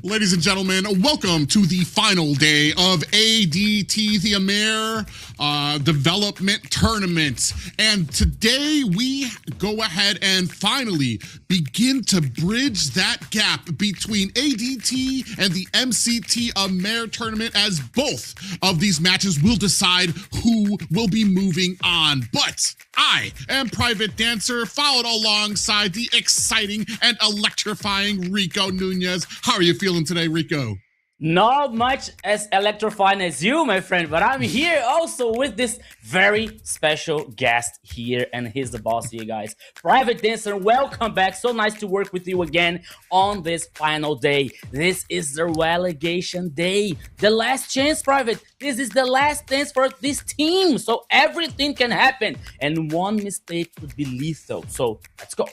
Ladies and gentlemen, welcome to the final day of ADT the AMER Development Tournament. And today we go ahead and finally begin to bridge that gap between ADT and the MCT AMER Tournament, as both of these matches will decide who will be moving on. But I am Private Dancer, followed alongside the exciting and electrifying Rico Nunez. How are you feeling today, Rico? Not much as electrifying as you, my friend, but I'm here also with this very special guest here, and he's the boss here, guys. Private Dancer, welcome back. So nice to work with you again on this final day. This is the relegation day. The last chance, Private. This is the last chance for this team, so everything can happen, and one mistake could be lethal. So let's go.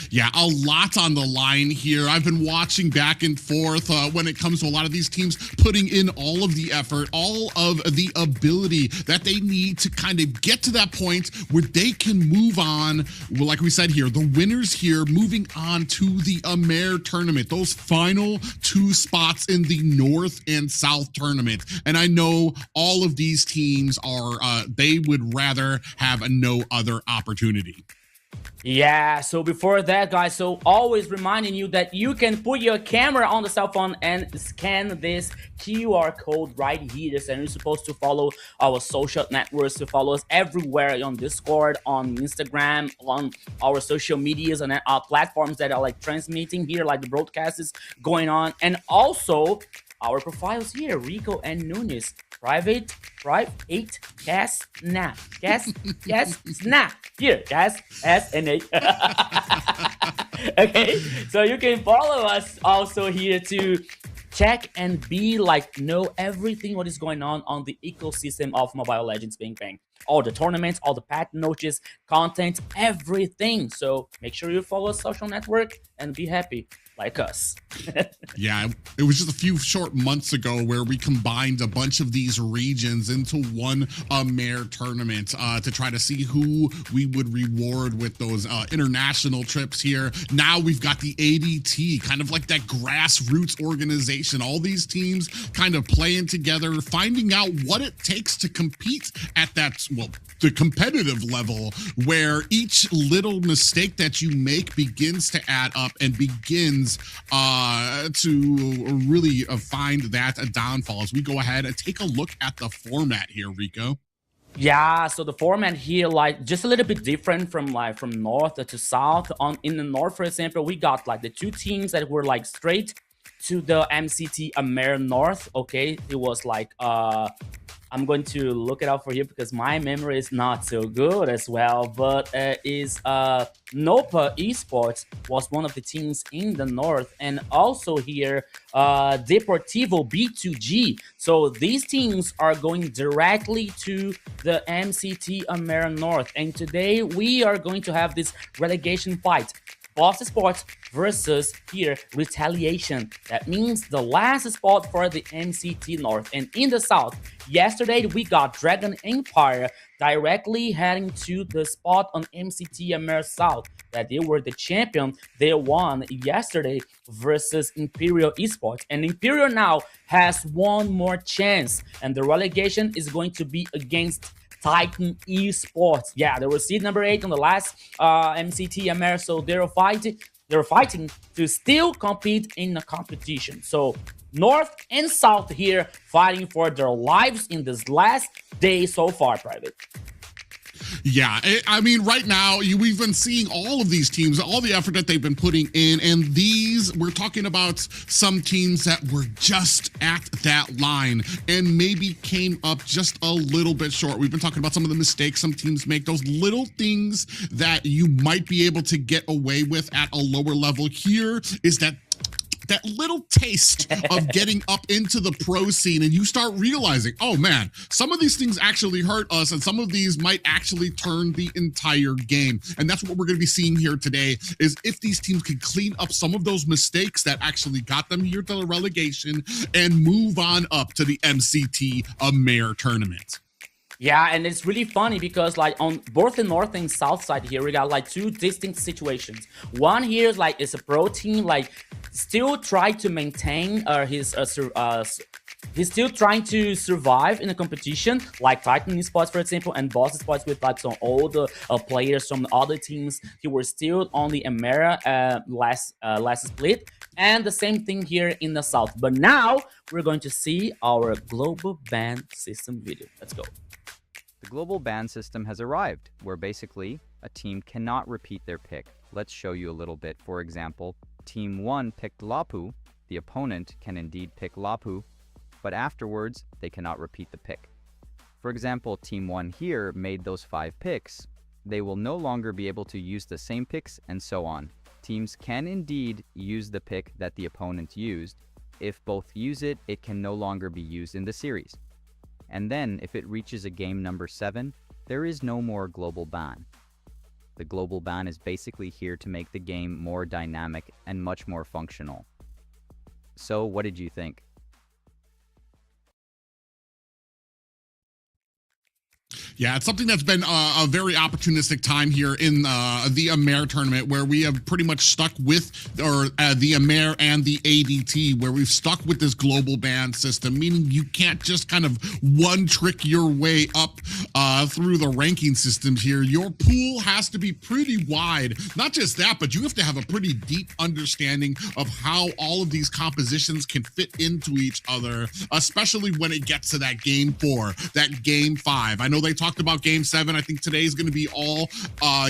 Yeah, a lot on the line here. I've been watching back and forth when it comes to a lot of these teams putting in all of the effort, all of the ability that they need to kind of get to that point where they can move on. Well, like we said here, the winners here moving on to the AMER tournament, those final two spots in the North and South tournament. And I know all of these teams are, they would rather have no other opportunity. Yeah, so before that, guys, so always reminding you that you can put your camera on the cell phone and scan this QR code right here. And you're supposed to follow our social networks, to follow us everywhere on Discord, on Instagram, on our social medias and our platforms that are like transmitting here, like the broadcast is going on. And also our profiles here, Rico and Nunez. Private 8 gas snap. Gas snap. Here, gas S&A. Okay, so you can follow us also here to check and be like know everything what is going on the ecosystem of Mobile Legends Bang Bang. All the tournaments, all the patch notes, content, everything. So make sure you follow a social network and be happy like us. Yeah, it was just a few short months ago where we combined a bunch of these regions into one AMER tournament to try to see who we would reward with those international trips here. Now we've got the ADT, kind of like that grassroots organization. All these teams kind of playing together, finding out what it takes to compete at that, well, the competitive level, where each little mistake that you make begins to add up and begins to really find that downfall. As we go ahead and take a look at the format here, Rico. Yeah, so the format here, like, just a little bit different from north to south. In the north, for example, we got like the two teams that were like straight to the MCT AMER North. Okay, it was like I'm going to look it up for you because my memory is not so good as well, but Nopa Esports was one of the teams in the north, and also here Deportivo B2G. So these teams are going directly to the MCT AMER North, and today we are going to have this relegation fight. Boss Sports versus here Retaliation. That means the last spot for the MCT North. And in the South, yesterday we got Dragon Empire directly heading to the spot on MCT AMER South, that they were the champion. They won yesterday versus Imperial Esports, and Imperial now has one more chance, and the relegation is going to be against Titan Esports. Yeah, they were seed number 8 on the last MCT AMER, so they're fighting to still compete in the competition. So North and South here fighting for their lives in this last day so far, Private. Yeah, I mean, right now, we've been seeing all of these teams, all the effort that they've been putting in, and these, we're talking about some teams that were just at that line and maybe came up just a little bit short. We've been talking about some of the mistakes some teams make, those little things that you might be able to get away with at a lower level. Here is that little taste of getting up into the pro scene, and you start realizing, oh man, some of these things actually hurt us, and some of these might actually turn the entire game. And that's what we're going to be seeing here today, is if these teams can clean up some of those mistakes that actually got them here to the relegation and move on up to the MCT AMER tournament. Yeah, and it's really funny because like on both the north and south side here, we got like two distinct situations. One here is like it's a pro team, like still try to maintain he's still trying to survive in a competition, like Titan Esports, for example, and Boss Esports with like some old players from other teams who were still on the AMER last split, and the same thing here in the south. But now we're going to see our global ban system video. Let's go. The global ban system has arrived, where basically a team cannot repeat their pick. Let's show you a little bit. For example, Team 1 picked Lapu. The opponent can indeed pick Lapu, but afterwards, they cannot repeat the pick. For example, Team 1 here made those 5 picks. They will no longer be able to use the same picks, and so on. Teams can indeed use the pick that the opponent used. If both use it, it can no longer be used in the series. And then, if it reaches a game number 7, there is no more global ban. The global ban is basically here to make the game more dynamic and much more functional. So, what did you think? Yeah, it's something that's been a very opportunistic time here in the AMER tournament, where we have pretty much stuck with the AMER and the ADT, where we've stuck with this global ban system, meaning you can't just kind of one trick your way up through the ranking systems here. Your pool has to be pretty wide. Not just that, but you have to have a pretty deep understanding of how all of these compositions can fit into each other, especially when it gets to that game 4, that game 5. I know they talked about game 7. I think today is going to be all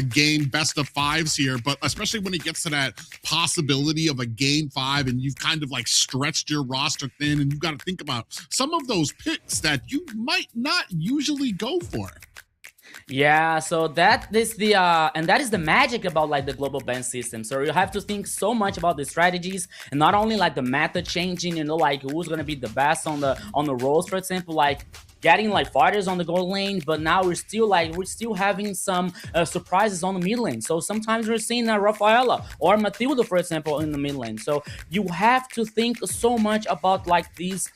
game best of 5s here, but especially when it gets to that possibility of a game 5 and you've kind of like stretched your roster thin, and you've got to think about some of those picks that you might not usually go for. Yeah, so that is the and that is the magic about like the global ban system. So you have to think so much about the strategies, and not only like the meta changing, you know, like who's gonna be the best on the roles, for example, like getting like fighters on the gold lane, but now we're still having some surprises on the mid lane. So sometimes we're seeing Rafaela or Matilda, for example, in the mid lane. So you have to think so much about like these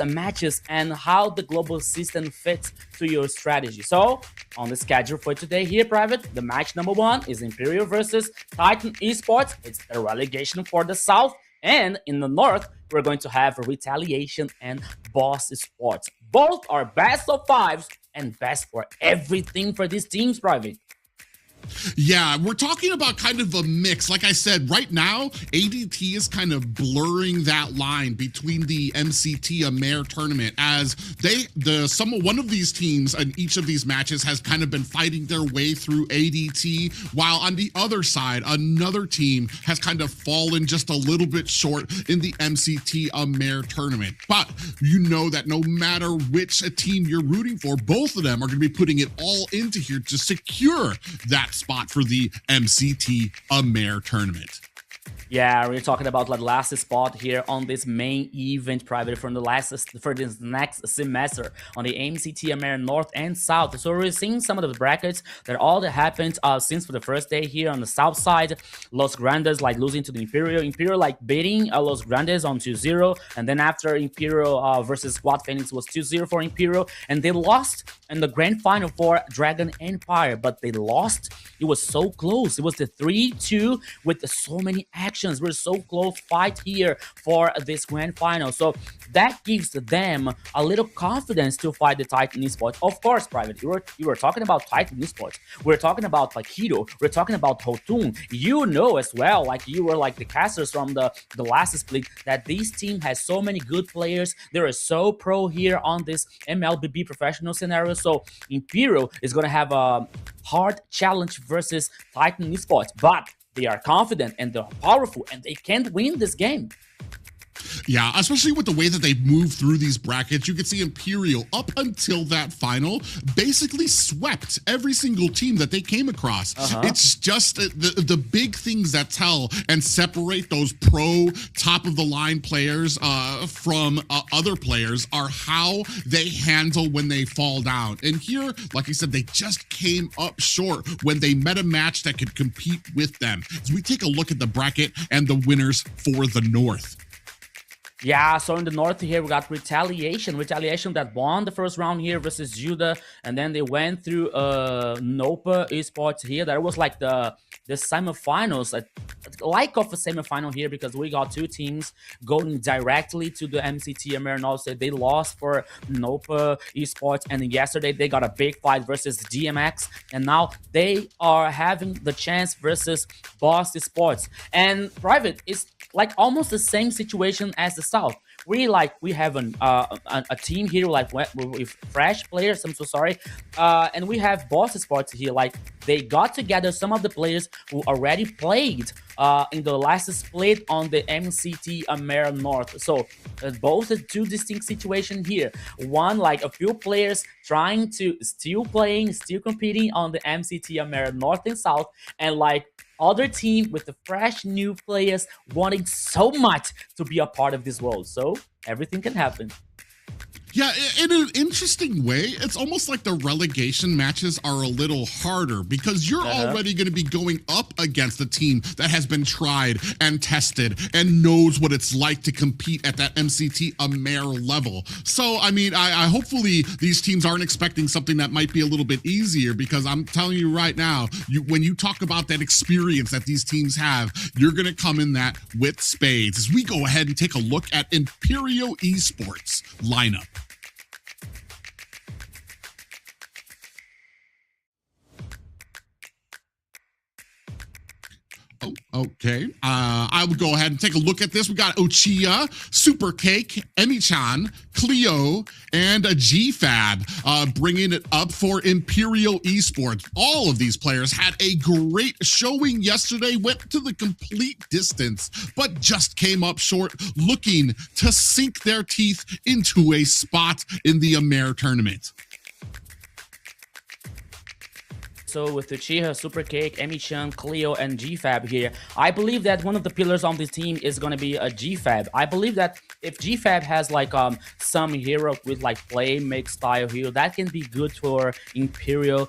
matches and how the global system fits to your strategy. So on the schedule for today here, Private, the match number 1 is Imperial versus Titan Esports. It's a relegation for the south. And in the north, we're going to have Retaliation and Boss Sports. Both are best of 5s and best for everything for these teams, Private. Yeah, we're talking about kind of a mix. Like I said, right now, ADT is kind of blurring that line between the MCT AMER tournament, as one of these teams in each of these matches has kind of been fighting their way through ADT, while on the other side, another team has kind of fallen just a little bit short in the MCT AMER tournament. But you know that no matter which team you're rooting for, both of them are going to be putting it all into here to secure that spot for the MCT AMER tournament. Yeah, we're talking about like last spot here on this main event, Private, for this next semester on the MCT AMER North and South. So we're seeing some of the brackets that all that happened since for the first day here on the south side. Los Grandes like losing to the Imperial like beating Los Grandes on 2-0, and then after Imperial versus Squad Phoenix was 2-0 for Imperial, and they lost in the grand final for Dragon Empire, but they lost. It was so close. It was the 3-2 with so many actions. We're so close fight here for this grand final. So that gives them a little confidence to fight the Titan Esports. Of course, Private, you were talking about Titan Esports. We're talking about like Hiro. We're talking about Hotun. You know as well, like you were like the casters from the last split, that this team has so many good players. They are so pro here on this MLBB professional scenario. So Imperial is going to have a hard challenge versus Titan Esports, but they are confident and they're powerful and they can win this game. Yeah, especially with the way that they move through these brackets. You can see Imperial, up until that final, basically swept every single team that they came across. It's just the big things that tell and separate those pro top-of-the-line players from other players are how they handle when they fall down. And here, like I said, they just came up short when they met a match that could compete with them. As we take a look at the bracket and the winners for the North. Yeah, so in the north here, we got Retaliation. Retaliation that won the first round here versus Judah, and then they went through Nopa Esports here. That was like the semifinals, like of a semifinal here, because we got two teams going directly to the MCT AMER, and also they lost for Nopa Esports, and yesterday they got a big fight versus DMX, and now they are having the chance versus Boss Esports. And Private is like almost the same situation as the South. We have a team here like with fresh players. I'm so sorry, and we have Boss Sports here. Like they got together some of the players who already played in the last split on the MCT AMER North. So both are two distinct situations here. One, like a few players trying to still playing, still competing on the MCT AMER North and South, and like other team with the fresh new players wanting so much to be a part of this world. So everything can happen. Yeah, in an interesting way, it's almost like the relegation matches are a little harder because you're already going to be going up against a team that has been tried and tested and knows what it's like to compete at that MCT AMER level. So, I mean, I hopefully these teams aren't expecting something that might be a little bit easier, because I'm telling you right now, when you talk about that experience that these teams have, you're going to come in that with spades. As we go ahead and take a look at Imperial Esports lineup. Oh, okay. I would go ahead and take a look at this. We got Uchiha, Super Cake, Emi-chan, Cleo, and a GFAB bringing it up for Imperial Esports. All of these players had a great showing yesterday, went to the complete distance, but just came up short, looking to sink their teeth into a spot in the AMER tournament. So with Uchiha, Super Cake, Emi-chan, Cleo, and GFAB here, I believe that one of the pillars on this team is going to be a GFAB. I believe that if GFAB has like some hero with like play make style hero, that can be good for Imperial.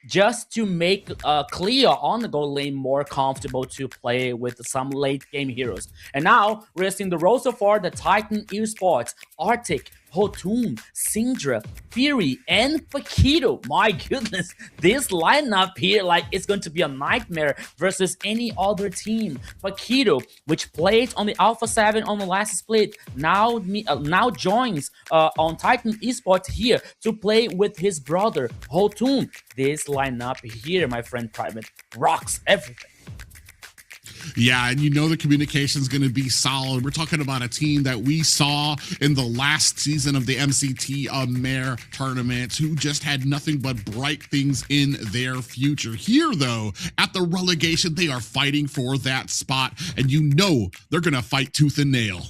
Just to make Cleo on the goal lane more comfortable to play with some late game heroes. And now we're seeing the roster for the Titan Esports, Arctic, Hotun, Syndra, Fury, and Paquito. My goodness, this lineup here, like, it's going to be a nightmare versus any other team. Paquito, which played on the Alpha 7 on the last split, now joins on Titan Esports here to play with his brother, Hotun. This lineup here, my friend Private, rocks everything. Yeah, and you know the communication's going to be solid. We're talking about a team that we saw in the last season of the MCT AMER tournament who just had nothing but bright things in their future. Here, though, at the relegation, they are fighting for that spot, and you know they're going to fight tooth and nail.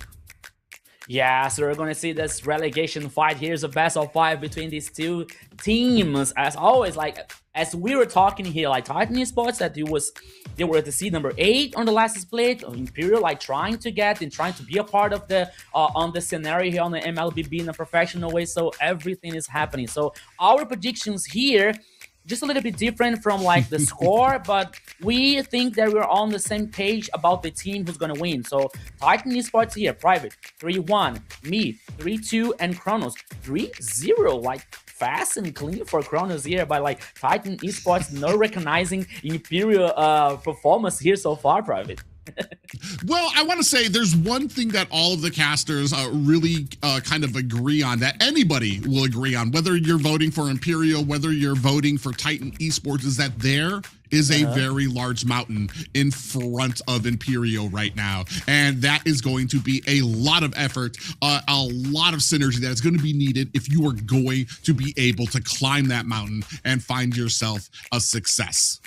Yeah, so we're going to see this relegation fight. Here's a best of 5 between these two teams. As always, like, as we were talking here, like Titan Esports, that they were at the seed number 8 on the last split. Imperial, like, trying to be a part of the on the scenario here on the MLBB in a professional way. So everything is happening. So our predictions here, just a little bit different from like the score, but we think that we're on the same page about the team who's gonna win. So Titan Esports here, Private 3-1, me 3-2, and Kronos 3-0. Like, fast and clean for Kronos here, by like Titan Esports no recognizing Imperial performance here so far, Private. Well, I want to say there's one thing that all of the casters really kind of agree on, that anybody will agree on, whether you're voting for Imperial, whether you're voting for Titan Esports, is that there is a very large mountain in front of Imperial right now. And that is going to be a lot of effort, a lot of synergy that is going to be needed if you are going to be able to climb that mountain and find yourself a success.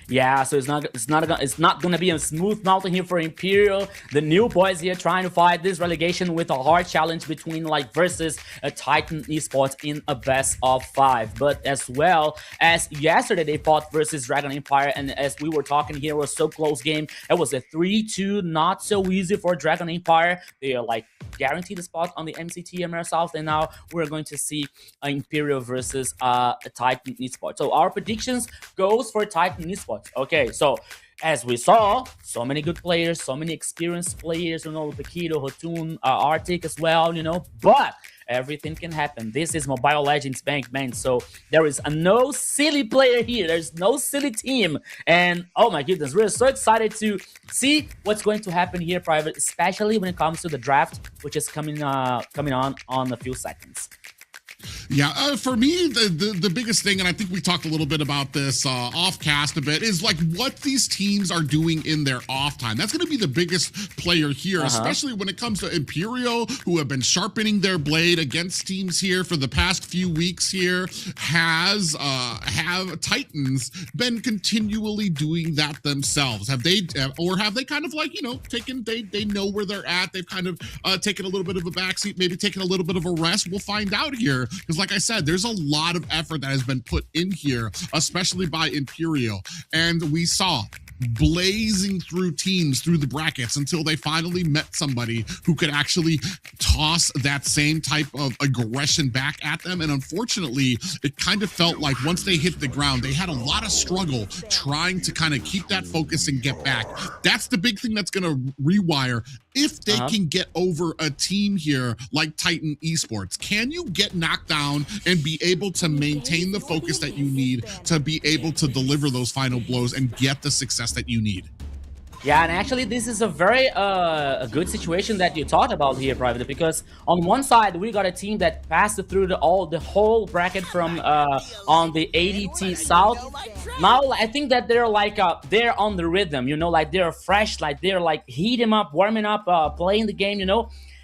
Yeah, so it's not gonna be a smooth mountain here for Imperial. The new boys here trying to fight this relegation with a hard challenge between like versus a Titan Esports in a best of 5. But as well as yesterday they fought versus Dragon Empire, and as we were talking here, it was so close game. It was a 3-2, not so easy for Dragon Empire. They are like guaranteed a spot on the MCT AMER South, and now we're going to see Imperial versus a Titan Esports. So our predictions goes for Titan Esports. Okay, so as we saw, so many good players, so many experienced players, Paquito, Hotun, Arctic as well, but everything can happen. This is Mobile Legends Bank, man. So there is no silly player here. There's no silly team. And oh my goodness, we're so excited to see what's going to happen here, Private, especially when it comes to the draft, which is coming on a few seconds. Yeah, for me, the biggest thing, and I think we talked a little bit about this off-cast a bit, is like what these teams are doing in their off time. That's going to be the biggest player here, especially when it comes to Imperial, who have been sharpening their blade against teams here for the past few weeks here. Have Titans been continually doing that themselves? Have they kind of like, taken, they know where they're at. They've kind of taken a little bit of a backseat, maybe taken a little bit of a rest. We'll find out here. Because like I said, there's a lot of effort that has been put in here, especially by Imperial. And we saw blazing through teams through the brackets until they finally met somebody who could actually toss that same type of aggression back at them. And unfortunately, it kind of felt like once they hit the ground, they had a lot of struggle trying to kind of keep that focus and get back. That's the big thing that's going to rewire. If they can get over a team here like Titan Esports, can you get knocked down and be able to maintain the focus that you need to be able to deliver those final blows and get the success that you need? Yeah, and actually this is a very a good situation that you talked about here, Private, because on one side we got a team that passed through the whole bracket from on the ADT South. Now I think that they're like they're on the rhythm, like they're fresh, like they're like heating up, warming up, playing the game,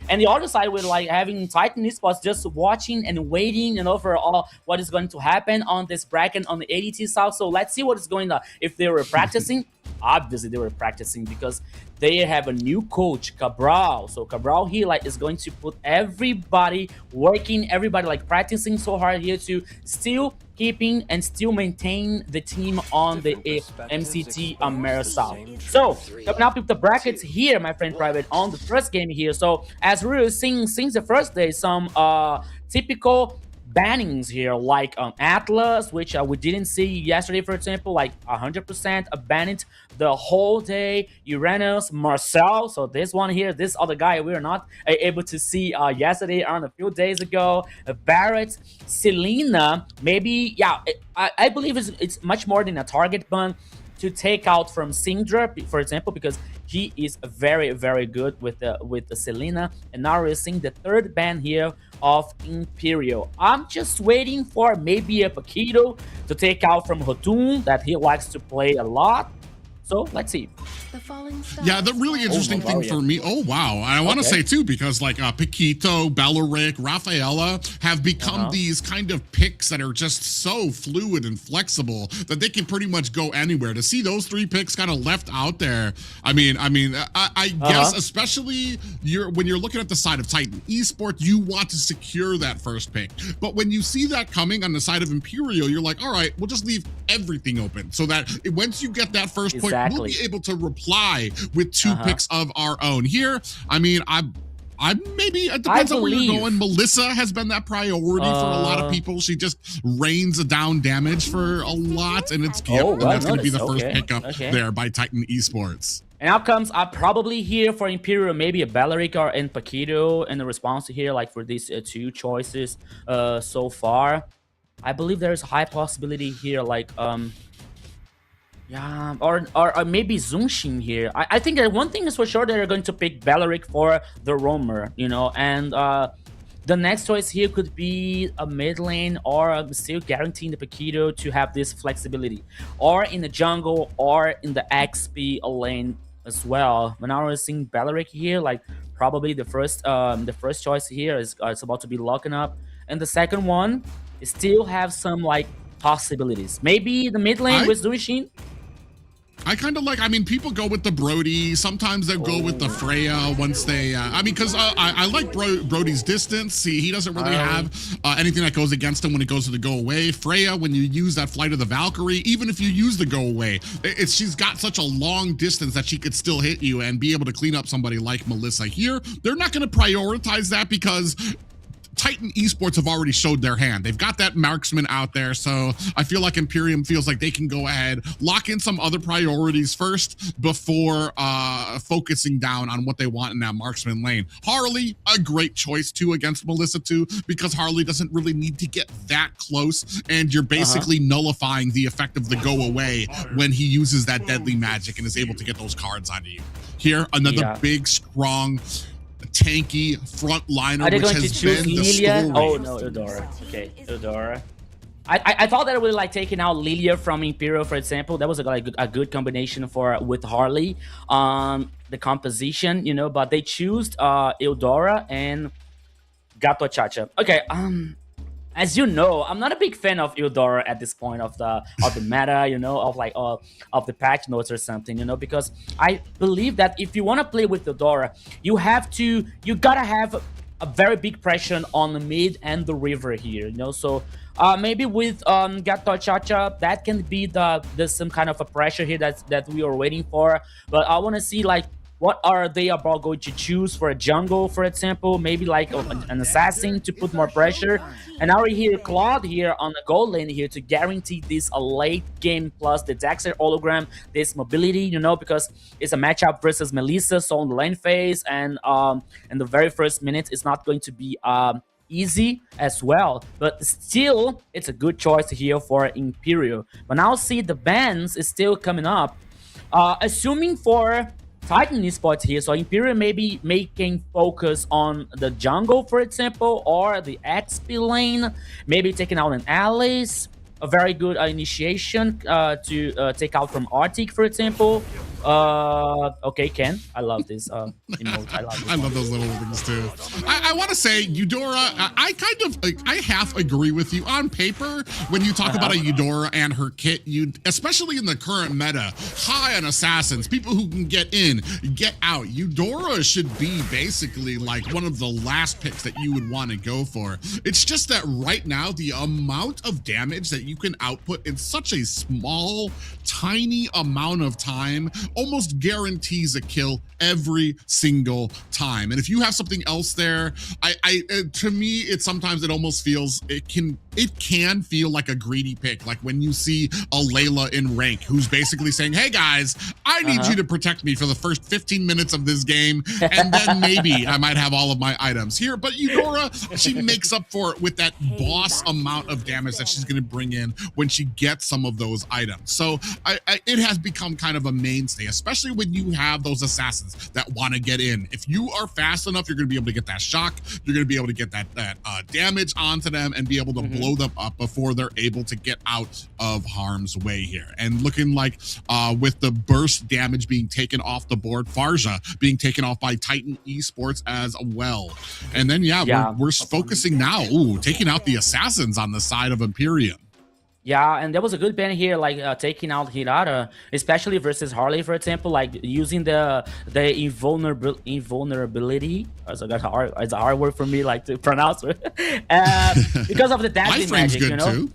And the other side, we're like having Titan Esports just watching and waiting, for all what is going to happen on this bracket on the ADT South. So let's see what is going on. If they were practicing, obviously they were practicing because they have a new coach, Cabral. So Cabral here is going to put everybody working, everybody practicing so hard here to still keeping and still maintain the team on the MCT AMER South. So coming up with the brackets here, my friend Private, on the first game here. So as we were seeing since the first day, some typical bannings here, like Atlas, which we didn't see yesterday, for example, 100% banned the whole day. Uranus, Marcel, so this one here, this other guy we were not able to see yesterday or a few days ago. Barrett, Selena, maybe, yeah, I believe it's much more than a target ban to take out from Syndra, for example, because he is very, very good with the Selena. And now we're seeing the third ban here of Imperial. I'm just waiting for maybe a Paquito to take out from Hotun, that he likes to play a lot. So let's see. Yeah, the really interesting thing for me, I want to say too, because Paquito, Bellaric, Rafaela have become these kind of picks that are just so fluid and flexible that they can pretty much go anywhere. To see those three picks kind of left out there, I guess especially when you're looking at the side of Titan Esports, you want to secure that first pick. But when you see that coming on the side of Imperial, you're like, all right, we'll just leave everything open so that once you get that first point, we'll be able to reply with two picks of our own. Here, I maybe it depends on where you're going. Melissa has been that priority for a lot of people. She just rains down damage for a lot, and it's and that's going to be the first pickup there by Titan Esports. And outcomes are probably here for Imperial, maybe a Bellaric or and Paquito in the response here, for these two choices so far. I believe there is a high possibility here, yeah, or maybe Zunshin here. I think that one thing is for sure, they're going to pick Bellaric for the roamer, and the next choice here could be a mid lane, or still guaranteeing the Paquito to have this flexibility, or in the jungle, or in the XP lane as well. But now we're seeing Bellaric here, probably the first choice here is about to be locking up, and the second one still have some possibilities. Maybe the mid lane with Zunshin. I kind of people go with the Brody. Sometimes they go with the Freya once they, because I like Brody's distance. He doesn't really have anything that goes against him when it goes to the go away. Freya, when you use that Flight of the Valkyrie, even if you use the go away, she's got such a long distance that she could still hit you and be able to clean up somebody like Melissa. Here, they're not going to prioritize that because Titan Esports have already showed their hand. They've got that marksman out there, so I feel like Imperium feels like they can go ahead, lock in some other priorities first before focusing down on what they want in that marksman lane. Harley, a great choice too against Melissa too, because Harley doesn't really need to get that close, and you're basically nullifying the effect of the go away when he uses that deadly magic and is able to get those cards onto you. Here, another big, strong, tanky frontliner, which has been the story. Oh no, Eudora. Okay, Eudora. I thought that it would like taking out Lilia from Imperial, for example. That was a good combination with Harley. The composition, you know, but they choose Eudora and Gato Chacha. Okay, as you know, I'm not a big fan of Eudora at this point of the meta, you know, of the patch notes or something, you know, because I believe that if you want to play with Eudora, you gotta have a very big pressure on the mid and the river here, you know. So maybe with Gato Chacha, that can be there's some kind of a pressure here that we are waiting for. But I want to see like, what are they about going to choose for a jungle, for example? Maybe like an assassin to put more pressure. And now we hear Claude here on the gold lane here to guarantee this a late game plus the Dexter hologram, this mobility, you know, because it's a matchup versus Melissa, so on the lane phase, and in the very first minutes, it's not going to be easy as well, but still it's a good choice here for Imperial. But now see the bans is still coming up, assuming for Titan Esports here, so Imperial may be making focus on the jungle, for example, or the XP lane, maybe taking out an Alice, a very good initiation to take out from Arctic, for example. Okay, Ken, I love this emote. I love those little things too. I want to say Eudora, I kind of I half agree with you on paper when you talk about a Eudora and her kit. Especially in the current meta, high on assassins, people who can get in, get out. Eudora should be basically like one of the last picks that you would want to go for. It's just that right now the amount of damage that you can output in such a small, tiny amount of time almost guarantees a kill every single time. And if you have something else there, to me, sometimes it almost feels, it can feel like a greedy pick. Like when you see a Layla in rank who's basically saying, hey guys, I need you to protect me for the first 15 minutes of this game, and then maybe I might have all of my items here. But Eudora, she makes up for it with that boss amount of damage that she's going to bring in when she gets some of those items. So it has become kind of a mainstay, especially when you have those assassins that want to get in. If you are fast enough, you're going to be able to get that shock. You're going to be able to get that damage onto them and be able to blow them up before they're able to get out of harm's way here. And looking like with the burst damage being taken off the board, Farja being taken off by Titan Esports as well. And then we're focusing now, taking out the assassins on the side of Imperium. Yeah, and there was a good ban here, like taking out Hirata, especially versus Harley, for example, like using the invulnerability. It's a hard word for me, like to pronounce it, because of the deadly magic, you know. Too.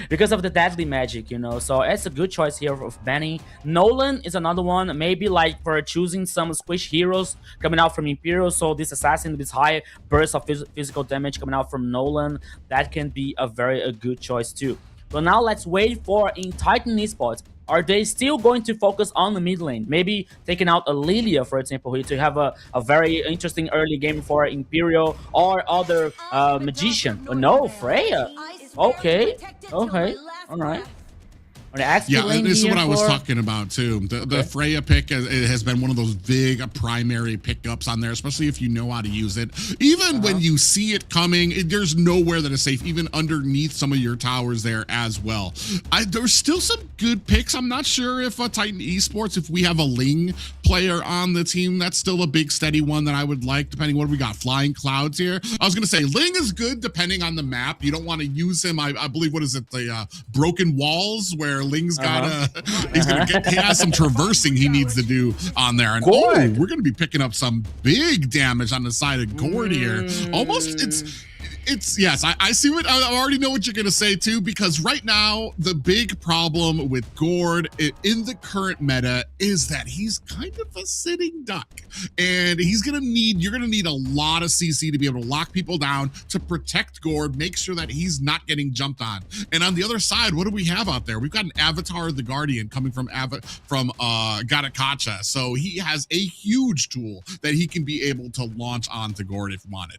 Because of the deadly magic, you know. So it's a good choice here of banning. Nolan is another one, maybe like for choosing some squish heroes coming out from Imperial. So this assassin, this high burst of physical damage coming out from Nolan, that can be a very good choice too. But now let's wait for in Titan Esports. Are they still going to focus on the mid lane? Maybe taking out a Lilia, for example, here to have a very interesting early game for Imperial or other magician. Oh, no, Freya. Okay, all right. Yeah, this is what I was talking about too. The Freya pick has been one of those big primary pickups on there, especially if you know how to use it. Even when you see it coming, there's nowhere that is safe, even underneath some of your towers there as well. There's still some good picks. I'm not sure if Titan Esports, if we have a Ling player on the team, that's still a big steady one that I would like, depending what we got. Flying Clouds here. I was going to say Ling is good depending on the map. You don't want to use him. I believe, what is it? The Broken Walls, where Ling's got he has some traversing he needs to do on there. And we're going to be picking up some big damage on the side of Gord here. Almost, It's yes, I see what I already know what you're gonna say too, because right now the big problem with Gord in the current meta is that he's kind of a sitting duck, and you're gonna need a lot of CC to be able to lock people down to protect Gord, make sure that he's not getting jumped on. And on the other side, what do we have out there? We've got an Avatar of the Guardian coming from Gatakacha, so he has a huge tool that he can be able to launch onto Gord if wanted.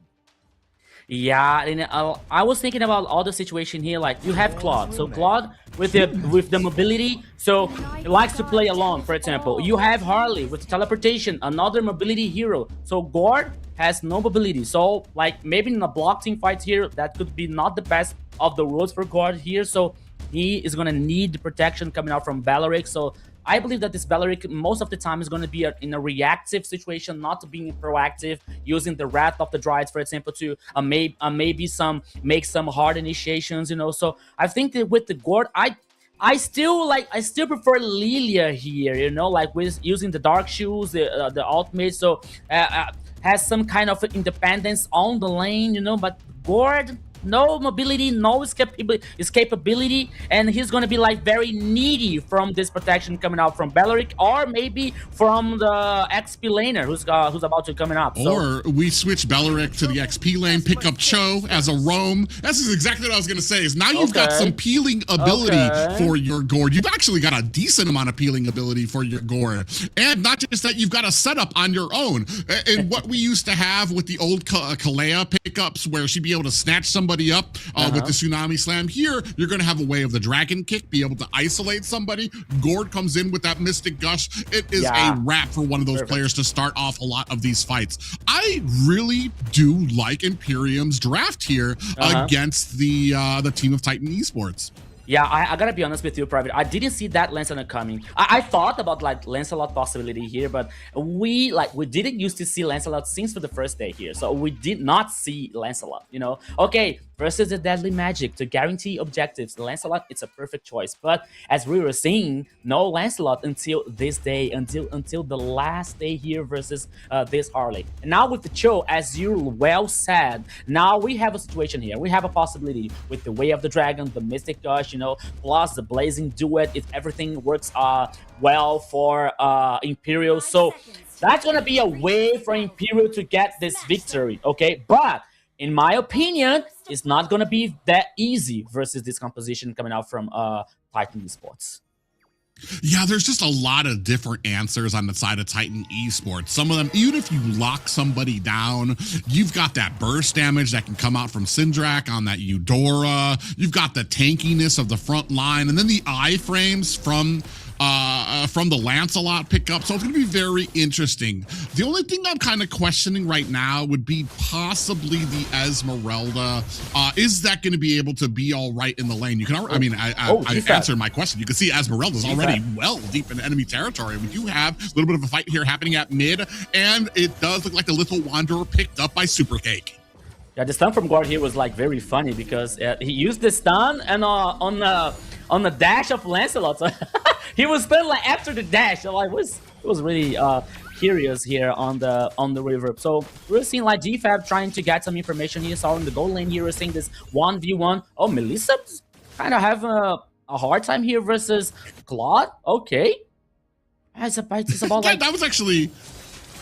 Yeah, and I was thinking about all the situation here. Like you have Claude, so Claude with the mobility, so he likes to play along. For example, you have Harley with teleportation, another mobility hero. So Gord has no mobility. So like maybe in the block team fights here, that could be not the best of the roads for Gord here. So he is gonna need the protection coming out from Valoric. So I believe that this Valoric most of the time is going to be in a reactive situation, not being proactive, using the Wrath of the Dryads, for example, to maybe make some hard initiations, you know. So I think that with the Gord, I still prefer Lilia here, you know, like with using the Dark Shoes, the ultimate, so has some kind of independence on the lane, you know, but Gord, no mobility, no escapability, and he's gonna be like very needy from this protection coming out from Valoric, or maybe from the XP laner who's about to coming up. Or we switch Valoric to the XP lane, pick up Cho as a roam. This is exactly what I was gonna say. Is now you've got some peeling ability for your Gord. You've actually got a decent amount of peeling ability for your Gord, and not just that, you've got a setup on your own. And what we used to have with the old Kalea pickups, where she'd be able to snatch somebody up with the Tsunami Slam. Here, you're going to have a way of the Dragon Kick, be able to isolate somebody. Gord comes in with that Mystic Gush. It is a wrap for one of those players to start off a lot of these fights. I really do like Imperium's draft here against the team of Titan Esports. Yeah, I gotta be honest with you, Private. I didn't see that Lancelot coming. I thought about like Lancelot possibility here, but we didn't used to see Lancelot since for the first day here. So we did not see Lancelot, you know. Okay, versus the Deadly Magic to guarantee objectives. Lancelot, it's a perfect choice. But as we were saying, no Lancelot until this day, until the last day here versus this Harley. And now with the Cho, as you well said, now we have a situation here. We have a possibility with the Way of the Dragon, the Mystic Gush, you know, plus the Blazing Duet, if everything works well for Imperial. So that's gonna be a way for Imperial to get this victory, okay? But in my opinion, it's not gonna be that easy versus this composition coming out from Titan Esports. Yeah, there's just a lot of different answers on the side of Titan Esports. Some of them, even if you lock somebody down, you've got that burst damage that can come out from Syndrak on that Eudora. You've got the tankiness of the front line, and then the iframes from the Lancelot pickup. So it's going to be very interesting. The only thing I'm kind of questioning right now would be possibly the Esmeralda. Is that going to be able to be all right in the lane? You can, I mean, I answered my question. You can see Esmeralda's already well deep in enemy territory. We do have a little bit of a fight here happening at mid, and it does look like the Little Wanderer picked up by Supercake. Yeah, the stun from Gord here was like very funny because he used the stun and on the dash of Lancelot. So he was stunned like after the dash. So like it was really curious here on the reverb. So we're seeing like GFAB trying to get some information here. So in the gold lane here, we're seeing this 1v1. Oh, Melissa kind of have a hard time here versus Claude. Okay, it's about like that was actually.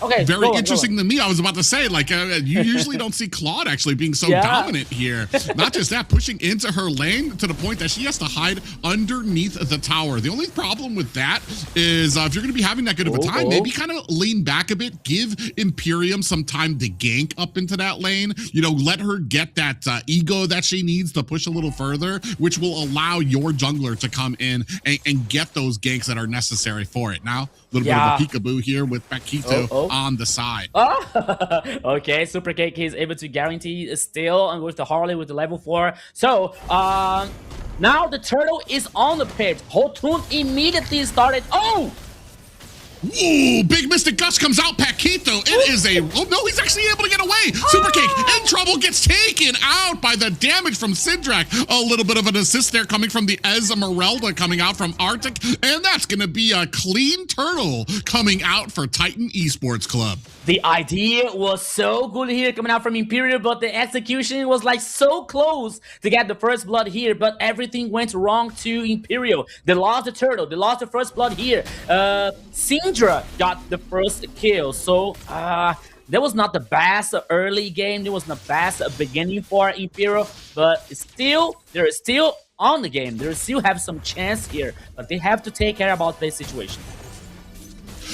Okay, very interesting to me. I was about to say, like, you usually don't see Claude actually being so dominant here. Not just that, pushing into her lane to the point that she has to hide underneath the tower. The only problem with that is if you're going to be having that good of a time, maybe kind of lean back a bit, give Imperium some time to gank up into that lane. You know, let her get that ego that she needs to push a little further, which will allow your jungler to come in and get those ganks that are necessary for it. Now, a little bit of a peekaboo here with Paquito on the side. Okay, Supercake is able to guarantee still, and with the Harley with the level 4. So now the turtle is on the pitch. Hotun immediately started. Ooh, big Mystic Gush comes out, Paquito. It is a, oh no, he's actually able to get away. Supercake in trouble, gets taken out by the damage from Syndrak. A little bit of an assist there coming from the Esmeralda coming out from Arctic. And that's going to be a clean turtle coming out for Titan Esports Club. The idea was so good here coming out from Imperial, but the execution was like so close to get the first blood here, but everything went wrong to Imperial. They lost the turtle, they lost the first blood here. Syndra got the first kill, so that was not the best early game, there was not the best beginning for Imperial, but still, they're still on the game. They still have some chance here, but they have to take care about this situation.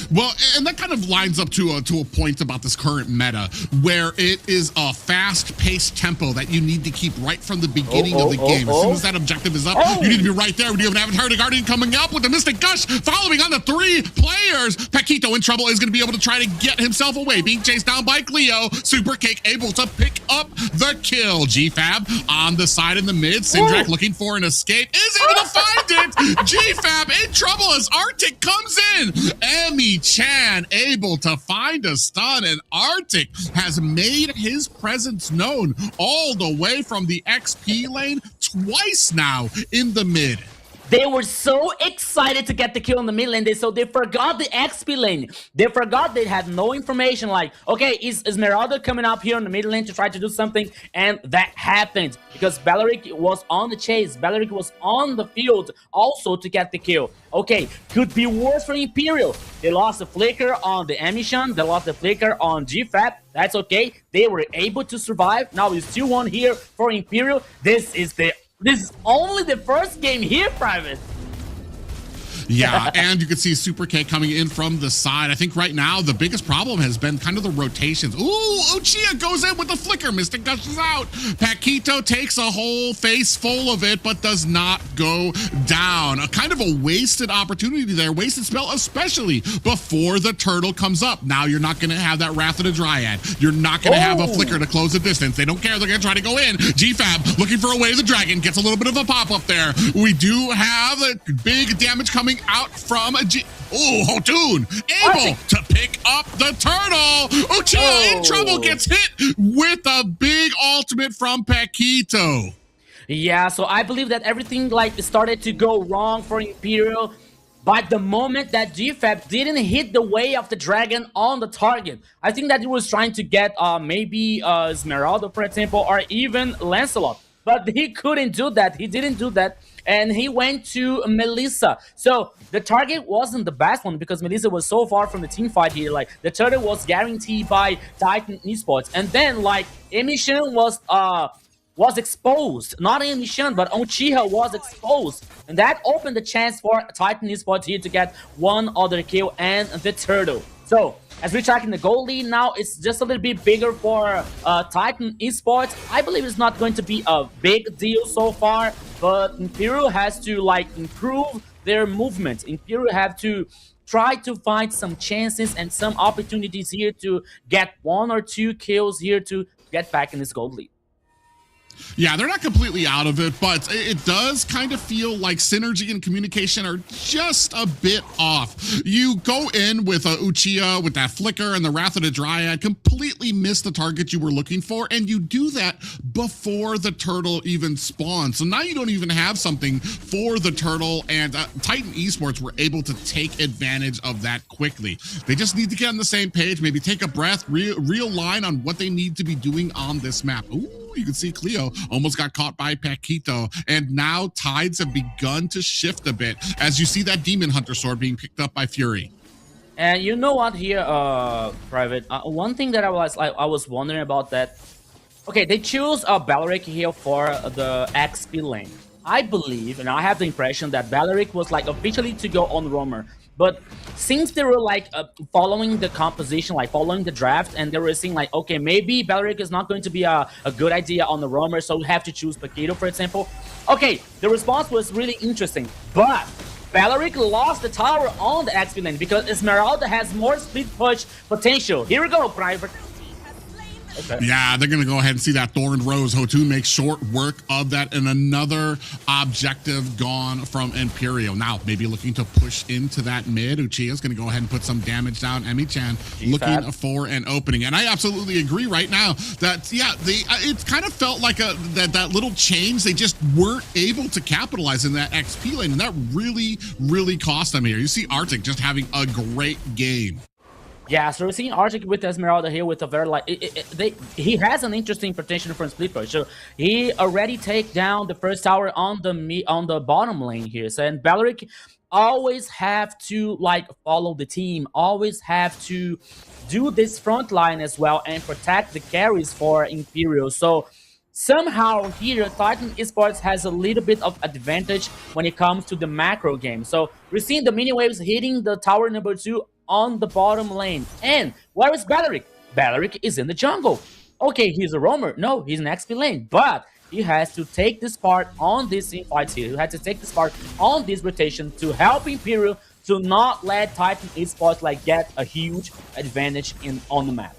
Well, and that kind of lines up to a point about this current meta, where it is a fast-paced tempo that you need to keep right from the beginning of the game. As soon as that objective is up, you need to be right there. We even haven't heard a Guardian coming up with the Mystic Gush, following on the 3 players. Paquito in trouble, is going to be able to try to get himself away, being chased down by Cleo. Super Cake able to pick up the kill. GFAB on the side in the mid. Syndrak looking for an escape, is able to find it. GFAB in trouble as Arctic comes in. Chan able to find a stun, and Arctic has made his presence known all the way from the XP lane twice now in the mid. They were so excited to get the kill in the mid lane, so they forgot the XP lane. They forgot they had no information like, okay, is Esmeralda coming up here in the mid lane to try to do something? And that happened because Belleric was on the chase. Belleric was on the field also to get the kill. Okay, could be worse for Imperial. They lost the flicker on the Emission. They lost the flicker on GFAP. That's okay. They were able to survive. Now it's 2-1 here for Imperial. This is only the first game here, Private. Yeah, and you can see Super K coming in from the side. I think right now the biggest problem has been kind of the rotations. Ooh, Uchiha goes in with the flicker. Mystic gushes out. Paquito takes a whole face full of it, but does not go down. A kind of a wasted opportunity there. Wasted spell, especially before the turtle comes up. Now you're not going to have that Wrath of the Dryad. You're not going to have a flicker to close the distance. They don't care. They're going to try to go in. GFAB looking for a way to the dragon. Gets a little bit of a pop-up there. We do have a big damage coming out from Hotun, able to pick up the turtle. Uchiha in trouble, gets hit with a big ultimate from Paquito. Yeah, so I believe that everything like started to go wrong for Imperial by the moment that GFAB didn't hit the way of the dragon on the target. I think that he was trying to get maybe Esmeralda, for example, or even Lancelot. But he couldn't do that. He didn't do that. And he went to Melissa. So the target wasn't the best one because Melissa was so far from the team fight here. Like the turret was guaranteed by Titan Esports. And then like Emission was exposed. Not Emission, but Uchiha was exposed. And that opened the chance for Titan Esports here to get one other kill and the turtle. So as we're tracking the goal lead now, it's just a little bit bigger for Titan Esports. I believe it's not going to be a big deal so far, but Imperial has to like improve their movement. Imperial have to try to find some chances and some opportunities here to get 1 or 2 kills here to get back in this gold lead. Yeah, they're not completely out of it, but it does kind of feel like synergy and communication are just a bit off. You go in with Uchiha with that flicker and the Wrath of the Dryad, completely miss the target you were looking for, and you do that before the turtle even spawns. So now you don't even have something for the turtle, and Titan Esports were able to take advantage of that quickly. They just need to get on the same page, maybe take a breath, realign on what they need to be doing on this map. Ooh. You can see Cleo almost got caught by Paquito, and now tides have begun to shift a bit as you see that Demon Hunter sword being picked up by Fury. And you know what here, Private? One thing that I was wondering about that. Okay, they choose Belleric here for the XP lane. I believe, and I have the impression that Belleric was like officially to go on roamer. But since they were like following the composition, like following the draft, and they were saying like, okay, maybe Belleric is not going to be a good idea on the roamer, so we have to choose Paquito, for example. Okay, the response was really interesting, but Belleric lost the tower on the XP lane because Esmeralda has more split push potential. Here we go, Private. Okay. Yeah, they're going to go ahead and see that Thorn Rose. Hotun makes short work of that, and another objective gone from Imperial. Now, maybe looking to push into that mid. Uchiha's going to go ahead and put some damage down. Emi-chan looking for an opening. And I absolutely agree right now that, yeah, it kind of felt like that little change. They just weren't able to capitalize in that XP lane, and that really, really cost them here. You see Arctic just having a great game. Yeah, so we're seeing Arctic with Esmeralda here with a very like he has an interesting potential for split push. So he already take down the first tower on the bottom lane here. So and Belleric always have to like follow the team, always have to do this front line as well and protect the carries for Imperial. So somehow here Titan Esports has a little bit of advantage when it comes to the macro game. So we're seeing the mini waves hitting the tower number 2 on the bottom lane. And where is Belleric? Belleric is in the jungle. Okay, he's a roamer. No, he's an XP lane, but he has to take this part on this infights here. He has to take this part on this rotation to help Imperial to not let Titan Esports like get a huge advantage on the map.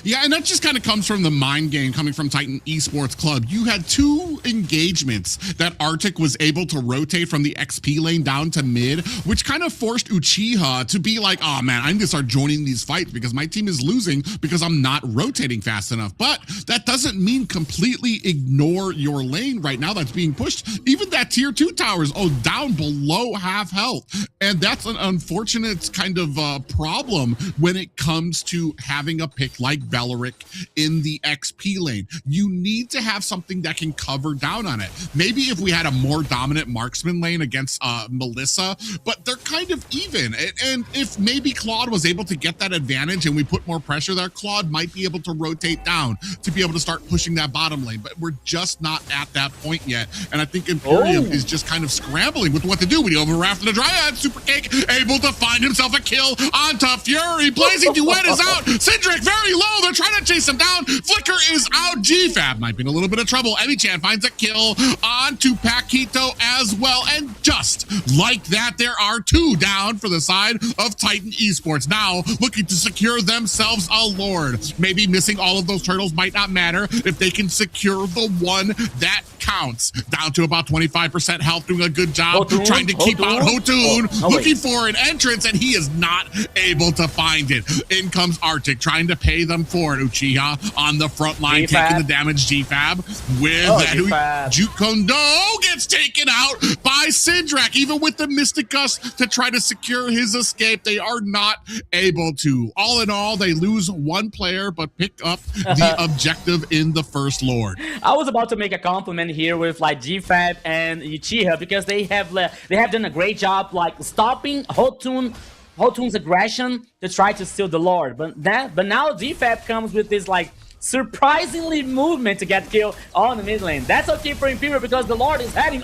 Yeah, and that just kind of comes from the mind game coming from Titan Esports Club. You had 2 engagements that Arctic was able to rotate from the XP lane down to mid, which kind of forced Uchiha to be like, oh man, I need to start joining these fights because my team is losing because I'm not rotating fast enough. But that doesn't mean completely ignore your lane right now that's being pushed. Even that tier 2 towers, down below half health. And that's an unfortunate kind of problem when it comes to having a pick like Belleric in the XP lane. You need to have something that can cover down on it. Maybe if we had a more dominant marksman lane against Melissa, but they're kind of even. And if maybe Claude was able to get that advantage and we put more pressure there, Claude might be able to rotate down to be able to start pushing that bottom lane. But we're just not at that point yet. And I think Imperium is just kind of scrambling with what to do. We over after the Dryad, Super Cake able to find himself a kill onto Fury. Blazing Duet is out. Cindric very low. They're trying to chase him down. Flicker is out. GFAB might be in a little bit of trouble. Emi-chan finds a kill onto Paquito as well. And just like that, there are 2 down for the side of Titan Esports. Now looking to secure themselves a Lord. Maybe missing all of those turtles might not matter if they can secure the one that counts. Down to about 25% health, doing a good job trying to keep out Hotun, looking for an entrance, and he is not able to find it. In comes Arctic, trying to pay them for it. Uchiha on the front line, taking the damage. GFAB with that. Juke Kondo gets taken out by Cindric. Even with the Mystic Gust to try to secure his escape, they are not able to. All in all, they lose 1 player, but pick up the objective in the first Lord. I was about to make a compliment here with like GFAB and Uchiha because they have done a great job like stopping Hotun's aggression to try to steal the Lord. But now GFAB comes with this like surprisingly movement to get killed on the mid lane. That's okay for Imperial because the Lord is heading.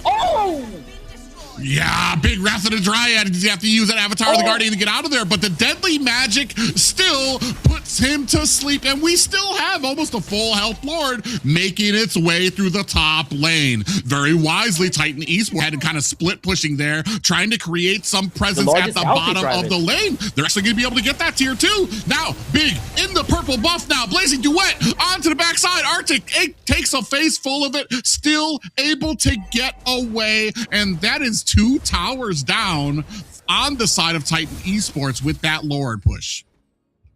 Yeah, big Wrath of the Dryad. You have to use that Avatar of the Guardian to get out of there, but the deadly magic still puts him to sleep, and we still have almost a full health Lord making its way through the top lane. Very wisely, Titan Esports had to kind of split pushing there, trying to create some presence at the bottom of the lane. They're actually going to be able to get that tier 2. Now, big in the purple buff now. Blazing Duet onto the backside. Arctic takes a face full of it, still able to get away, and that is 2 towers down on the side of Titan Esports with that Lord push.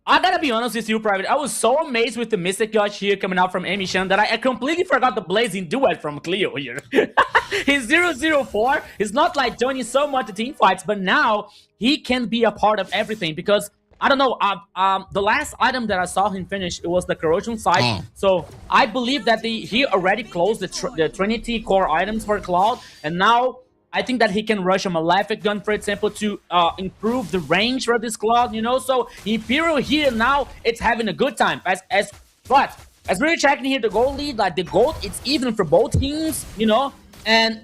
I gotta be honest with you, Private. I was so amazed with the Mystic Gush here coming out from Emi-chan that I completely forgot the Blazing Duet from Cleo here. He's 0-0-4. He's not like joining so much the team fights, but now he can be a part of everything because I don't know. The last item that I saw him finish, it was the Corrosion side. So I believe that he already closed the Trinity core items for Cloud, and now I think that he can rush a Malefic gun, for example, to improve the range for this Cloud, you know? So Imperial here now, it's having a good time. As we're checking here the gold lead, like the gold, it's even for both teams, you know? And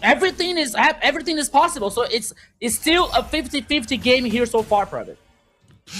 everything is possible. So it's still a 50-50 game here so far, Private.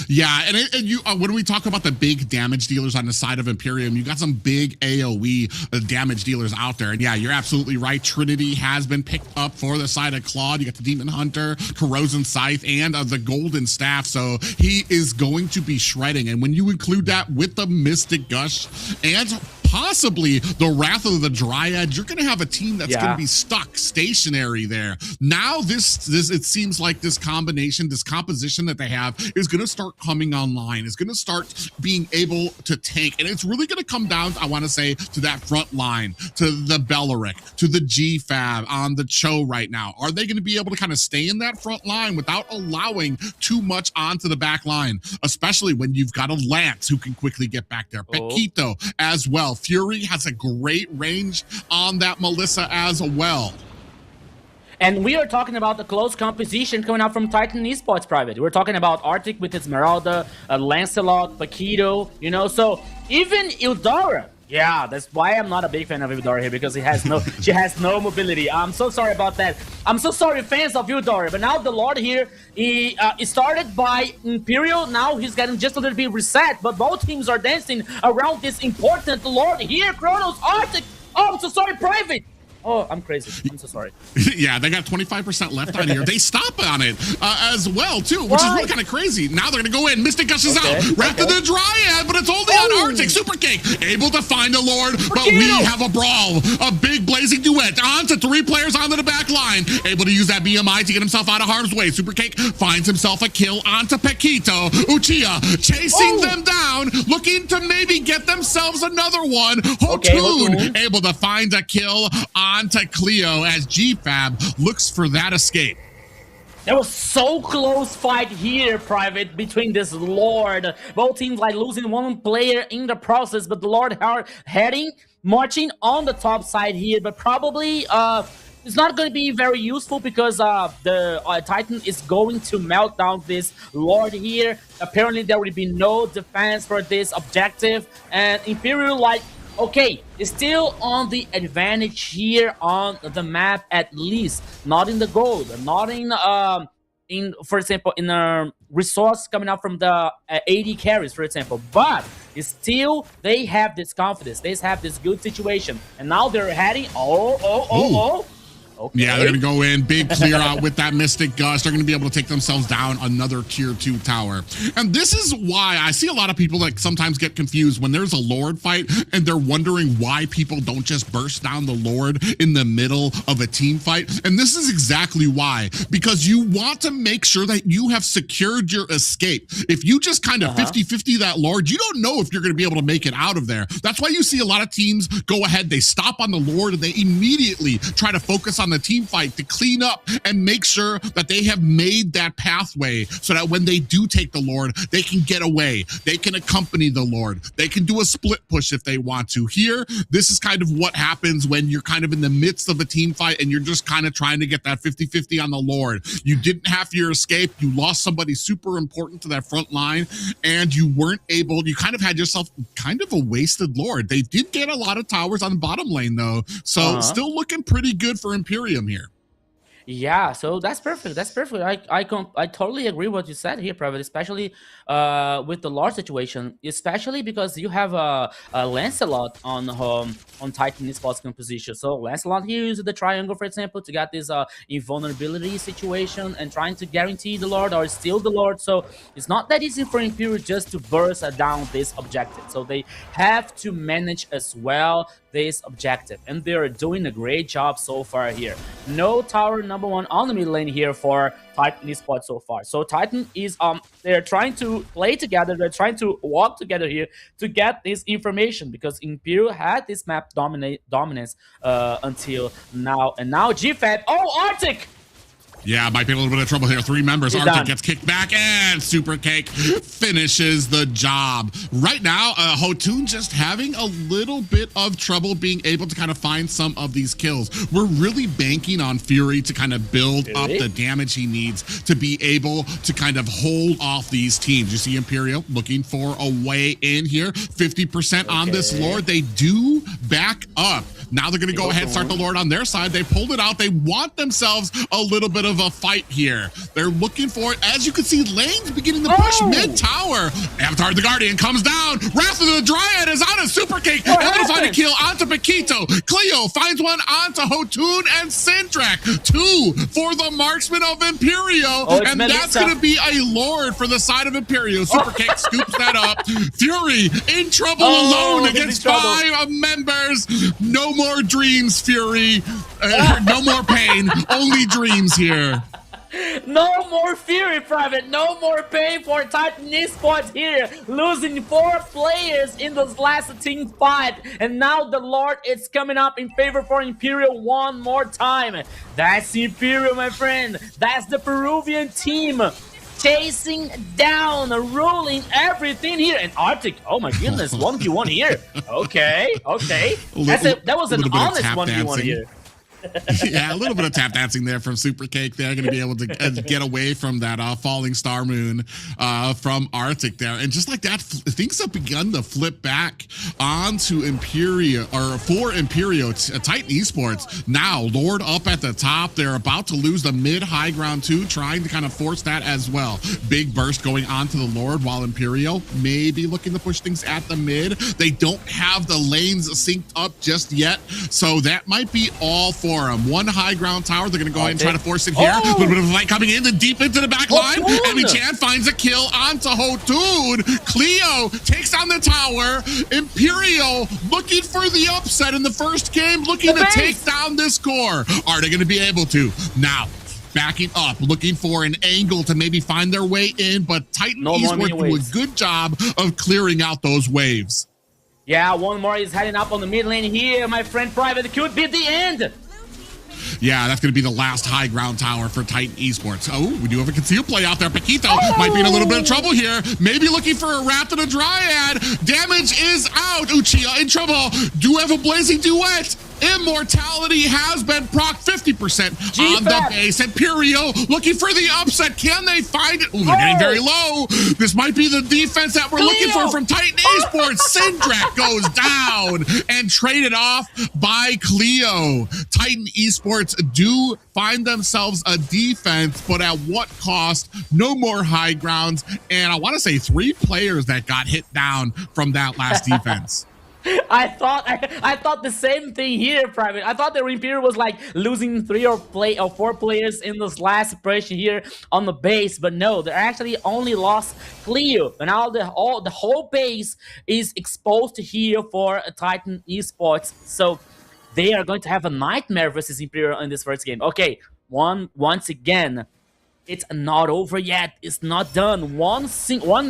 Yeah, and you when we talk about the big damage dealers on the side of Imperium, you got some big AoE damage dealers out there. And yeah, you're absolutely right. Trinity has been picked up for the side of Claude. You got the Demon Hunter, Corrosion Scythe, and the Golden Staff. So he is going to be shredding. And when you include that with the Mystic Gush and possibly the Wrath of the Dryad, you're going to have a team that's going to be stuck stationary there. Now this it seems like this combination, this composition that they have is going to start coming online. It's going to start being able to tank, and it's really going to come down, I want to say, to that front line, to the Belleric, to the GFAB on the Cho right now. Are they going to be able to kind of stay in that front line without allowing too much onto the back line, especially when you've got a Lance who can quickly get back there. Pequito as well. Fury has a great range on that Melissa as well. And we are talking about the close composition coming out from Titan Esports Private. We're talking about Arctic with Esmeralda, Lancelot, Paquito, you know, so even Eudora. Yeah, that's why I'm not a big fan of Eudora here, because she has no mobility. I'm so sorry about that. I'm so sorry, fans of Eudora. But now the Lord here, he started by Imperial. Now he's getting just a little bit reset. But both teams are dancing around this important Lord here. Kronos, Arctic. Oh, I'm so sorry, Private. Oh, I'm crazy. I'm so sorry. Yeah, they got 25% left on here. They stop on it as well, too, which is really kind of crazy. Now they're going to go in. Mystic gushes out. Wrath of the Dryad, but it's only on Arctic. Super Cake able to find a Lord, but we have a brawl. A big blazing duet. On to 3 players onto the back line. Able to use that BMI to get himself out of harm's way. Super Cake finds himself a kill onto Paquito. Uchiha chasing them down, looking to maybe get themselves another one. Hotun able to find a kill onto Cleo as GFAB looks for that escape. There was so close fight here, Private, between this Lord. Both teams like losing one player in the process, but the Lord are marching on the top side here, but probably it's not going to be very useful because the Titan is going to melt down this Lord here. Apparently there will be no defense for this objective, and Imperial, like, okay, is still on the advantage here on the map, at least. Not in the gold, not in for example, in a resource coming out from the AD carries, for example. But still, they have this confidence. They have this good situation. And now they're heading, okay. Yeah, they're going to go in, big clear out with that Mystic Gust. They're going to be able to take themselves down another tier 2 tower. And this is why I see a lot of people that sometimes get confused when there's a Lord fight and they're wondering why people don't just burst down the Lord in the middle of a team fight. And this is exactly why, because you want to make sure that you have secured your escape. If you just kind of 50-50 that Lord, you don't know if you're going to be able to make it out of there. That's why you see a lot of teams go ahead, they stop on the Lord, and they immediately try to focus on the team fight to clean up and make sure that they have made that pathway so that when they do take the Lord, they can get away. They can accompany the Lord. They can do a split push if they want to. Here, this is kind of what happens when you're kind of in the midst of a team fight and you're just kind of trying to get that 50-50 on the Lord. You didn't have your escape. You lost somebody super important to that front line, and you weren't able, you kind of had yourself kind of a wasted Lord. They did get a lot of towers on the bottom lane though, so still looking pretty good for Imperium here. Yeah, so that's perfect. That's perfect. I totally agree with what you said here, Private, especially with the Lord situation, especially because you have a Lancelot on Titan Esports composition. So Lancelot here uses the triangle, for example, to get this invulnerability situation and trying to guarantee the Lord or steal the Lord. So it's not that easy for Imperial just to burst down this objective. So they have to manage as well this objective, and they're doing a great job so far here. No tower number 1 on the mid lane here for Titan Esports so far. So Titan is they're trying to play together, they're trying to walk together here to get this information, because Imperial had this map dominance until now, and now GFAB, Arctic! Yeah, might be a little bit of trouble here. 3 members. Arctic gets kicked back, and Super Cake finishes the job. Right now, Hotun just having a little bit of trouble being able to kind of find some of these kills. We're really banking on Fury to kind of build up the damage he needs to be able to kind of hold off these teams. You see Imperial looking for a way in here. 50% on this Lord. They do back up. Now they're going to go ahead and start the Lord on their side. They pulled it out. They want themselves a little bit of a fight here. They're looking for it. As you can see, lanes beginning to push mid-tower. Avatar the Guardian comes down. Wrath of the Dryad is on a super cake. Able to find a kill onto Paquito. Cleo finds one onto Hotun and Sindrak. 2 for the marksman of Imperio. And that's going to be a Lord for the side of Imperio. Super cake scoops that up. Fury in trouble alone against 5 members. No more dreams, Fury. No more pain. Only dreams here. No more Fury, Private. No more pain for Titan Esports here. Losing 4 players in this last team fight. And now the Lord is coming up in favor for Imperial one more time. That's Imperial, my friend. That's the Peruvian team. Chasing down, ruling everything here. And Arctic, oh my goodness, 1v1 here. Okay. That was an honest 1v1 here. Yeah, a little bit of tap dancing there from Super Cake. They're going to be able to get away from that falling star moon from Arctic there. And just like that, things have begun to flip back onto Imperio, or for Imperio, Titan Esports. Now, Lord up at the top. They're about to lose the mid-high ground too, trying to kind of force that as well. Big burst going on to the Lord, while Imperio maybe looking to push things at the mid. They don't have the lanes synced up just yet, so that might be all for them. One high ground tower. They're going to go ahead and try to force it here. A little bit of a fight coming in, then deep into the back line. Emmy Chan finds a kill onto Hotun. Cleo takes on the tower. Imperio looking for the upset in the first game, looking to take down this core. Are they going to be able to? Now, backing up, looking for an angle to maybe find their way in, but Titan Esports do a good job of clearing out those waves. Yeah, one more is heading up on the mid lane here, my friend Private. It could be the end. Yeah, that's going to be the last high ground tower for Titan Esports. Oh, we do have a concealed play out there. Paquito might be in a little bit of trouble here. Maybe looking for a Wrath and a Dryad. Damage is out. Uchiha in trouble. Do have a Blazing Duet. Immortality has been proc 50% on the base. Imperio looking for the upset. Can they find it? Oh, they're getting very low. This might be the defense that we're looking for from Titan Esports. Sindrak goes down and traded off by Cleo. Titan Esports do find themselves a defense, but at what cost? No more high grounds. And I want to say 3 players that got hit down from that last defense. I thought the same thing here, Private. I thought the Imperial was like losing 3 or 4 players in this last operation here on the base, but no, they actually only lost Cleo, and now the whole base is exposed here for Titan Esports. So they are going to have a nightmare versus Imperial in this first game. Okay, once again, it's not over yet. It's not done. One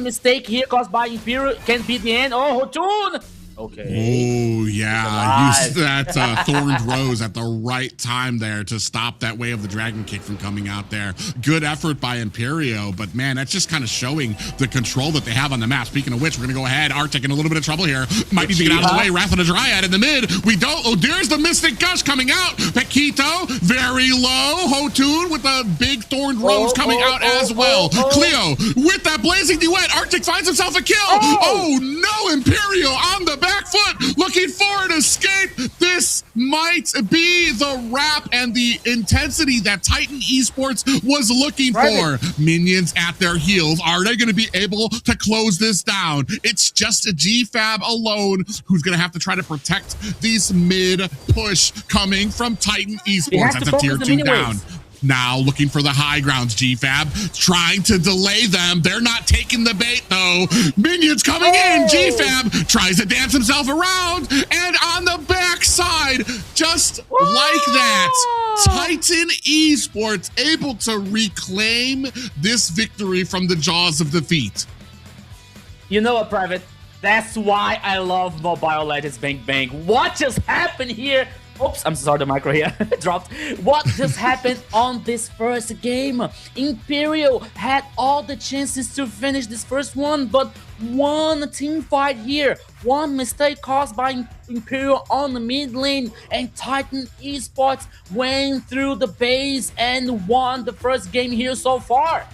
mistake here caused by Imperial can be the end. Oh, Hotun! Okay. Oh, yeah. Used that Thorned Rose at the right time there to stop that way of the Dragon Kick from coming out there. Good effort by Imperio, but man, that's just kind of showing the control that they have on the map. Speaking of which, we're going to go ahead. Arctic in a little bit of trouble here. Might need to get out of the way. Wrath of the Dryad in the mid. We don't. Oh, there's the Mystic Gush coming out. Paquito, very low. Hotun with the big Thorned Rose coming out as well. Cleo with that Blazing Duet. Arctic finds himself a kill. Oh no, Imperio on the back foot, looking for an escape. This might be the wrap and the intensity that Titan Esports was looking for. Minions at their heels. Are they going to be able to close this down? It's just a GFAB alone who's going to have to try to protect these mid push coming from Titan Esports. That's a tier 2 down. Now looking for the high grounds, GFAB trying to delay them. They're not taking the bait though. Minions coming in. GFAB tries to dance himself around, and on the backside, just like that, Titan Esports able to reclaim this victory from the jaws of defeat. You know what, Private? That's why I love Mobile Legends Bang Bang. What just happened here? Oops, I'm sorry, the micro here dropped. What just happened on this first game? Imperial had all the chances to finish this first one, but one team fight here. One mistake caused by Imperial on the mid lane, and Titan Esports went through the base and won the first game here so far.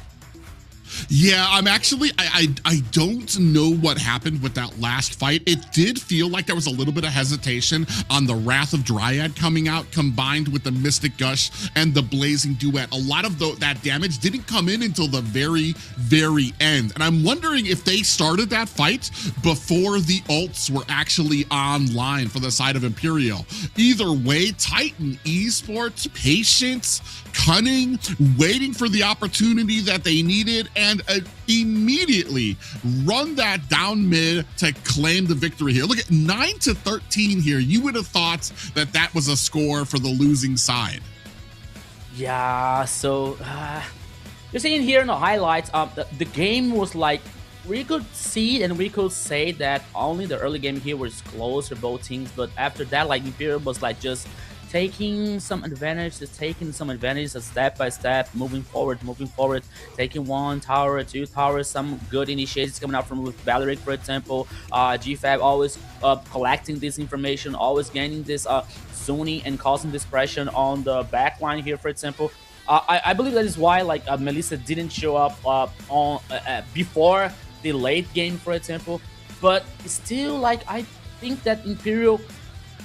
Yeah, I'm actually I don't know what happened with that last fight. It did feel like there was a little bit of hesitation on the Wrath of Dryad coming out, combined with the Mystic Gush and the Blazing Duet. A lot of that damage didn't come in until the very end. And I'm wondering if they started that fight before the ults were actually online for the side of Imperial. Either way, Titan Esports, patience, cunning, waiting for the opportunity that they needed, and immediately run that down mid to claim the victory here. Look at 9-13 here. You would have thought that that was a score for the losing side. Yeah, so you're seeing here in the highlights, the game was like, we could see and we could say that only the early game here was close for both teams, but after that, like, Imperial was like just taking some advantage, step by step, moving forward, taking 1 tower, 2 towers, some good initiatives coming out from with Valeric, for example. GFAB always collecting this information, always gaining this zoning and causing this pressure on the backline here, for example. I believe that is why, like, Melissa didn't show up on before the late game, for example. But still, like, I think that Imperial,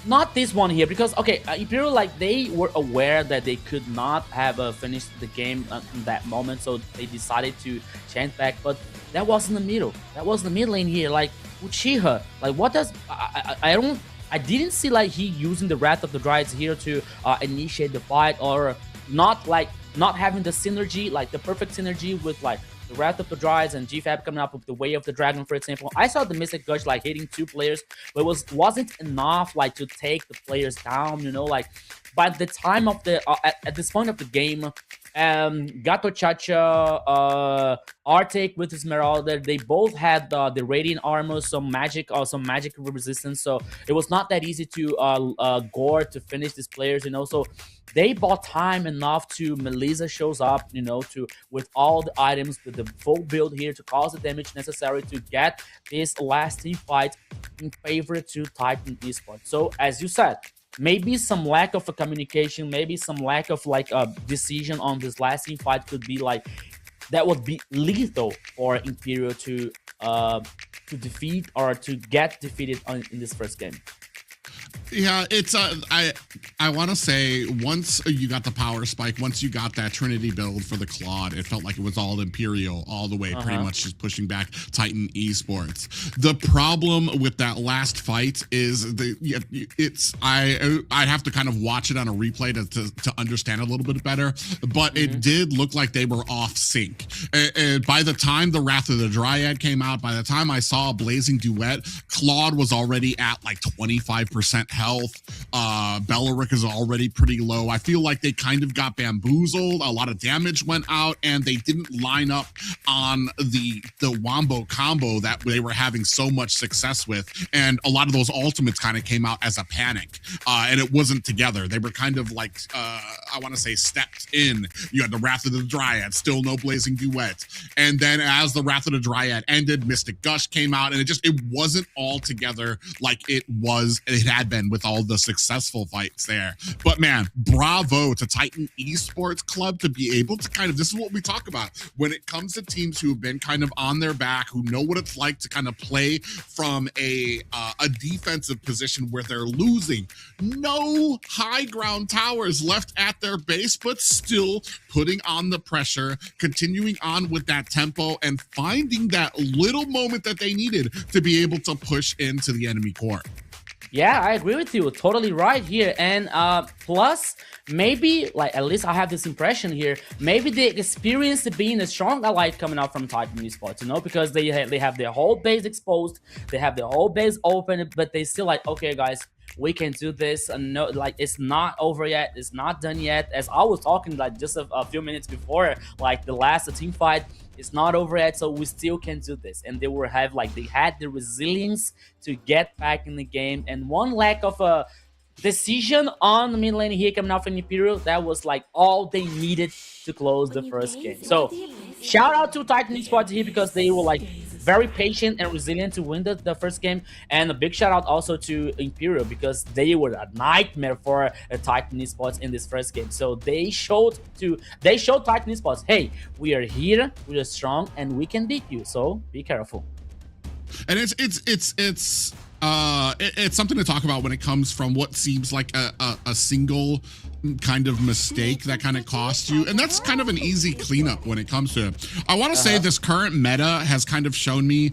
not this one here, because okay, Imperial, like, they were aware that they could not have finished the game in that moment, so they decided to change back. But that was in the middle. That was the mid lane here. Like, Uchiha, like, what does I didn't see like he using the Wrath of the Dryads here to initiate the fight, or not having the synergy, like the perfect synergy with like the Wrath of the Dryads and GFAB coming up with the Way of the Dragon, for example. I saw the Mystic Gush like hitting 2 players, but it wasn't enough like to take the players down, you know. Like, by the time of the at this point of the game, Gato Chacha, Arctic with Esmeralda, they both had the radiant armor, some magic resistance, so it was not that easy to gore to finish these players, you know. So they bought time enough to Melissa shows up, you know, with all the items, with the full build here to cause the damage necessary to get this last team fight in favor to Titan Esports. So as you said, maybe some lack of a communication, maybe some lack of like a decision on this last team fight could be like, that would be lethal for Imperial to defeat or to get defeated in this first game. Yeah, it's I want to say, once you got the power spike, once you got that Trinity build for the Claude, it felt like it was all Imperial all the way, pretty much just pushing back Titan Esports. The problem with that last fight is I'd have to kind of watch it on a replay to understand a little bit better, but it did look like they were off sync. And by the time the Wrath of the Dryad came out, by the time I saw Blazing Duet, Claude was already at like 25% health. Beleric is already pretty low. I feel like they kind of got bamboozled. A lot of damage went out, and they didn't line up on the Wombo combo that they were having so much success with. And a lot of those ultimates kind of came out as a panic, and it wasn't together. They were kind of like, I want to say, stepped in. You had the Wrath of the Dryad, still no Blazing Duet. And then as the Wrath of the Dryad ended, Mystic Gush came out, and it wasn't all together like it had been with all the successful fights there. But man, bravo to Titan Esports Club to be able to kind of, this is what we talk about when it comes to teams who have been kind of on their back, who know what it's like to kind of play from a defensive position where they're losing. No high ground towers left at their base, but still putting on the pressure, continuing on with that tempo, and finding that little moment that they needed to be able to push into the enemy core. Yeah, I agree with you. Totally right here. And plus, maybe, like, at least I have this impression here, maybe the experience of being a strong ally coming out from Titan Esports, you know, because they have their whole base exposed, they have their whole base open, but they still like, okay, guys, we can do this. And no, like, it's not over yet, it's not done yet. As I was talking like just a few minutes before, like the last team fight, it's not over yet, so we still can do this. And they had the resilience to get back in the game. And one lack of a decision on the mid lane here coming out from Imperial, that was like all they needed to close the first game. So shout out to Titan Esports here, because they were like very patient and resilient to win the first game. And a big shout out also to Imperial, because they were a nightmare for Titan Esports in this first game. So they showed Titan Esports, hey, we are here, we are strong, and we can beat you. So be careful. And it's something to talk about when it comes from what seems like a single kind of mistake that kind of cost you, and that's kind of an easy cleanup when it comes to it. I want to say this current meta has kind of shown me,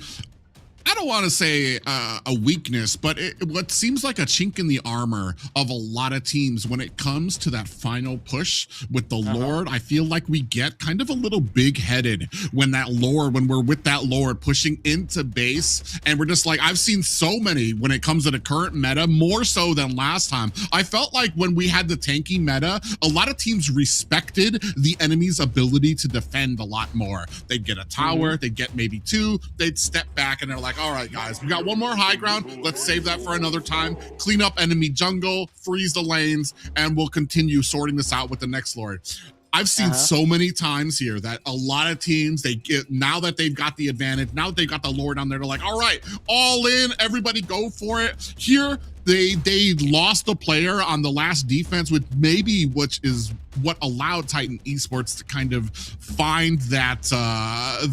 I don't want to say a weakness, but what seems like a chink in the armor of a lot of teams when it comes to that final push with the Lord. I feel like we get kind of a little big-headed when we're with that Lord pushing into base, and we're just like, I've seen so many when it comes to the current meta, more so than last time. I felt like when we had the tanky meta, a lot of teams respected the enemy's ability to defend a lot more. They'd get a tower, they'd get maybe 2, they'd step back, and they're like, all right, guys, we got one more high ground. Let's save that for another time. Clean up enemy jungle, freeze the lanes, and we'll continue sorting this out with the next Lord. I've seen so many times here that a lot of teams, they get, now that they've got the advantage, now that they've got the Lord on there, they're like, all right, all in, everybody go for it. Here, they lost the player on the last defense, with maybe which is what allowed Titan Esports to kind of find that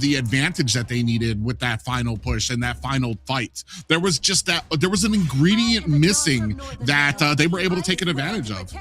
the advantage that they needed with that final push and that final fight. There was just that, there was an ingredient missing that they were able to take advantage of.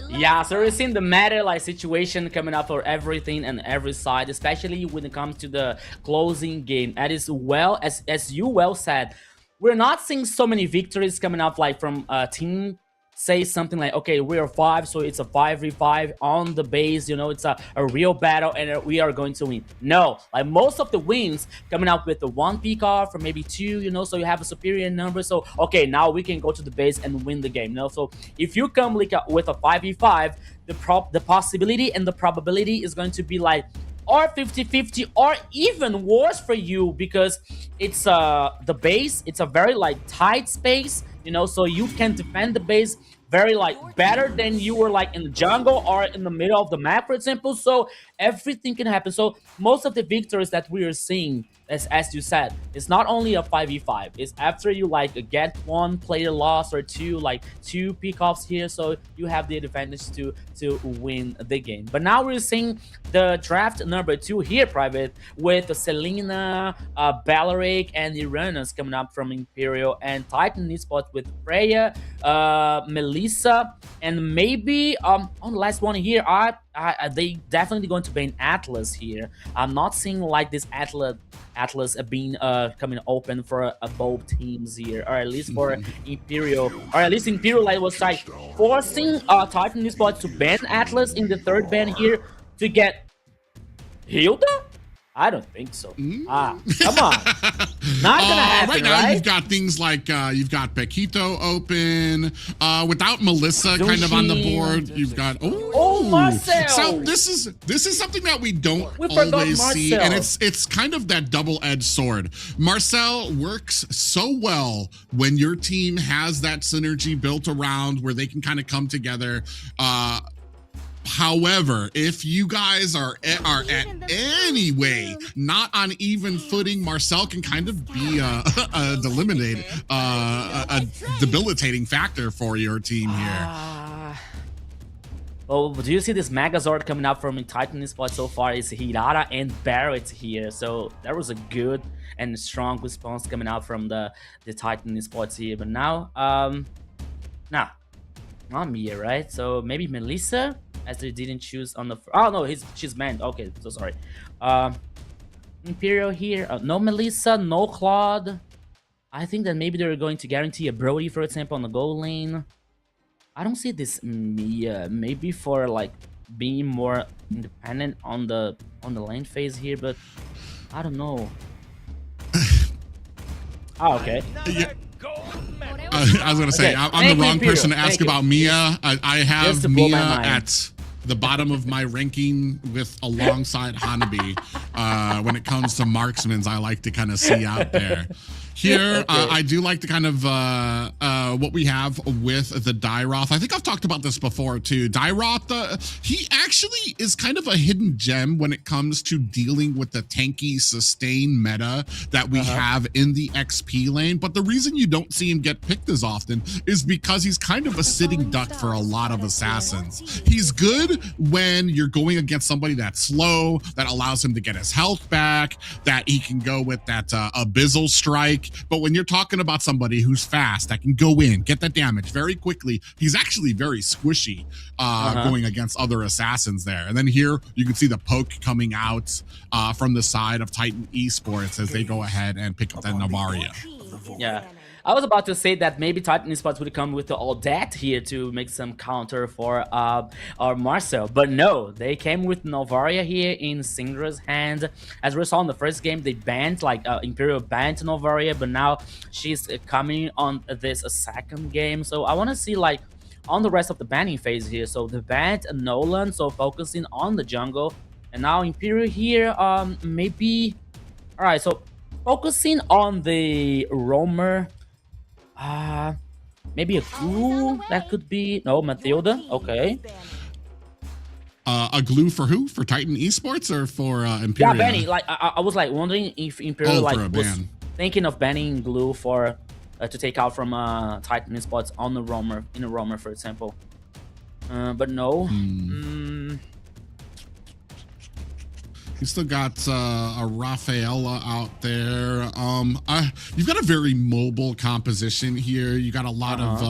Yeah, so we're seeing the meta like situation coming up for everything and every side, especially when it comes to the closing game. And as you well said, we're not seeing so many victories coming up like from a team say something like, okay, we are 5, so it's a 5v5 on the base, you know, it's a real battle and we are going to win. No, like most of the wins coming out with the 1 pick off or maybe 2, you know, so you have a superior number. So, okay, now we can go to the base and win the game, you know. So if you come like with a 5v5, the possibility and the probability is going to be like, or 50-50, or even worse for you, because it's the base, it's a very like tight space, you know, so you can defend the base very like better than you were like in the jungle or in the middle of the map, for example. So everything can happen. So most of the victories that we are seeing, as you said, it's not only a 5v5, it's after you like get 1 player loss or 2, like 2 pick-offs here, so you have the advantage to win the game. But now we're seeing the draft number 2 here, Private, with Selena, Balearic, and Uranus coming up from Imperial, and Titan Esports with Freya, Melissa, and maybe on the last one here, they definitely going to ban Atlas here. I'm not seeing like this Atlas being coming open for both teams here, or at least for Imperial, or at least Imperial like was like forcing Titan Esports to ban Atlas in the 3rd ban here to get Hilda. I don't think so. Come on. Not gonna happen, right now, you've got things like, you've got Paquito open, without Melissa kind of on the board. You've got, Marcel. So this is something that we don't always see, and it's kind of that double-edged sword. Marcel works so well when your team has that synergy built around where they can kind of come together. However, if you guys are at any way not on even footing, Marcel can kind of be a debilitating factor for your team here. Well, do you see this Megazord coming up from Titan Esports so far? It's Hirata and Barrett here, so that was a good and strong response coming out from the Titan Esports here. But now, nah, not Mia, right? So maybe Melissa, as they didn't choose on the... Oh, no, she's banned. Okay, so sorry. Imperial here. No Melissa, no Claude. I think that maybe they're going to guarantee a Brody, for example, on the goal lane. I don't see this Mia. Maybe for, like, being more independent on the lane phase here, but I don't know. Oh, okay. Yeah. I was going to say, okay. I'm the wrong person to ask about Mia. I have Mia at the bottom of my ranking with alongside Hanabi. When it comes to marksmans, I like to kind of see out there. Here, Okay. I do like the kind of what we have with the Dairoth. I think I've talked about this before too. Dairoth, he actually is kind of a hidden gem when it comes to dealing with the tanky sustain meta that we have in the XP lane. But the reason you don't see him get picked as often is because he's kind of a sitting duck for a lot of assassins. He's good when you're going against somebody that's slow, that allows him to get his health back, that he can go with that abyssal strike. But when you're talking about somebody who's fast, that can go in, get that damage very quickly, he's actually very squishy going against other assassins there. And then here you can see the poke coming out from the side of Titan Esports as they go ahead and pick up that Navaria. Yeah. I was about to say that maybe Titan Esports would come with the ADT here to make some counter for our Marcel, but no, they came with Novaria here in Syndra's hand. As we saw in the first game, they banned, like Imperial banned Novaria, but now she's coming on this second game. So I want to see like on the rest of the banning phase here. So the banned Nolan, so focusing on the jungle, and now Imperial here, maybe. All right, so focusing on the roamer. Maybe a glue that could be. No, Mathilda. Okay. A glue for who? For Titan Esports or for Imperial? Yeah, banning. Like I was like wondering if Imperial was thinking of banning glue for to take out from Titan Esports on the roamer, in a roamer, for example. But no. You still got a Rafaela out there. You've got a very mobile composition here. You got a lot of,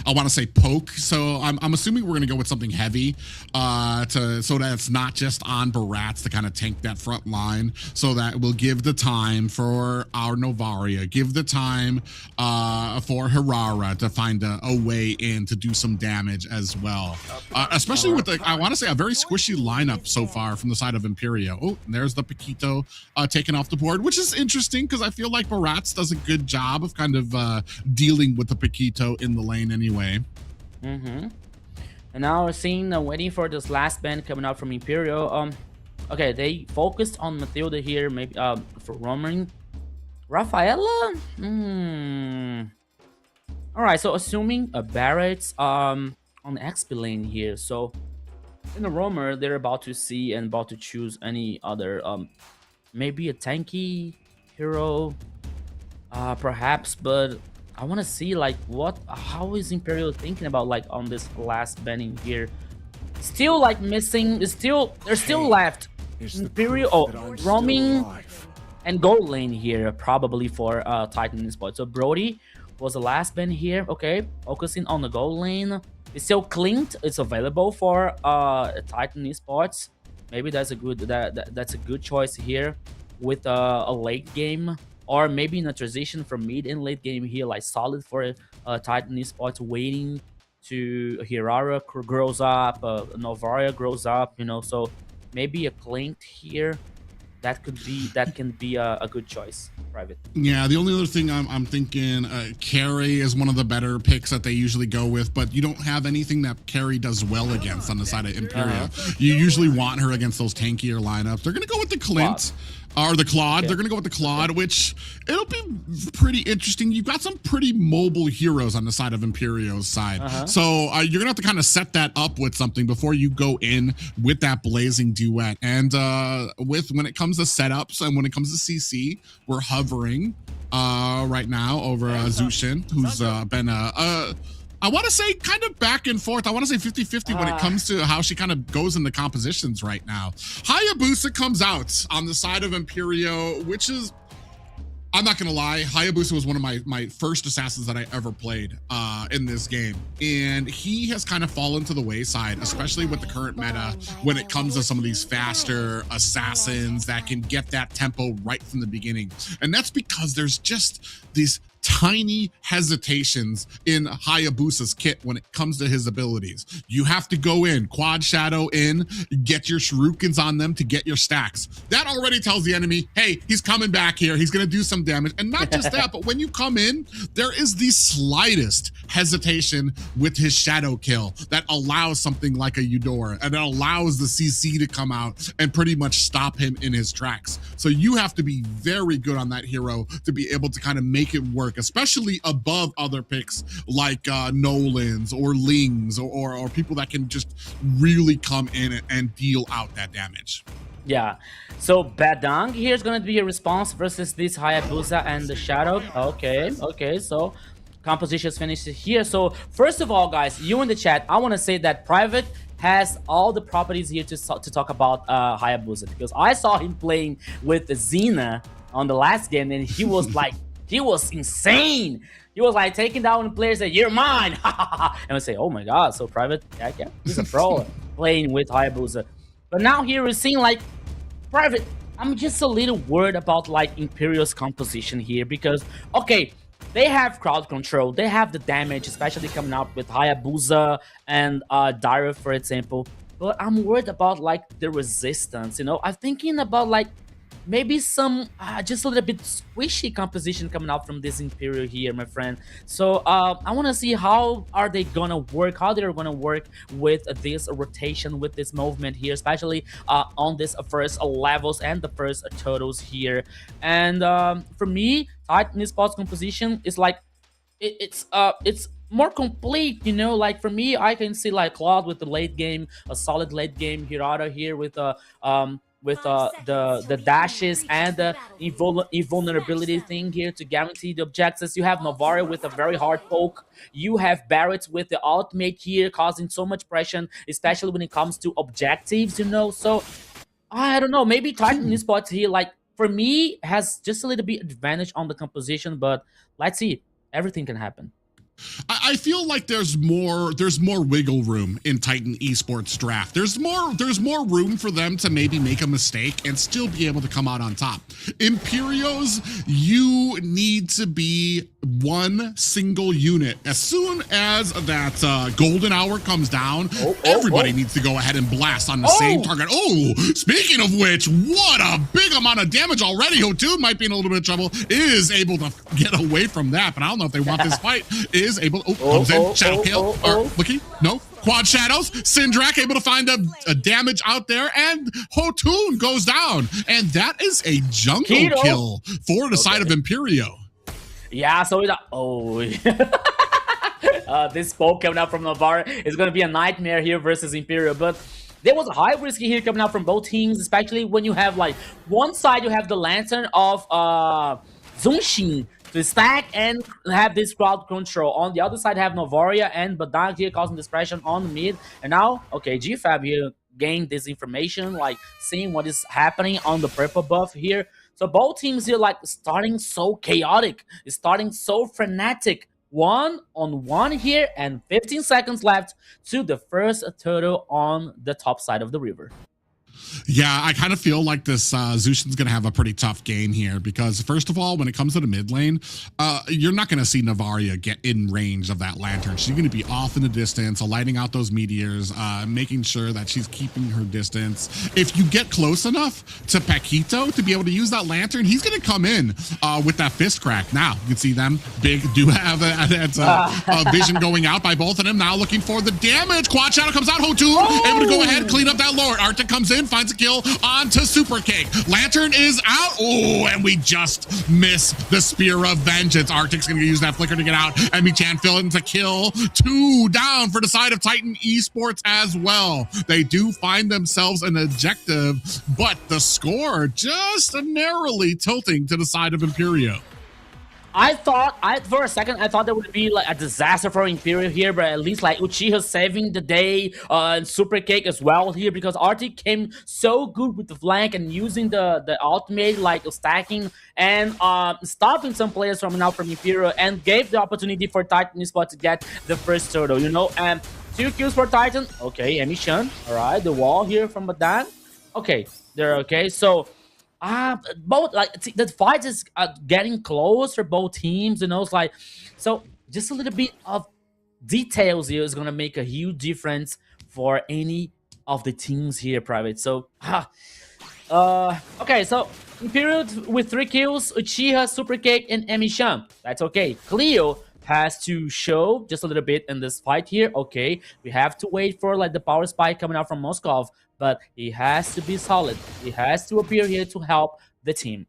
I want to say poke. So I'm assuming we're going to go with something heavy so that it's not just on Barats to kind of tank that front line. So that will give the time for our Novaria, give the time for Hirara to find a way in to do some damage as well. Especially with the, I want to say, a very squishy lineup so far from the side of Imperio. Oh, and there's the Paquito taken off the board, which is interesting because I feel like Barats does a good job of kind of dealing with the Paquito in the lane anyway. And now we're seeing, waiting for this last band coming out from Imperial. Okay, they focused on Mathilda here, maybe for roaming. Rafaela? Alright, so assuming a Barrett's on the XP lane here, so in the roamer, they're about to see and about to choose any other, maybe a tanky hero, perhaps, but I want to see like how is Imperial thinking about like on this last banning here. Still like missing, they're still left Imperial, roaming and gold lane here, probably for Titan Esports. So Brody was the last ban here. Okay, focusing on the gold lane. It's still clinked. It's available for Titan Esports. Maybe that's a good that's a good choice here with a late game, or maybe in a transition from mid and late game here, like solid for Titan Esports, waiting to Hirara grows up, Novaria grows up, you know. So maybe a clinked here. That can be a good choice, Private. Yeah, the only other thing I'm thinking, Carry is one of the better picks that they usually go with, but you don't have anything that Carry does well against on the side of Imperial. You usually want her against those tankier lineups. They're gonna go with the Clint. Or the Claude. Okay. They're going to go with the Claude, which it'll be pretty interesting. You've got some pretty mobile heroes on the side of Imperial's side. So you're going to have to kind of set that up with something before you go in with that blazing duet. And when it comes to setups and when it comes to CC, we're hovering right now over Zushin, who's been I want to say kind of back and forth. I want to say 50-50 when it comes to how she kind of goes in the compositions right now. Hayabusa comes out on the side of Imperio, which is, I'm not going to lie, Hayabusa was one of my first assassins that I ever played in this game. And he has kind of fallen to the wayside, especially with the current meta when it comes to some of these faster assassins that can get that tempo right from the beginning. And that's because there's just these tiny hesitations in Hayabusa's kit when it comes to his abilities. You have to go in, quad shadow in, get your shurikens on them to get your stacks. That already tells the enemy, hey, he's coming back here. He's going to do some damage. And not just that, but when you come in, there is the slightest hesitation with his shadow kill that allows something like a Eudora, and it allows the CC to come out and pretty much stop him in his tracks. So you have to be very good on that hero to be able to kind of make it work, especially above other picks like Nolans or Lings or people that can just really come in and deal out that damage. Yeah, so Badang here is going to be a response versus this Hayabusa and the Shadow. Okay, so compositions finished here. So first of all, guys, you in the chat, I want to say that Private has all the properties here to talk about Hayabusa, because I saw him playing with Xena on the last game, and he was like, he was insane. He was like taking down players that you're mine, and we say, oh my god, so Private, yeah, he's a pro playing with Hayabusa. But now here we're seeing like Private. I'm just a little worried about like Imperial's composition here, because okay, they have crowd control, they have the damage, especially coming out with Hayabusa and Daira, for example. But I'm worried about like the resistance. You know, I'm thinking about like maybe some just a little bit squishy composition coming out from this Imperial here, my friend. So I want to see how are they gonna work, how they're gonna work with this rotation, with this movement here, especially on this first levels and the first totals here. And for me, Titan Esports composition is like it's more complete, you know. Like for me, I can see like Claude with the late game, a solid late game, Hirata here with the dashes and the invulnerability thing here to guarantee the objectives. You have Novaria with a very hard poke. You have Barrett with the ultimate here causing so much pressure, especially when it comes to objectives, you know. So I don't know, maybe Titan Esports here, like for me, has just a little bit advantage on the composition, but let's see, everything can happen. I feel like there's more wiggle room in Titan Esports draft. There's more room for them to maybe make a mistake and still be able to come out on top. Imperios, you need to be one single unit. As soon as that golden hour comes down, everybody needs to go ahead and blast on the same target. Oh, speaking of which, what a big amount of damage already. Hotun might be in a little bit of trouble, is able to get away from that, but I don't know if they want this fight. Is able, comes in, shadow kill, or looking, no, quad shadows, Syndrak able to find a damage out there, and Hotun goes down, and that is a jungle kill for the side of Imperio. Yeah, so this poke coming out from Navarre is going to be a nightmare here versus Imperial, but there was a high risk here coming out from both teams, especially when you have like one side you have the Lantern of Zunshin to stack and have this crowd control. On the other side, have Novaria and Badang here causing this pressure on the mid. And now, okay, GFAB here gained this information, like seeing what is happening on the purple buff here. So both teams here like starting so chaotic, starting so frenetic. 1-on-1 here, and 15 seconds left to the first turtle on the top side of the river. Yeah, I kind of feel like this Zushin's going to have a pretty tough game here because, first of all, when it comes to the mid lane, you're not going to see Navaria get in range of that lantern. She's going to be off in the distance, lighting out those meteors, making sure that she's keeping her distance. If you get close enough to Paquito to be able to use that lantern, he's going to come in with that fist crack. Now, you can see them do have a vision going out by both of them. Now looking for the damage. Quad Shadow comes out. Hotun able to go ahead and clean up that Lord. Arctic comes in, finds a kill onto Super Cake. Lantern is out. Oh, and we just miss the Spear of Vengeance. Arctic's going to use that flicker to get out. And Michan fill into kill. 2 down for the side of Titan Esports as well. They do find themselves an objective, but the score just narrowly tilting to the side of Imperio. For a second, I thought there would be like a disaster for Imperial here, but at least like Uchiha saving the day, and Super Cake as well here, because Arctic came so good with the flank and using the ultimate, like stacking and stopping some players from Imperial, and gave the opportunity for Titan Esports to get the first turtle, you know. And 2 kills for Titan. Okay, Emi Shun. All right, the wall here from Badan. Okay, they're okay. So both like the fight is getting close for both teams. You know, it's like so just a little bit of details here is gonna make a huge difference for any of the teams here, Private. So okay, so Imperial with 3 kills, Uchiha, Supercake, and Emishan. That's okay. Cleo has to show just a little bit in this fight here. Okay, we have to wait for like the power spike coming out from Moskov, but he has to be solid. He has to appear here to help the team.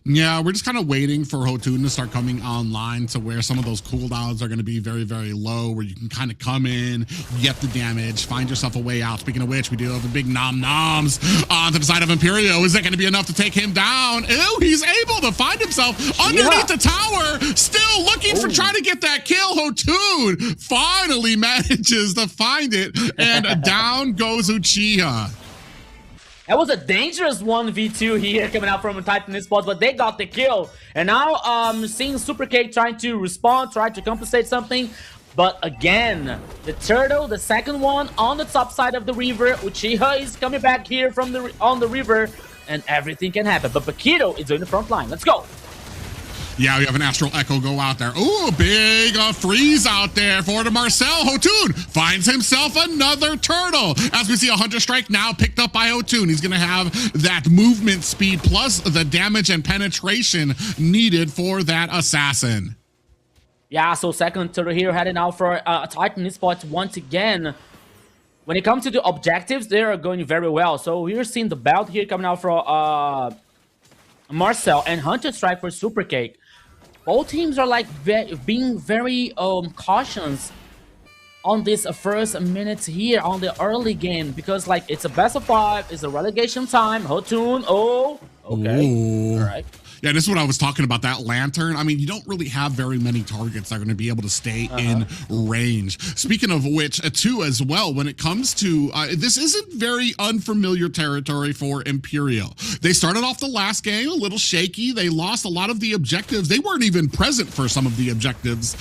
Yeah, we're just kind of waiting for Hotun to start coming online to where some of those cooldowns are going to be very, very low, where you can kind of come in, get the damage, find yourself a way out. Speaking of which, we do have the big nom-noms onto the side of Imperio. Is that going to be enough to take him down? Ew, he's able to find himself underneath the tower, still looking for trying to get that kill. Hotun finally manages to find it, and down goes Uchiha. That was a dangerous 1v2 here coming out from Titan Esports, but they got the kill. And now seeing Supercake trying to respond, trying to compensate something. But again, the turtle, the second one on the top side of the river. Uchiha is coming back here from on the river, and everything can happen. But Paquito is doing the front line. Let's go. Yeah, we have an Astral Echo go out there. Ooh, big freeze out there for the Marcel. Hotun finds himself another turtle. As we see a Hunter Strike now picked up by Hotun. He's going to have that movement speed plus the damage and penetration needed for that assassin. Yeah, so second turtle here heading out for Titan Esports once again. When it comes to the objectives, they are going very well. So we're seeing the belt here coming out for Marcel and Hunter Strike for Supercake. Both teams are like being very cautious on this first minutes here on the early game because like it's a best of 5, it's a relegation time. Hotun, okay, all right. Yeah, this is what I was talking about, that lantern. I mean, you don't really have very many targets that are going to be able to stay in range. Speaking of which, too, as well, when it comes to, this isn't very unfamiliar territory for Imperial. They started off the last game a little shaky. They lost a lot of the objectives. They weren't even present for some of the objectives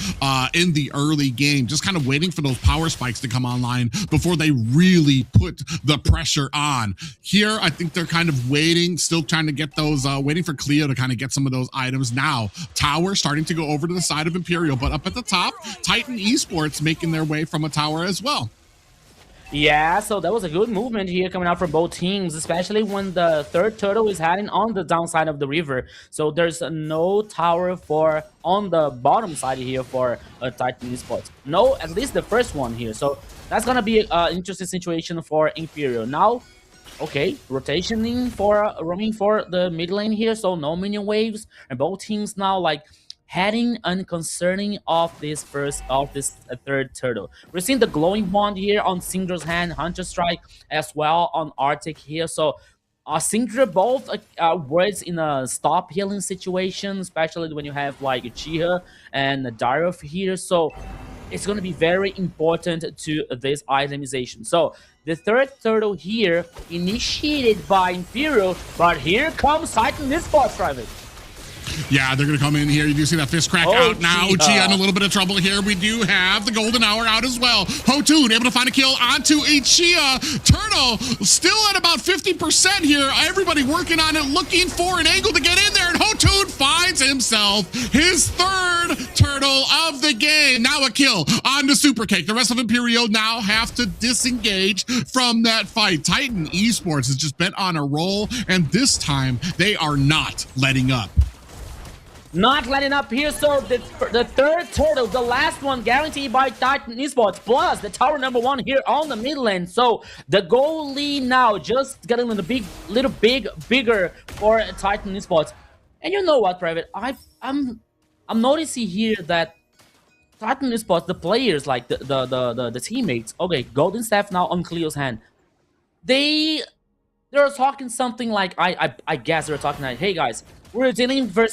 in the early game, just kind of waiting for those power spikes to come online before they really put the pressure on. Here, I think they're kind of waiting, still trying to get those, waiting for Cleo to kind of get some of those items. Now tower starting to go over to the side of Imperial, but up at the top, Titan Esports making their way from a tower as well. Yeah, so that was a good movement here coming out from both teams, especially when the third turtle is heading on the downside of the river. So there's no tower for on the bottom side here for Titan Esports. No, at least the first one here. So that's gonna be an interesting situation for Imperial. Now, okay, rotationing for roaming for the mid lane here, so no minion waves, and both teams now like heading and concerning of this third turtle. We're seeing the glowing wand here on Syndra's hand, Hunter Strike as well on Arctic here. So Syndra both works in a stop healing situation, especially when you have like Uchiha and Dareth here. So it's going to be very important to this itemization. So the third turtle here initiated by Imperial, but here comes Titan Esports, Private. Yeah, they're going to come in here. You do see that fist crack out now. Uchiha in a little bit of trouble here. We do have the golden hour out as well. Hotun able to find a kill onto Uchiha. Turtle still at about 50% here. Everybody working on it, looking for an angle to get in there. And Hotun finds himself his third turtle of the game. Now a kill on the Supercake. The rest of Imperial now have to disengage from that fight. Titan Esports has just been on a roll, and this time they are not letting up. Not letting up here, so the third turtle, the last one guaranteed by Titan Esports, plus the tower number 1 here on the mid lane. So the goal lead now just getting a little bigger for Titan Esports. And you know what, Private? I'm noticing here that Titan Esports, the players, like the teammates, okay, Golden Staff now on Cleo's hand. They're talking something like I guess they're talking like, hey guys, we're dealing against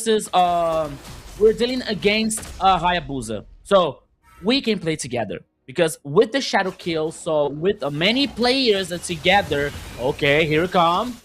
Hayabusa, so we can play together. Because with the shadow kill, so with many players together, okay, here it comes.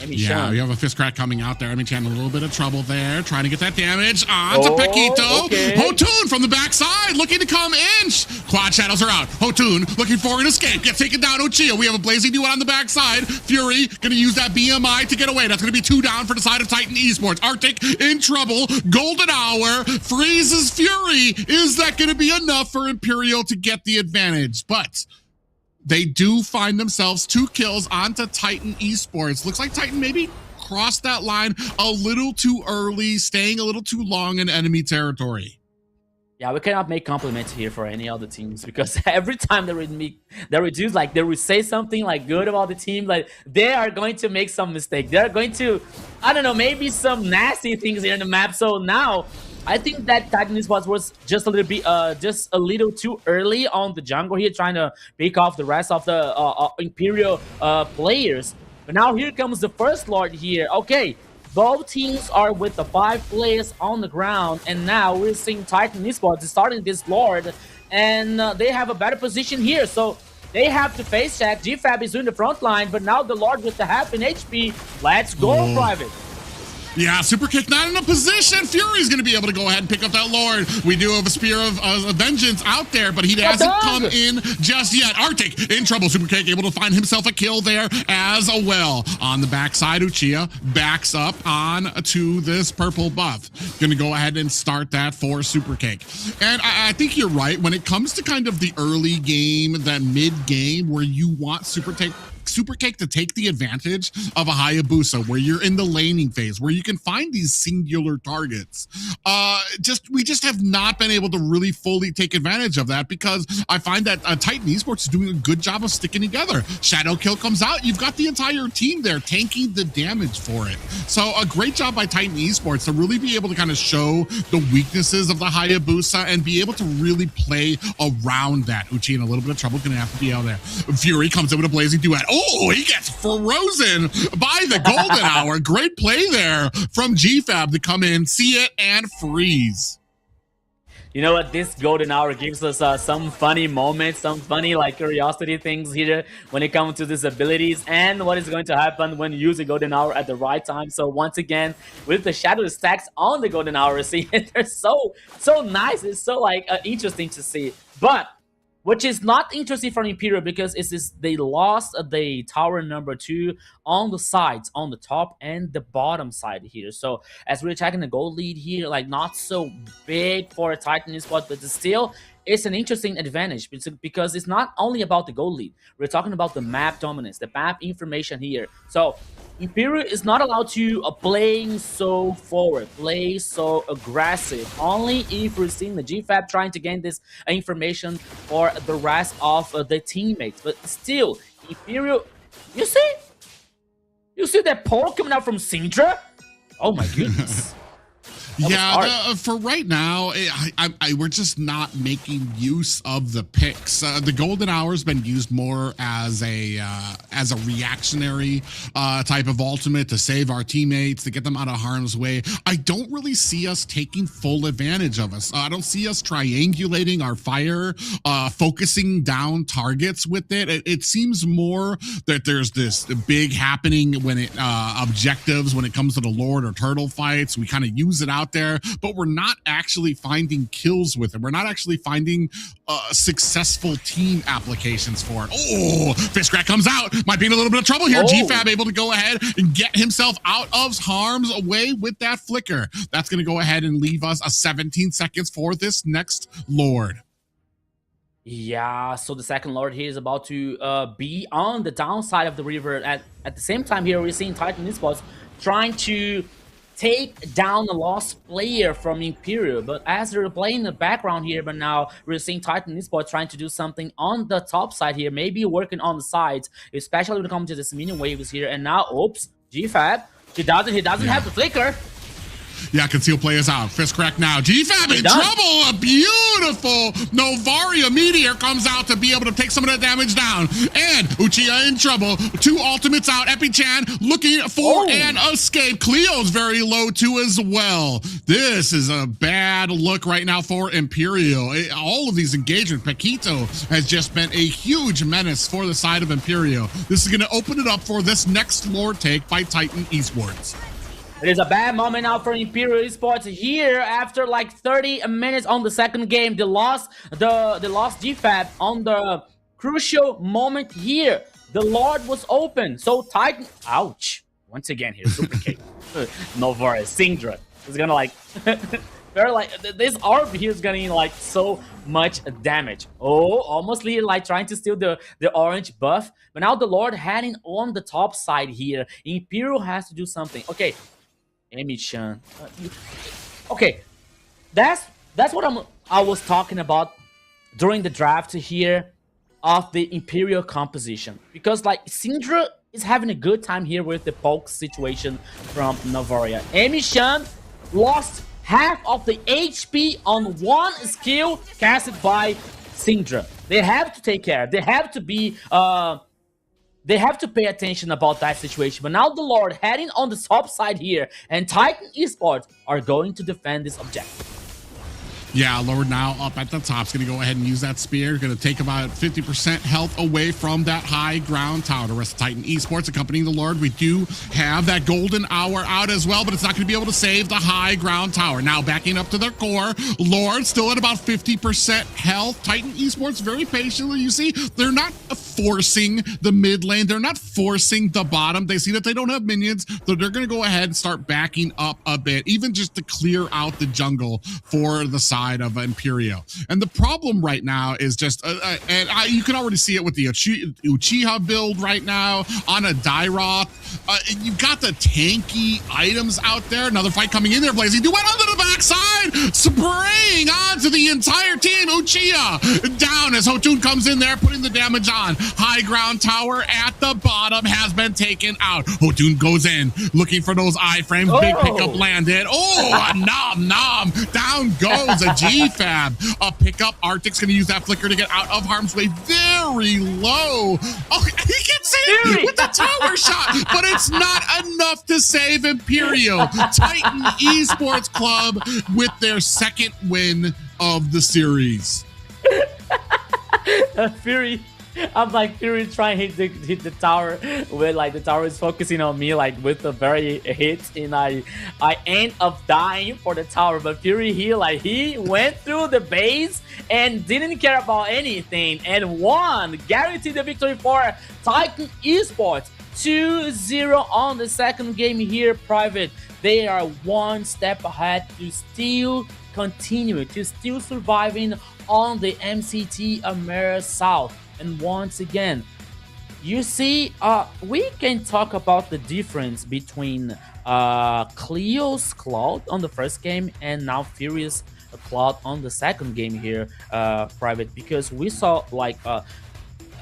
Yeah, we have a fist crack coming out there. Emi-chan in a little bit of trouble there, trying to get that damage onto Paquito. Okay. Hotun from the backside, looking to come in. Quad shadows are out. Hotun looking for an escape. Gets taken down. Uchiha. We have a blazing duo on the backside. Fury gonna use that BMI to get away. That's gonna be 2 down for the side of Titan Esports. Arctic in trouble. Golden Hour freezes Fury. Is that gonna be enough for Imperial to get the advantage? But they do find themselves 2 kills onto Titan Esports. Looks like Titan maybe crossed that line a little too early, staying a little too long in enemy territory. Yeah, we cannot make compliments here for any other teams, because every time they will say something like good about the team, like they are going to make some mistake. They're going to, I don't know, maybe some nasty things here in the map. So now I think that Titan Esports was just a little bit, just a little too early on the jungle here, trying to pick off the rest of the Imperial players. But now here comes the first Lord here. Okay, both teams are with the 5 players on the ground, and now we're seeing Titan Esports starting this Lord, and they have a better position here. So they have to face check. GFAB is doing the front line, but now the Lord with the half in HP. Let's go, Private. Yeah, Super Kick not in a position. Fury's going to be able to go ahead and pick up that Lord. We do have a Spear of Vengeance out there, but he hasn't come in just yet. Arctic in trouble. Super Kick able to find himself a kill there as well. On the backside, Uchiha backs up on to this purple buff. Going to go ahead and start that for Super Kick. And I think you're right. When it comes to kind of the early game, that mid game, where you want Super Kick to take the advantage of a Hayabusa, where you're in the laning phase, where you can find these singular targets. We just have not been able to really fully take advantage of that, because I find that Titan Esports is doing a good job of sticking together. Shadow Kill comes out, you've got the entire team there tanking the damage for it. So a great job by Titan Esports to really be able to kind of show the weaknesses of the Hayabusa and be able to really play around that. Uchi in a little bit of trouble, gonna have to be out there. Fury comes in with a blazing duet. Oh, he gets frozen by the Golden Hour. Great play there from GFAB to come in, see it, and freeze. You know what? This Golden Hour gives us some funny moments, some funny like curiosity things here when it comes to these abilities, and what is going to happen when you use a Golden Hour at the right time. So once again, with the shadow stacks on the Golden Hour, see, they're so nice. It's so like interesting to see. But which is not interesting for Imperial, because they lost the tower number 2 on the sides, on the top and the bottom side here. So as we're checking the gold lead here, like not so big for a Titan Esports, but still it's an interesting advantage, because it's not only about the gold lead. We're talking about the map dominance, the map information here. So Imperial is not allowed to play so forward, play so aggressive, only if we're seeing the GFAB trying to gain this information for the rest of the teammates. But still, Imperial, you see that pole coming out from Syndra? Oh my goodness. Yeah, for right now, we're just not making use of the picks. The Golden Hour's been used more as a reactionary type of ultimate to save our teammates, to get them out of harm's way. I don't really see us taking full advantage of us. I don't see us triangulating our fire, focusing down targets with it. It seems more that there's this big happening when it objectives when it comes to the Lord or Turtle fights. We kind of use it out there, but we're not actually finding kills with it. We're not actually finding successful team applications for it. Oh, Fishcrack comes out. Might be in a little bit of trouble here. GFAB able to go ahead and get himself out of harm's way with that flicker. That's going to go ahead and leave us a 17 seconds for this next Lord. Yeah, so the second Lord here is about to be on the downside of the river. At the same time here, we're seeing Titan Esports trying to take down the lost player from Imperial, but as they're playing in the background here, but now we're seeing Titan Esports trying to do something on the top side here, maybe working on the sides, especially when it comes to this minion waves here. And now, oops, GFAB, he doesn't have the flicker. Yeah, conceal players out. Fistcrack now. GFAB in trouble. A beautiful Novaria Meteor comes out to be able to take some of that damage down. And Uchiha in trouble. 2 ultimates out. Epi-chan looking for an escape. Cleo's very low too as well. This is a bad look right now for Imperial. All of these engagements. Paquito has just been a huge menace for the side of Imperial. This is going to open it up for this next Lord take by Titan Esports. It is a bad moment now for Imperial Esports here after like 30 minutes on the second game. They lost GFAB on the crucial moment here. The Lord was open, so Titan. Ouch! Once again here, Super K. Novara, Syndra is gonna like. They're like this orb here is gonna like so much damage. Oh, almost like trying to steal the orange buff. But now the Lord heading on the top side here. Imperial has to do something. Okay, Emi-chan. Okay, that's what I was talking about during the draft here of the Imperial composition, because like Syndra is having a good time here with the poke situation from Novaria. Emi-chan lost half of the HP on one skill casted by Syndra. They have to take care. They have to be they have to pay attention about that situation. But now the Lord heading on the top side here, and Titan Esports are going to defend this objective. Yeah, Lord now up at the top is going to go ahead and use that spear. Going to take about 50% health away from that high ground tower. The rest of Titan Esports accompanying the Lord. We do have that golden hour out as well, but it's not going to be able to save the high ground tower. Now backing up to their core. Lord still at about 50% health. Titan Esports very patiently. You see, they're not forcing the mid lane. They're not forcing the bottom. They see that they don't have minions, so they're going to go ahead and start backing up a bit, even just to clear out the jungle for the side of Imperio. And the problem right now is just, you can already see it with the Uchiha build right now on a Dairoth. You've got the tanky items out there. Another fight coming in there, Blazing. Do it onto the backside, spraying onto the entire team. Uchiha down as Hotun comes in there, putting the damage on. High ground tower at the bottom has been taken out. Hotun goes in, looking for those iframes. Oh. Big pickup landed. Oh, nom nom. Down goes a GFAB. A pickup. Arctic's going to use that flicker to get out of harm's way. Very low. Oh, he gets in with the tower shot, but it's not enough to save Imperio. Titan Esports Club with their second win of the series. Fury. I'm like Fury trying to hit the tower with like the tower is focusing on me like with a very hit, and I end up dying for the tower. But Fury here, like he went through the base and didn't care about anything and won, guaranteed the victory for Titan Esports. 2-0 on the second game here, Private. They are one step ahead to still continue to still surviving on the MCT AMER South. And once again, you see, we can talk about the difference between Cleo's Cloud on the first game and now Furious Cloud on the second game here, Private, because we saw like,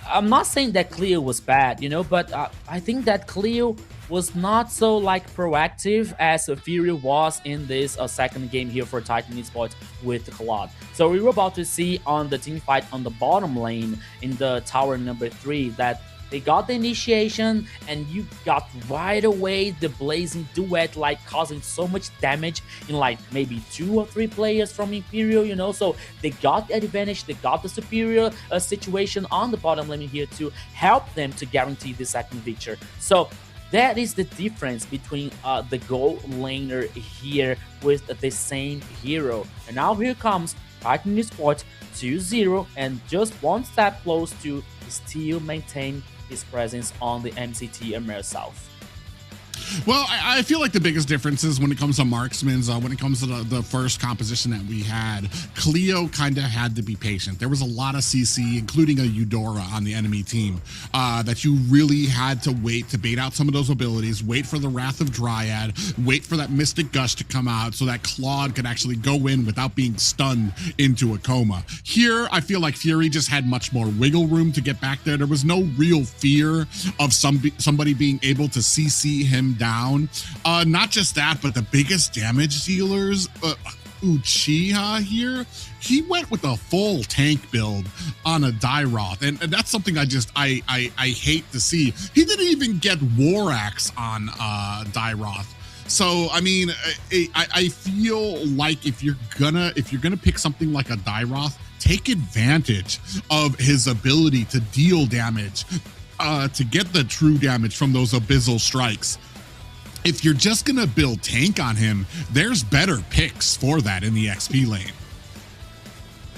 I'm not saying that Cleo was bad, you know, but I think that Cleo was not so like proactive as Fury was in this second game here for Titan Esports with Claude. So we were about to see on the team fight on the bottom lane in the tower number 3 that they got the initiation, and you got right away the blazing duet, like causing so much damage in like maybe 2 or 3 players from Imperial, you know. So they got the advantage, they got the superior situation on the bottom lane here to help them to guarantee the second victory. So that is the difference between the gold laner here with the same hero. And now here comes Titan Esports 2-0 and just one step close to still maintain his presence on the MCT AMER South. Well, I feel like the biggest difference is when it comes to marksmen, when it comes to the first composition that we had, Cleo kind of had to be patient. There was a lot of CC, including a Eudora on the enemy team, that you really had to wait to bait out some of those abilities, wait for the Wrath of Dryad, wait for that Mystic Gush to come out so that Claude could actually go in without being stunned into a coma. Here, I feel like Fury just had much more wiggle room to get back there. There was no real fear of somebody being able to CC him down. Not just that, but the biggest damage dealers, Uchiha here, he went with a full tank build on a Dairoth, and that's something I hate to see. He didn't even get War Axe on Dairoth. So I mean, I feel like if you're gonna pick something like a Dairoth, take advantage of his ability to deal damage, to get the true damage from those abyssal strikes. if you're just gonna build tank on him, there's better picks for that in the XP lane.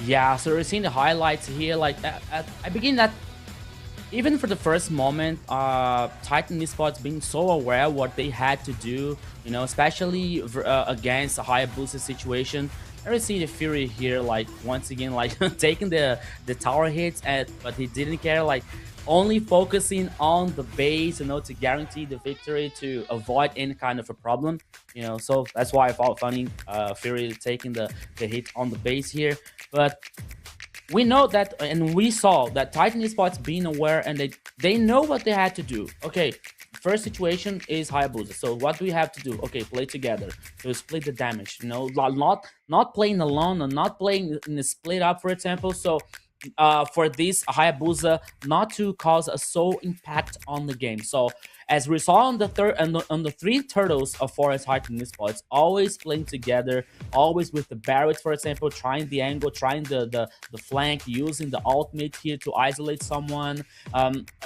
Yeah, so we're seeing the highlights here. Like I begin that even for the first moment, Titan Esports being so aware what they had to do, you know, especially against a Hayabusa situation. I really see the Fury here, like once again, like taking the tower hits, but he didn't care, like only focusing on the base, you know, to guarantee the victory, to avoid any kind of a problem, you know. So that's why I found funny Fury taking the hit on the base here, but we know that, and we saw that Titan Esports being aware, and they know what they had to do. Okay, first situation is Hayabusa. So what do we have to do? Okay, play together to split the damage. You know, not playing alone or not playing in a split up, for example. So for this Hayabusa not to cause a so impact on the game. So as we saw on the third and on the three turtles of Forest Titan Esports, always playing together, always with the Barrett, for example, trying the angle, trying the flank, using the ultimate here to isolate someone.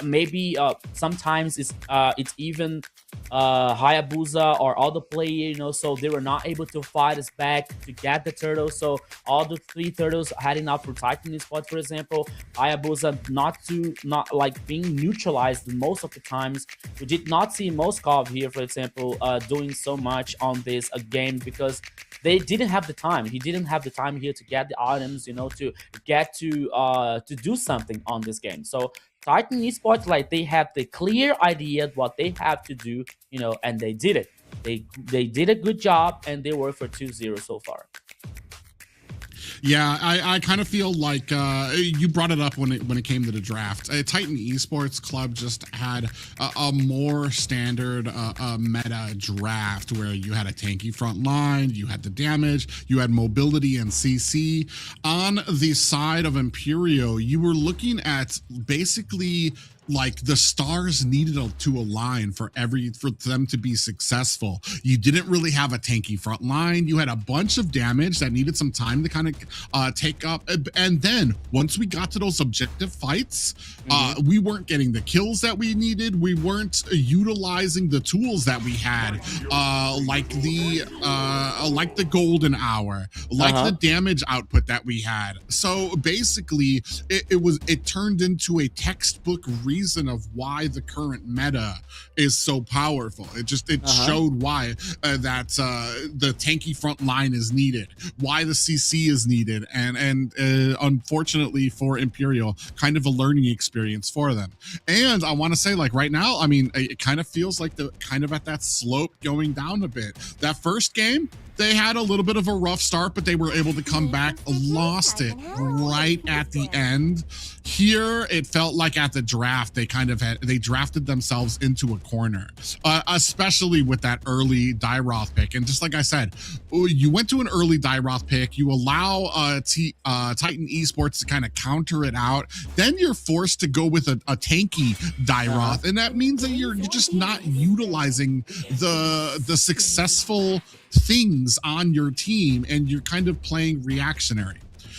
Maybe sometimes it's even Hayabusa or other player, you know, so they were not able to fight us back to get the turtles. So all the three turtles heading up for Titan Esports, for example, Hayabusa not like being neutralized most of the times. We did not see Moskov here, for example, doing so much on this game because they didn't have the time. He didn't have the time here to get the items, you know, to get to do something on this game. So Titan Esports, like, they have the clear idea what they have to do, you know, and they did it. They did a good job, and they were for 2-0 so far. Yeah, I kind of feel like you brought it up when it came to the draft. Titan Esports Club just had a more standard meta draft where you had a tanky front line, you had the damage, you had mobility and CC. On the side of Imperio, you were looking at basically like the stars needed to align for them to be successful. You didn't really have a tanky front line. You had a bunch of damage that needed some time to kind of take up. And then once we got to those objective fights, we weren't getting the kills that we needed. We weren't utilizing the tools that we had, like the golden hour, like the damage output that we had. So basically, it turned into a textbook reason of why the current meta is so powerful. It showed why that the tanky front line is needed, why the CC is needed, and unfortunately for Imperial, kind of a learning experience for them. And I want to say, like, right now, I mean, it kind of feels like the kind of at that slope going down a bit. That first game, they had a little bit of a rough start, but they were able to come back, lost it right at the end. Here, it felt like at the draft, they drafted themselves into a corner, especially with that early Dairoth pick. And just like I said, you went to an early Dairoth pick, you allow Titan Esports to kind of counter it out, then you're forced to go with a tanky Dairoth, and that means that you're just not utilizing the successful things on your team, and you're kind of playing reactionary.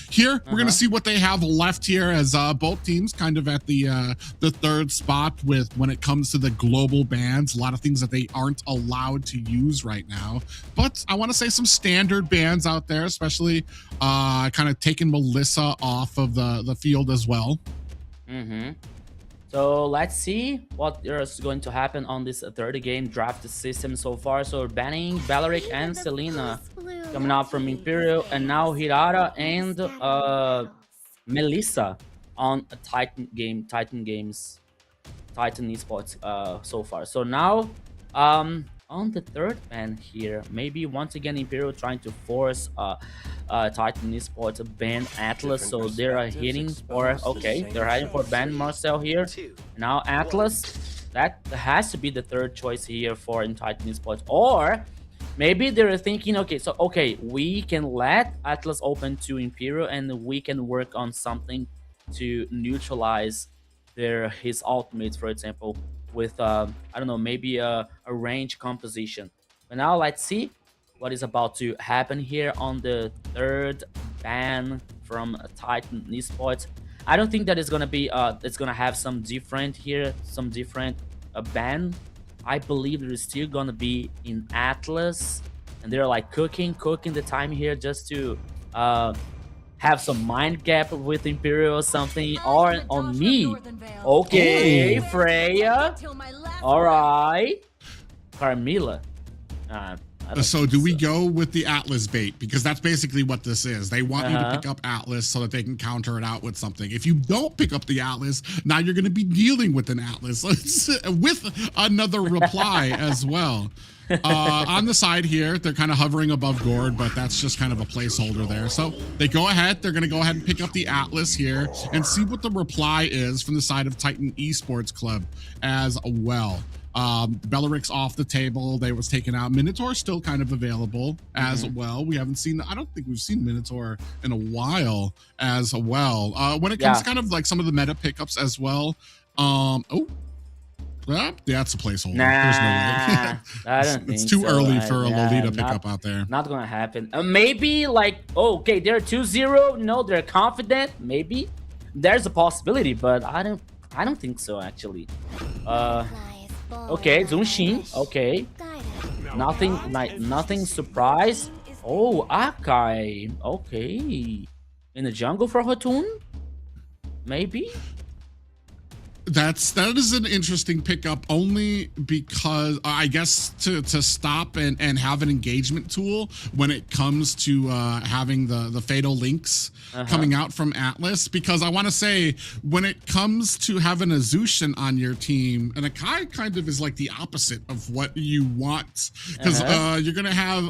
Here, we're going to see what they have left here, as both teams kind of at the third spot with when it comes to the global bans. A lot of things that they aren't allowed to use right now. But I want to say some standard bans out there, especially kind of taking Melissa off of the field as well. So let's see what is going to happen on this third game draft system so far. So banning Valeric and Selena coming out from Imperial, and now Hirata and Melissa on a Titan Esports so far. So now on the third ban here, maybe once again Imperial trying to force Titan Esports to ban Atlas. So they're hitting for, okay, they're heading for ban Marcel here. Now Atlas, that has to be the third choice here for Titan Esports. Or maybe they're thinking, okay, we can let Atlas open to Imperial, and we can work on something to neutralize his ultimates, for example, with I don't know, maybe a range composition. But now let's see what is about to happen here on the third ban from Titan Esports. I don't think that it's gonna be it's gonna have some different here, some different ban I believe they're still gonna be in Atlas, and they're like cooking the time here just to have some mind gap with Imperial or something, or on me. Okay, Ooh. Freya. All right, Carmilla. I don't So think do we go with the Atlas bait? Because that's basically what this is. They want you to pick up Atlas so that they can counter it out with something. If you don't pick up the Atlas, now you're going to be dealing with an Atlas with another reply as well. On the side here, they're kind of hovering above Gord, but that's just kind of a placeholder there. So they go ahead. They're going to go ahead and pick up the Atlas here and see what the reply is from the side of Titan Esports Club as well. Belleric's off the table. They was taken out. Minotaur still kind of available as well. We haven't seen, I don't think we've seen Minotaur in a while as well. When it comes to kind of like some of the meta pickups as well. That's a placeholder. Nah, There's no way. I don't think it's too so. early for a Lolita pickup out there. Not gonna happen. Maybe like, oh, okay, they're 2-0. No, they're confident. Maybe there's a possibility, but I don't think so actually. Okay, Zunshin. Okay, nothing surprise. Oh, Akai. Okay, in the jungle for Hotun. Maybe. That is an interesting pickup, only because I guess to stop and have an engagement tool when it comes to having the fatal links coming out from Atlas. Because I want to say, when it comes to having a Zushin on your team, and Akai kind of is like the opposite of what you want, because you're gonna have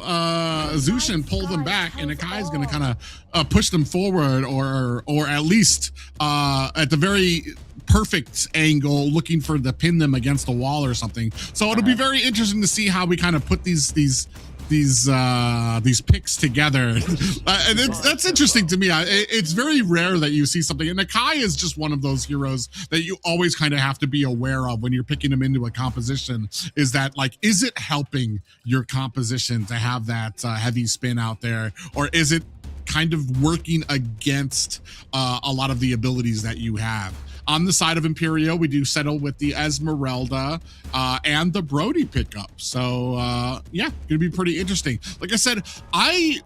Zushin pull them back, and Akai is gonna kind of push them forward, or at least at the very perfect angle, looking for to pin them against the wall or something. So it'll be very interesting to see how we kind of put these picks together. And that's interesting to me. It's very rare that you see something, and Nakai is just one of those heroes that you always kind of have to be aware of when you're picking him into a composition, is that like, is it helping your composition to have that heavy spin out there, or is it kind of working against a lot of the abilities that you have? On the side of Imperio, we do settle with the Esmeralda and the Brody pickup. So yeah, gonna be pretty interesting. Like I said, I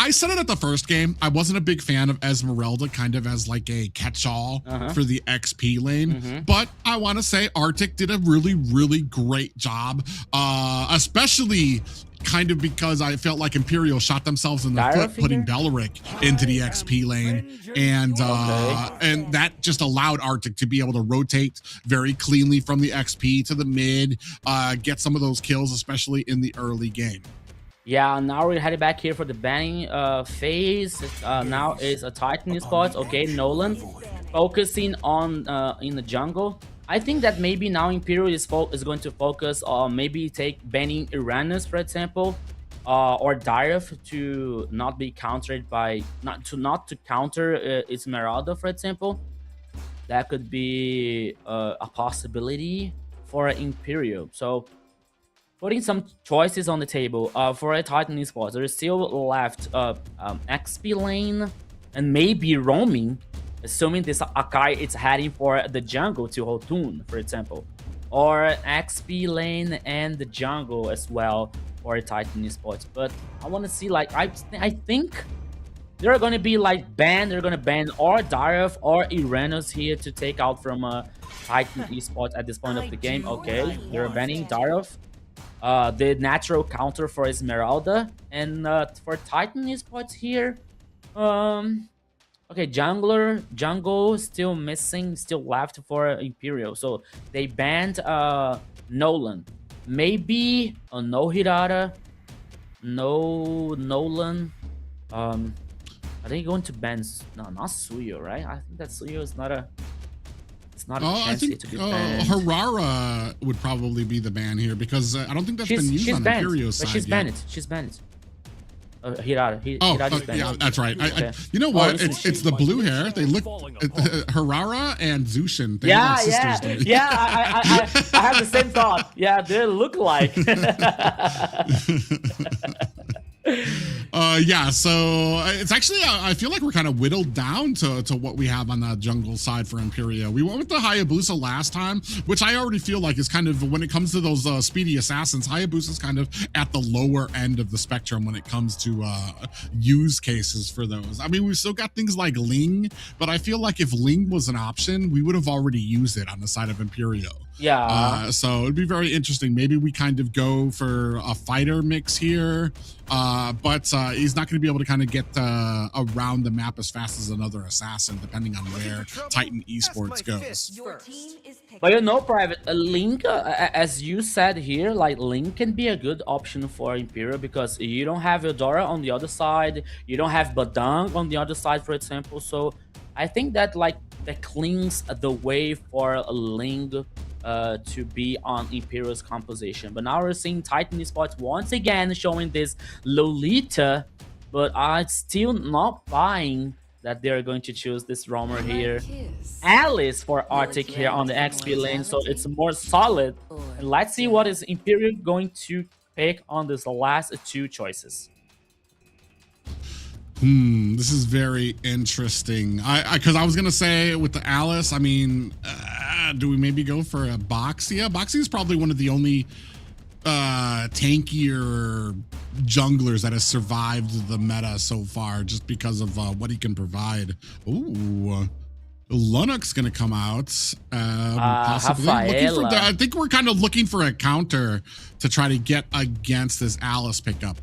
said it at the first game. I wasn't a big fan of Esmeralda kind of as like a catch-all for the XP lane. But I want to say Arctic did a really, really great job, especially kind of because I felt like Imperial shot themselves in the foot putting Belleric into the XP lane, and that just allowed Arctic to be able to rotate very cleanly from the XP to the mid, get some of those kills, especially in the early game. Yeah, now we're heading back here for the banning phase. Now is a Titan Esports. Okay, Nolan focusing on in the jungle. I think that maybe now Imperial is going to focus on maybe banning Uranus, for example, or Diref to not be countered by not to counter Esmeralda, for example. That could be a possibility for Imperial. So putting some choices on the table for a Titan Esports. There is still left XP lane and maybe roaming, assuming this Akai is heading for the jungle to Hotun, for example, or XP lane and the jungle as well for Titan Esports. But I want to see, like, I think they're going to be like they're going to ban or Diref or Irenos here to take out from Titan Esports at this point of the game. Okay, they're banning Diref, the natural counter for Esmeralda, and for Titan Esports here, okay, jungle still missing, still left for Imperial. So they banned Nolan. Maybe no Hirata, no Nolan. Are they going to ban? No, not Suyo, right? I think that Suyo is not a. It's not a chance to be banned. Harara would probably be the ban here, because I don't think that's been used on Imperial's side. She's banned. She's banned. Hirata. Yeah, that's right. You know what? It's the blue hair. They look Harara and Zushin. They I have the same thought. Yeah, they look alike. Yeah, so it's actually, I feel like we're kind of whittled down to what we have on the jungle side for Imperio. We went with the Hayabusa last time, which I already feel like is kind of, when it comes to those speedy assassins, Hayabusa's kind of at the lower end of the spectrum when it comes to use cases for those. I mean, we've still got things like Ling, but I feel like if Ling was an option, we would have already used it on the side of Imperio. Yeah. So it'd be very interesting. Maybe we kind of go for a fighter mix here, but he's not going to be able to kind of get around the map as fast as another assassin, depending on where Titan Esports goes. But you know, Private, Link, as you said here, like Link can be a good option for Imperial because you don't have Eudora on the other side, you don't have Badang on the other side, for example. So I think that like that cleans the way for Link to be on Imperial's composition. But now we're seeing Titan Esports once again showing this Lolita, but I'm still not buying that they're going to choose this roamer here. Alice for Arctic here on the XP lane, so it's more solid. And let's see what is Imperial going to pick on this last two choices. This is very interesting. Because I was gonna say with the Alice, I mean, do we maybe go for a Boxia? Boxia is probably one of the only tankier junglers that has survived the meta so far, just because of what he can provide. Ooh. Lunok's gonna come out, possibly. I think we're kind of looking for a counter to try to get against this Alice pickup.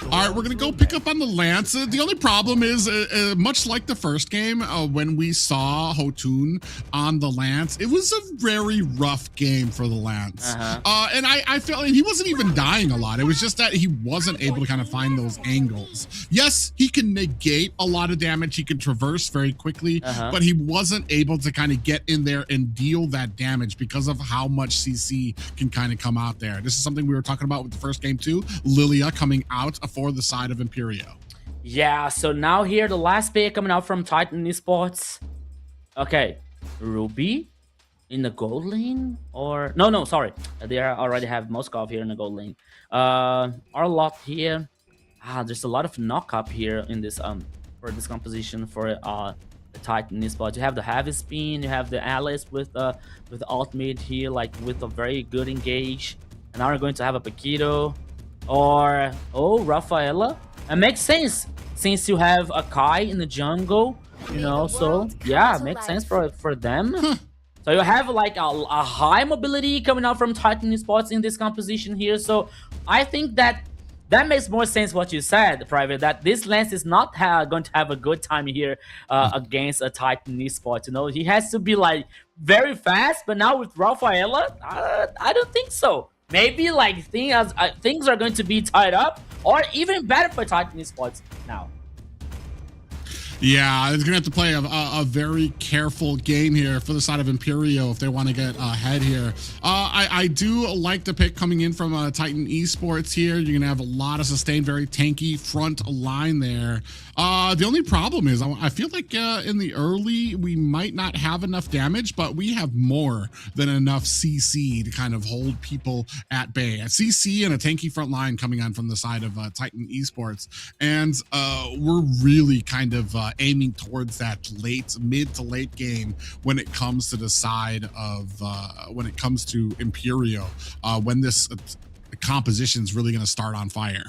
All right, we're going to go pick up on the Lance. The only problem is, much like the first game, when we saw Hotun on the Lance, it was a very rough game for the Lance. And I felt like he wasn't even dying a lot. It was just that he wasn't able to kind of find those angles. Yes, he can negate a lot of damage. He can traverse very quickly, but he wasn't able to kind of get in there and deal that damage because of how much CC can kind of come out there. This is something we were talking about with the first game too. Lilia coming out for the side of Imperio. Yeah, so now here the last pick coming out from Titan Esports. Okay, Ruby in the gold lane, or no, sorry, they already have Moskov here in the gold lane. Arlok here. There's a lot of knock up here in this for this composition for the Titan Esports. You have the heavy spin, you have the Alice with ultimate here, like with a very good engage, and now we're going to have a Paquito. Or, Rafaela. It makes sense since you have a Kai in the jungle, you know, so yeah, it makes sense for them. So you have like a high mobility coming out from Titan Esports in this composition here. So I think that makes more sense what you said, Private, that this Lance is not going to have a good time here against a Titan Esports. You know, he has to be like very fast, but now with Rafaela, I don't think so. Maybe like things are going to be tied up, or even better for Titan Esports now. Yeah, it's going to have to play a very careful game here for the side of Imperio if they want to get ahead here. I do like the pick coming in from Titan Esports here. You're going to have a lot of sustained, very tanky front line there. The only problem is I feel like in the early, we might not have enough damage, but we have more than enough CC to kind of hold people at bay. A CC and a tanky front line coming on from the side of Titan Esports. And we're really kind of aiming towards that mid to late game when it comes to the side of when it comes to Imperio, when this composition is really going to start on fire.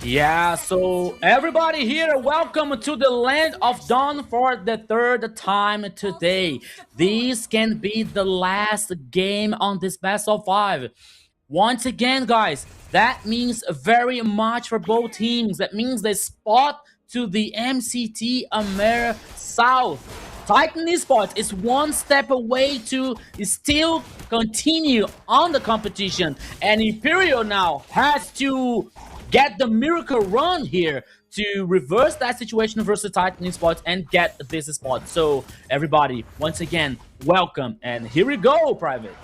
Yeah, so everybody here, welcome to the Land of Dawn for the third time today. This can be the last game on this best of 5. Once again, guys, that means very much for both teams. That means the spot to the MCT AMER South. Titan Esports is one step away to still continue on the competition, and Imperial now has to get the miracle run here to reverse that situation versus Titan Esports and get this spot. So everybody, once again, welcome, and here we go, Private.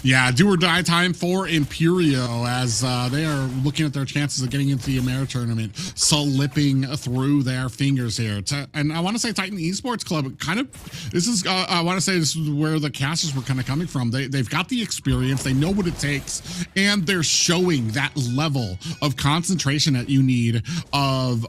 Yeah, do or die time for Imperio as they are looking at their chances of getting into the AMER tournament, slipping through their fingers here. And I want to say Titan Esports Club kind of, this is, I want to say this is where the casters were kind of coming from. They've got the experience, they know what it takes, and they're showing that level of concentration that you need, of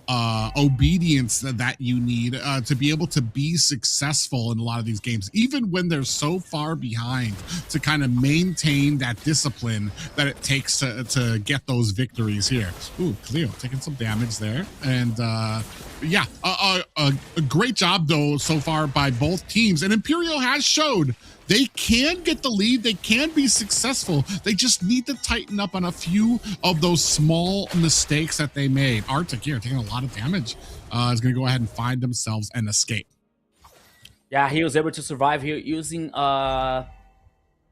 obedience that you need to be able to be successful in a lot of these games, even when they're so far behind, to kind of maintain that discipline that it takes to get those victories here. Ooh, Cleo taking some damage there. And yeah, a great job though so far by both teams. And Imperial has showed they can get the lead, they can be successful. They just need to tighten up on a few of those small mistakes that they made. Arctic here taking a lot of damage is going to go ahead and find themselves an escape. Yeah, he was able to survive here using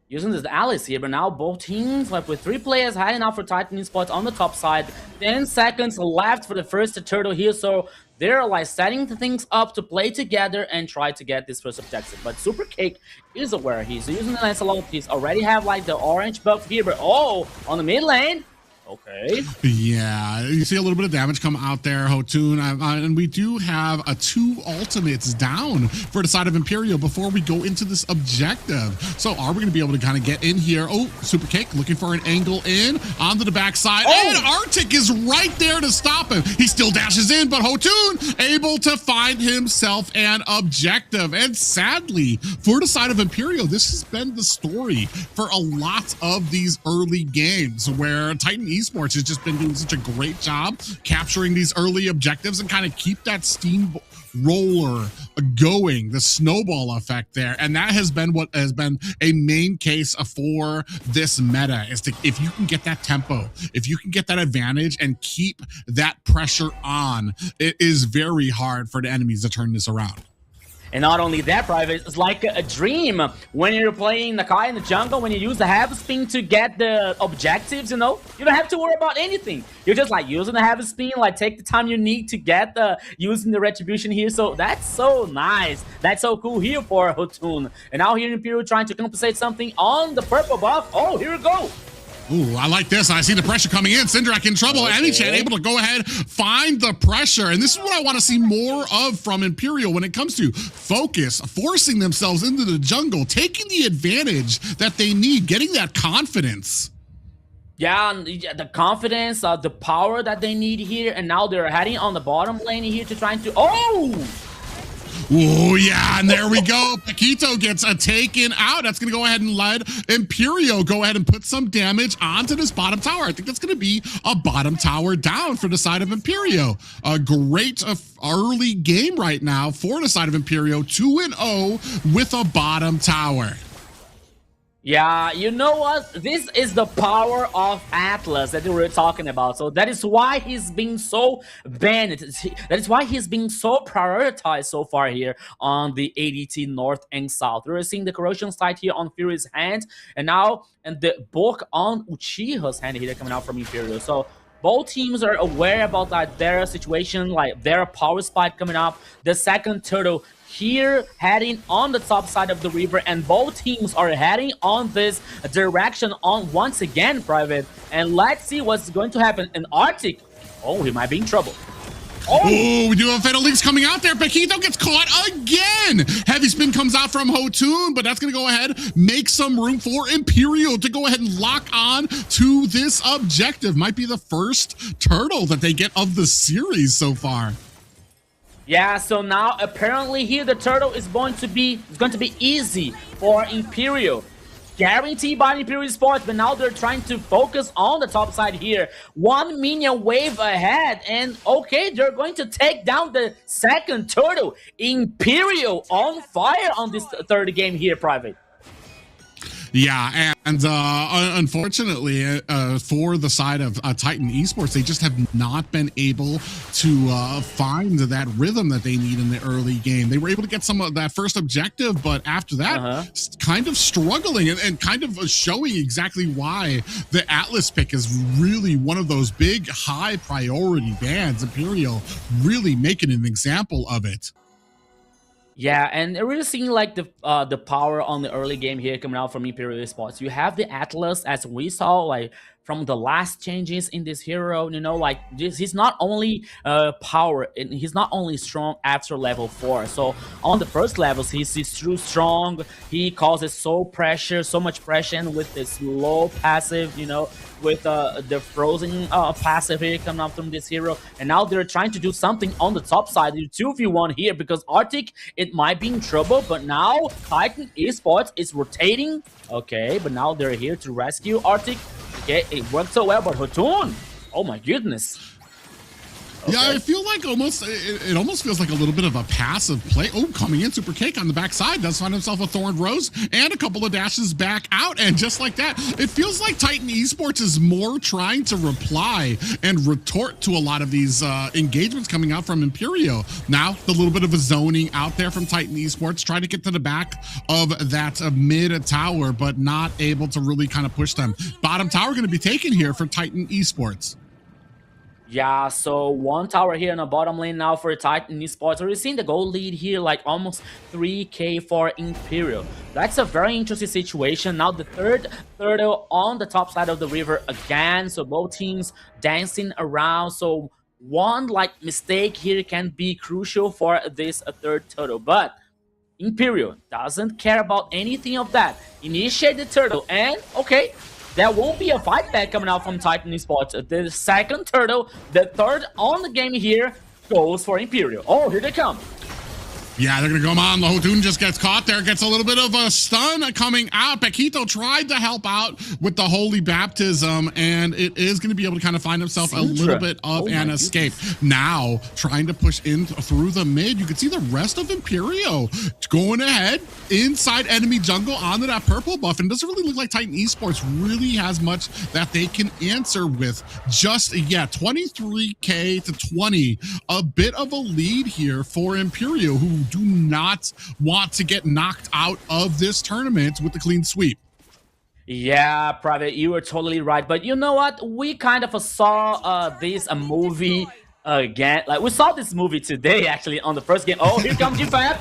this Alice here, but now both teams, like with 3 players hiding out for Titan Esports on the top side, 10 seconds left for the first turtle here, so they're like setting things up to play together and try to get this first objective. But Super Cake is aware he's using the Lancelot. He's already have like the orange buff here, but oh, on the mid lane. Okay. Yeah, you see a little bit of damage come out there, Hotun, and we do have 2 ultimates down for the side of Imperial before we go into this objective. So are we going to be able to kind of get in here? Oh, Super Cake looking for an angle in onto the backside, and Arctic is right there to stop him. He still dashes in, but Hotun able to find himself an objective. And sadly, for the side of Imperial, this has been the story for a lot of these early games where Titan Esports has just been doing such a great job capturing these early objectives and kind of keep that steamroller going, the snowball effect there. And that has been what has been a main case for this meta, is to, if you can get that tempo, if you can get that advantage and keep that pressure on, it is very hard for the enemies to turn this around. And not only that, Private, it's like a dream when you're playing Nakai in the jungle, when you use the half spin to get the objectives, you know? You don't have to worry about anything. You're just like using the half spin, like take the time you need to get using the retribution here. So that's so nice. That's so cool here for Hotun. And now here Imperial trying to compensate something on the purple buff. Oh, here we go. Ooh, I like this. I see the pressure coming in. Syndrak in trouble. Okay. Anychan able to go ahead, find the pressure. And this is what I want to see more of from Imperial when it comes to focus, forcing themselves into the jungle, taking the advantage that they need, getting that confidence. Yeah, the confidence, the power that they need here. And now they're heading on the bottom lane here to trying to... Oh! Oh, yeah, and there we go. Paquito gets taken out. That's going to go ahead and let Imperio go ahead and put some damage onto this bottom tower. I think that's going to be a bottom tower down for the side of Imperio. A great early game right now for the side of Imperio, 2-0 with a bottom tower. Yeah, you know what? This is the power of Atlas that we were talking about. So that is why he's being so banned. That is why he's being so prioritized so far here on the ADT North and South. We're seeing the corrosion site here on Fury's hand, and now and the book on Uchiha's hand here coming out from Imperial. So both teams are aware about that their situation, like their power spike coming up. The second turtle here heading on the top side of the river, and both teams are heading on this direction on once again, Private. And let's see what's going to happen. In Arctic, oh, he might be in trouble. Oh, we do have Fatal Links coming out there. Paquito gets caught again. Heavy spin comes out from Hotun, but that's going to go ahead, make some room for Imperial to go ahead and lock on to this objective. Might be the first turtle that they get of the series so far. Yeah, so now apparently here the turtle is going to be easy for Imperial. Guaranteed by Imperial Sports, but now they're trying to focus on the top side here. 1 minion wave ahead, and okay, they're going to take down the second turtle. Imperial on fire on this third game here, Private. Yeah, and unfortunately for the side of Titan Esports, they just have not been able to find that rhythm that they need in the early game. They were able to get some of that first objective, but after that, kind of struggling and kind of showing exactly why the Atlas pick is really one of those big, high priority bans. Imperial really making an example of it. Yeah, and really seeing like the power on the early game here coming out from Imperial Esports. You have the Atlas, as we saw like from the last changes in this hero. You know, like this, he's not only power, and he's not only strong after level 4. So on the first levels, he's true strong. He causes so much pressure, and with this low passive, you know, with the frozen passive here coming up from this hero. And now they're trying to do something on the top side. 2v1 here because Arctic, it might be in trouble, but now Titan Esports is rotating. Okay, but now they're here to rescue Arctic. Okay, it worked so well, but Hotun, oh my goodness. Okay. Yeah, I feel like it almost feels like a little bit of a passive play. Oh, coming in, Super Cake on the backside does find himself a Thorned Rose and a couple of dashes back out. And just like that, it feels like Titan Esports is more trying to reply and retort to a lot of these engagements coming out from Imperio. Now, the little bit of a zoning out there from Titan Esports, trying to get to the back of that mid tower, but not able to really kind of push them. Bottom tower going to be taken here for Titan Esports. Yeah, so one tower here in the bottom lane now for Titan Esports. We're seeing the gold lead here, like almost 3k for Imperial. That's a very interesting situation. Now the third turtle on the top side of the river again. So both teams dancing around. So one like mistake here can be crucial for this third turtle. But Imperial doesn't care about anything of that. Initiate the turtle and okay. There won't be a fight back coming out from Titan Esports. The second turtle, the third on the game here, goes for Imperial. Oh, here they come. Yeah, they're going to come on. The Hotun just gets caught there. Gets a little bit of a stun coming out. Paquito tried to help out with the Holy Baptism, and it is going to be able to kind of find himself a little bit of an escape. Now, trying to push in through the mid. You can see the rest of Imperio going ahead inside enemy jungle onto that purple buff. And it doesn't really look like Titan Esports really has much that they can answer with just yet. 23k to 20. A bit of a lead here for Imperio, who do not want to get knocked out of this tournament with the clean sweep. Yeah, Private, you were totally right. But you know what? We kind of saw this movie again. Like, we saw this movie today, actually, on the first game. Oh, here comes GFAB.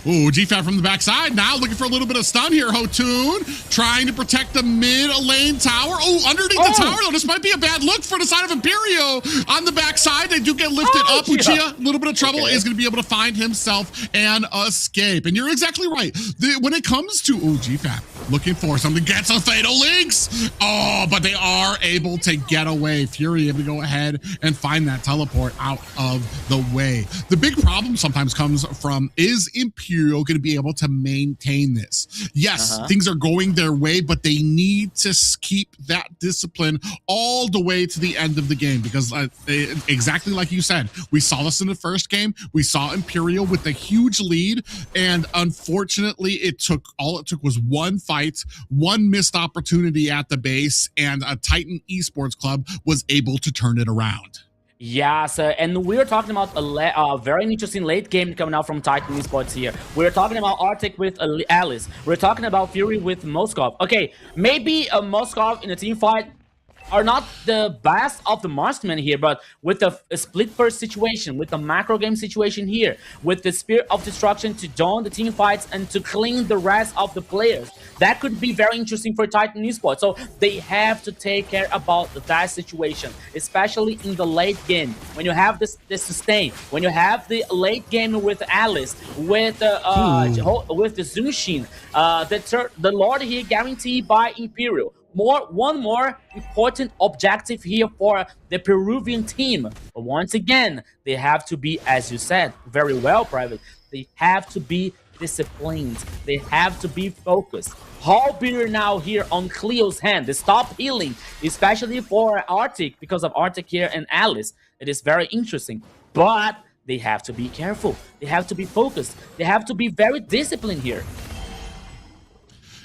Ooh, GFAB from the backside. Now looking for a little bit of stun here. Hotun trying to protect the mid lane tower. Oh, underneath the tower, though. This might be a bad look for the side of Imperio. On the backside, they do get lifted up. Uchiha, a little bit of trouble, is going to be able to find himself an escape. And you're exactly right. When it comes to, GFAB looking for something, gets a Fatal Links. Oh, but they are able to get away. Fury able to go ahead and find that teleport out of the way. The big problem sometimes comes from, is Imperial going to be able to maintain this? Yes, things are going their way, but they need to keep that discipline all the way to the end of the game, because exactly like you said, we saw this in the first game. We saw Imperial with a huge lead, and unfortunately it took was one fight, one missed opportunity at the base, and a Titan Esports club was able to turn it around. Yeah, so, and we're talking about a very interesting late game coming out from Titan Esports here. We're talking about Arctic with Alice. We're talking about Fury with Moskov. Okay, maybe Moskov in a team fight are not the best of the marksmen here, but with a split first situation, with the macro game situation here, with the Spirit of Destruction to join the team fights and to clean the rest of the players, that could be very interesting for Titan Esports. So they have to take care about that situation, especially in the late game. When you have this sustain, when you have the late game with Alice, with the Zunshin, the Lord here guaranteed by Imperial. One more important objective here for the Peruvian team. But once again, they have to be, as you said, very well, Private. They have to be disciplined. They have to be focused. Hallbeer now here on Cleo's hand. They stop healing, especially for Arctic, because of Arctic here and Alice. It is very interesting. But they have to be careful. They have to be focused. They have to be very disciplined here.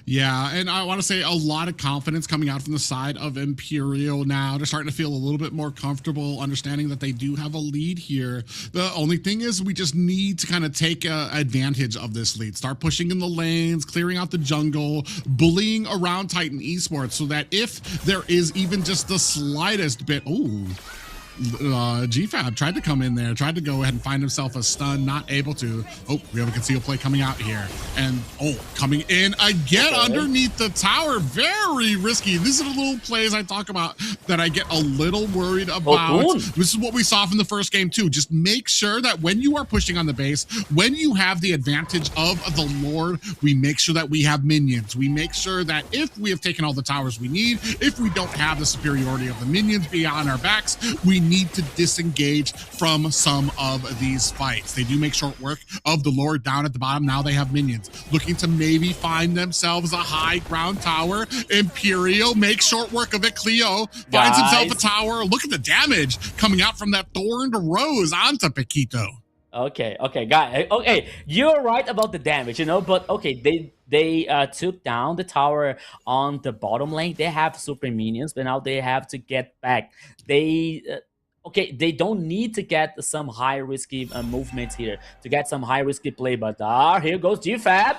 Yeah, and I want to say a lot of confidence coming out from the side of Imperial now. They're starting to feel a little bit more comfortable, understanding that they do have a lead here. The only thing is we just need to kind of take advantage of this lead. Start pushing in the lanes, clearing out the jungle, bullying around Titan Esports, so that if there is even just the slightest bit... Ooh. GFAB tried to come in there, tried to go ahead and find himself a stun, not able to. Oh, we have a conceal play coming out here. And, coming in again underneath the tower. Very risky. These are the little plays I talk about that I get a little worried about. This is what we saw from the first game, too. Just make sure that when you are pushing on the base, when you have the advantage of the Lord, we make sure that we have minions. We make sure that if we have taken all the towers we need, if we don't have the superiority of the minions beyond our backs, we need to disengage from some of these fights. They do make short work of the Lord down at the bottom. Now they have minions looking to maybe find themselves a high ground tower. Imperial makes short work of it. Cleo finds himself a tower. Look at the damage coming out from that thorned rose onto Paquito. Okay, guys. Okay, you're right about the damage, but okay, they took down the tower on the bottom lane. They have super minions, but now they have to get back. They they don't need to get some high risky movements here to get some high risky play, but here goes GFAB.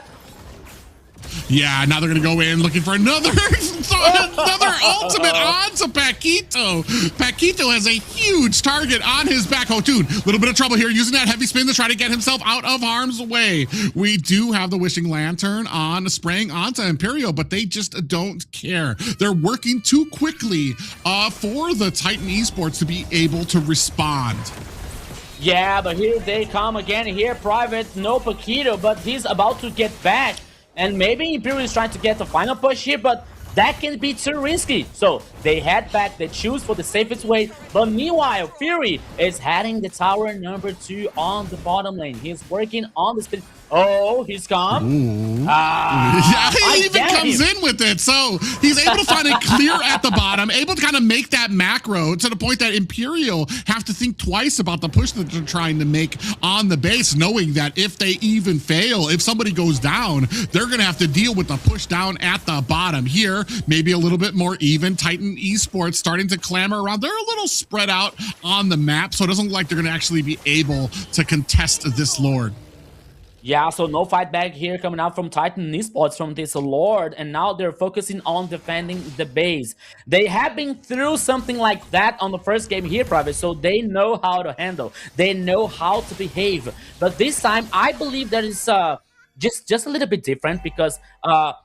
Yeah, now they're going to go in looking for another ultimate onto Paquito. Paquito has a huge target on his back. Hotun, a little bit of trouble here using that heavy spin to try to get himself out of harm's way. We do have the Wishing Lantern on spraying onto Imperial, but they just don't care. They're working too quickly for the Titan Esports to be able to respond. Yeah, but here they come again. Here, Private, no Paquito, but he's about to get back. And maybe Imperial is trying to get the final push here, but that can be too risky. So they head back, they choose for the safest way. But meanwhile, Fury is heading the tower number 2 on the bottom lane. He's working on the spin. Oh, he's gone. Yeah, he even comes in with it. So he's able to find it clear at the bottom, able to kind of make that macro to the point that Imperial have to think twice about the push that they're trying to make on the base, knowing that if they even fail, if somebody goes down, they're going to have to deal with the push down at the bottom. Here, maybe a little bit more even. Titan Esports starting to clamor around. They're a little spread out on the map, so it doesn't look like they're going to actually be able to contest this Lord. Yeah, so no fight back here coming out from Titan Esports from this Lord, and now they're focusing on defending the base. They have been through something like that on the first game here, Private, so they know how to handle. They know how to behave. But this time, I believe that is just a little bit different because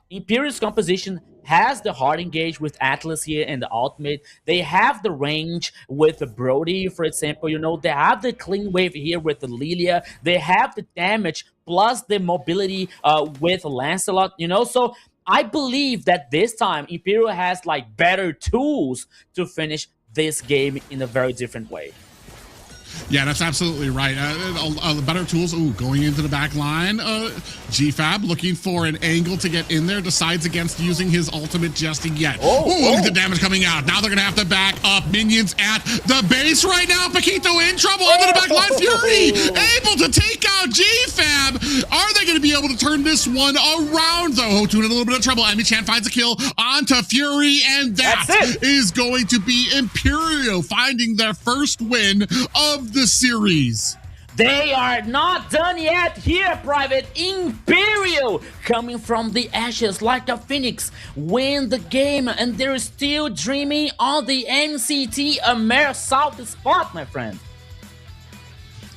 Imperial's composition has the hard engage with Atlas here and the ultimate. They have the range with the Brody, for example. They have the clean wave here with the Lilia. They have the damage plus the mobility with Lancelot. So I believe that this time Imperial has like better tools to finish this game in a very different way. Yeah, that's absolutely right. Better tools. Ooh, going into the back line. GFAB looking for an angle to get in there. Decides against using his ultimate just yet. Look at the damage coming out. Now they're going to have to back up. Minions at the base right now. Paquito in trouble under the back line. Fury able to take out GFAB. Are they going to be able to turn this one around, though? Hotun in a little bit of trouble. Emi-chan finds a kill onto Fury, and that is going to be Imperial finding their first win of the series. They are not done yet here, Private. Imperial coming from the ashes like a phoenix win the game, and they're still dreaming on the MCT AMER South spot, my friend.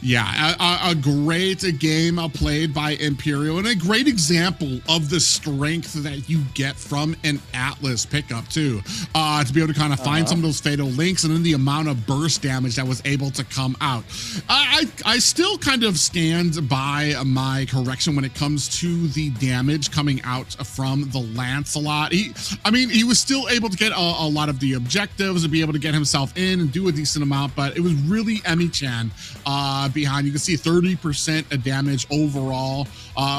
Yeah, a great game played by Imperial, and a great example of the strength that you get from an Atlas pickup too, to be able to kind of find some of those fatal links, and then the amount of burst damage that was able to come out. I still kind of stand by my correction when it comes to the damage coming out from the Lancelot. He was still able to get a lot of the objectives and be able to get himself in and do a decent amount, but it was really Emi-chan behind. You can see 30% damage overall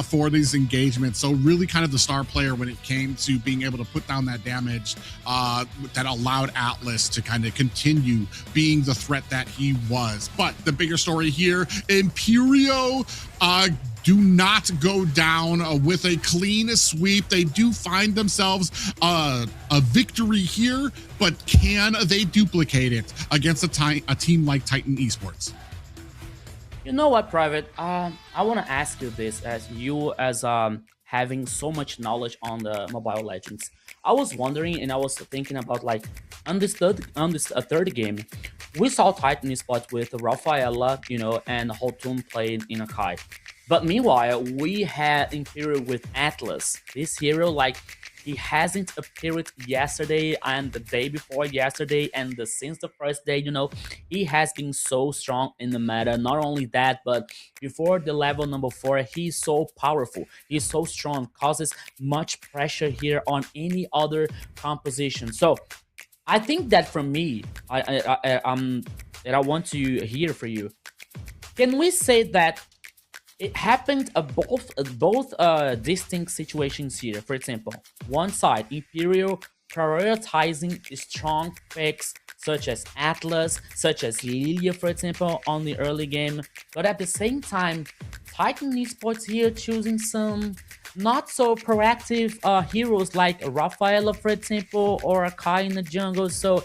for these engagements. So really kind of the star player when it came to being able to put down that damage that allowed Atlas to kind of continue being the threat that he was. But the bigger story here, Imperial do not go down with a clean sweep. They do find themselves a victory here, but can they duplicate it against a team like Titan Esports? You know what, Private? I want to ask you this, as you having so much knowledge on the Mobile Legends. I was wondering, and I was thinking about like on this third game, we saw Titan Esports with Rafaela, you know, and Hotun playing in Akai. But meanwhile, we had Imperial with Atlas. This hero, like, he hasn't appeared yesterday and the day before yesterday, and since the first day, you know, he has been so strong in the meta. Not only that, but before the level number 4, he's so powerful. He's so strong, causes much pressure here on any other composition. So I think that for me, that I want to hear for you. Can we say that it happened both distinct situations here? For example, one side, Imperial prioritizing strong picks such as Atlas, such as Lilia, for example, on the early game, but at the same time, Titan Esports here choosing some not so proactive heroes like Rafaela, for example, or Akai in the jungle. So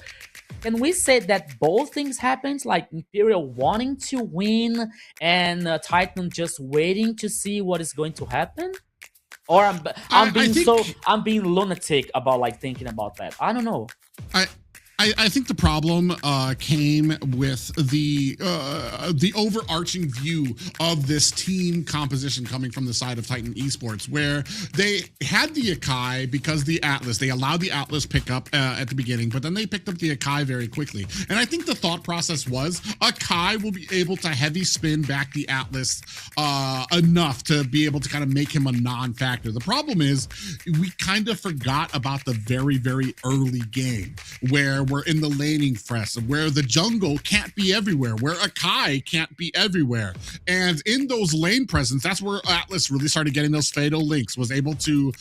can we say that both things happened, like Imperial wanting to win and Titan just waiting to see what is going to happen? Or I'm being lunatic about like thinking about that. I don't know. I think the problem came with the overarching view of this team composition coming from the side of Titan Esports, where they had the Akai because the Atlas, they allowed the Atlas pick up at the beginning, but then they picked up the Akai very quickly. And I think the thought process was Akai will be able to heavy spin back the Atlas enough to be able to kind of make him a non-factor. The problem is we kind of forgot about the very, very early game where we're in the laning press, where the jungle can't be everywhere, where Akai can't be everywhere. And in those lane presence, that's where Atlas really started getting those fatal links, was able to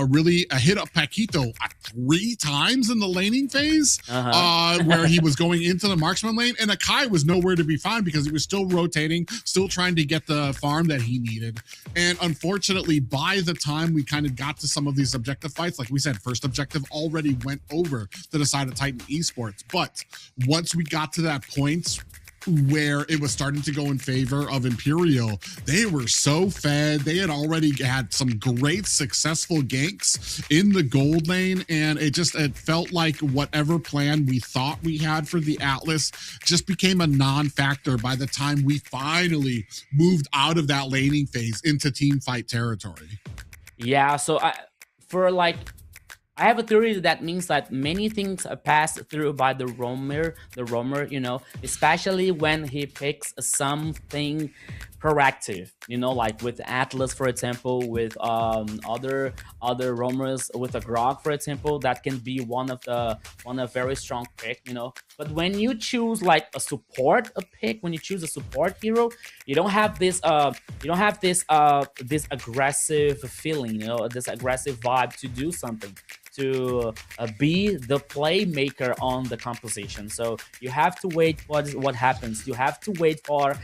really hit up Paquito 3 times in the laning phase, where he was going into the marksman lane, and Akai was nowhere to be found because he was still rotating, still trying to get the farm that he needed. And unfortunately, by the time we kind of got to some of these objective fights, like we said, first objective already went over to the side of Titan Esports. But once we got to that point where it was starting to go in favor of Imperial, they were so fed. They had already had some great successful ganks in the gold lane, and it felt like whatever plan we thought we had for the Atlas just became a non-factor by the time we finally moved out of that laning phase into team fight territory. Yeah, so I have a theory that means that many things are passed through by the roamer, you know, especially when he picks something proactive, you know, like with Atlas, for example, with other roamers, with a Grog, for example, that can be one of very strong pick, you know. But when you choose like a pick, when you choose a support hero, you don't have this this aggressive feeling, you know, this aggressive vibe to do something, to be the playmaker on the composition. So you have to wait what happens. You have to wait for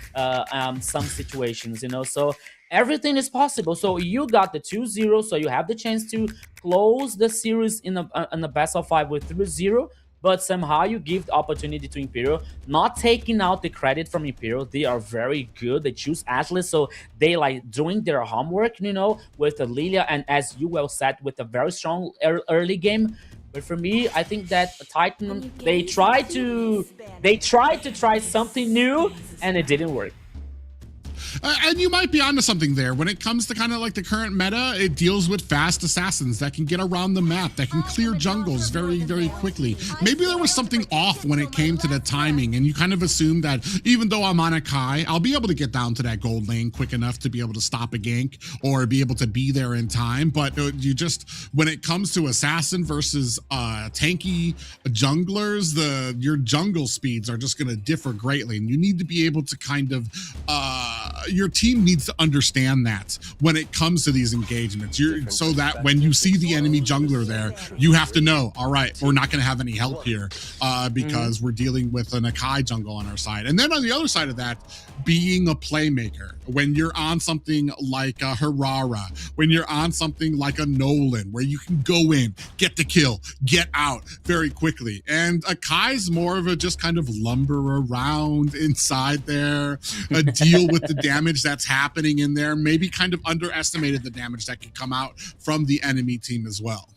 some situations, you know. So everything is possible. So you got the 2-0, so you have the chance to close the series in a best of 5 with 3-0. But somehow you give the opportunity to Imperial, not taking out the credit from Imperial. They are very good. They choose Atlas, so they like doing their homework, you know, with the Lilia, and as you well said, with a very strong early game. But for me, I think that Titan, they tried to try something new, and it didn't work. And you might be onto something there. When it comes to kind of like the current meta, it deals with fast assassins that can get around the map, that can clear jungles very, very quickly. Maybe there was something off when it came to the timing, and you kind of assume that even though I'm on a Kai, I'll be able to get down to that gold lane quick enough to be able to stop a gank or be able to be there in time. But you just, when it comes to assassin versus tanky junglers, your jungle speeds are just going to differ greatly, and you need to be able to kind of your team needs to understand that when it comes to these engagements, so that when you see the enemy jungler there, you have to know, all right, we're not going to have any help here because we're dealing with an Akai jungle on our side. And then on the other side of that, being a playmaker, when you're on something like a Harara, when you're on something like a Nolan, where you can go in, get the kill, get out very quickly. And Akai's more of a just kind of lumber around inside there, deal with the damage that's happening in there, maybe kind of underestimated the damage that could come out from the enemy team as well.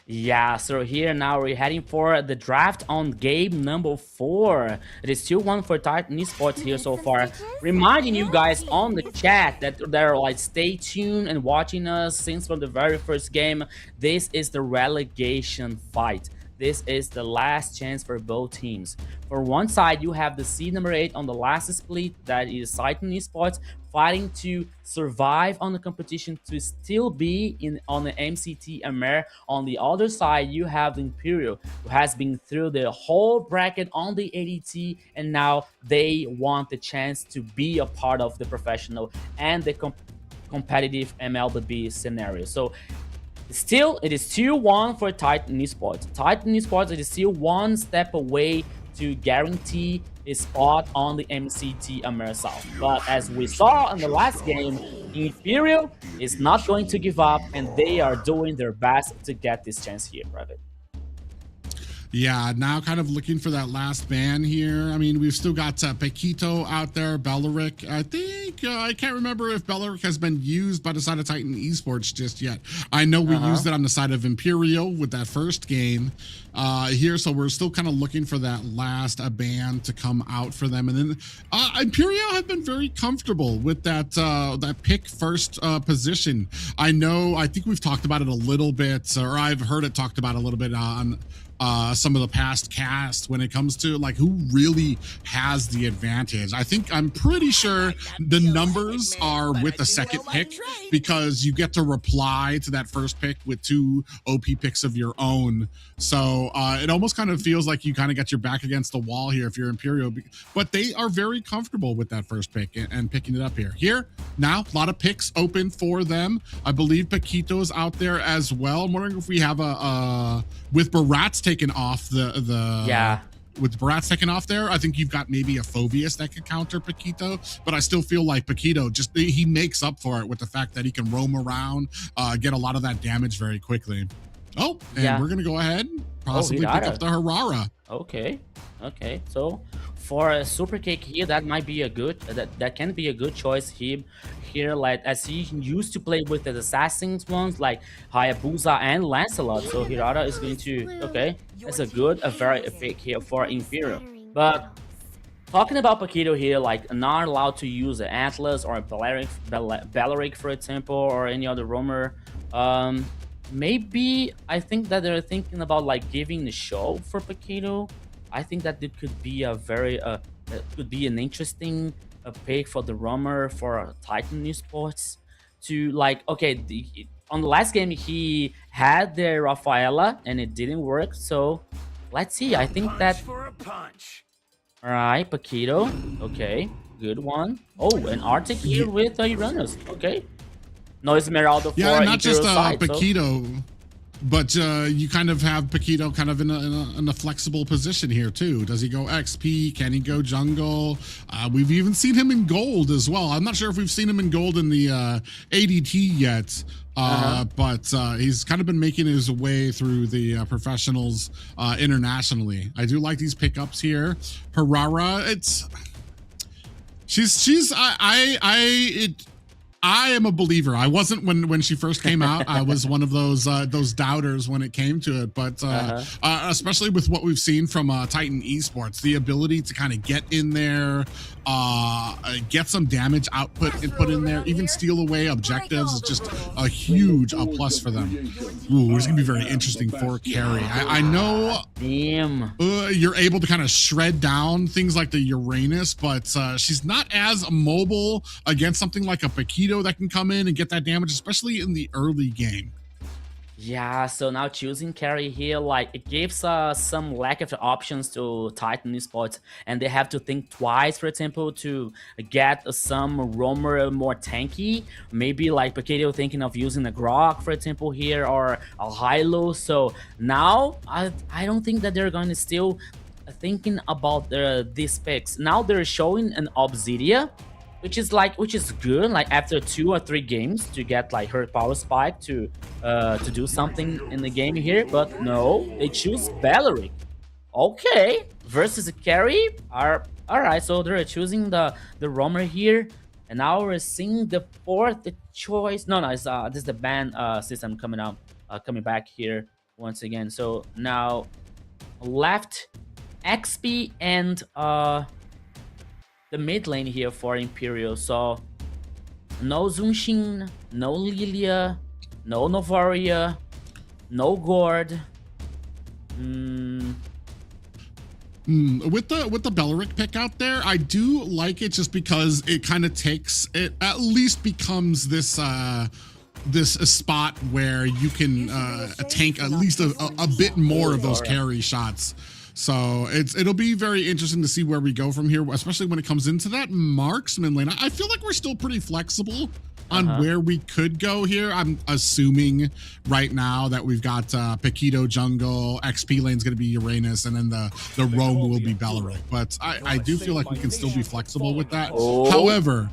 Yeah, so here now we're heading for the draft on game number 4. It is 2-1 for Titan Esports here so far. Reminding you guys on the chat that they're like stay tuned and watching us since from the very first game. This is the relegation fight. This is the last chance for both teams. For one side, you have the seed number 8 on the last split, that is Titan Esports, fighting to survive on the competition to still be in on the MCT AMER. On the other side, you have the Imperial, who has been through the whole bracket on the ADT, and now they want the chance to be a part of the professional and the competitive MLBB scenario. So still, it is 2-1 for Titan Esports. Titan Esports is still one step away to guarantee a spot on the MCT AMER South. But as we saw in the last game, Imperial is not going to give up, and they are doing their best to get this chance here, Private. Yeah, now kind of looking for that last ban here. I mean, we've still got Paquito out there, Belleric. I think, I can't remember if Belleric has been used by the side of Titan Esports just yet. I know we used it on the side of Imperial with that first game here, so we're still kind of looking for that last ban to come out for them. And then Imperial have been very comfortable with that that pick first position. I think we've talked about it a little bit, or I've heard it talked about a little bit on some of the past casts when it comes to like who really has the advantage. I'm pretty sure the numbers are with the second pick, because you get to reply to that first pick with 2 OP picks of your own. So it almost kind of feels like you kind of got your back against the wall here if you're Imperial, but they are very comfortable with that first pick and picking it up here. Here now, a lot of picks open for them. I believe Paquito's out there as well. I'm wondering if we have with Barat's taken off with Barat's taken off there, I think you've got maybe a Phoveus that could counter Paquito, but I still feel like Paquito he makes up for it with the fact that he can roam around, get a lot of that damage very quickly. Oh, and we're gonna go ahead, possibly pick up the Harara. Okay. So for a super kick here, that might be a good that can be a good choice here. Like as he used to play with the assassins ones like Hayabusa and Lancelot. So Hirata is going to that's a very pick here for Imperial. But talking about Paquito here, like not allowed to use the Atlas or Belleric, for example, or any other roamer. Maybe I think that they're thinking about like giving the show for Paquito. I think that it could be a very could be an interesting pick for the roamer for Titan Esports to like. On the last game he had the Rafaela and it didn't work. So let's see. I think that. All right, Paquito. Okay, good one. Oh, an Arctic here with Uranus. Okay. No Esmeralda for not just side, Paquito, but you kind of have Paquito kind of in a flexible position here too. Does he go XP? Can he go jungle? We've even seen him in gold as well. I'm not sure if we've seen him in gold in the ADT yet, but he's kind of been making his way through the professionals internationally. I do like these pickups here. Harara, I am a believer. I wasn't when she first came out. I was one of those doubters when it came to it. But especially with what we've seen from Titan Esports, the ability to kind of get in there, get some damage output and put in there, even steal away objectives is just a huge plus for them. Ooh, it's gonna be very interesting for carry. I know you're able to kind of shred down things like the Uranus, but she's not as mobile against something like a Paquito that can come in and get that damage, especially in the early game. Yeah, so now choosing carry here, like it gives some lack of options to Titan Esports, and they have to think twice, for example, to get some roamer more tanky. Maybe like Paquito thinking of using a Grok, for example, here, or a Hilo. So now I don't think that they're going to still thinking about these picks. Now they're showing an Obsidia, which is good, like after 2 or 3 games to get like her power spike to do something in the game here. But no, they choose Belleric. Okay, versus a carry. All right, so they're choosing the roamer here, and now we're seeing the 4th choice. No, it's this is the ban system coming back here. once again. So now left XP and the mid lane here for Imperial. So no Zunshin, no Lilia, no Novaria, no Gord. With the Beleric pick out there, I do like it just because it kind of takes it, at least becomes this this spot where you can tank at least a bit more of those carry shots. So it'll be very interesting to see where we go from here, especially when it comes into that marksman lane. I feel like we're still pretty flexible on where we could go here. I'm assuming right now that we've got Paquito jungle, XP lane's going to be Uranus, and then the roam will be Beleric. But I do feel like we can still be flexible with that. However,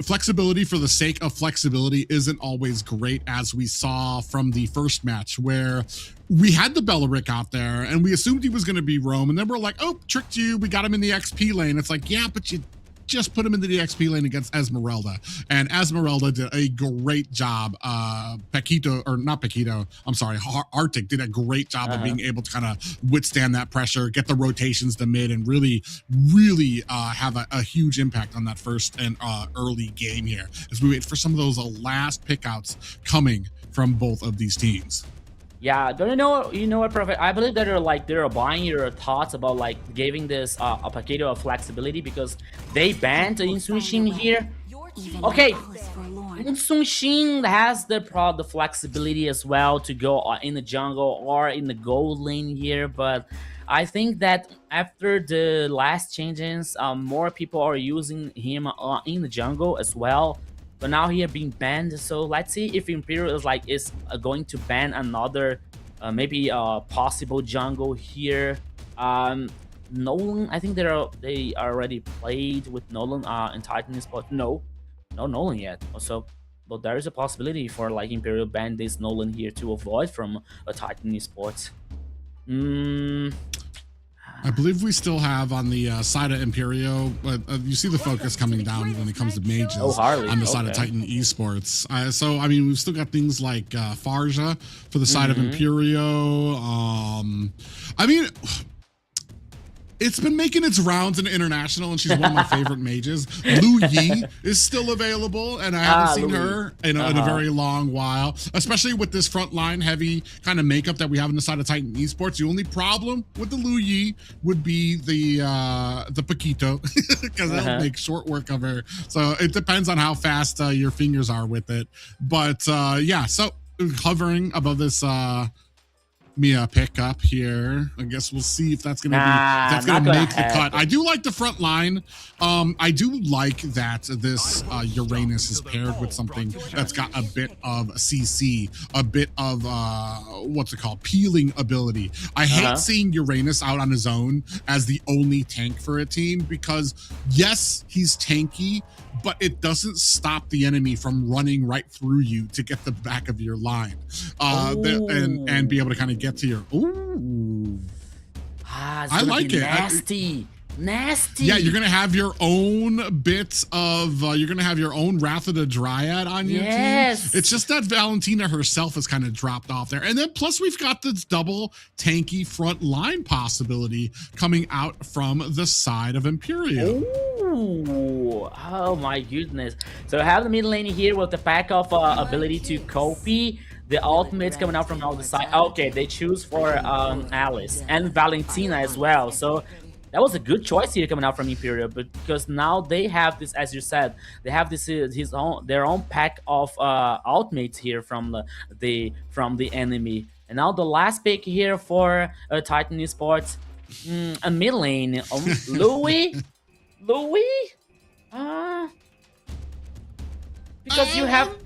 flexibility for the sake of flexibility isn't always great, as we saw from the first match where we had the Beleric out there and we assumed he was going to be roam, and then we're like, oh, tricked you, we got him in the XP lane. It's like, yeah, but you just put him into the XP lane against Esmeralda, and Esmeralda did a great job. Paquito, or not Paquito, I'm sorry, Arctic did a great job of being able to kind of withstand that pressure, get the rotations to mid, and really have a huge impact on that first and early game here as we wait for some of those last pickouts coming from both of these teams. Yeah, don't you know what, Prophet? I believe that they're buying your thoughts about like giving this a Paquito of flexibility, because they banned Insunshin here. Okay, Insunshin has the flexibility as well to go in the jungle or in the gold lane here, but I think that after the last changes, more people are using him in the jungle as well. But now he is being banned, so let's see if Imperial is going to ban another, maybe possible jungle here. Nolan, I think they already played with Nolan in Titan Esports. No Nolan yet. Also, but there is a possibility for like Imperial ban this Nolan here to avoid from a Titan Esports. I believe we still have on the side of Imperio, you see the focus coming down when it comes to mages on the side of Titan Esports. So, I mean, we've still got things like Farja for the side of Imperio. I mean, it's been making its rounds in international, and she's one of my favorite mages. Lu Yi is still available, and I haven't seen her in a very long while, especially with this frontline heavy kind of makeup that we have on the side of Titan Esports. The only problem with the Lu Yi would be the Paquito, because it'll make short work of her. So it depends on how fast your fingers are with it. But yeah, so hovering above this Mia pick up here. I guess we'll see if that's gonna make the cut. I do like the front line. I do like that this Uranus is paired with something that's got a bit of CC, a bit of what's it called, peeling ability. I hate seeing Uranus out on his own as the only tank for a team, because yes, he's tanky, but it doesn't stop the enemy from running right through you to get the back of your line, and be able to kind of get to your. I like it. Nasty. Yeah, you're gonna have your own bits of. You're gonna have your own Wrath of the Dryad on your team. It's just that Valentina herself has kind of dropped off there, and then plus we've got this double tanky front line possibility coming out from the side of Imperial. Oh my goodness! So I have the mid lane here with the pack of ability to copy. The ultimates coming out from all the side. Okay, they choose for Alice and Valentina as well. So that was a good choice here coming out from Imperial, but because now they have this, as you said, they have this their own pack of ultimates here from the enemy. And now the last pick here for Titan Esports, a mid lane, Louis, because you have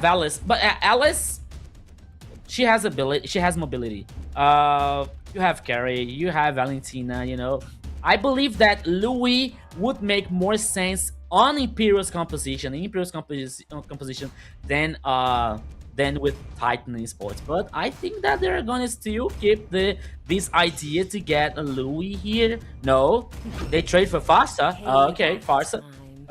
Alice, but Alice, she has ability, she has mobility. You have Carrie, you have Valentina, you know. I believe that Louis would make more sense on Imperial's composition, than with Titan Esports. But I think that they're gonna still keep this idea to get a Louis here. No, they trade for Farsa. Okay, Farsa.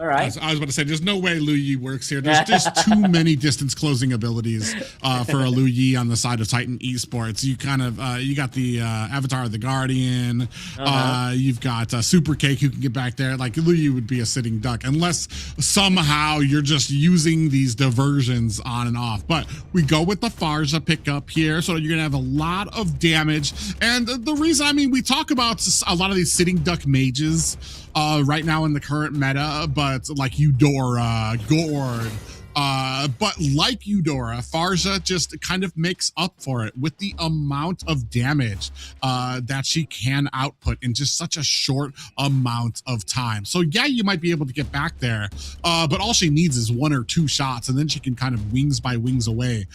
All right. I was about to say, there's no way Lu Yi works here. There's just too many distance closing abilities for a Lu Yi on the side of Titan Esports. You kind of you got the Avatar of the Guardian. You've got Super Cake who can get back there. Like Lu Yi would be a sitting duck unless somehow you're just using these diversions on and off. But we go with the Farza pickup here, so you're gonna have a lot of damage. And the reason, I mean, we talk about a lot of these sitting duck mages right now in the current meta, but like Eudora, Gord, but like Eudora, Farza just kind of makes up for it with the amount of damage that she can output in just such a short amount of time. So yeah, you might be able to get back there, but all she needs is 1 or 2 shots, and then she can kind of wings by wings away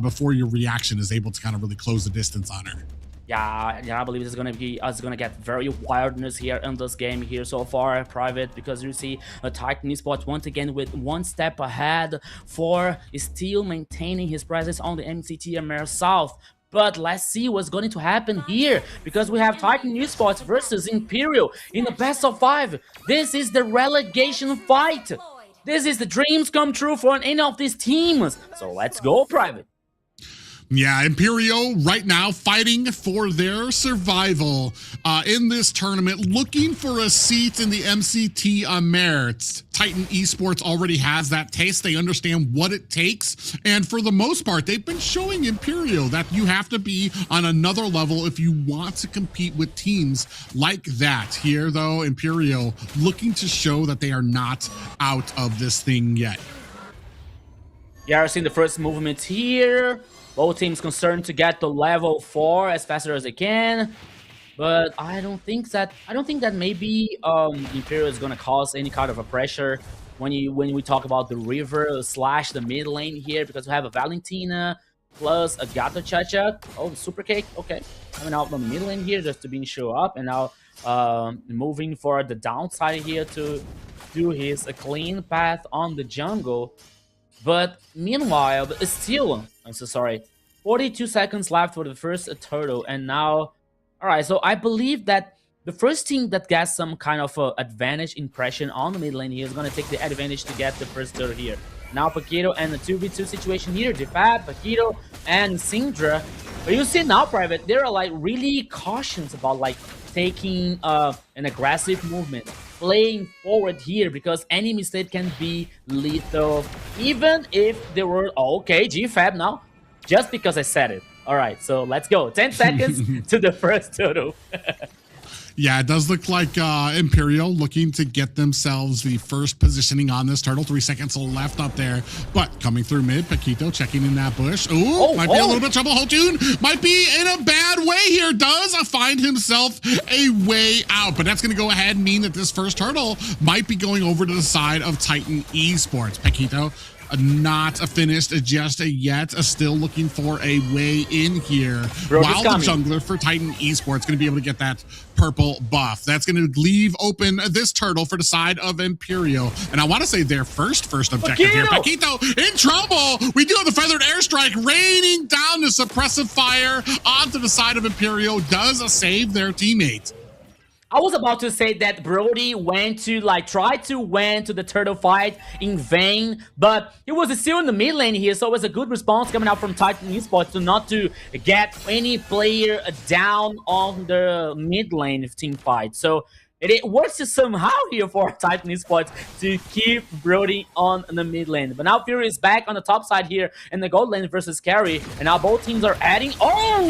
before your reaction is able to kind of really close the distance on her. Yeah, I believe it's gonna get very wildness here in this game here so far, Private, because you see a Titan Esports once again with 1 step ahead for still maintaining his presence on the MCT AMER South. But let's see what's going to happen here, because we have Titan Esports versus Imperial in the best of 5. This is the relegation fight. This is the dreams come true for any of these teams. So let's go, Private. Yeah, Imperial right now fighting for their survival in this tournament, looking for a seat in the MCT AMER. Titan Esports already has that taste. They understand what it takes. And for the most part, they've been showing Imperial that you have to be on another level if you want to compete with teams like that. Here, though, Imperial looking to show that they are not out of this thing yet. Yeah, I've seen the first movement here. Both teams concerned to get to level 4 as fast as they can, but I don't think that maybe Imperial is gonna cause any kind of a pressure when we talk about the river slash the mid lane here, because we have a Valentina plus a Gato Chacha. Oh, the Super Cake. Okay, coming out from the mid lane here just to be show up, and now moving for the downside here to do his clean path on the jungle. But meanwhile, still, I'm so sorry, 42 seconds left for the first turtle, and now, all right, so I believe that the first team that gets some kind of advantage impression on the mid lane here is going to take the advantage to get the first turtle here. Now Paquito and the 2v2 situation here, Defab, Paquito, and Syndra. But you see now, Private, they're like really cautious about like taking an aggressive movement, playing forward here, because any mistake can be lethal, even if they were okay. GFab now, just because I said it. All right, so let's go. 10 seconds to the first turtle. Yeah, it does look like Imperial looking to get themselves the first positioning on this turtle. 3 seconds left up there, but coming through mid, Paquito checking in that bush. Ooh, might be a little bit of trouble. Hotun might be in a bad way here. Does find himself a way out, but that's going to go ahead and mean that this first turtle might be going over to the side of Titan Esports. Paquito not finished just yet, still looking for a way in here. While the jungler for Titan Esports going to be able to get that purple buff. That's going to leave open this turtle for the side of Imperial. And I want to say their first objective here. Paquito in trouble. We do have the feathered airstrike raining down the suppressive fire onto the side of Imperial. Does save their teammate. I was about to say that Brody went to tried to win to the turtle fight in vain, but he was still in the mid lane here, so it was a good response coming out from Titan Esports to not to get any player down on the mid lane team fight. So it works somehow here for Titan Esports to keep Brody on the mid lane. But now Fury is back on the top side here in the gold lane versus Carry. And now both teams are adding... Oh,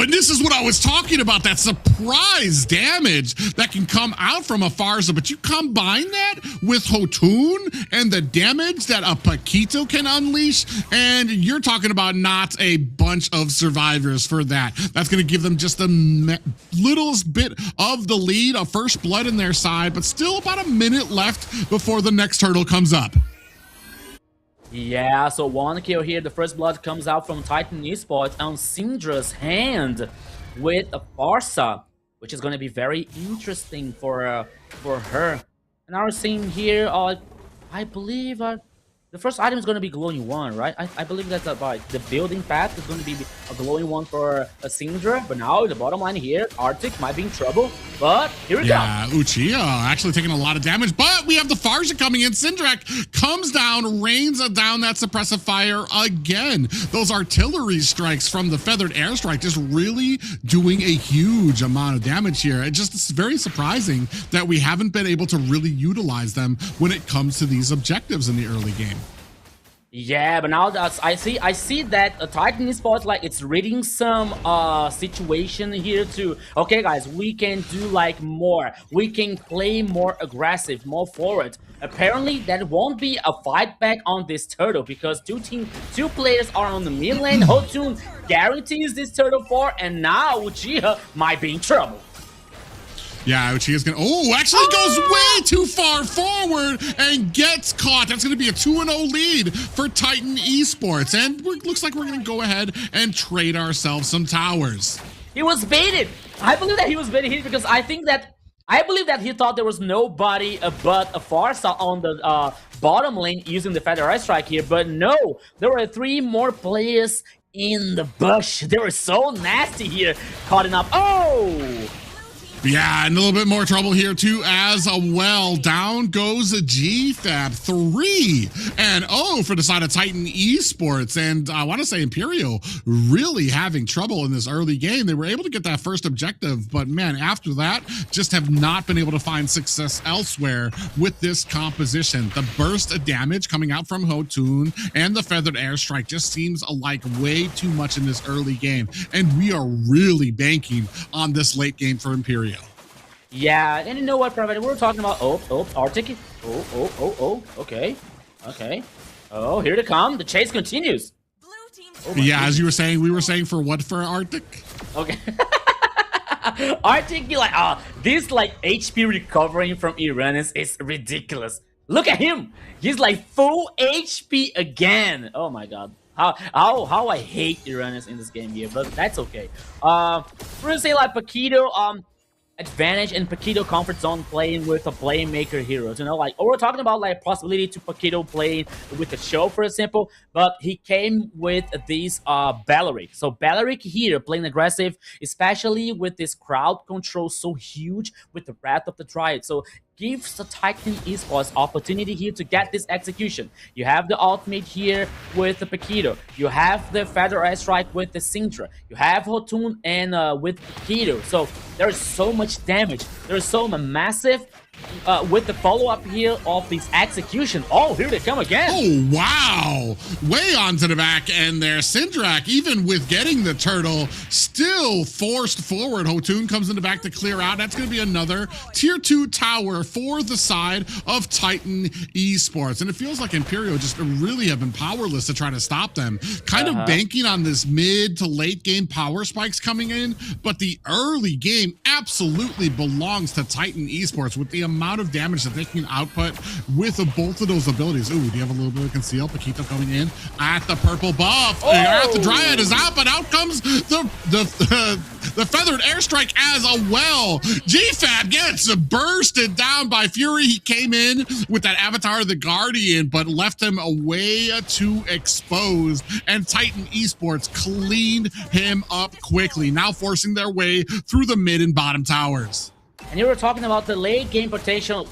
and this is what I was talking about, that surprise damage that can come out from a Farza. But you combine that with Hotun and the damage that a Paquito can unleash, and you're talking about not a bunch of survivors for that. That's going to give them just the littlest bit of the lead, a first blood in their side, but still about a minute left before the next turtle comes up. Yeah, so 1 kill here. The first blood comes out from Titan Esports on Syndra's hand with a Farsa, which is going to be very interesting for her. And our team here, I believe, The first item is going to be glowing one, right? I believe that's about the building path is going to be a glowing one for a Syndra. But now the bottom line here, Arctic might be in trouble. But here we go. Yeah, Uchiha actually taking a lot of damage, but we have the Farja coming in. Syndrak comes down, rains down that suppressive fire again. Those artillery strikes from the feathered airstrike just really doing a huge amount of damage here. It just is very surprising that we haven't been able to really utilize them when it comes to these objectives in the early game. Yeah, but now that's I see that Titan Esports, like, it's reading some situation here too. Okay guys, we can do like more. We can play more aggressive, more forward. Apparently that won't be a fight back on this turtle because two players are on the mid lane. Hotun guarantees this turtle for, and now Uchiha might be in trouble. Yeah, Uchiha's gonna, actually goes way too far forward and gets caught. That's gonna be a 2-0 lead for Titan Esports. And looks like we're gonna go ahead and trade ourselves some towers. He was baited. I believe that he was baited here because I believe that he thought there was nobody but a Farsa on the bottom lane using the Feather Ice Strike here. But no, there were 3 more players in the bush. They were so nasty here, caught up. Oh! Yeah, and a little bit more trouble here too as well. Down goes a GFAB 3 and 0 for the side of Titan Esports. And I want to say Imperial really having trouble in this early game. They were able to get that first objective, but man, after that, just have not been able to find success elsewhere with this composition. The burst of damage coming out from Hotun and the Feathered Airstrike just seems like way too much in this early game. And we are really banking on this late game for Imperial. Yeah, and you know what, Private? We're talking about Arctic. Okay. Oh, here they come. The chase continues. Yeah, as you were saying, we were saying for what for Arctic? Okay. Arctic, like, this like HP recovering from Uranus is ridiculous. Look at him. He's like full HP again. Oh my god. How I hate Uranus in this game here, but that's okay. We're gonna say like Paquito, advantage in Paquito comfort zone playing with a playmaker heroes, you know, like, we're talking about like possibility to Paquito playing with the show, for example, but he came with these Belleric. So Belleric here playing aggressive, especially with this crowd control so huge with the Wrath of the Dryad. So gives the Titan Esports opportunity here to get this execution. You have the ultimate here with the Paquito. You have the Feather Ice Strike with the Syndra. You have Hotun and with Paquito. So there's so much damage. There's so massive with the follow-up here of this execution. Oh, here they come again. Oh, wow. Way onto the back end there. Syndrak, even with getting the turtle, still forced forward. Hotun comes in the back to clear out. That's going to be another tier 2 tower for the side of Titan Esports. And it feels like Imperial just really have been powerless to try to stop them. Kind of banking on this mid to late game power spikes coming in. But the early game absolutely belongs to Titan Esports with the amount of damage that they can output with both of those abilities. Ooh, do you have a little bit of conceal? Paquito coming in at the purple buff. At the Dryad is out, but out comes the feathered airstrike as well. GFAB gets bursted down by Fury. He came in with that avatar of the Guardian, but left him way too exposed. And Titan Esports cleaned him up quickly, now forcing their way through the mid and bottom towers. And you were talking about the late game protection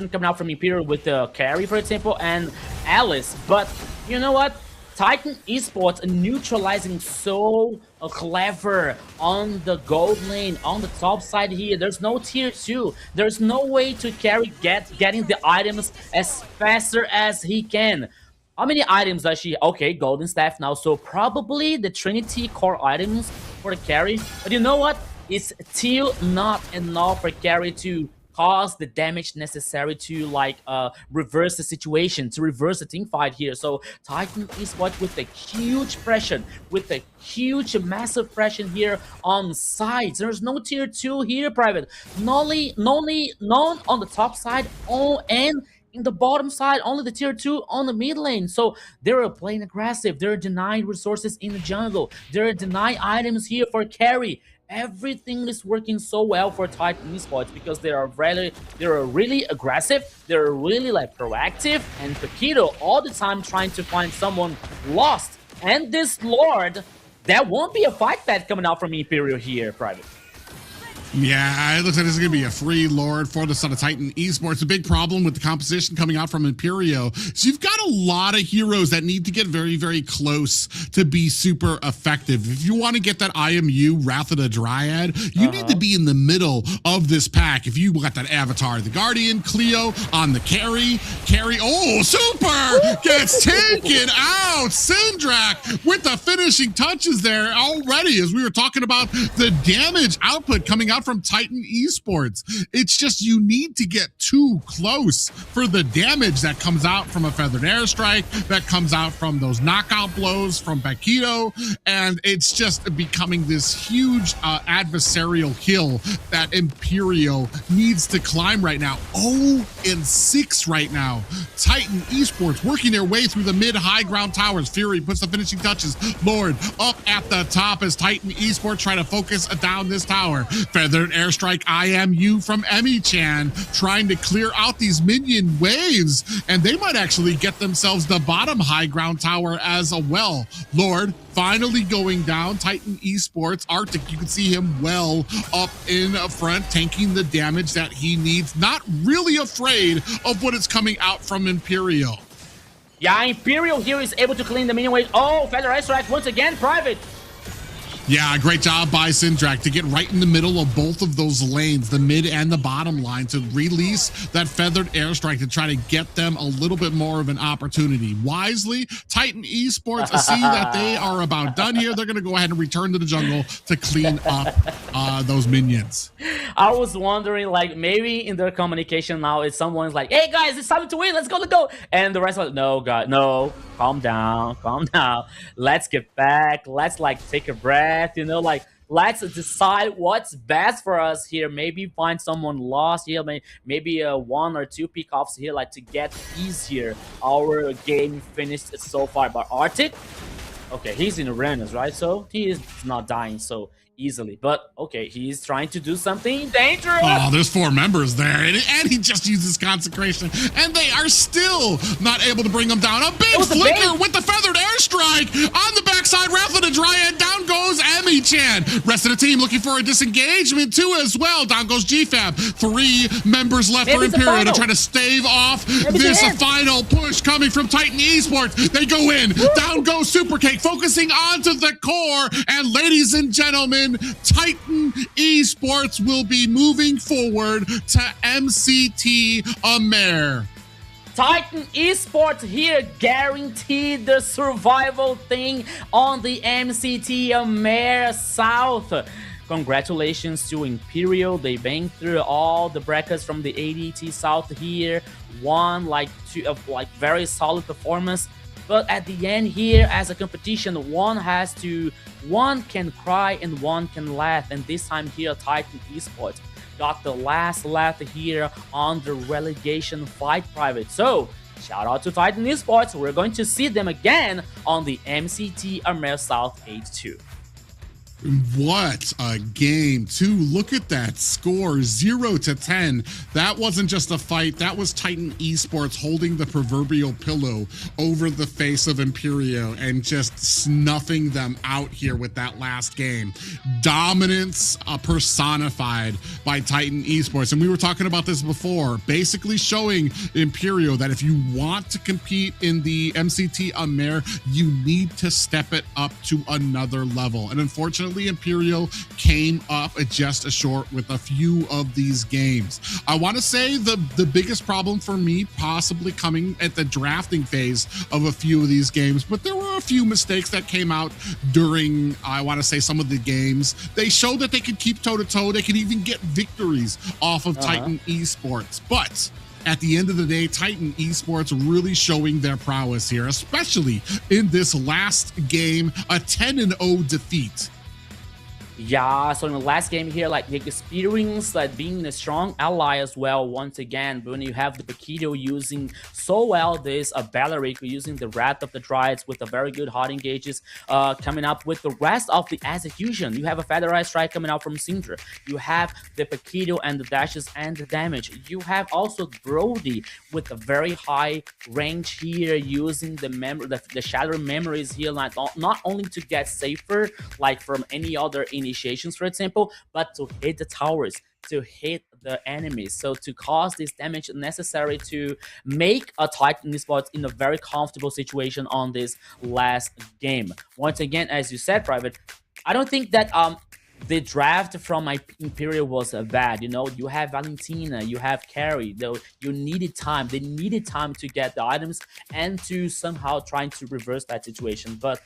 coming out from Imperial with the carry, for example, and Alice. But you know what? Titan Esports neutralizing so clever on the gold lane, on the top side here. There's no tier 2. There's no way to carry getting the items as faster as he can. How many items does she? Okay, golden staff now. So probably the Trinity core items for the carry. But you know what? It's still not enough for carry to cause the damage necessary to like reverse the situation, to reverse the team fight here. So Titan Esports with a huge pressure, with a huge massive pressure here on sides. There's no tier 2 here, Private. None on the top side, and in the bottom side, only the tier 2 on the mid lane. So they're playing aggressive. They're denying resources in the jungle. They're denying items here for carry. everything is working so well for Titan Esports because they're really aggressive, they're really like proactive, and Paquito all the time trying to find someone lost. And this Lord, that won't be a fight fed coming out from Imperial here, Private. Yeah, it looks like this is going to be a free Lord for the Son of Titan Esports. A big problem with the composition coming out from Imperio. So you've got a lot of heroes that need to get very, very close to be super effective. If you want to get that IMU, Wrath of the Dryad, you need to be in the middle of this pack. If you got that Avatar, the Guardian, Cleo on the carry, oh, super gets taken out. Syndrak with the finishing touches there already, as we were talking about the damage output coming out from Titan Esports. It's just you need to get too close for the damage that comes out from a Feathered Airstrike, that comes out from those knockout blows from Paquito, and it's just becoming this huge adversarial hill that Imperio needs to climb right now. 0-6 right now. Titan Esports working their way through the mid-high ground towers. Fury puts the finishing touches. Lord up at the top as Titan Esports try to focus down this tower. Feathered Airstrike IMU from Emi-chan trying to clear out these minion waves, and they might actually get themselves the bottom high ground tower as well. Lord finally going down. Titan Esports, Arctic, you can see him well up in front, tanking the damage that he needs. Not really afraid of what is coming out from Imperial. Yeah, Imperial here is able to clean the minion wave. Oh, Feather Airstrike once again, Private. Yeah, great job by Syndrak to get right in the middle of both of those lanes, the mid and the bottom line, to release that Feathered Airstrike to try to get them a little bit more of an opportunity. Wisely, Titan Esports see that they are about done here. They're going to go ahead and return to the jungle to clean up those minions. I was wondering, like, maybe in their communication now, it's someone's like, hey guys, it's time to win, let's go, let's go. And the rest are like, no, God, no, calm down, let's get back, let's like take a breath. You know, like, let's decide what's best for us here. Maybe find someone lost here. Maybe 1 or 2 pickoffs here, like, to get easier our game finished so far. But Arctic, okay, he's in arenas, right? So he is not dying so easily. But okay, he's trying to do something dangerous. Oh, there's 4 members there, and he just uses consecration, and they are still not able to bring him down. A big flicker with the Feathered Airstrike on the backside. Wrath of the Dryad. Down goes Emi-chan. Rest of the team looking for a disengagement too as well. Down goes GFAB. 3 members left for Imperial to try to stave off this final push coming from Titan Esports. They go in. Down goes Supercake, focusing onto the core. And ladies and gentlemen, Titan Esports will be moving forward to MCT AMER. Titan Esports here guaranteed the survival thing on the MCT AMER South. Congratulations to Imperial. They banged through all the brackets from the ADT South here. Won like very solid performance. But at the end here, as a competition, one can cry and one can laugh. And this time here, Titan Esports got the last laugh here on the relegation fight, Private. So shout out to Titan Esports. We're going to see them again on the MCT AMER South 8-2. What a game, too. Look at that score, 0-10. That wasn't just a fight. That was Titan Esports holding the proverbial pillow over the face of Imperio and just snuffing them out here with that last game. Dominance personified by Titan Esports. And we were talking about this before, basically showing Imperio that if you want to compete in the MCT AMER, you need to step it up to another level. And unfortunately, Imperial came up just short with a few of these games. I want to say the biggest problem for me possibly coming at the drafting phase of a few of these games, but there were a few mistakes that came out during, I want to say, some of the games. They showed that they could keep toe-to-toe. They could even get victories off of Titan Esports. But at the end of the day, Titan Esports really showing their prowess here, especially in this last game, a 10-0 defeat Yeah, so in the last game here, like the experience, like being a strong ally as well. Once again, when you have the Paquito using so well this Bellaric, using the Wrath of the Dryades with a very good hot engages, coming up with the rest of the execution. You have a Featherized Strike coming out from Syndra. You have the Paquito and the dashes and the damage. You have also Brody with a very high range here, using the Shatter Memories here, not only to get safer, like from any other initiations, for example, but to hit the towers, to hit the enemies, so to cause this damage necessary to make a Titan Esports in a very comfortable situation on this last game. Once again, as you said, Private, I don't think that the draft from my Imperial was bad. You know, you have Valentina, you have Carrie, though you needed time. They needed time to get the items and to somehow trying to reverse that situation. But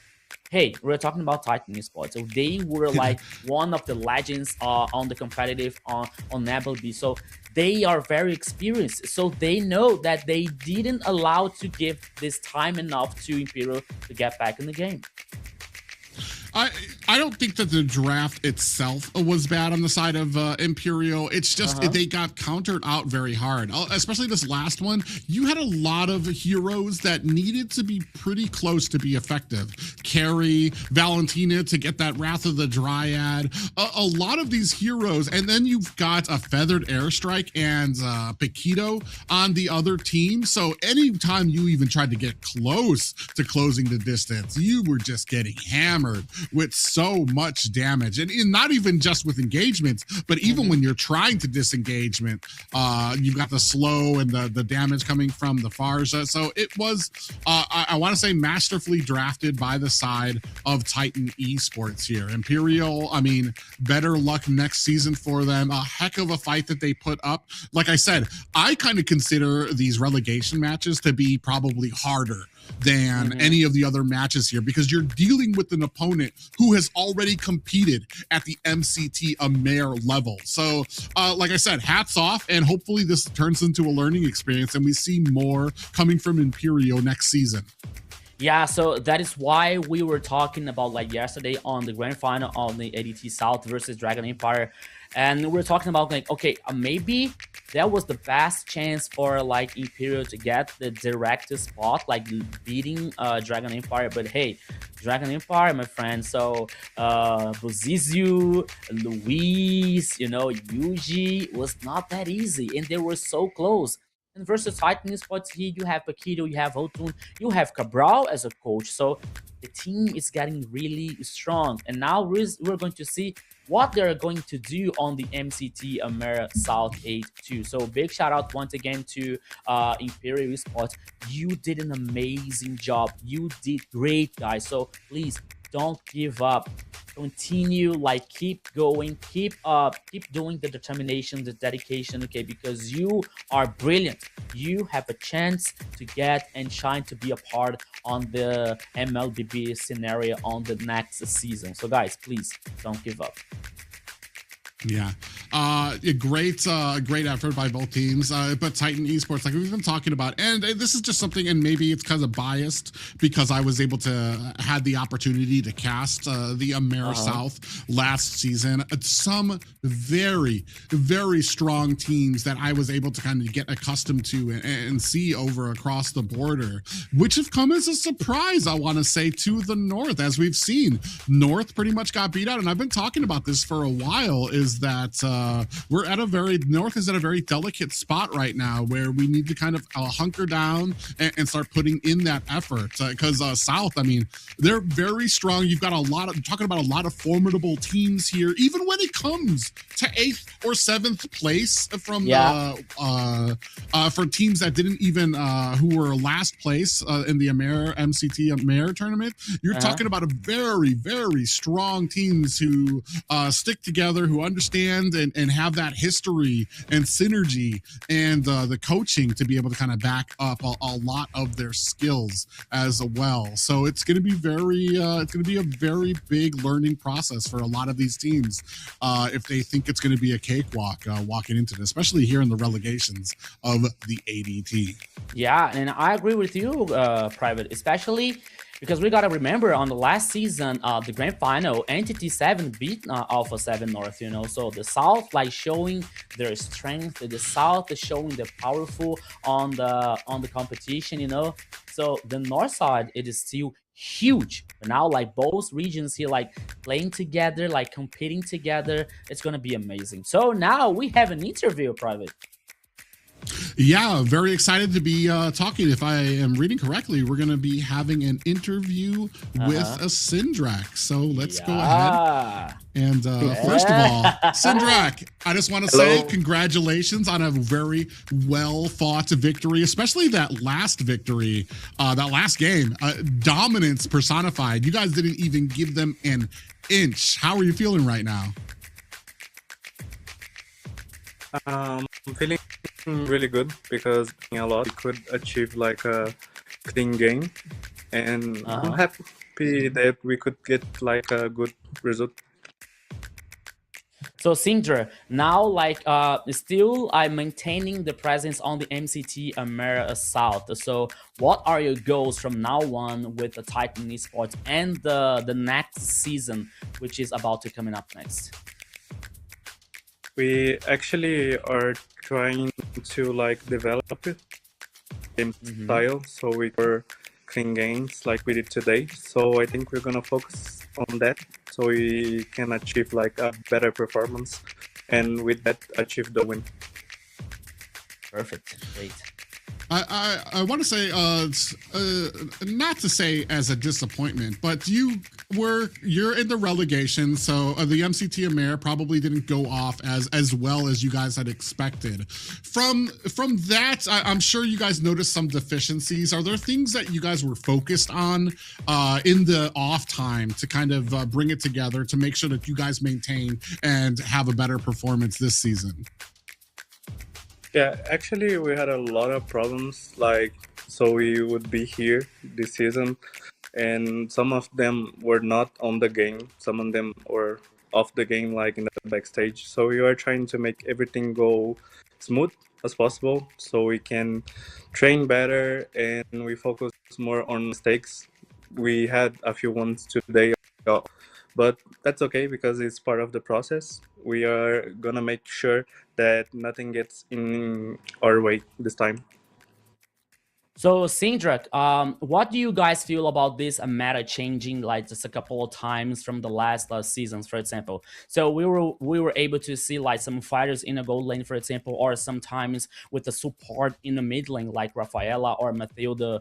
hey, we're talking about Titan Esports. So they were like one of the legends on the competitive on MLB. So they are very experienced. So they know that they didn't allow to give this time enough to Imperial to get back in the game. I don't think that the draft itself was bad on the side of Imperial. It's just they got countered out very hard, especially this last one. You had a lot of heroes that needed to be pretty close to be effective. Carrie, Valentina to get that Wrath of the Dryad, a lot of these heroes, and then you've got a Feathered Airstrike and Paquito on the other team. So anytime you even tried to get close to closing the distance, you were just getting hammered with so much damage, and not even just with engagements, but even when you're trying to disengagement, you've got the slow and the damage coming from the Farza. So it was, I want to say, masterfully drafted by the side of Titan Esports here. Imperial, I mean, better luck next season for them. A heck of a fight that they put up. Like I said, I kind of consider these relegation matches to be probably harder than any of the other matches here, because you're dealing with an opponent who has already competed at the MCT AMER level. So like I said, hats off, and hopefully this turns into a learning experience and we see more coming from Imperial next season. Yeah, so that is why we were talking about like yesterday on the grand final on the ADT South versus Dragon Empire. And we were talking about like, okay, maybe that was the best chance for like Imperial to get the direct spot, like beating Dragon Empire. But hey, Dragon Empire, my friend. So Bozizio, Luis, you know, Yuji was not that easy, and they were so close. And versus Titan Esports here, you have Paquito, you have Hotun, you have Cabral as a coach. So the team is getting really strong. And now we're going to see what they're going to do on the MCT AMER South 8-2. So big shout out once again to Imperial Esports. You did an amazing job. You did great, guys. So please don't give up. Continue, like keep going, keep doing the determination, the dedication, okay, because you are brilliant. You have a chance to get and shine to be a part on the MLBB scenario on the next season. So guys, please don't give up. Yeah, a great effort by both teams. But Titan Esports, like we've been talking about, and this is just something, and maybe it's kind of biased because I was able to had the opportunity to cast the AMER South last season. Some very, very strong teams that I was able to kind of get accustomed to and see over across the border, which have come as a surprise, I want to say, to the North. As we've seen, North pretty much got beat out, and I've been talking about this for a while, is that North is at a very delicate spot right now where we need to kind of hunker down and start putting in that effort, because South, I mean, they're very strong. You've got talking about a lot of formidable teams here, even when it comes to 8th or 7th place from for teams that didn't even who were last place in the MCT AMER tournament. You're talking about a very, very strong teams who stick together, who understand and have that history and synergy and the coaching to be able to kind of back up a lot of their skills as well. So it's going to be a very big learning process for a lot of these teams if they think it's going to be a cakewalk walking into it, especially here in the relegations of the ADT. Yeah, and I agree with you, Private, especially Because we gotta remember on the last season, the grand final, Entity 7 beat Alpha 7 North, you know. So the South like showing their strength, the South is showing the powerful on the competition, you know. So the North side, it is still huge. But now like both regions here like playing together, like competing together, it's gonna be amazing. So now we have an interview, Private. Yeah, very excited to be talking. If I am reading correctly, we're going to be having an interview with a Syndrak. So let's go ahead. And first of all, Syndrak, I just want to say congratulations on a very well fought victory, especially that last victory, that last game. Dominance personified. You guys didn't even give them an inch. How are you feeling right now? I'm feeling really good because a lot we could achieve like a clean game, and I'm happy that we could get like a good result. So Syndra, now like still I'm maintaining the presence on the MCT AMER South. So what are your goals from now on with the Titan Esports and the next season, which is about to coming up next? We actually are trying to like develop it in style, so we were clean games like we did today. So I think we're gonna focus on that, so we can achieve like a better performance, and with that achieve the win. Perfect, great. I want to say, not to say as a disappointment, but you're in the relegation, so the MCT AMER probably didn't go off as well as you guys had expected. From that, I'm sure you guys noticed some deficiencies. Are there things that you guys were focused on in the off time to kind of bring it together to make sure that you guys maintain and have a better performance this season? Yeah, actually we had a lot of problems, like, so we would be here this season, and some of them were not on the game, some of them were off the game, like in the backstage. So we are trying to make everything go smooth as possible, so we can train better and we focus more on mistakes. We had a few ones today, but that's okay because it's part of the process. We are gonna make sure that nothing gets in our way this time. So Syndrak, what do you guys feel about this meta changing like just a couple of times from the last seasons, for example? So we were able to see like some fighters in a gold lane, for example, or sometimes with the support in the mid lane like Rafaela or Mathilda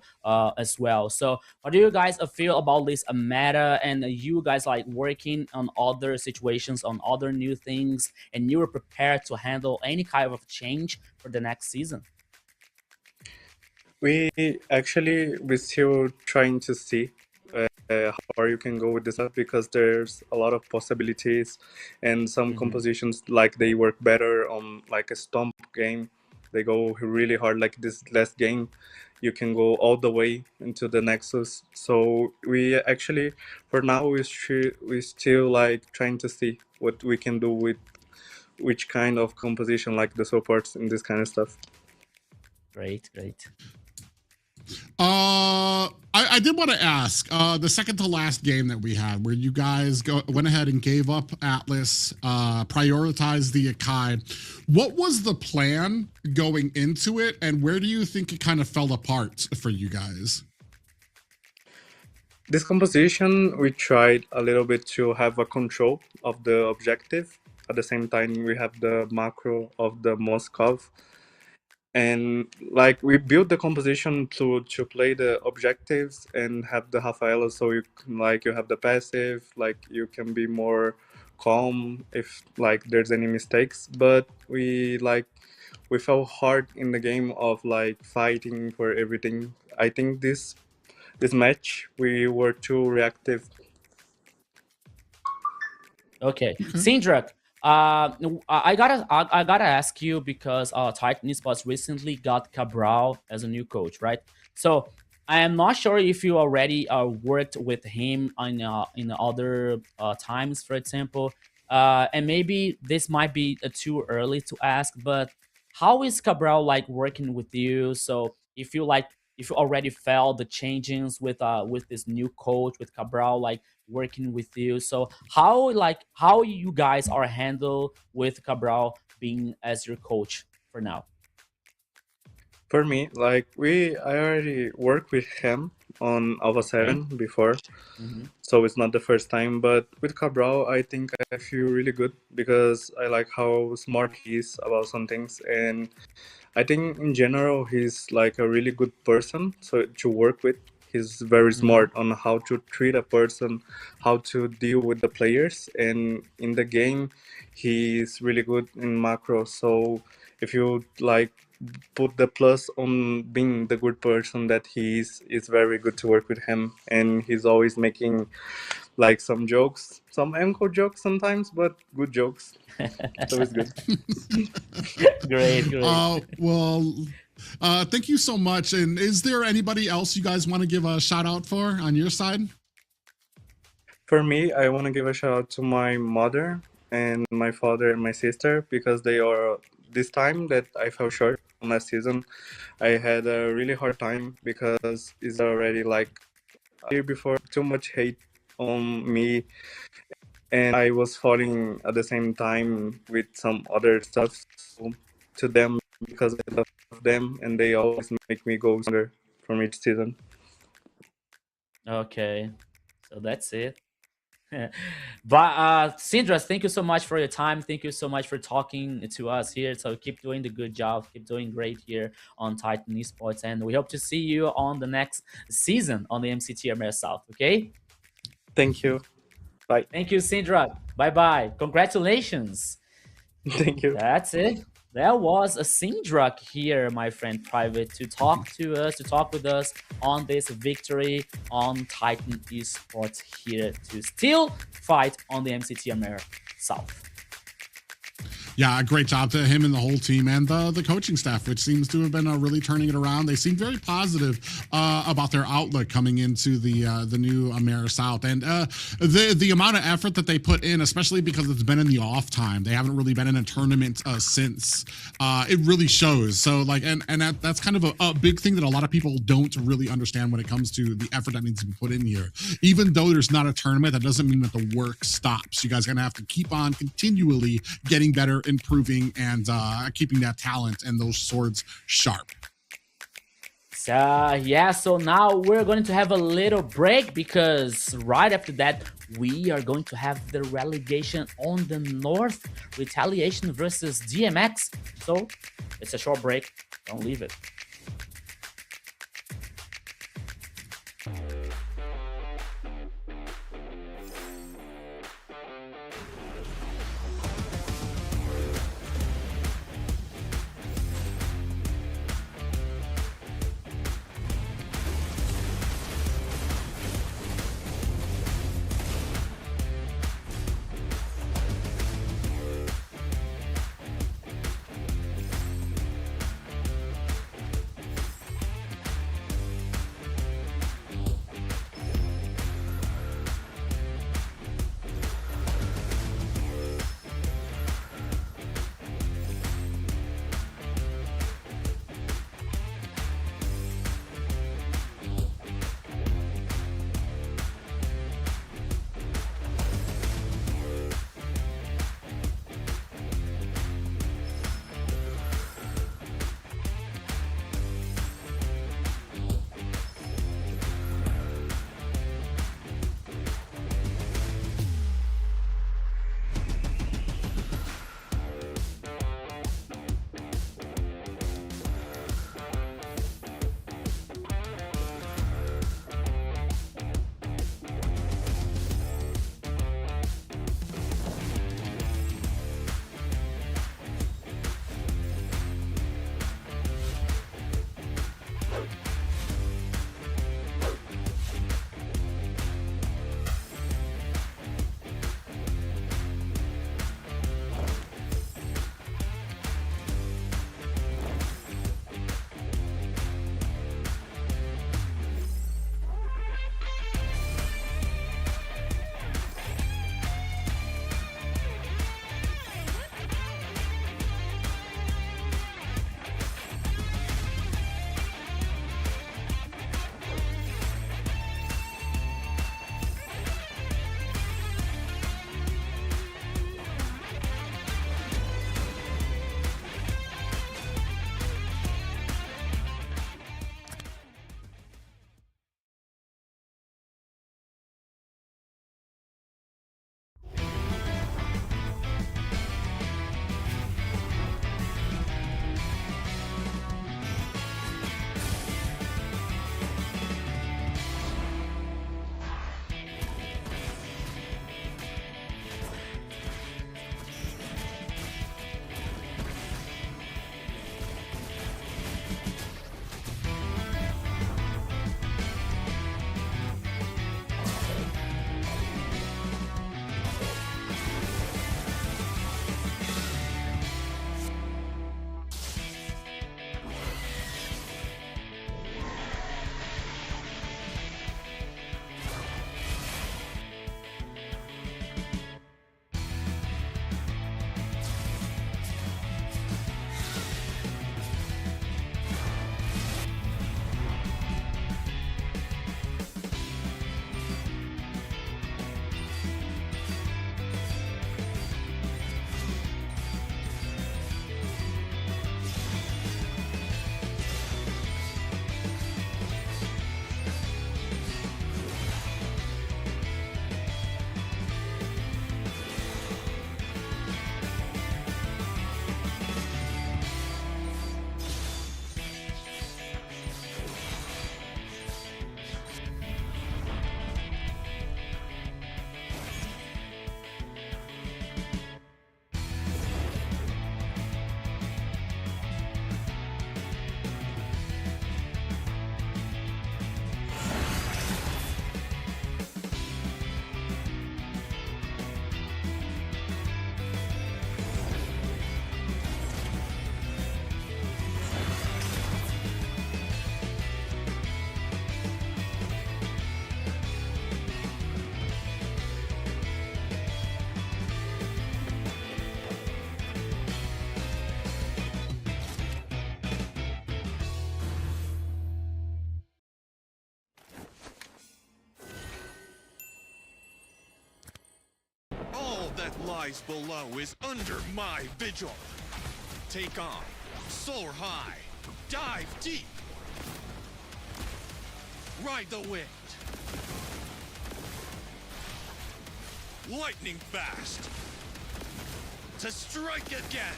as well. So what do you guys feel about this meta, and you guys like working on other situations, on other new things, and you were prepared to handle any kind of change for the next season? We're still trying to see how you can go with this up, because there's a lot of possibilities, and some compositions like they work better on like a stomp game. They go really hard, like this last game you can go all the way into the Nexus. So we actually, for now, we still like trying to see what we can do with which kind of composition, like the supports and this kind of stuff. Great. I did want to ask, the second to last game that we had, where you guys went ahead and gave up Atlas, prioritized the Akai. What was the plan going into it, and where do you think it kind of fell apart for you guys? This composition, we tried a little bit to have a control of the objective. At the same time, we have the macro of the Moskov. And like we built the composition to play the objectives and have the Rafaela, so you have the passive, like you can be more calm if like there's any mistakes. But we fell hard in the game of like fighting for everything. I think this match we were too reactive. Okay, Syndrak, I gotta ask you, because Titan Esports recently got Cabral as a new coach, right? So I am not sure if you already worked with him in other times, for example, and maybe this might be too early to ask, but how is Cabral like working with you? So if you like, if you already felt the changes with this new coach, with Cabral like working with you. So how you guys are handled with Cabral being as your coach for now? For me, like I already worked with him on Alpha Okay. 7 before, Hmm. so it's not the first time. But with Cabral, I think I feel really good because I like how smart he is about some things, and I think in general he's like a really good person so to work with. He's very Hmm. smart on how to treat a person, how to deal with the players, and in the game, he's really good in macro. So if you like put the plus on being the good person that he is, it's very good to work with him. And he's always making like some jokes, some Enco jokes sometimes, but good jokes. So it's good. Great, great. Well, thank you so much. And is there anybody else you guys want to give a shout out for on your side? For me, I want to give a shout out to my mother and my father and my sister because they are this time that I fell short on last season. I had a really hard time because it's already like a year before too much hate on me, and I was falling at the same time with some other stuff. So to them, because I love them and they always make me go stronger from each season. Okay, so that's it. But Sindras, thank you so much for your time. Thank you so much for talking to us here. So keep doing the good job. Keep doing great here on Titan Esports, and we hope to see you on the next season on the MCT AMER South. Okay. Thank you. Bye. Thank you, Sindra. Bye bye. Congratulations. Thank you. That's it. That was a Sindrak here, my friend Private, to talk to us, to talk with us on this victory on Titan Esports here to still fight on the MCT AMER South. Yeah, great job to him and the whole team and the coaching staff, which seems to have been really turning it around. They seem very positive about their outlook coming into the new AMER South, and the amount of effort that they put in, especially because it's been in the off time. They haven't really been in a tournament since. It really shows. So like, and that's kind of a big thing that a lot of people don't really understand when it comes to the effort that needs to be put in here. Even though there's not a tournament, that doesn't mean that the work stops. You guys are gonna have to keep on continually getting better, improving, and keeping that talent and those swords sharp. So yeah, so now we're going to have a little break because right after that we are going to have the relegation on the north, retaliation versus DMX. So it's a short break, don't leave it. lies below is under my vigil. Take on, soar high, dive deep. Ride the wind. Lightning fast. To strike again.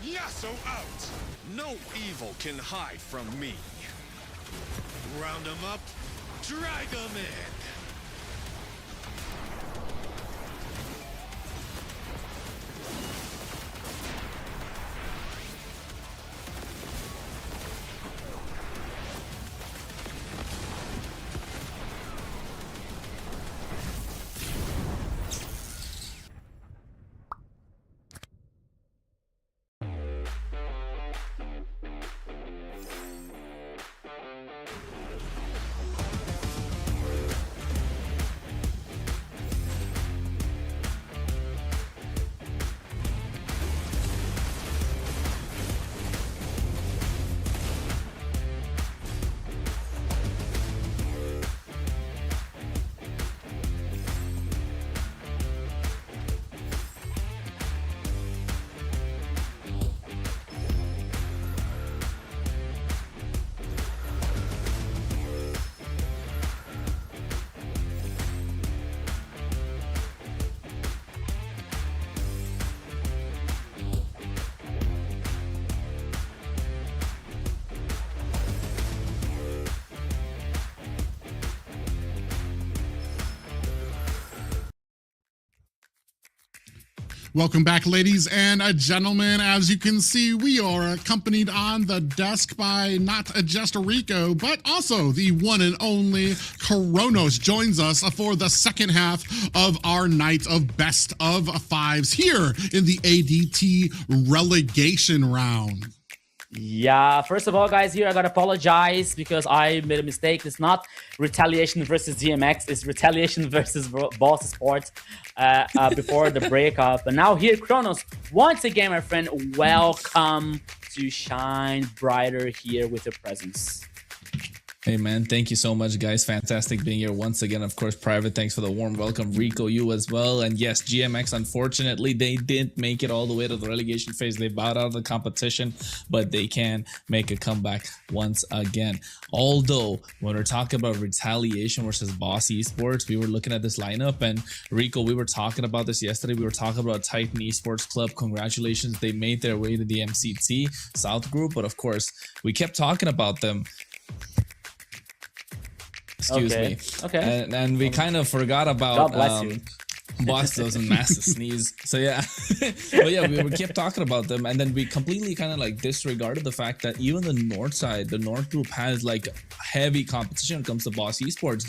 Yasuo out. No evil can hide from me. Round 'em up, drag 'em in. Welcome back, ladies and gentlemen. As you can see, we are accompanied on the desk by not just Rico, but also the one and only Kronos joins us for the second half of our night of best of fives here in the ADT relegation round. Yeah, first of all, guys, here I gotta apologize because I made a mistake. It's not retaliation versus DMX, it's retaliation versus Boss Sports before the breakup. But now here, Kronos, once again, my friend, welcome to shine brighter here with your presence. Hey man, thank you so much, guys. Fantastic being here once again. Of course, Private, thanks for the warm welcome. Rico, you as well. And yes, GMX, unfortunately, they didn't make it all the way to the relegation phase. They bowed out of the competition, but they can make a comeback once again. Although, when we're talking about retaliation versus Boss Esports, we were looking at this lineup, and Rico, we were talking about this yesterday. We were talking about Titan Esports Club. Congratulations, they made their way to the MCT South group, but of course, we kept talking about them. Excuse me. Okay. And we kind of forgot about God bless you. Boss doesn't massive sneeze. So yeah. But yeah, we kept talking about them, and then we completely kind of like disregarded the fact that even the north side, the north group, has like heavy competition when it comes to Boss Esports.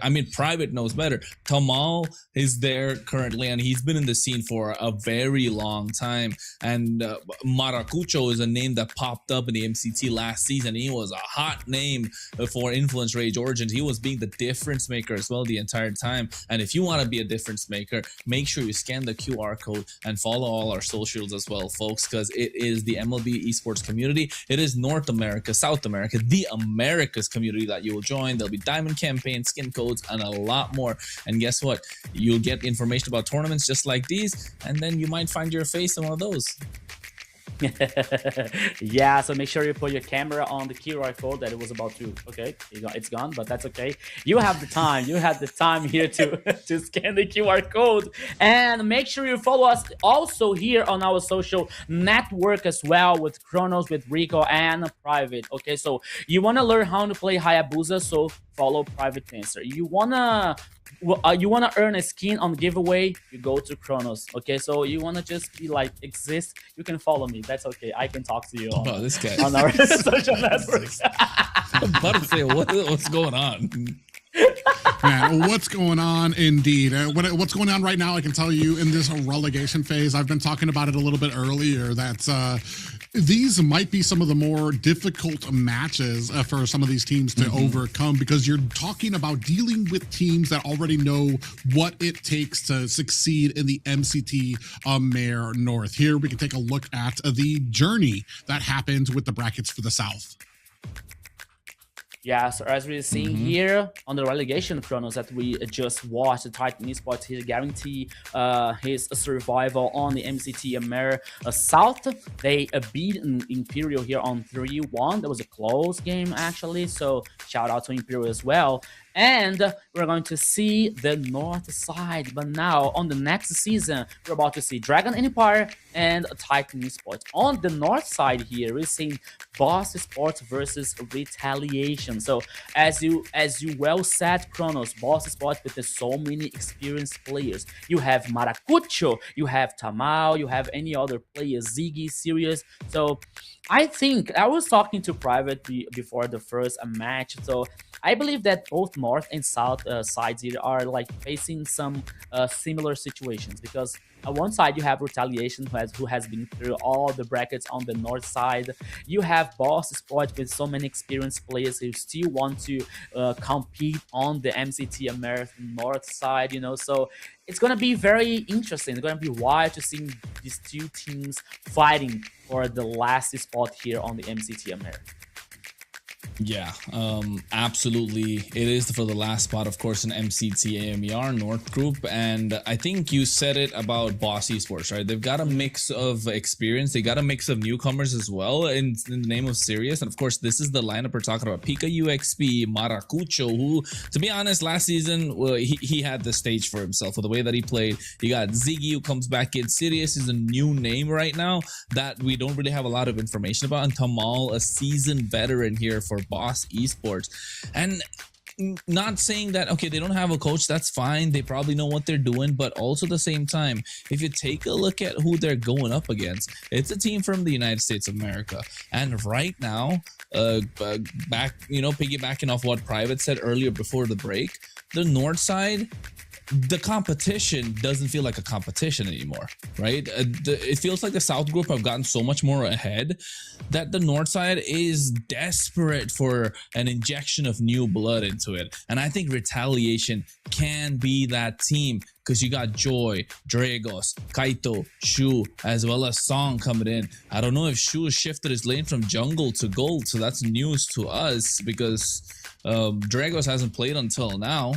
I mean, Private knows better. Tamal is there currently, and he's been in the scene for a very long time. And Maracucho is a name that popped up in the MCT last season. He was a hot name for Influence Rage Origins. He was being the difference maker as well the entire time. And if you want to be a difference maker, make sure you scan the QR code and follow all our socials as well, folks, because it is the MLB esports community. It is North America, South America, the Americas community that you will join. There'll be diamond campaigns, skin codes, and a lot more. And guess what? You'll get information about tournaments just like these, and then you might find your face in one of those. Yeah, so make sure you put your camera on the QR code that it was about to. Okay, it's gone, but that's okay. You have the time. You have the time here to scan the QR code, and make sure you follow us also here on our social network as well with Kronos, with Rico, and Private. Okay, so you want to learn how to play Hayabusa, so follow Private Dancer. You wanna earn a skin on giveaway, you go to Kronos. Okay, so you wanna just be like exist, you can follow me. That's okay. I can talk to you on, this guy. on our social networks. I'm about to say, what's going on? Man, what's going on indeed. What's going on right now, I can tell you in this relegation phase, I've been talking about it a little bit earlier, that these might be some of the more difficult matches for some of these teams to overcome, because you're talking about dealing with teams that already know what it takes to succeed in the MCT AMER North. Here we can take a look at the journey that happened with the brackets for the South. Yeah, so as we're seeing here on the relegation chronos that we just watched, the Titan Esports here guarantee his survival on the MCT AMER South. They beat Imperial here on 3-1. That was a close game actually, so shout out to Imperial as well. And we're going to see the north side. But now, on the next season, we're about to see Dragon Empire and Titan Esports. On the north side here, we're seeing Boss Sports versus Retaliation. So, as you well said, Kronos, Boss Sports with so many experienced players. You have Maracucho, you have Tamal, you have any other players, Ziggy, Sirius. So, I think I was talking to Private before the first match. So, I believe that both north and south sides here are like facing some similar situations, because on one side you have Retaliation who has been through all the brackets on the north side. You have Boss Sport with so many experienced players who still want to compete on the MCT American north side, you know. So it's gonna be very interesting. It's gonna be wild to see these two teams fighting for the last spot here on the MCT American. Yeah, absolutely. It is for the last spot, of course, in MCT AMER North Group. And I think you said it about Boss Esports, right? They've got a mix of experience. They got a mix of newcomers as well in the name of Sirius. And of course, this is the lineup we're talking about. Pika UXP, Maracucho, who, to be honest, last season, he had the stage for himself with the way that he played. You got Ziggy, who comes back in. Sirius is a new name right now that we don't really have a lot of information about. And Tamal, a seasoned veteran here for Boss Esports. And not saying that, okay, they don't have a coach, that's fine, they probably know what they're doing, but also at the same time, if you take a look at who they're going up against, it's a team from the United States of America. And right now, back, you know, piggybacking off what Private said earlier before the break, the north side, the competition doesn't feel like a competition anymore, right? It feels like the South Group have gotten so much more ahead that the North side is desperate for an injection of new blood into it. And I think Retaliation can be that team, because you got Joy, Dragos, Kaito, Shu, as well as Song coming in. I don't know if Shu has shifted his lane from jungle to gold, so that's news to us, because Dragos hasn't played until now.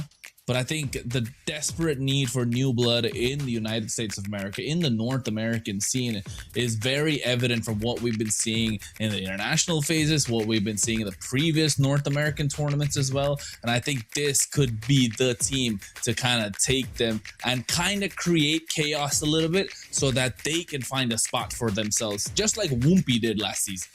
But I think the desperate need for new blood in the United States of America, in the North American scene, is very evident from what we've been seeing in the international phases, what we've been seeing in the previous North American tournaments as well. And I think this could be the team to kind of take them and kind of create chaos a little bit so that they can find a spot for themselves, just like Woompy did last season.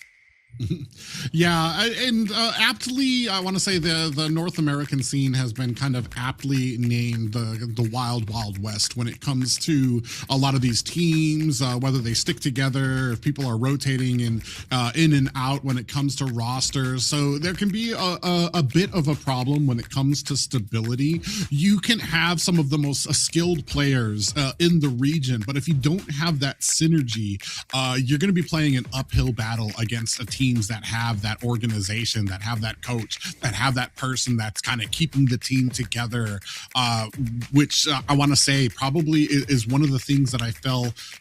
Yeah, and aptly, I want to say the North American scene has been kind of aptly named the Wild Wild West when it comes to a lot of these teams, whether they stick together, if people are rotating in and out when it comes to rosters. So there can be a bit of a problem when it comes to stability. You can have some of the most skilled players in the region, but if you don't have that synergy, you're going to be playing an uphill battle against a teams that have that organization, that have that coach, that have that person that's kind of keeping the team together, which I want to say probably is one of the things that I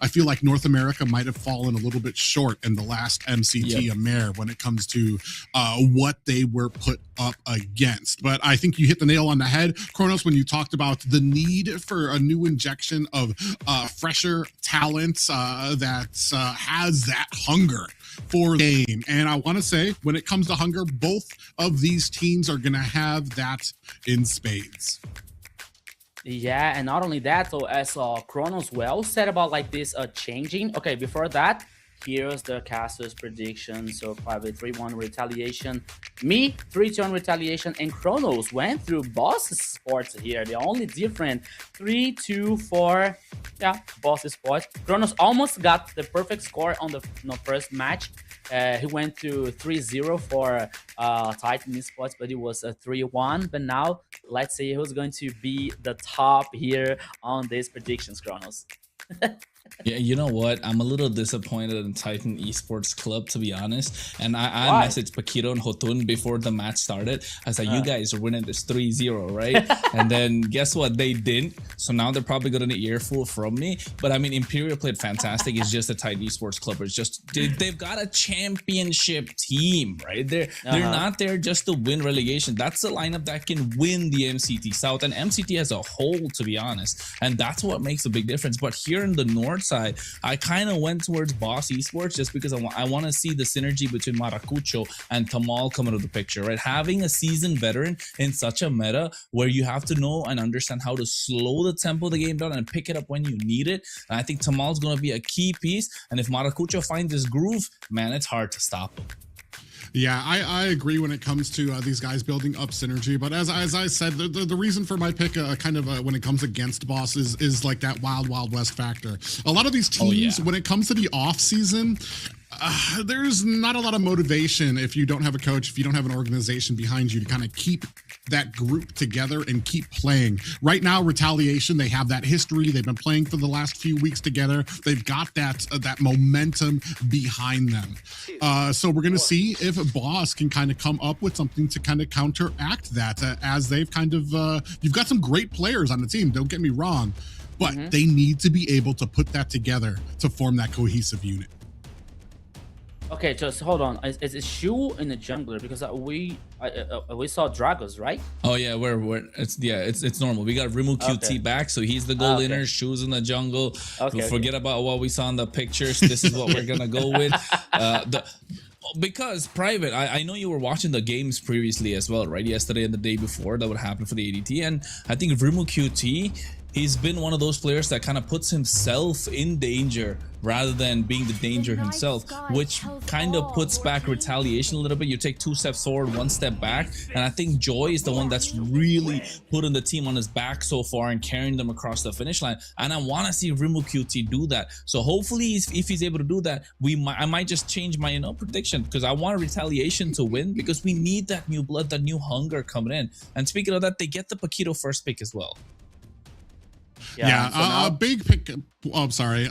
feel like North America might have fallen a little bit short in the last MCT AMER when it comes to what they were put up against. But I think you hit the nail on the head, Kronos, when you talked about the need for a new injection of fresher talent that has that hunger for the game. And I want to say, when it comes to hunger, both of these teams are going to have that in spades. Yeah, and not only that, so as Kronos well said about like this changing. Okay, before that, here's the caster's prediction. So Private 3-1 Retaliation, me 3-2 Retaliation, and Kronos went through Boss Sports here. The only different 3-2-4, yeah, Boss Sports. Kronos almost got the perfect score on the first match. He went to 3-0 for Titan Esports, but it was a 3-1. But now let's see who's going to be the top here on these predictions, Kronos. Yeah, you know what? I'm a little disappointed in Titan Esports Club, to be honest. And I Why? messaged Paquito and Hotun before the match started. I was like, you guys are winning this 3-0, right? And then guess what? They didn't. So now they're probably getting an earful from me. But I mean, Imperial played fantastic. It's just a Titan Esports Club. It's just they've got a championship team, right? They're not there just to win relegation. That's the lineup that can win the MCT South and MCT as a whole, to be honest. And that's what makes a big difference. But here in the North side, I kind of went towards Boss Esports just because I want to see the synergy between Maracucho and Tamal come into the picture, right? Having a seasoned veteran in such a meta where you have to know and understand how to slow the tempo of the game down and pick it up when you need it. And I think Tamal's going to be a key piece. And if Maracucho finds his groove, man, it's hard to stop him. Yeah, I agree when it comes to these guys building up synergy. But as I said, the reason for my pick when it comes against Boss is like that Wild West factor. A lot of these teams, when it comes to the off season, there's not a lot of motivation if you don't have a coach, if you don't have an organization behind you to kind of keep that group together and keep playing. Right now, Retaliation, they have that history. They've been playing for the last few weeks together. They've got that momentum behind them. So we're going to see if Boss can kind of come up with something to kind of counteract that as they've kind of, you've got some great players on the team, don't get me wrong, but they need to be able to put that together to form that cohesive unit. Okay, just hold on. Is Shu in the jungler? Because we saw Dragos, right? Oh yeah, it's normal. We got Rimu QT back, so he's the goal laner. Shu's in the jungle. Forget about what we saw in the pictures. This is what we're gonna go with. Because Private, I know you were watching the games previously as well, right? Yesterday and the day before that would happen for the ADT, and I think Rimu QT, he's been one of those players that kind of puts himself in danger rather than being the danger himself, which kind of puts back Retaliation a little bit. You take 2 steps forward, 1 step back, and I think Joy is the one that's really putting the team on his back so far and carrying them across the finish line. And I want to see Rimu QT do that. So hopefully, if he's able to do that, I might just change my prediction, because I want Retaliation to win, because we need that new blood, that new hunger coming in. And speaking of that, they get the Paquito first pick as well. A big pick. Oh, I'm sorry,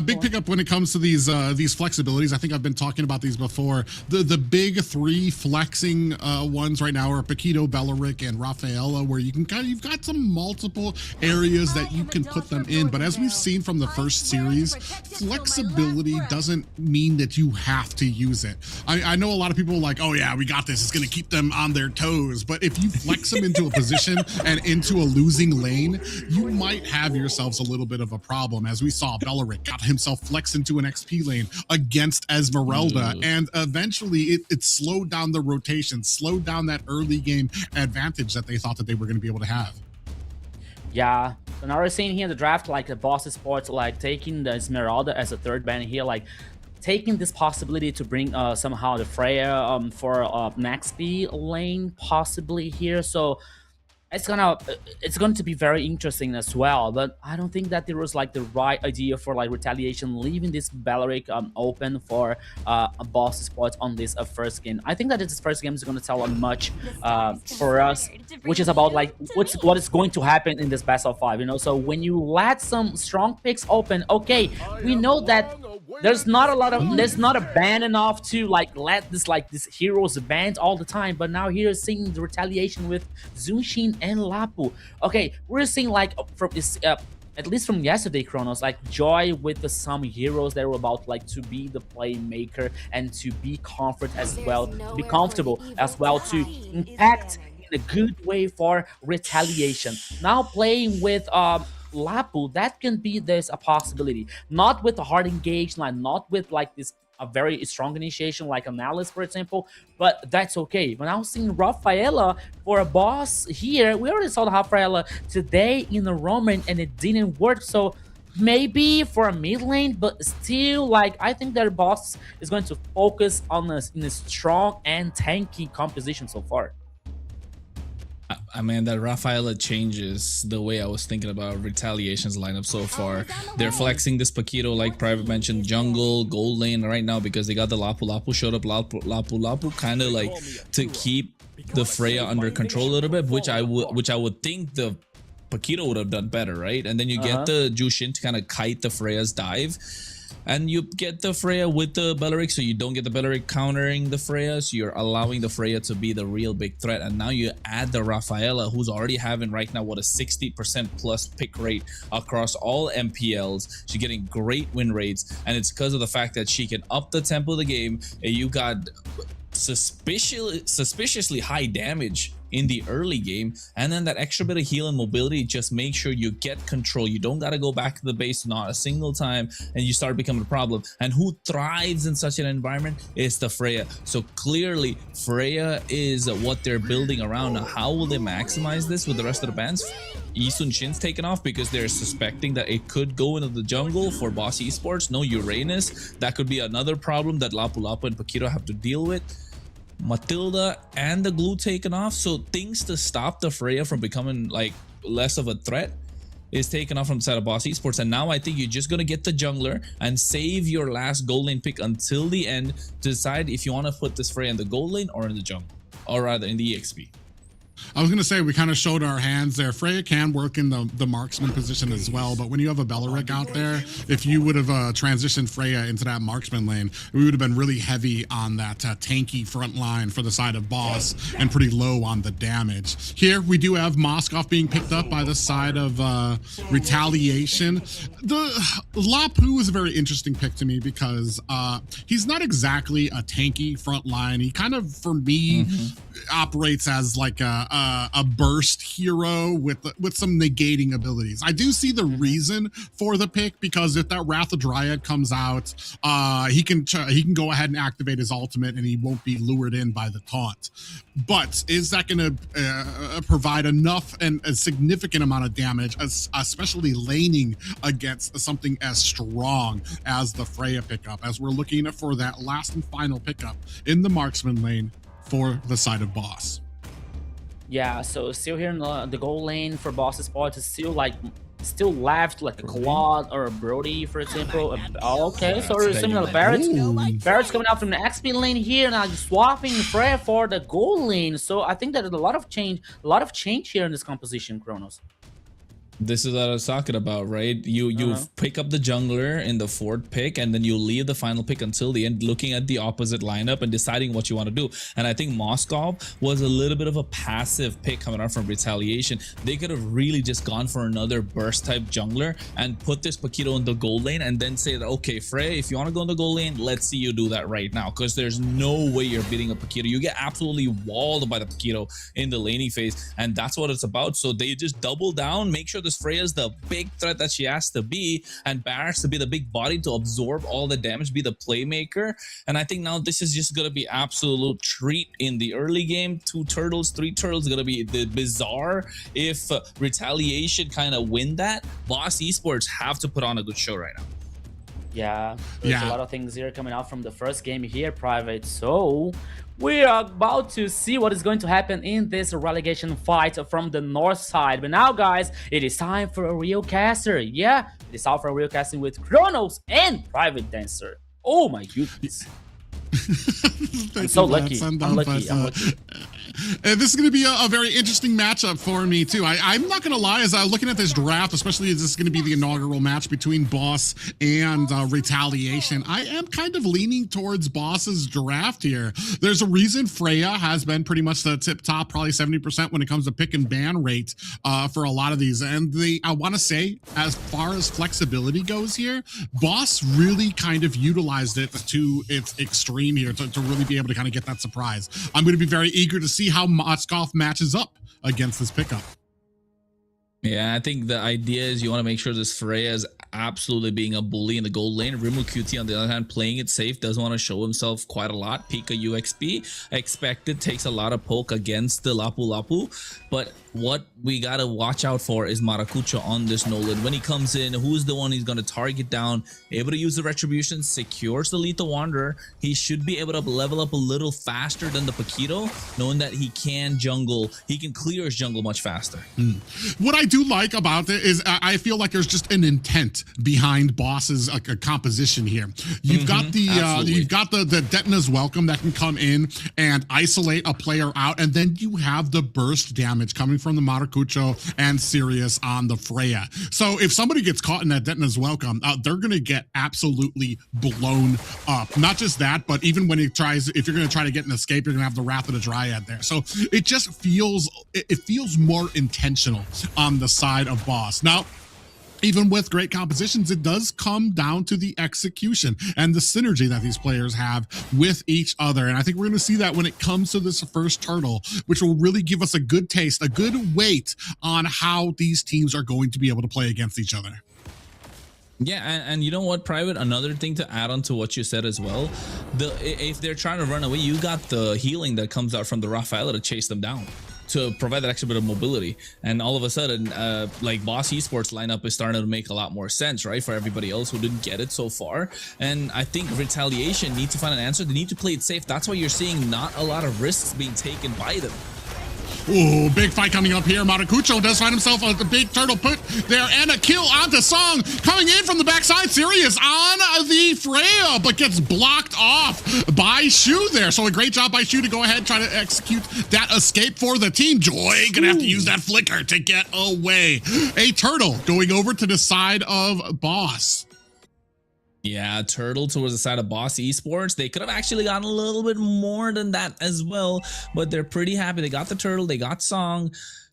big pickup when it comes to these flexibilities. I think I've been talking about these before. The big 3 flexing ones right now are Paquito, Belleric, and Rafaela, where you've got some multiple areas that you can put them in. But as we've seen from the first series, flexibility doesn't mean that you have to use it. I know a lot of people are like, oh yeah, we got this. It's going to keep them on their toes. But if you flex them into a position and into a losing lane, you might have yourselves a little bit of a problem. As we saw, Belleric got himself flexed into an XP lane against Esmeralda, and eventually it slowed down the rotation, slowed down that early game advantage that they thought that they were going to be able to have. Yeah, so now we're seeing here in the draft, like the Boss Sports, like taking the Esmeralda as a 3rd ban here, like taking this possibility to bring somehow the Freya for an XP lane possibly here. So it's going to be very interesting as well, but I don't think that there was like the right idea for like Retaliation leaving this Belleric open for a Boss Sports on this first game. I think that this first game is going to tell much for us, which is about like what is going to happen in this best of 5. You know, so when you let some strong picks open, okay, we know that there's not a ban enough to like let this heroes banned all the time, but now here seeing the Retaliation with Zunshin and Lapu. Okay, we're seeing like from this at least from yesterday, Kronos, like Joy with some heroes that were about like to be the playmaker and to be comfort as well, to be comfortable as well, to impact in a good way for Retaliation. Now playing with Lapu, that can be a possibility. Not with a hard engage line, not with like this a very strong initiation like Analyst, for example, but that's okay. But now seeing Rafaela for a boss here, we already saw the Rafaela today in the Roman and it didn't work. So maybe for a mid lane, but still, like, I think their boss is going to focus on this in a strong and tanky composition so far. I mean, that Rafaela changes the way I was thinking about Retaliation's lineup so far. They're flexing this Paquito, like Private mentioned, jungle, gold lane right now because they got the Lapu. Lapu showed up, Lapu kind of like to keep the Freya under control a little bit, which I would think the Paquito would have done better, right? And then you get the Jushin to kind of kite the Freya's dive. And you get the Freya with the Belleric, so you don't get the Belleric countering the Freya, so you're allowing the Freya to be the real big threat. And now you add the Rafaela, who's already having right now, what, a 60% plus pick rate across all MPLs. She's getting great win rates, and it's because of the fact that she can up the tempo of the game, and you got suspiciously high damage in the early game, and then that extra bit of heal and mobility just make sure you get control. You don't got to go back to the base not a single time, and you start becoming a problem. And who thrives in such an environment is the Freya. So clearly Freya is what they're building around. Now, how will they maximize this with the rest of the bans? Isun Shin's taken off because they're suspecting that it could go into the jungle for Boss Esports. No Uranus. That could be another problem that Lapu Lapu and Paquito have to deal with. Matilda and the glue taken off, so things to stop the Freya from becoming like less of a threat is taken off from the side of Boss Esports. And now I think you're just gonna get the jungler and save your last gold lane pick until the end to decide if you want to put this Freya in the gold lane or in the jungle, or rather in the EXP. I was going to say, we kind of showed our hands there. Freya can work in the marksman position as well, but when you have a Belleric out there, if you would have transitioned Freya into that marksman lane, we would have been really heavy on that tanky front line for the side of Boss and pretty low on the damage. Here, we do have Moskov being picked up by the side of Retaliation. The Lapu is a very interesting pick to me because he's not exactly a tanky front line. He kind of, for me, operates as like a burst hero with some negating abilities. I do see the reason for the pick, because if that Wrath of Dryad comes out, he can go ahead and activate his ultimate and he won't be lured in by the taunt. But is that going to provide enough and a significant amount of damage, especially laning against something as strong as the Freya pickup, as we're looking for that last and final pickup in the marksman lane for the side of Boss? Yeah, so still here in the goal lane for Boss Esports is still left like a Quad or a Brody, for example. Okay, so similar to Barrett's coming out from the XP lane here, now swapping Freya for the goal lane. So I think that there's a lot of change here in this composition, Kronos. This is what I was talking about, right? You pick up the jungler in the fourth pick, and then you leave the final pick until the end, looking at the opposite lineup and deciding what you want to do. And I think Moskov was a little bit of a passive pick coming out from Retaliation. They could have really just gone for another burst type jungler and put this Paquito in the gold lane, and then say that, okay, Frey, if you want to go in the gold lane, let's see you do that right now, because there's no way you're beating a Paquito. You get absolutely walled by the Paquito in the laning phase, and that's what it's about. So they just double down, make sure this Freya is the big threat that she has to be, and Barrett to be the big body to absorb all the damage, be the playmaker. And I think now this is just gonna be absolute treat in the early game. 2 turtles, 3 turtles, gonna be the bizarre if Retaliation kind of win that. Boss Esports have to put on a good show right now. Yeah, there's a lot of things here coming out from the first game here, Private. So we are about to see what is going to happen in this relegation fight from the north side. But now, guys, it is time for a real caster. Yeah, it is time for a real casting with Kronos and Private Dancer. Oh my goodness. I'm so lucky. I'm lucky. This is going to be a very interesting matchup for me too. I'm not going to lie, as I'm looking at this draft, especially as this is going to be the inaugural match between Boss and Retaliation, I am kind of leaning towards Boss's draft here. There's a reason Freya has been pretty much the tip top, probably 70% when it comes to pick and ban rate for a lot of these. And I want to say, as far as flexibility goes here, Boss really kind of utilized it to its extreme here to really be able to kind of get that surprise. I'm going to be very eager to see how Moskov matches up against this pickup. Yeah, I think the idea is you want to make sure this Freya is absolutely being a bully in the gold lane. Rimu QT, on the other hand, playing it safe, doesn't want to show himself quite a lot. Pika UXP, expected, takes a lot of poke against the Lapu Lapu. But what we got to watch out for is Maracucho on this Nolan. When he comes in, who's the one he's going to target down? Able to use the Retribution, secures the Lethal Wanderer. He should be able to level up a little faster than the Paquito, knowing that he can jungle. He can clear his jungle much faster. What I do like about it is I feel like there's just an intent art behind Boss's composition here. You've got the Detna's Welcome that can come in and isolate a player out, and then you have the burst damage coming from the Maracucho and Sirius on the Freya. So if somebody gets caught in that Detna's Welcome, they're going to get absolutely blown up. Not just that, but even when if you're going to try to get an escape, you're going to have the Wrath of the Dryad there. So it just feels more intentional on the side of Boss. Now, even with great compositions, it does come down to the execution and the synergy that these players have with each other. And I think we're going to see that when it comes to this first turtle, which will really give us a good taste, a good weight on how these teams are going to be able to play against each other. Yeah, and you know what, Private? Another thing to add on to what you said as well, if they're trying to run away, you got the healing that comes out from the Rafaela to chase them down, to provide that extra bit of mobility. And all of a sudden, like Boss Esports lineup is starting to make a lot more sense, right? For everybody else who didn't get it so far. And I think Retaliation needs to find an answer. They need to play it safe. That's why you're seeing not a lot of risks being taken by them. Ooh, big fight coming up here. Maracucho does find himself a big turtle put there and a kill onto Song. Coming in from the backside, Sirius on the Freya, but gets blocked off by Shu there. So a great job by Shu to go ahead and try to execute that escape for the team. Joy gonna have to use that flicker to get away. A turtle going over to the side of Boss. Yeah, turtle towards the side of Boss Esports. They could have actually gotten a little bit more than that as well, but they're pretty happy. They got the turtle, they got Song.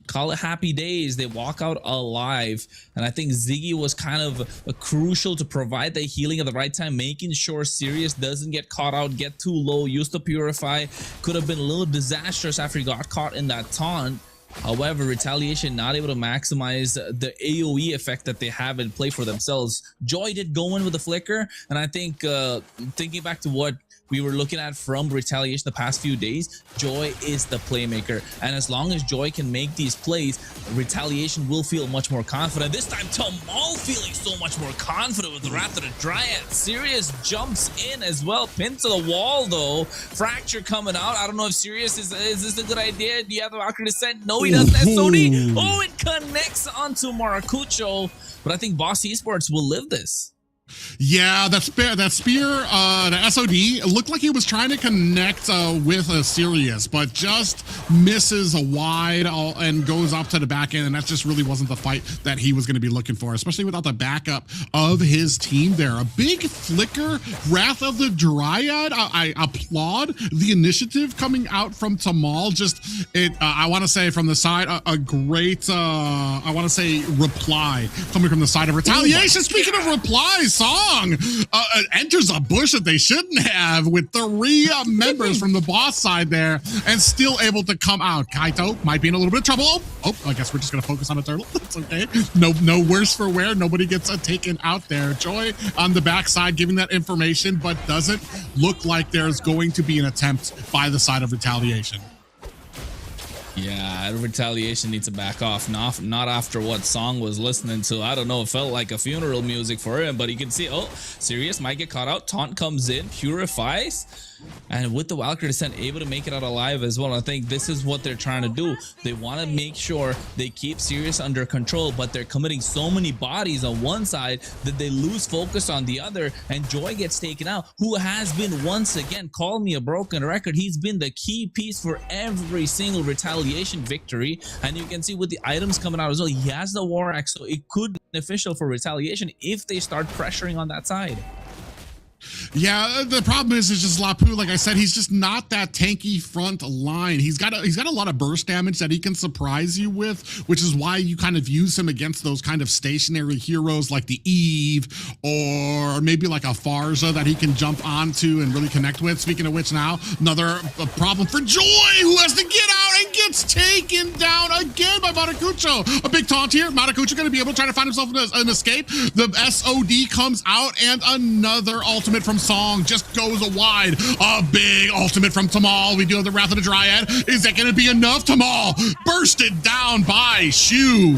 Call it happy days. They walk out alive. And I think Ziggy was kind of crucial to provide the healing at the right time, making sure Sirius doesn't get caught out, get too low, use the Purify. Could have been a little disastrous after he got caught in that taunt. However, Retaliation not able to maximize the AoE effect that they have in play for themselves. Joy did go in with the flicker, and I think thinking back to what we were looking at from Retaliation the past few days, Joy is the playmaker. And as long as Joy can make these plays, Retaliation will feel much more confident. This time, Tamal feeling so much more confident with the Wrath of the Dryad. Sirius jumps in as well, pinned to the wall though. Fracture coming out. I don't know if Sirius is this a good idea? Do you have the Valkyrie Descent? No, he doesn't. SOD. Oh, it connects onto Maracucho. But I think Boss Esports will live this. Yeah, that spear, the SOD, it looked like he was trying to connect with a Sirius, but just misses a wide and goes off to the back end, and that just really wasn't the fight that he was going to be looking for, especially without the backup of his team there. A big flicker, Wrath of the Dryad. I applaud the initiative coming out from Tamal. I want to say from the side, a great, I want to say reply coming from the side of Retaliation. Speaking of replies, Song enters a bush that they shouldn't have with 3 members from the Boss side there and still able to come out. Kaito might be in a little bit of trouble. Oh, I guess we're just going to focus on a turtle. It's okay. No worse for wear. Nobody gets taken out there. Joy on the backside giving that information, but doesn't look like there's going to be an attempt by the side of Retaliation. Yeah, Retaliation needs to back off. Not after what Song was listening to. I don't know, it felt like a funeral music for him, but you can see, oh, Sirius might get caught out. Taunt comes in, purifies. And with the Valkyrie Descent, able to make it out alive as well. I think this is what they're trying to do. They want to make sure they keep Sirius under control, but they're committing so many bodies on one side that they lose focus on the other, and Joy gets taken out, who has been, once again, call me a broken record, he's been the key piece for every single Retaliation victory. And you can see with the items coming out as well, he has the War Axe, so it could be beneficial for Retaliation if they start pressuring on that side. Yeah, the problem is just Lapu, like I said, he's just not that tanky front line. He's got a lot of burst damage that he can surprise you with, which is why you kind of use him against those kind of stationary heroes like the Eve or maybe like a Farza that he can jump onto and really connect with. Speaking of which, now another problem for Joy, who has to get out and gets taken down again by Maracucho. A big taunt here. Maracucho going to be able to try to find himself an escape. The SOD comes out and another ultimate from Song just goes wide. A big ultimate from Tamal. We do have the Wrath of the Dryad. Is that going to be enough? Tamal bursted down by Shu.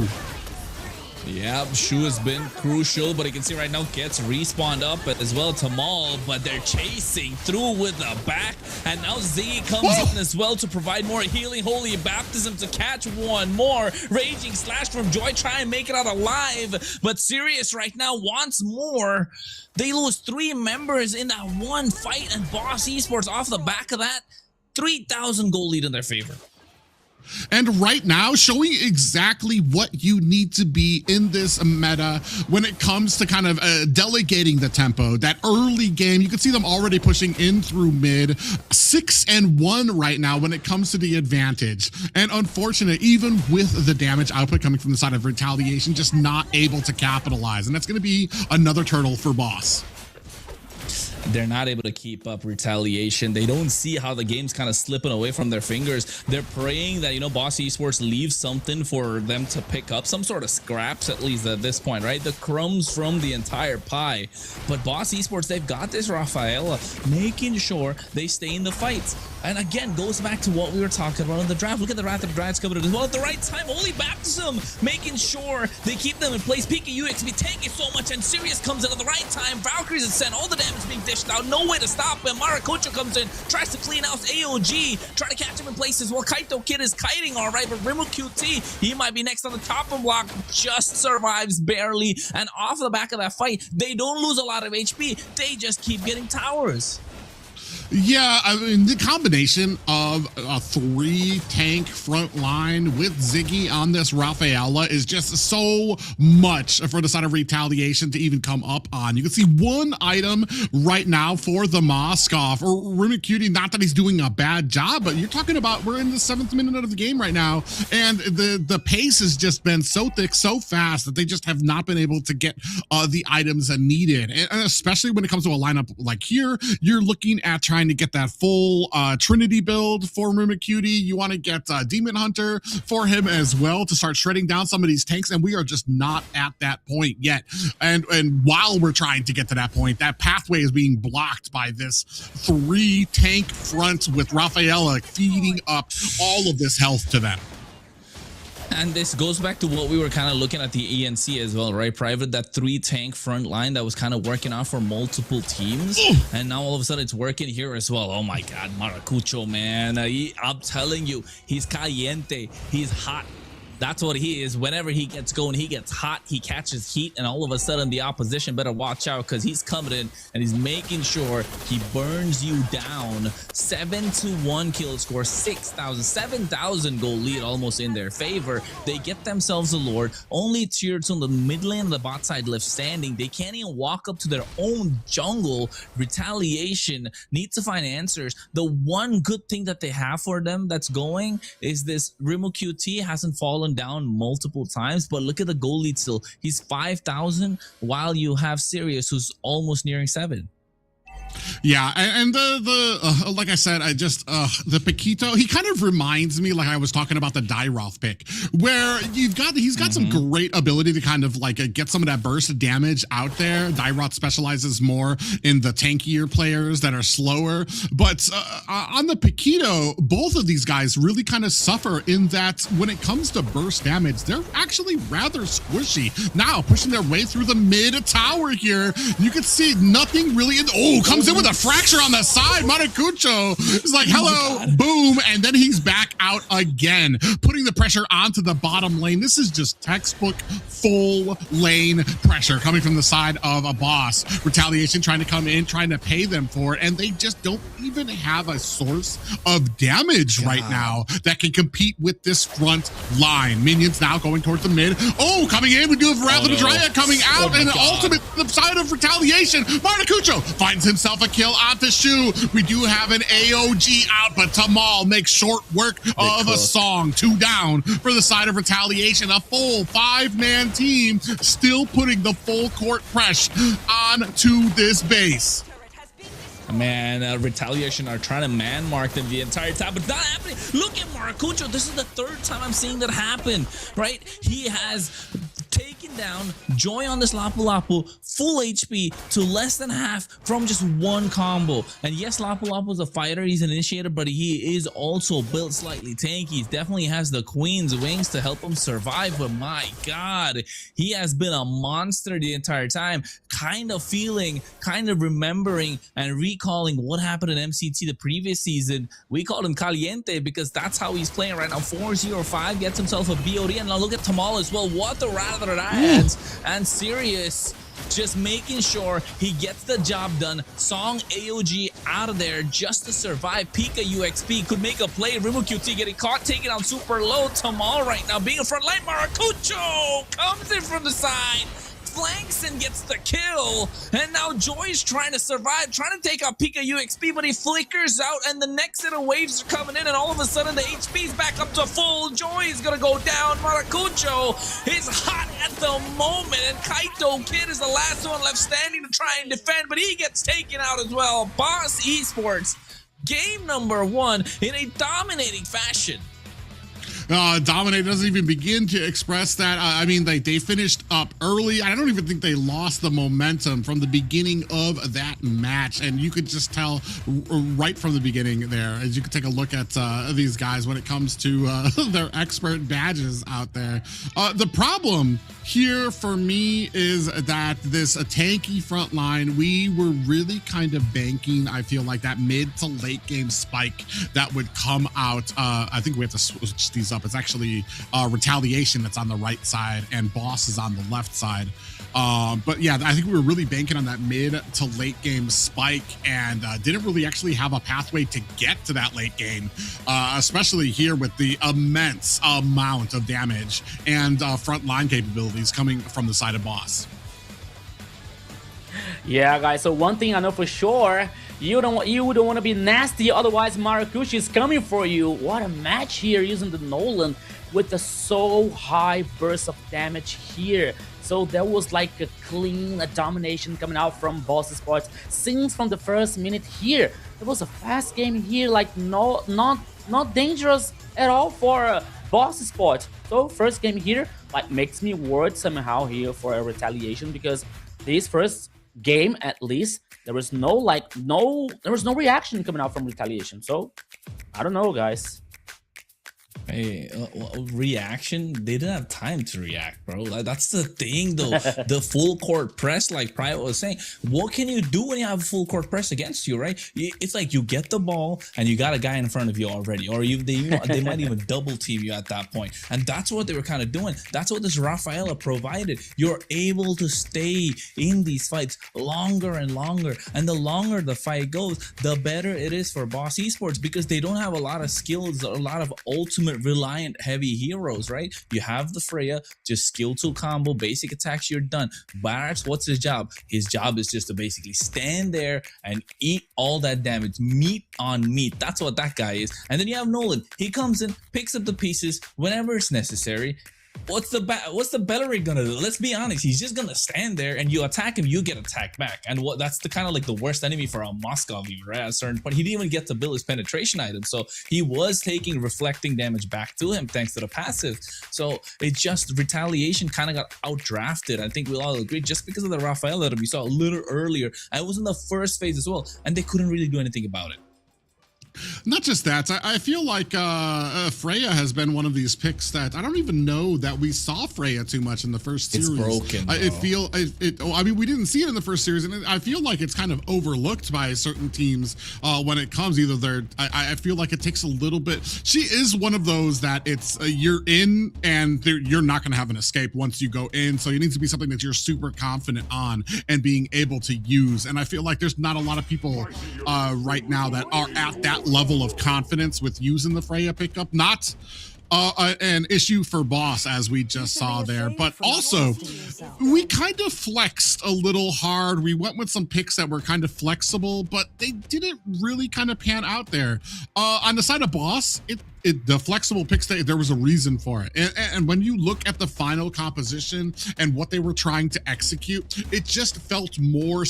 Yeah, Shu has been crucial, but you can see right now gets respawned up as well to Maul, but they're chasing through with the back, and now Z comes in as well to provide more healing. Holy Baptism to catch one more. Raging Slash from Joy, try and make it out alive, but Sirius right now wants more. They lose 3 members in that one fight, and Boss Esports off the back of that, 3,000 gold lead in their favor. And right now, showing exactly what you need to be in this meta when it comes to kind of delegating the tempo. That early game, you can see them already pushing in through mid. 6-1 right now when it comes to the advantage. And unfortunate, even with the damage output coming from the side of Retaliation, just not able to capitalize. And that's going to be another turtle for Boss. They're not able to keep up Retaliation. They don't see how the game's kind of slipping away from their fingers. They're praying that, you know, Boss Esports leaves something for them to pick up, some sort of scraps at least at this point, right? The crumbs from the entire pie. But Boss Esports, they've got this Rafaela, making sure they stay in the fights. And again, goes back to what we were talking about in the draft. Look at the Wrath of the Dryads coming in as well at the right time. Holy Baptism, making sure they keep them in place. PK UXB taking so much, and Sirius comes in at the right time. Valkyries is sent, all the damage being dished out. No way to stop him. Maracucho comes in, tries to clean out AOG, try to catch him in place as well. Kaito Kid is kiting all right, but Rimu QT, he might be next on the top of block, just survives barely. And off the back of that fight, they don't lose a lot of HP. They just keep getting towers. Yeah, I mean, the combination of a 3-tank front line with Ziggy on this Rafaela is just so much for the side of Retaliation to even come up on. You can see one item right now for the Moskov, or Rimicuti, not that he's doing a bad job, but you're talking about we're in the 7th minute of the game right now, and the pace has just been so thick, so fast that they just have not been able to get the items needed. And especially when it comes to a lineup like here, you're looking at trying to get that full Trinity build for Mimicuti. You want to get Demon Hunter for him as well to start shredding down some of these tanks, and we are just not at that point yet. And while we're trying to get to that point, that pathway is being blocked by this 3-tank front with Rafaela feeding up all of this health to them. And this goes back to what we were kind of looking at the ENC as well, right? Private, that 3-tank front line that was kind of working out for multiple teams. And now all of a sudden it's working here as well. Oh my God, Maracucho, man. I'm telling you, he's caliente. He's hot. That's what he is. Whenever he gets going, he gets hot, he catches heat, and all of a sudden the opposition better watch out because he's coming in and he's making sure he burns you down. 7-1 kill score, 7,000 goal lead almost in their favor. They get themselves a Lord. Only tier 2 on the mid lane and the bot side left standing. They can't even walk up to their own jungle. Retaliation needs to find answers. The one good thing that they have for them that's going is this Rimu QT hasn't fallen down multiple times, but look at the goal lead still. He's 5,000 while you have Sirius who's almost nearing 7. Yeah, and the like I said, the Paquito, he kind of reminds me, like I was talking about the Dairoth pick, where he's got some great ability to kind of like get some of that burst damage out there. Dairoth specializes more in the tankier players that are slower, but on the Paquito, both of these guys really kind of suffer in that when it comes to burst damage, they're actually rather squishy. Now pushing their way through the mid tower here, you can see nothing really comes in with a fracture on the side. Maracucho is like, hello, boom, and then he's back out again, putting the pressure onto the bottom lane. This is just textbook full lane pressure coming from the side of a Boss. Retaliation trying to come in, trying to pay them for it, and they just don't even have a source of damage right now that can compete with this front line. Minions now going towards the mid. Oh, coming in, we do have Wrath of the Dryad coming out, and the ultimate side of Retaliation. Maracucho finds himself a kill onto Shu. We do have an AOG out, but Tamal makes short work of a song. 2 down for the side of Retaliation. A full 5-man team still putting the full court press onto this base. Man, Retaliation are trying to man mark them the entire time, but not happening. Look at Maracucho. This is the 3rd time I'm seeing that happen, right? He has taking down Joy on this Lapu Lapu, full HP to less than half from just one combo. And yes, Lapu Lapu is a fighter, he's an initiator, but he is also built slightly tanky. He definitely has the Queen's wings to help him survive, but my god, he has been a monster the entire time. Kind of feeling, kind of remembering and recalling what happened in MCT the previous season. We called him Caliente because that's how he's playing right now. 4-0-5, gets himself a BOD, and now look at Tamal as well. What the rather ads, and Sirius just making sure he gets the job done. Song AOG out of there just to survive. Pika UXP could make a play. Rimu QT getting caught, taking out super low. Tamal right now being a front line. Maracucho comes in from the side, flanks and gets the kill, and now Joy's trying to survive, trying to take out Pika UXP, but he flickers out, and the next set of waves are coming in, and all of a sudden the HP's back up to full. Joy is gonna go down. Maracucho is hot at the moment, and Kaito Kid is the last one left standing to try and defend, but he gets taken out as well. Boss Esports, game number 1 in a dominating fashion. Dominate doesn't even begin to express that. I mean, they finished up early. I don't even think they lost the momentum from the beginning of that match. And you could just tell right from the beginning there, as you could take a look at these guys when it comes to their expert badges out there. The problem here for me is that this tanky front line, we were really kind of banking, I feel like, that mid to late game spike that would come out. I think we have to switch these up. It's actually Retaliation that's on the right side and Boss is on the left side. But yeah, I think we were really banking on that mid to late game spike and didn't really actually have a pathway to get to that late game, especially here with the immense amount of damage and front line capabilities coming from the side of Boss. Yeah, guys, so one thing I know for sure, you don't want to be nasty, otherwise Maracucho is coming for you. What a match here using the Nolan with the so high burst of damage here. So there was like a clean domination coming out from Boss Sports since from the first minute here. It was a fast game here, like not dangerous at all for Boss Sports. So first game here like makes me worried somehow here for a Retaliation, because this first game at least there was no reaction coming out from Retaliation. So I don't know, guys. Hey, reaction? They didn't have time to react, bro. Like, that's the thing, though. The full court press, like Private was saying, what can you do when you have a full court press against you, right? It's like you get the ball and you got a guy in front of you already, or they might even double team you at that point. And that's what they were kind of doing. That's what this Rafaela provided. You're able to stay in these fights longer and longer, and the longer the fight goes, the better it is for Boss Esports, because they don't have a lot of skills, a lot of ultimate reliant heavy heroes, right? You have the Freya, just skill 2 combo, basic attacks, you're done. Barax, what's his job? His job is just to basically stand there and eat all that damage, meat on meat. That's what that guy is. And then you have Nolan. He comes in, picks up the pieces whenever it's necessary. What's the Bellery gonna do? Let's be honest, he's just gonna stand there and you attack him, you get attacked back. And that's the kind of like the worst enemy for a Moscow even, right? At a certain point, he didn't even get to build his penetration item, so he was taking reflecting damage back to him thanks to the passive. So it just, Retaliation kind of got outdrafted. I think we'll all agree, just because of the Rafaela that we saw a little earlier. And it was in the first phase as well, and they couldn't really do anything about it. Not just that, I feel like Freya has been one of these picks that I don't even know that we saw Freya too much in the first series. It's broken, bro. I mean, we didn't see it in the first series, and I feel like it's kind of overlooked by certain teams when it comes. Either I feel like it takes a little bit. She is one of those that it's you're in and you're not going to have an escape once you go in. So it needs to be something that you're super confident on and being able to use. And I feel like there's not a lot of people right now that are at that level of confidence with using the Freya pickup. Not an issue for Boss, as we just saw there, but also we kind of flexed a little hard. We went with some picks that were kind of flexible, but they didn't really kind of pan out there. On the side of Boss, the flexible picks, there was a reason for it. And when you look at the final composition and what they were trying to execute, it just felt more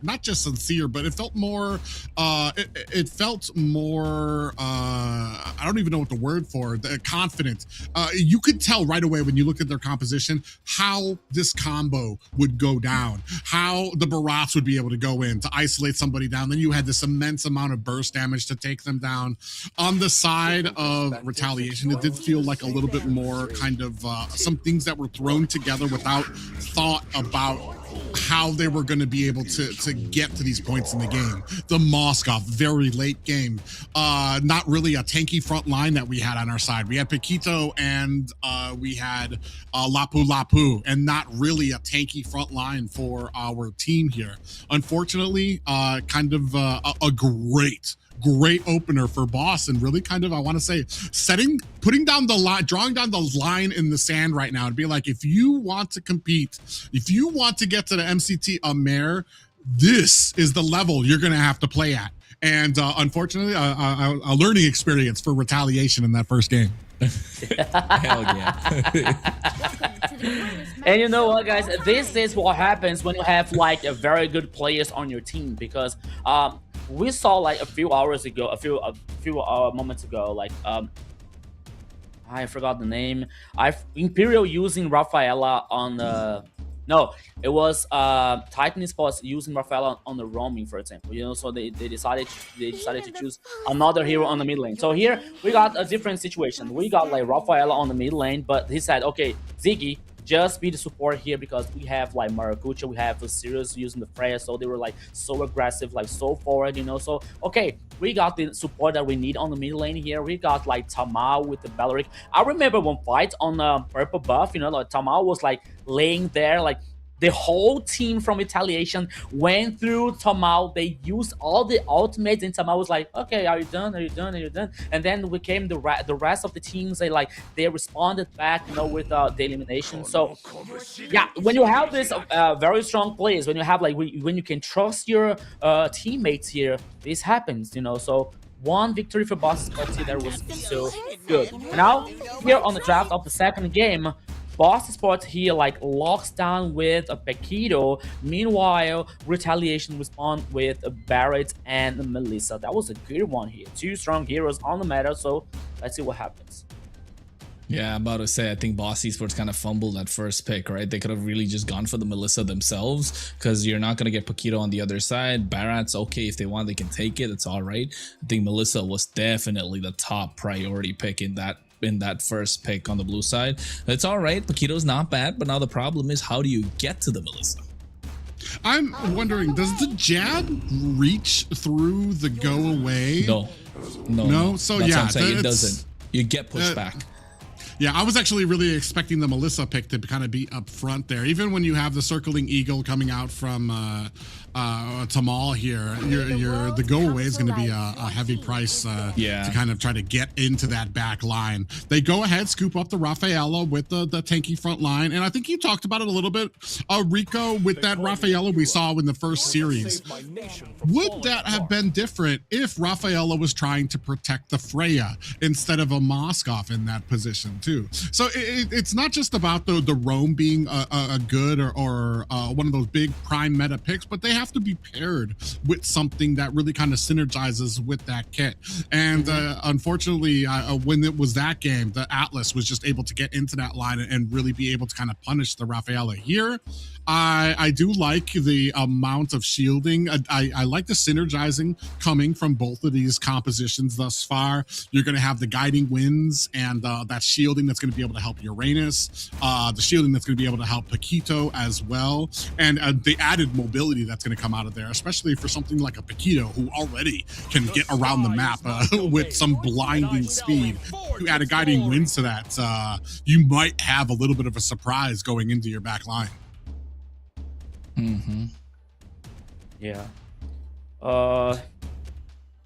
not just sincere, but it felt more, I don't even know what the word for, the confident. You could tell right away when you look at their composition how this combo would go down, how the Barats would be able to go in to isolate somebody down. Then you had this immense amount of burst damage to take them down. On the side of Retaliation, it did feel like a little bit more kind of some things that were thrown together without thought about how they were going to be able to get to these points in the game. The Moskov, very late game. Not really a tanky front line that we had on our side. We had Paquito and we had Lapu Lapu, and not really a tanky front line for our team here. Unfortunately, kind of a great opener for Boss, and really kind of, I want to say, putting down the line, drawing down the line in the sand right now and be like, if you want to compete, if you want to get to the MCT AMER, this is the level you're going to have to play at. And unfortunately, a learning experience for Retaliation in that first game. Hell yeah. And you know what, guys, this is what happens when you have like a very good players on your team, because we saw like a few hours ago, a few moments ago, like I forgot the name. Imperial using Rafaela on the it was Titan Sports using Rafaela on the roaming, for example. You know, so they decided to choose another hero on the mid lane. So here we got a different situation. We got like Rafaela on the mid lane, but he said, okay, Ziggy, just be the support here, because we have like Maracuja, we have the Sirius using the Freya, so they were like so aggressive, like so forward, you know. So okay, we got the support that we need on the mid lane here. We got like Tamal with the Belleric. I remember one fight on the purple buff, you know, like Tamal was like laying there, like the whole team from Retaliation went through Tamal. They used all the ultimates, and Tamal was like, okay, are you done? Are you done? Are you done? And then we came the rest of the teams. They responded back, you know, with the elimination. So yeah, when you have this very strong players, when you have like when you can trust your teammates here, this happens, you know. So one victory for Boss Sports here that was so good. Now here on the draft of the second game, Boss Sports here like locks down with a Paquito. Meanwhile, Retaliation respond with a Barrett and a Melissa. That was a good one here. Two strong heroes on the meta, so let's see what happens. Yeah, I'm about to say, I think Boss Esports kind of fumbled that first pick, right? They could have really just gone for the Melissa themselves, because you're not going to get Paquito on the other side. Barrett's okay. If they want, they can take it. It's all right. I think Melissa was definitely the top priority pick in that first pick on the blue side. It's all right. Paquito's not bad, but now the problem is, how do you get to the Melissa? I'm wondering, does the jab reach through the go away? No. So that's yeah, what I'm saying. It doesn't. You get pushed back. Yeah, I was actually really expecting the Melissa pick to kind of be up front there. Even when you have the circling eagle coming out from Tamal here, the go away is going to be a heavy price to kind of try to get into that back line. They go ahead, scoop up the Rafaela with the tanky front line, and I think you talked about it a little bit, Rico, with that Rafaela we saw in the first series. Would that have been different if Rafaela was trying to protect the Freya instead of a Moskov in that position too? So it's not just about the roam being a good or one of those big prime meta picks, but they have to be paired with something that really kind of synergizes with that kit. And unfortunately, when it was that game, the Atlas was just able to get into that line and really be able to kind of punish the Rafaela here. I do like the amount of shielding. I like the synergizing coming from both of these compositions thus far. You're going to have the guiding winds and that shielding that's going to be able to help Uranus, the shielding that's going to be able to help Paquito as well, and the added mobility that's going to come out of there, especially for something like a Paquito who already can get around the map with some blinding speed. You add a guiding winds to that, you might have a little bit of a surprise going into your back line. Yeah. Now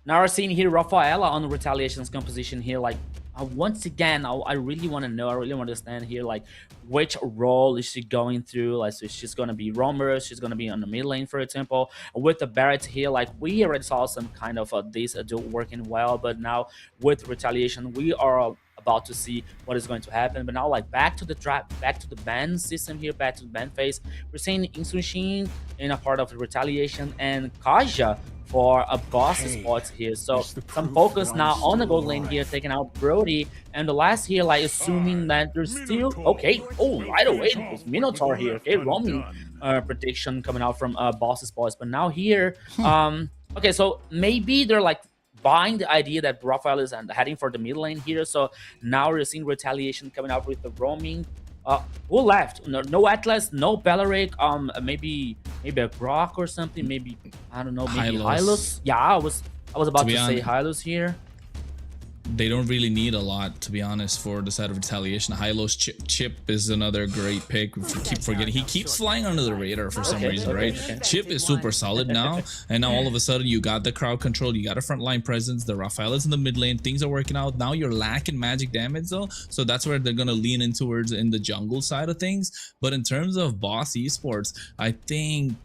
we're seeing here Rafaela on the Retaliation's composition here. Like, once again, I really want to know, I really want to understand here, like, which role is she going through? Like, so she's going to be roamer, she's going to be on the mid lane, for example. With the Barrett here, like, we already saw some kind of this duel working well, but now with Retaliation, we are about to see what is going to happen. But now, like, back to the draft, back to the ban system here, back to the ban phase. We're seeing Insunshin in a part of the Retaliation, and Kaja for a boss spot here. So some focus now on the gold lane here, taking out Brody. And the last here, like assuming that there's still okay. Oh, right away, there's Minotaur here. Okay, roaming prediction coming out from boss spots. But now here, okay, so maybe they're like buying the idea that Raphael is heading for the mid lane here. So now we're seeing retaliation coming out with the roaming. Who left? No Atlas, no Bellaric. Maybe a Brock or something. Maybe I don't know. Maybe Hylos. Yeah, I was about to say Hylos here. They don't really need a lot, to be honest, for the side of retaliation. Hylos Chip is another great pick. We keep forgetting. He keeps flying under the radar for some reason, right? Chip is super solid now, and now all of a sudden you got the crowd control, you got a frontline presence, the Raphael is in the mid lane, things are working out. Now you're lacking magic damage though, so that's where they're gonna lean in towards in the jungle side of things. But in terms of Boss Esports, I think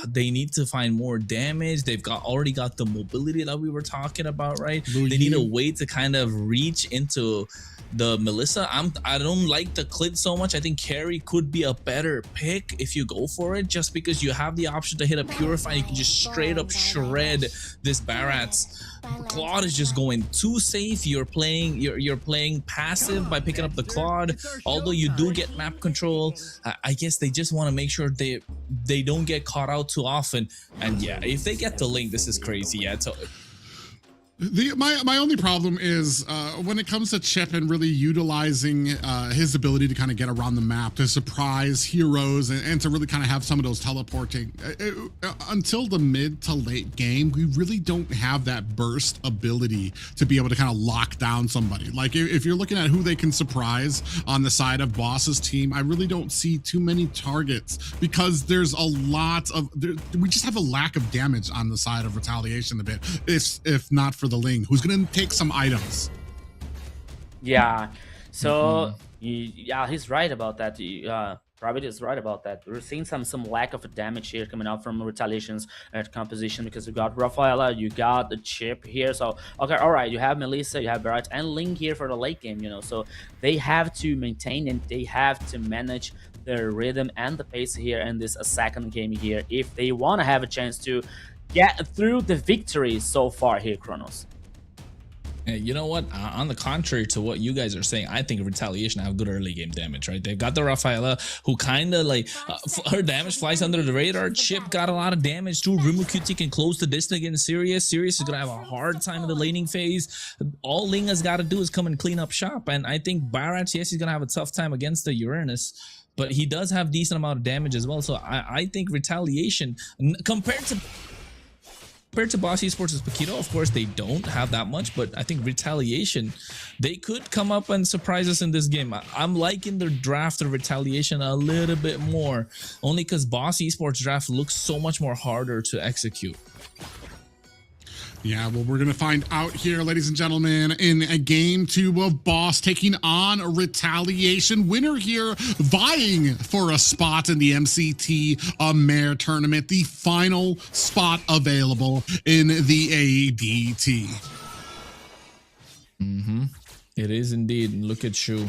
they need to find more damage. They've already got the mobility that we were talking about, right? They need a way to kind of reach into the Melissa. I don't like the Clit so much. I think Carry could be a better pick if you go for it, just because you have the option to hit a Purify. You can just straight up shred this Barat's. Claude is just going too safe. You're playing passive by picking up the Claude. Although you do get map control, I guess they just want to make sure they don't get caught out too often. And yeah, if they get the link, this is crazy. Yeah, my only problem is when it comes to Chip and really utilizing his ability to kind of get around the map, to surprise heroes, and to really kind of have some of those teleporting. Until the mid to late game, we really don't have that burst ability to be able to kind of lock down somebody. Like if you're looking at who they can surprise on the side of Boss's team, I really don't see too many targets, because there's a lot of, we just have a lack of damage on the side of retaliation a bit, if not for the Ling, who's gonna take some items. Yeah, so yeah, he's right about that. Rabbit is right about that. We're seeing some lack of damage here coming out from retaliations at composition, because you got Rafaela, you got the Chip here. So okay, all right, you have Melissa, you have Barrett and Ling here for the late game, you know, so they have to maintain and they have to manage their rhythm and the pace here in this second game here if they want to have a chance to get through the victory so far here, Kronos. You know what? On the contrary to what you guys are saying, I think retaliation have good early game damage, right? They've got the Rafaela, who kind of like her damage flies under the radar. Chip got a lot of damage too. Rimukuti can close the distance against Sirius. Sirius is gonna have a hard time in the laning phase. All Ling has got to do is come and clean up shop, and I think Barat, yes, he's gonna have a tough time against the Uranus, but he does have decent amount of damage as well. So I think retaliation compared to Boss Esports' Paquito, of course, they don't have that much, but I think retaliation, they could come up and surprise us in this game. I'm liking the draft of retaliation a little bit more, only because Boss Esports draft looks so much more harder to execute. Yeah, well, we're going to find out here, ladies and gentlemen, in a game 2 of Boss taking on Retaliation. Winner here vying for a spot in the MCT AMER tournament, the final spot available in the ADT. It is indeed. Look at Shu.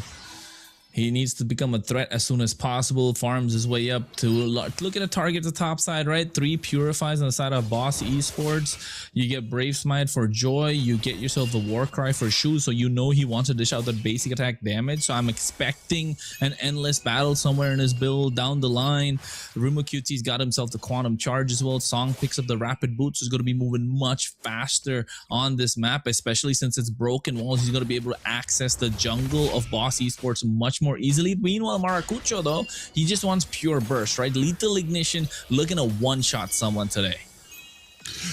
He needs to become a threat as soon as possible. Farms his way up to look at a target at the top side, right? 3 purifies on the side of Boss Esports. You get Brave Smite for Joy. You get yourself the Warcry for Shu, so you know he wants to dish out that basic attack damage. So I'm expecting an endless battle somewhere in his build down the line. Rimuqt's got himself the Quantum Charge as well. Song picks up the Rapid Boots. He's going to be moving much faster on this map, especially since it's broken walls. He's going to be able to access the jungle of Boss Esports much more easily. Meanwhile, Maracucho, though, he just wants pure burst, right? Lethal Ignition, looking to one-shot someone today.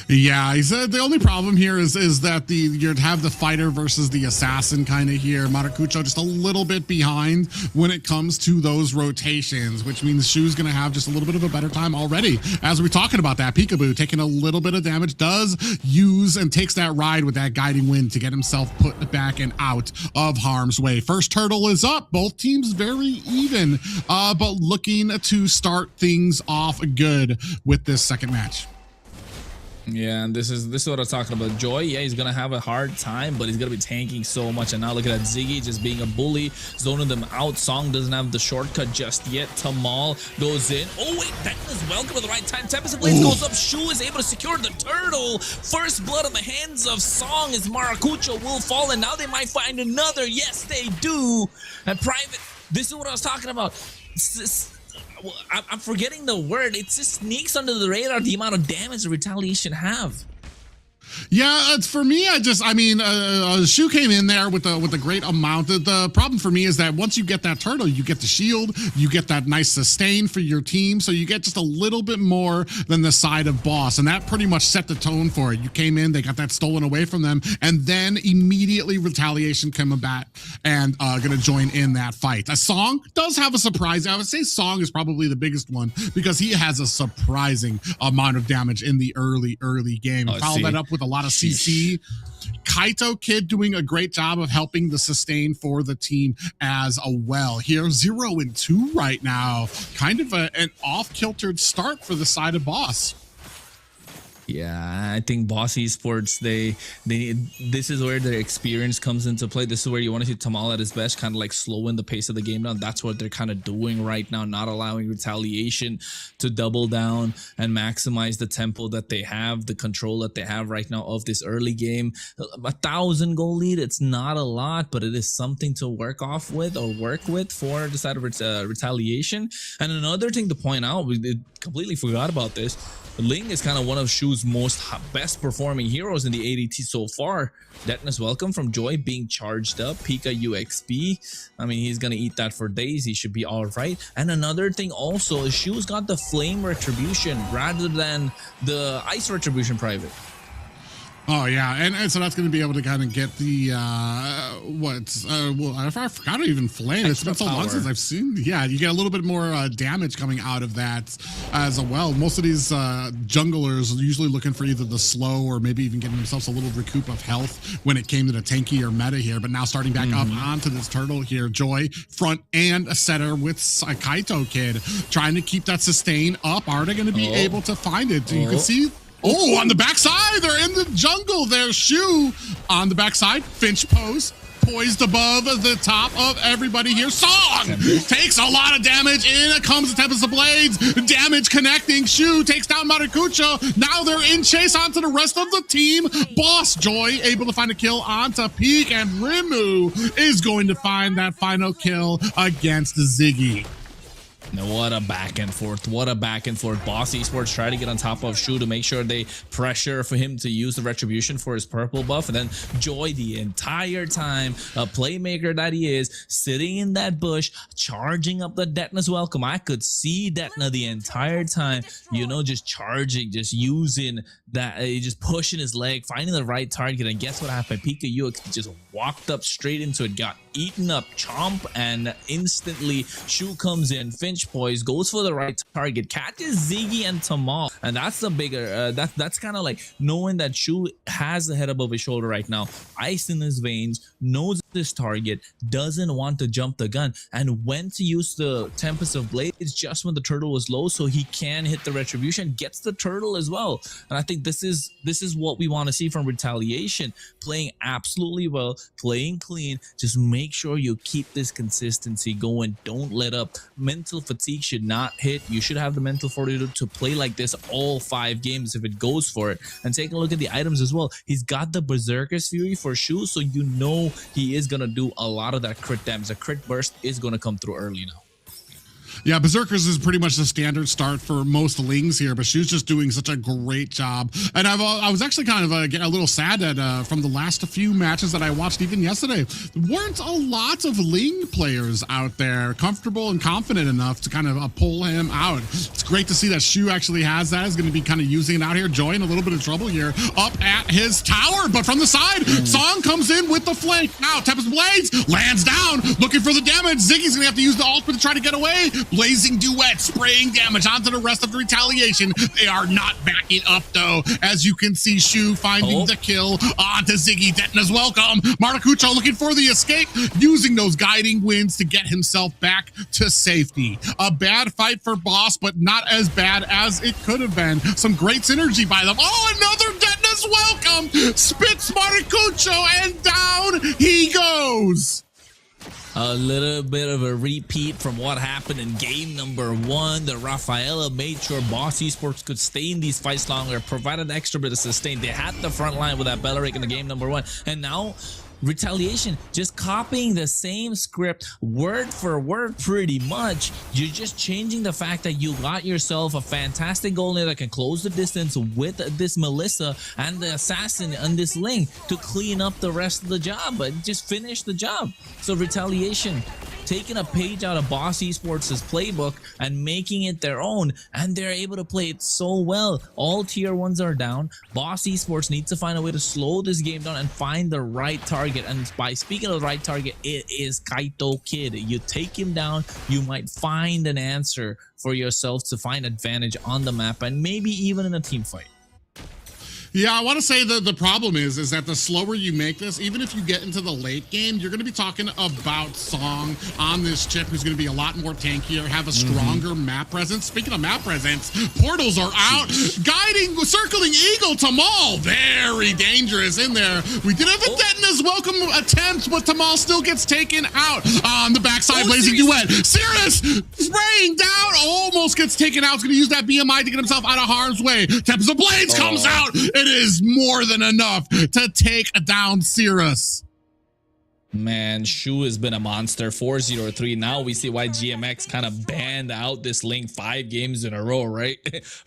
Yeah, he said the only problem here is that you'd have the fighter versus the assassin kind of here. Maracucho just a little bit behind when it comes to those rotations, which means Shu's going to have just a little bit of a better time already. As we're talking about that, Peekaboo taking a little bit of damage, does use and takes that ride with that guiding wind to get himself put back and out of harm's way. First turtle is up. Both teams very even, but looking to start things off good with this second match. Yeah, and this is what I'm talking about. Joy, yeah, he's gonna have a hard time, but he's gonna be tanking so much. And now look at that, Ziggy just being a bully, zoning them out. Song doesn't have the shortcut just yet. Tamal goes in. Oh wait, that is welcome at the right time. Tempest of Blades goes up. Shu is able to secure the turtle. First blood on the hands of Song as Maracucho will fall, and now they might find another. Yes, they do. And Private, this is what I was talking about. I'm forgetting the word. It just sneaks under the radar the amount of damage the Retaliation have. Yeah, it's for me. Shu came in there with a great amount. The problem for me is that once you get that turtle, you get the shield, you get that nice sustain for your team, so you get just a little bit more than the side of Boss, and that pretty much set the tone for it. You came in, they got that stolen away from them, and then immediately Retaliation came back and gonna join in that fight. A Song does have a surprise. I would say Song is probably the biggest one because he has a surprising amount of damage in the early game. Follow that up with a lot of CC. Kaito Kid doing a great job of helping the sustain for the team as well. Here, 0-2 right now. Kind of an off-kiltered start for the side of Boss. Yeah, I think Boss Esports, this is where their experience comes into play. This is where you want to see Tamal at his best, kind of like slowing the pace of the game down. That's what they're kind of doing right now, not allowing Retaliation to double down and maximize the tempo that they have, the control that they have right now of this early game. 1,000 goal lead, it's not a lot, but it is something to work off with or work with for the side of Retaliation. And another thing to point out, we completely forgot about this. Ling is kind of one of Shu's best performing heroes in the ADT so far. Detness welcome from Joy being charged up. Pika UXP. I mean, he's gonna eat that for days. He should be all right. And another thing also is Shu's got the flame retribution rather than the ice retribution private. Oh yeah, and so that's going to be able to kind of get the well, I forgot to even flame. It's been so long since I've seen. Yeah, you get a little bit more damage coming out of that as well. Most of these junglers are usually looking for either the slow or maybe even getting themselves a little recoup of health when it came to the tankier meta here. But now starting back up onto this turtle here, Joy front and a setter with a Kaito Kid trying to keep that sustain up. Are they going to be able to find it? You can see. Oh, on the backside, they're in the jungle. There's Shu on the backside. Finch pose, poised above the top of everybody here. Song takes a lot of damage. In comes the Tempest of Blades. Damage connecting. Shu takes down Maracucho. Now they're in chase onto the rest of the team. Boss Joy able to find a kill onto Peak, and Rimu is going to find that final kill against Ziggy. Now, what a back and forth. What a back and forth. Boss Esports try to get on top of Shu to make sure they pressure for him to use the retribution for his purple buff. And then Joy, the entire time, a playmaker that he is, sitting in that bush, charging up the Detna's welcome. I could see Detna the entire time, you know, just charging, just using that, just pushing his leg, finding the right target. And guess what happened? Pika UX just walked up straight into it, got eaten up, chomp, and instantly Shu comes in. Finch poise, goes for the right target, catches Ziggy and Tamal, and that's the bigger that's kind of like knowing that Shu has the head above his shoulder right now, ice in his veins, knows this target, doesn't want to jump the gun, and went to use the Tempest of Blades just when the turtle was low so he can hit the retribution, gets the turtle as well. And I think this is what we want to see from Retaliation, playing absolutely well, playing clean. Just make sure you keep this consistency going, don't let up. Mental fatigue should not hit. You should have the mental fortitude to play like this all 5 games if it goes for it. And take a look at the items as well. He's got the Berserker's Fury for Shu, so you know he is gonna do a lot of that crit damage. The crit burst is gonna come through early now. Yeah, Berserkers is pretty much the standard start for most Lings here, but Shu's just doing such a great job. And I was actually kind of a little sad that from the last few matches that I watched even yesterday, there weren't a lot of Ling players out there comfortable and confident enough to kind of pull him out. It's great to see that Shu actually has that. Is going to be kind of using it out here. Joy in a little bit of trouble here up at his tower, but from the side, Song comes in with the flank. Now Tempest Blades lands down, looking for the damage. Ziggy's going to have to use the ultimate to try to get away, Blazing Duet spraying damage onto the rest of the Retaliation. They are not backing up, though. As you can see, Shu finding the kill onto Ziggy. Detna's welcome. Maracucho looking for the escape, using those guiding winds to get himself back to safety. A bad fight for Boss, but not as bad as it could have been. Some great synergy by them. Oh, another Detna's welcome. Spits Maracucho, and down he goes. A little bit of a repeat from what happened in game number 1. The Rafaela made sure Boss Esports could stay in these fights longer, provided extra bit of sustain. They had the front line with that Belleric in the game number 1, and now Retaliation just copying the same script word for word pretty much. You're just changing the fact that you got yourself a fantastic goal that can close the distance with this Melissa and the assassin on this lane to clean up the rest of the job, but just finish the job. So Retaliation taking a page out of Boss Esports' playbook and making it their own, and they're able to play it so well. All tier 1s are down. Boss Esports needs to find a way to slow this game down and find the right target, and by speaking of the right target, it is Kaito Kid. You take him down, you might find an answer for yourself to find advantage on the map and maybe even in a team fight. Yeah, I want to say the problem is that the slower you make this, even if you get into the late game, you're going to be talking about Song on this chip, who's going to be a lot more tankier, have a stronger map presence. Speaking of map presence, portals are out, guiding, circling Eagle. Tamal, very dangerous in there. We did have a Detna's welcome attempt, but Tamal still gets taken out. On the backside, Blazing Duet. Cirrus spraying down, almost gets taken out. He's going to use that BMI to get himself out of harm's way. Tempest of Blades comes out. It is more than enough to take down Cirrus. Man, Shu has been a monster. 4-0-3. Now we see why GMX kind of banned out this link 5 games in a row, right?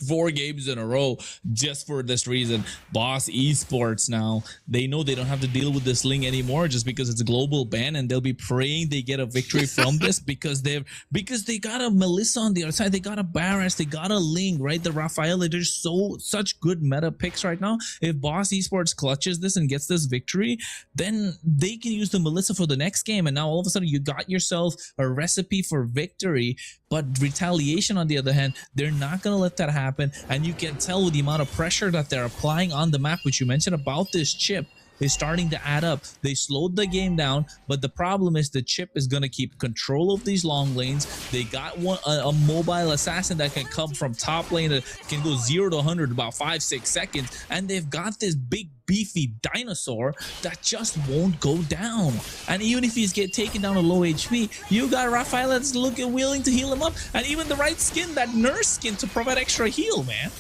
4 games in a row just for this reason. Boss Esports now, they know they don't have to deal with this link anymore just because it's a global ban, and they'll be praying they get a victory from this because they got a Melissa on the other side, they got a Barras, they got a Ling, right? The Rafaela, there's such good meta picks right now. If Boss Esports clutches this and gets this victory, then they can use the Melissa for the next game, and now all of a sudden you got yourself a recipe for victory. But Retaliation, on the other hand, they're not going to let that happen, and you can tell with the amount of pressure that they're applying on the map, which you mentioned about this chip, is starting to add up. They slowed the game down, but the problem is the chip is going to keep control of these long lanes. They got a mobile assassin that can come from top lane that can go 0 to 100 in about 5-6 seconds, and they've got this big beefy dinosaur that just won't go down. And even if he's get taken down to low HP, you got Rafael that's willing to heal him up, and even the right skin, that nurse skin, to provide extra heal, man.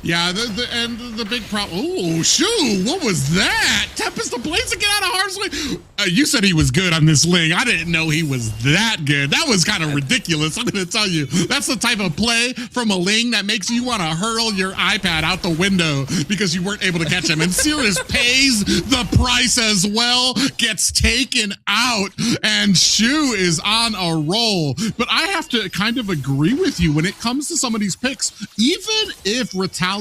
Yeah, the big problem. Oh, Shu, what was that? Tempest the Blaze to get out of harm's way. You said he was good on this Ling. I didn't know he was that good. That was kind of ridiculous. I'm going to tell you, that's the type of play from a Ling that makes you want to hurl your iPad out the window because you weren't able to catch him. And Cirrus pays the price as well, gets taken out, and Shu is on a roll. But I have to kind of agree with you when it comes to some of these picks. Even if Retaliation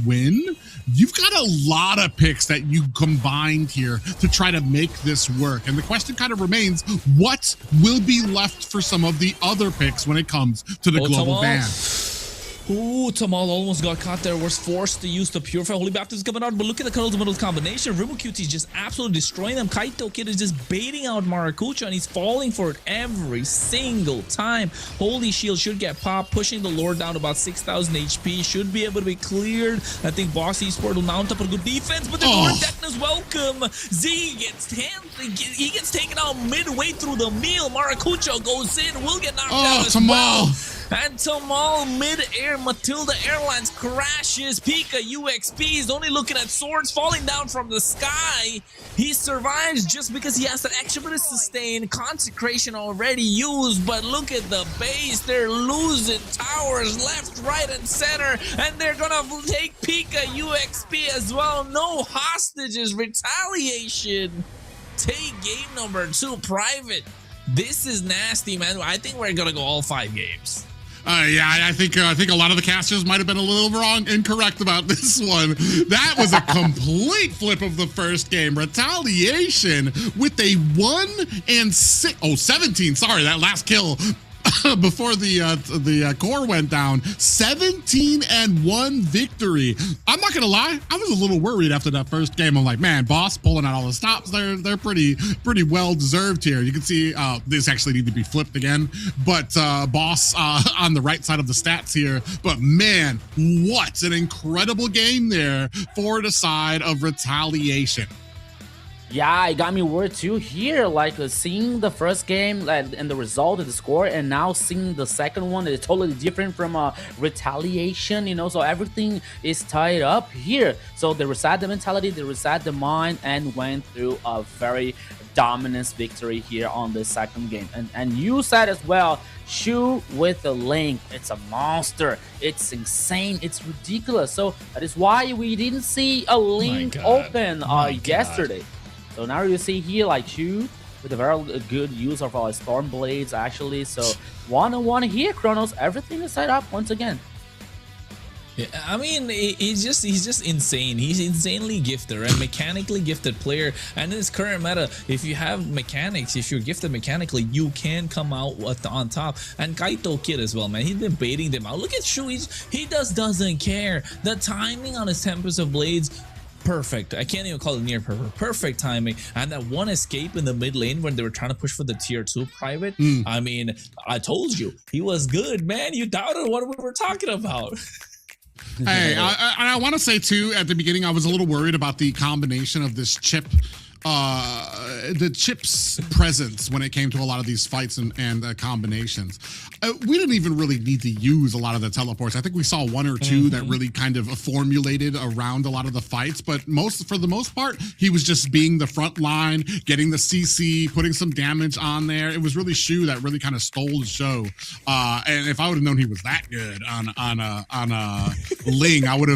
win, you've got a lot of picks that you combined here to try to make this work. And the question kind of remains, what will be left for some of the other picks when it comes to the global ban? Ooh, Tamal almost got caught there, was forced to use the Purify. Holy Baptist coming out, but look at the Cuddles Middles combination. Rimu QT is just absolutely destroying them. Kaito Kid is just baiting out Maracucho, and he's falling for it every single time. Holy Shield should get popped, pushing the Lord down to about 6,000 HP. Should be able to be cleared. I think Boss Esports will mount up a good defense, but the Lord Detna's welcome. Z gets taken out midway through the meal. Maracucho goes in, will get knocked out as well. And Tamal mid-air, Matilda Airlines crashes. Pika UXP is only looking at swords falling down from the sky. He survives just because he has that extra bit of sustain. Consecration already used, but look at the base. They're losing towers left, right, and center, and they're gonna take Pika UXP as well. No hostages. Retaliation. Take game number 2, private. This is nasty, man. I think we're gonna go all 5 games. Yeah, I think a lot of the casters might have been a little incorrect about this one. That was a complete flip of the first game. Retaliation with a 17. Sorry, that last kill before the core went down. 17-1 victory. I'm not gonna lie, I was a little worried after that first game. I'm like, man, Boss pulling out all the stops. They're pretty well deserved here. You can see this actually need to be flipped again, but Boss on the right side of the stats here. But man, what an incredible game there for the side of Retaliation. Yeah, it got me worried too here, like seeing the first game and the result of the score, and now seeing the second one is totally different from Retaliation, you know, so everything is tied up here. So they reset the mentality, they reset the mind, and went through a very dominance victory here on the second game. And you said as well, Shu with the link, it's a monster, it's insane, it's ridiculous. So that is why we didn't see a link open yesterday. So now you see here like Shu with a very good use of our Storm Blades actually. So 1-on-1 here, Kronos, everything is set up once again. Yeah, I mean, he's just insane. He's insanely gifted, right? Mechanically gifted player. And in this current meta, if you have mechanics, if you're gifted mechanically, you can come out on top. And Kaito Kid as well, man. He's been baiting them out. Look at Shu. He doesn't care. The timing on his Tempest of Blades, perfect. I can't even call it near perfect timing. And that one escape in the mid lane when they were trying to push for the tier 2 private. I mean, I told you he was good, man. You doubted what we were talking about. Hey, I want to say too, at the beginning, I was a little worried about the combination of this chip, the chip's presence when it came to a lot of these fights and combinations. We didn't even really need to use a lot of the teleports. I think we saw one or two that really kind of formulated around a lot of the fights, but for the most part, he was just being the front line, getting the CC, putting some damage on there. It was really Shu that really kind of stole the show. And if I would have known he was that good on Ling, I would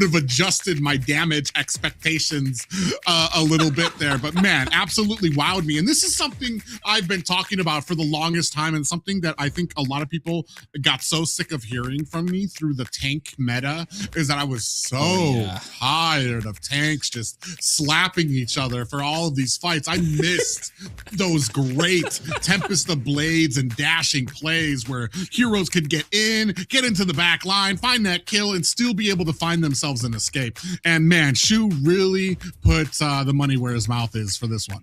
have adjusted my damage expectations a little bit there. But man, absolutely wowed me. And this is something I've been talking about for the longest time, and something that I think a lot of people got so sick of hearing from me through the tank meta, is that I was so tired of tanks just slapping each other for all of these fights. I missed those great Tempest of Blades and dashing plays where heroes could get into the back line, find that kill, and still be able to find themselves an escape. And man, Shu really put the money where his mouth is for this one.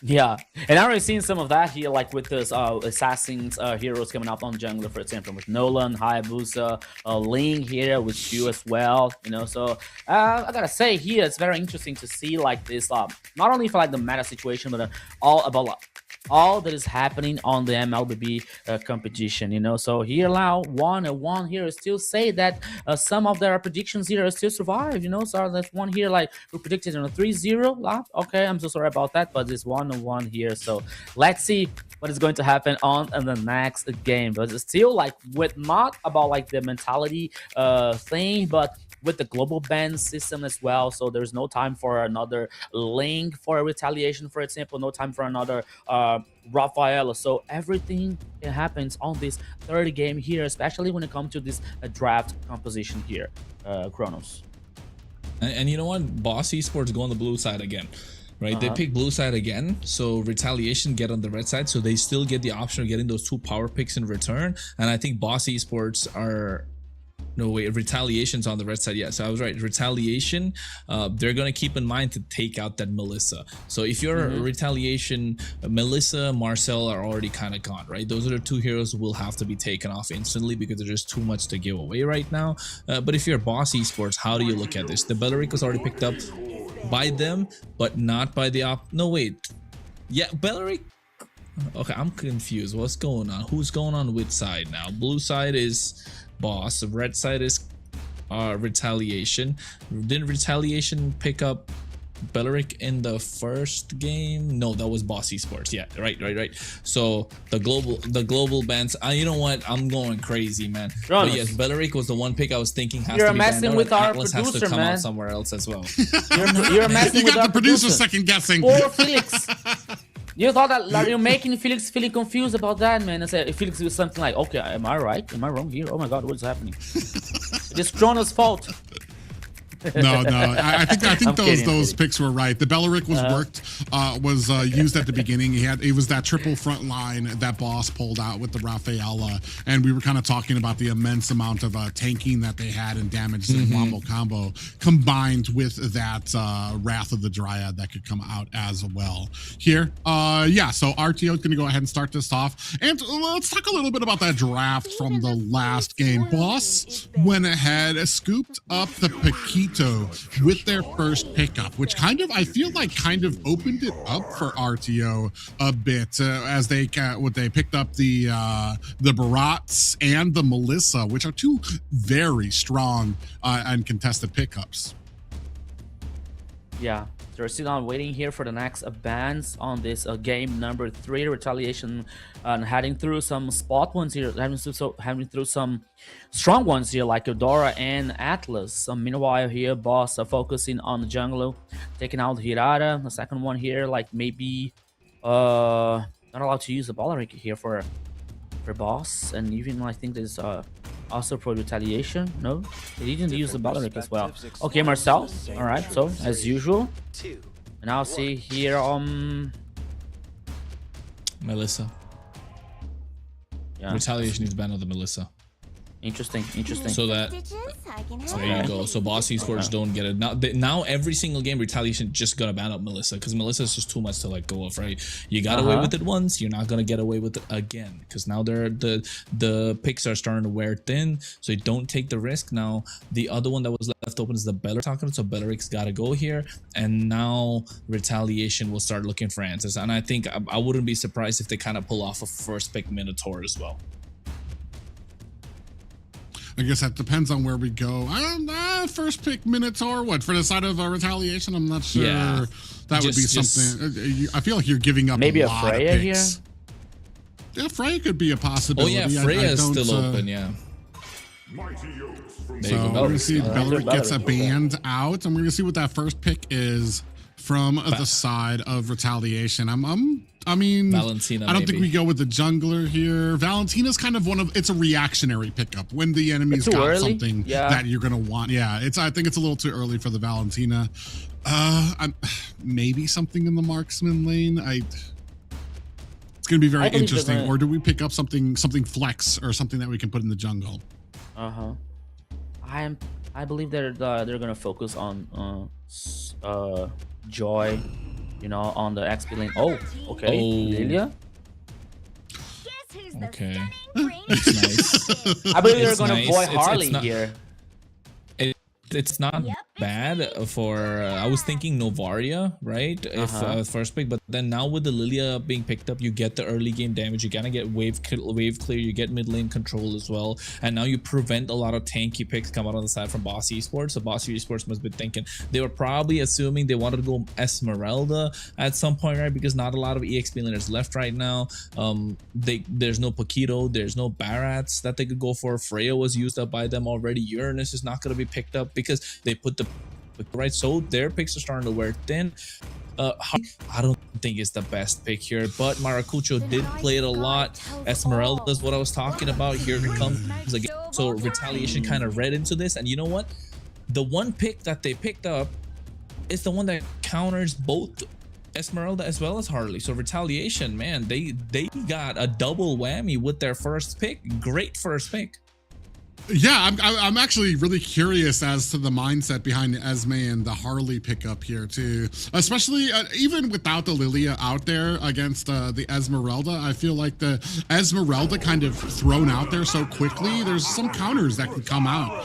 Yeah, and I already seen some of that here, like with this assassins heroes coming up on jungler, for example, with Nolan, Hayabusa, Ling here with Shu as well, you know. So I gotta say here, it's very interesting to see like this, not only for like the meta situation, but all about like, all that is happening on the MLBB competition, you know. So here now 1-1 here still say that some of their predictions here still survive, you know. So that's one here like who predicted on a 3-0. Okay, I'm so sorry about that, but this 1-1 here. So let's see what is going to happen on the next game. But it's still like with not about like the mentality thing, but with the global ban system as well. So there's no time for another Link for a Retaliation, for example, no time for another Rafaela. So everything happens on this third game here, especially when it comes to this draft composition here, Kronos. And you know what? Boss Esports go on the blue side again. Right, they pick blue side again, so Retaliation get on the red side, so they still get the option of getting those 2 power picks in return. And I think Boss Esports are... No, wait, Retaliation's on the red side. Yeah, so I was right. Retaliation, they're going to keep in mind to take out that Melissa. So if you're Retaliation, Melissa, Marcel are already kind of gone, right? Those are the 2 heroes who will have to be taken off instantly because there's just too much to give away right now. But if you're Boss Esports, how do you look at this? The Belleric was already picked up by them, but not by the No, wait. Yeah, Belleric. Okay, I'm confused. What's going on? Who's going on which side now? Blue side is Boss, red side is Retaliation. Didn't Retaliation pick up Belleric in the first game? No, that was Boss Esports. Yeah, right. So the global bans. You know what? I'm going crazy, man. But yes, Belleric was the one pick I was thinking has to be banned. You're messing with our Atlas producer, has to come man. out somewhere else as well. You're messing You with got our the producer second guessing. Poor Felix. You thought that like, you're making Felix feeling confused about that, man. I said Felix was something like, okay, am I right? Am I wrong here? Oh my god, what is happening? It is Kronos' fault. No. I think I'm kidding, those kidding. picks were right. The Belleric was used at the beginning. It was that triple front line that Boss pulled out with the Rafaela, and we were kind of talking about the immense amount of tanking that they had and damage in Wombo combo, combined with that Wrath of the Dryad that could come out as well. Here, so RTO is going to go ahead and start this off, and let's talk a little bit about that draft from the last game. Boss went ahead, scooped up the Paquito with their first pickup, which I feel like opened it up for RTO a bit as they picked up the Barats and the Melissa, which are two very strong and contested pickups. Yeah, they're still on waiting here for the next bans on this game number 3 Retaliation, and heading through some spot ones here, having through some strong ones here like Eudora and Atlas. Meanwhile here, Boss focusing on the jungle, taking out Hirata. The second one here, like maybe not allowed to use the Balleric here for Boss, and even I think there's also for Retaliation. No, they didn't use the Balleric as well. Okay, Marcel. All right, so as usual. And I'll see here Melissa. Yeah. Retaliation needs to ban on the Melissa. Interesting. So that there you go. So Boss Esports don't get it now. Every single game, Retaliation just gonna ban up Melissa because Melissa is just too much to let go of. Right? You got away with it once, you're not gonna get away with it again because now the picks are starting to wear thin. So you don't take the risk. Now the other one that was left open is the Belleric. So Belleric's gotta go here, and now Retaliation will start looking for answers. And I think I wouldn't be surprised if they kind of pull off a first pick Minotaur as well. I guess that depends on where we go. First pick Minotaur. What for the side of Retaliation? I'm not sure. Yeah. That would be something. I feel like you're giving up maybe a a lot Freya of here. picks. Yeah, Freya could be a Oh possibility. yeah, Freya is still open. Yeah. So we're gonna see if Belleric gets a band out, and we're gonna see what that first pick is from the side of Retaliation. I mean, Valentina, I don't think we go with the jungler here. Valentina's kind of it's a reactionary pickup when the enemy's got something that you're gonna want. Yeah, I think it's a little too early for the Valentina. Maybe something in the marksman lane. It's gonna be very interesting. Or do we pick up something flex or something that we can put in the jungle? I believe they're gonna focus on Joy, on the XP lane. Oh, okay. Lilia. Okay. It's nice. I believe they're gonna avoid Harley here. It's not bad for I was thinking Novaria, right? If first pick, but then now with the Lilia being picked up, you get the early game damage, you gotta get wave clear, you get mid lane control as well, and now you prevent a lot of tanky picks come out on the side from Boss Esports. So Boss Esports must be thinking they were probably assuming they wanted to go Esmeralda at some point, right? Because not a lot of EXP laners left right now. There's no Paquito, there's no Barats that they could go for. Freya was used up by them already. Uranus is not going to be picked up because they put the right, so their picks are starting to wear thin. I don't think it's the best pick here, but Maracucho did play it a lot. Esmeralda is what I was talking about. Here it comes again. So Retaliation kind of read into this, and you know what? The one pick that they picked up is the one that counters both Esmeralda as well as Harley. So Retaliation, man, they got a double whammy with their first pick. Great first pick. Yeah, I'm actually really curious as to the mindset behind the Esme and the Harley pickup here too. Especially even without the Lilia out there against the Esmeralda, I feel like the Esmeralda kind of thrown out there so quickly. There's some counters that can come out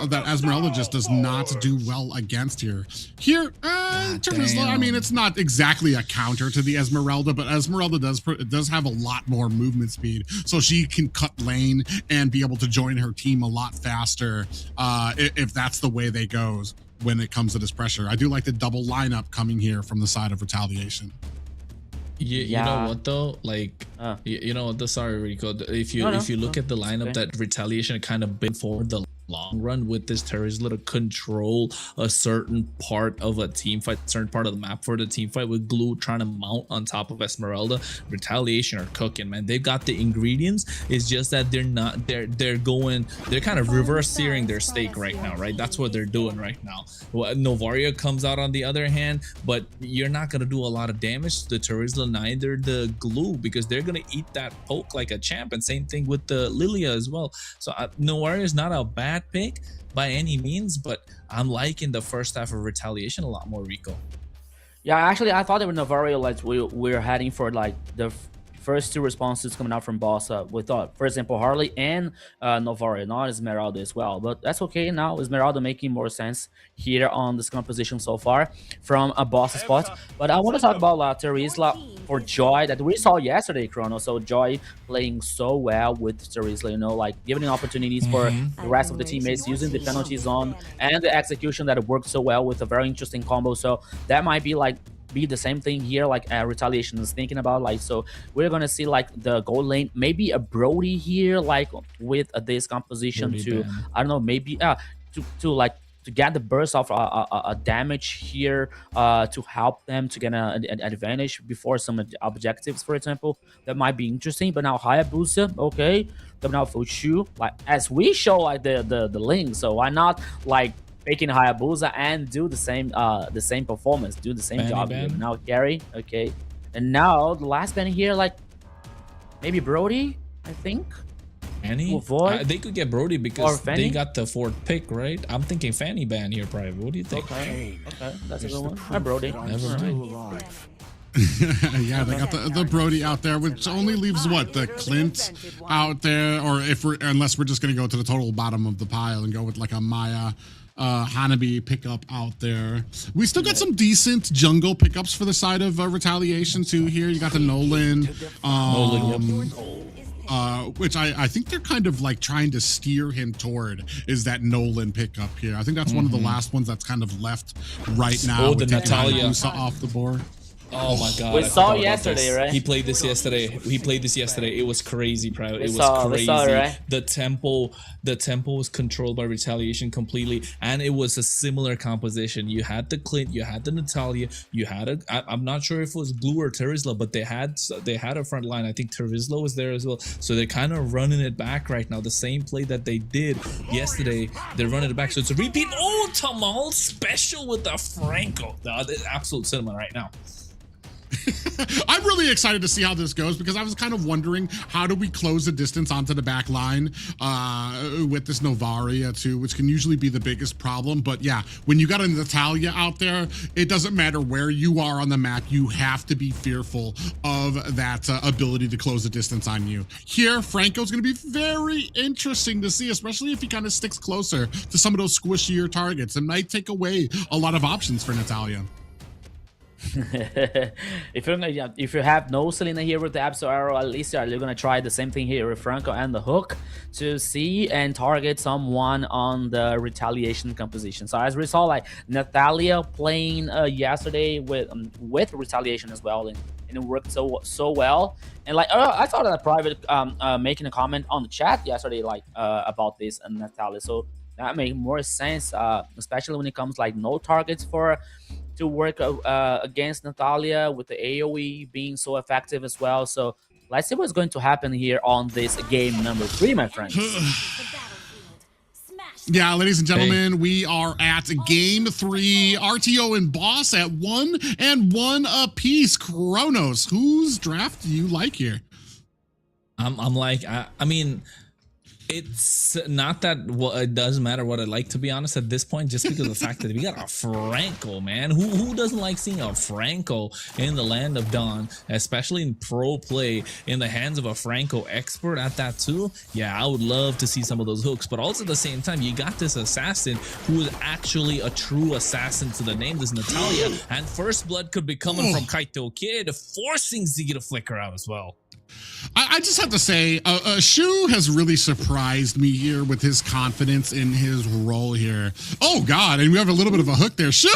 that Esmeralda just does not do well against here. Here, Terizla, I mean, it's not exactly a counter to the Esmeralda, but Esmeralda does have a lot more movement speed, so she can cut lane and be able to join her team a lot faster if that's the way they goes when it comes to this pressure. I do like the double lineup coming here from the side of Retaliation. You know what though, like you know what, sorry Rico, if you look at the lineup that Retaliation kind of been forward the long run with this Terizla to control a certain part of a team fight, certain part of the map for the team fight, with Glue trying to mount on top of Esmeralda. Retaliation are cooking, man. They've got the ingredients. It's just that they're kind of reverse searing their steak right now, right? That's what they're doing right now. Well, Novaria comes out on the other hand, but you're not going to do a lot of damage to the Terizla, neither the Glue, because they're going to eat that poke like a champ. And same thing with the Lilia as well. So Novaria is not a bad pick by any means, but I'm liking the first half of Retaliation a lot more, Rico. Yeah, actually, I thought that with Novario, like we're heading for like the first two responses coming out from boss. We thought, for example, Harley and Novario, not Esmeralda as well. But that's okay now. Esmeralda making more sense here on this composition so far from a boss spot. But I want to talk about Terizla for Joy that we saw yesterday, Chrono. So Joy playing so well with Terizla, you know, like giving opportunities for the rest of the teammates, using the penalty zone and the execution that worked so well with a very interesting combo. So that might be like the same thing here, like Retaliation is thinking about. Like, so we're gonna see like the gold lane, maybe a Brody here, like with this composition Brody to ban. I don't know, maybe to get the burst of a damage here to help them to get an advantage before some objectives, for example. That might be interesting. But now Hayabusa, okay, coming out for Shu, like as we show like the link, so why not like making Hayabusa and do the same performance, do the same job here. Now carry, okay, and now the last ban here, like maybe Brody, I think. Fanny? They could get Brody because they got the fourth pick, right? I'm thinking Fanny ban here, probably. What do you think? Okay, that's a good one. Hi, Brody. Never mind. Yeah, they got the Brody out there, which only leaves what, the Clint out there, or unless we're just gonna go to the total bottom of the pile and go with like a Maya Hanabi pickup out there. We still got some decent jungle pickups for the side of Retaliation too here. You got the Nolan, which I think they're kind of like trying to steer him toward, is that Nolan pickup here. I think that's one of the last ones that's kind of left right now. Oh, the Natalia off the board. Oh my god. We saw yesterday, right? He played this yesterday. It was crazy, bro. It was crazy. Saw it, right? The tempo was controlled by Retaliation completely, and it was a similar composition. You had the Clint, you had the Natalia, you had I'm not sure if it was Blue or Terizla, but they had a front line. I think Terizla was there as well. So they're kind of running it back right now. The same play that they did yesterday, they're running it back. So it's a repeat. Oh, Tamal special with the Franco. The absolute cinema right now. I'm really excited to see how this goes, because I was kind of wondering, how do we close the distance onto the back line with this Novaria too, which can usually be the biggest problem. But yeah, when you got a Natalia out there, it doesn't matter where you are on the map, you have to be fearful of that ability to close the distance on you. Here, Franco's going to be very interesting to see, especially if he kind of sticks closer to some of those squishier targets. It might take away a lot of options for Natalia. If you have no Selena here with the Absolute Arrow, at least you're gonna try the same thing here with Franco and the hook to see and target someone on the Retaliation composition. So as we saw, like Natalia playing yesterday with Retaliation as well, and it worked so well. And like I saw that private making a comment on the chat yesterday, like about this and Natalia. So that made more sense, especially when it comes like no targets to work against Natalia, with the AoE being so effective as well. So let's see what's going to happen here on this game number 3, my friends. Yeah, ladies and gentlemen, we are at game 3. RTO and Boss at 1-1 apiece. Kronos, whose draft do you like here? I'm like, I mean, it's not that it doesn't matter what I like, to be honest, at this point, just because of the fact that we got a Franco, man. Who doesn't like seeing a Franco in the land of Dawn, especially in pro play, in the hands of a Franco expert at that too? Yeah, I would love to see some of those hooks, but also at the same time, you got this assassin who is actually a true assassin to the name, this Natalia, and first blood could be coming from Kaito Kid, forcing Ziggy to flicker out as well. I I just have to say, Shu has really surprised me here with his confidence in his role here. Oh God, and we have a little bit of a hook there. Shu,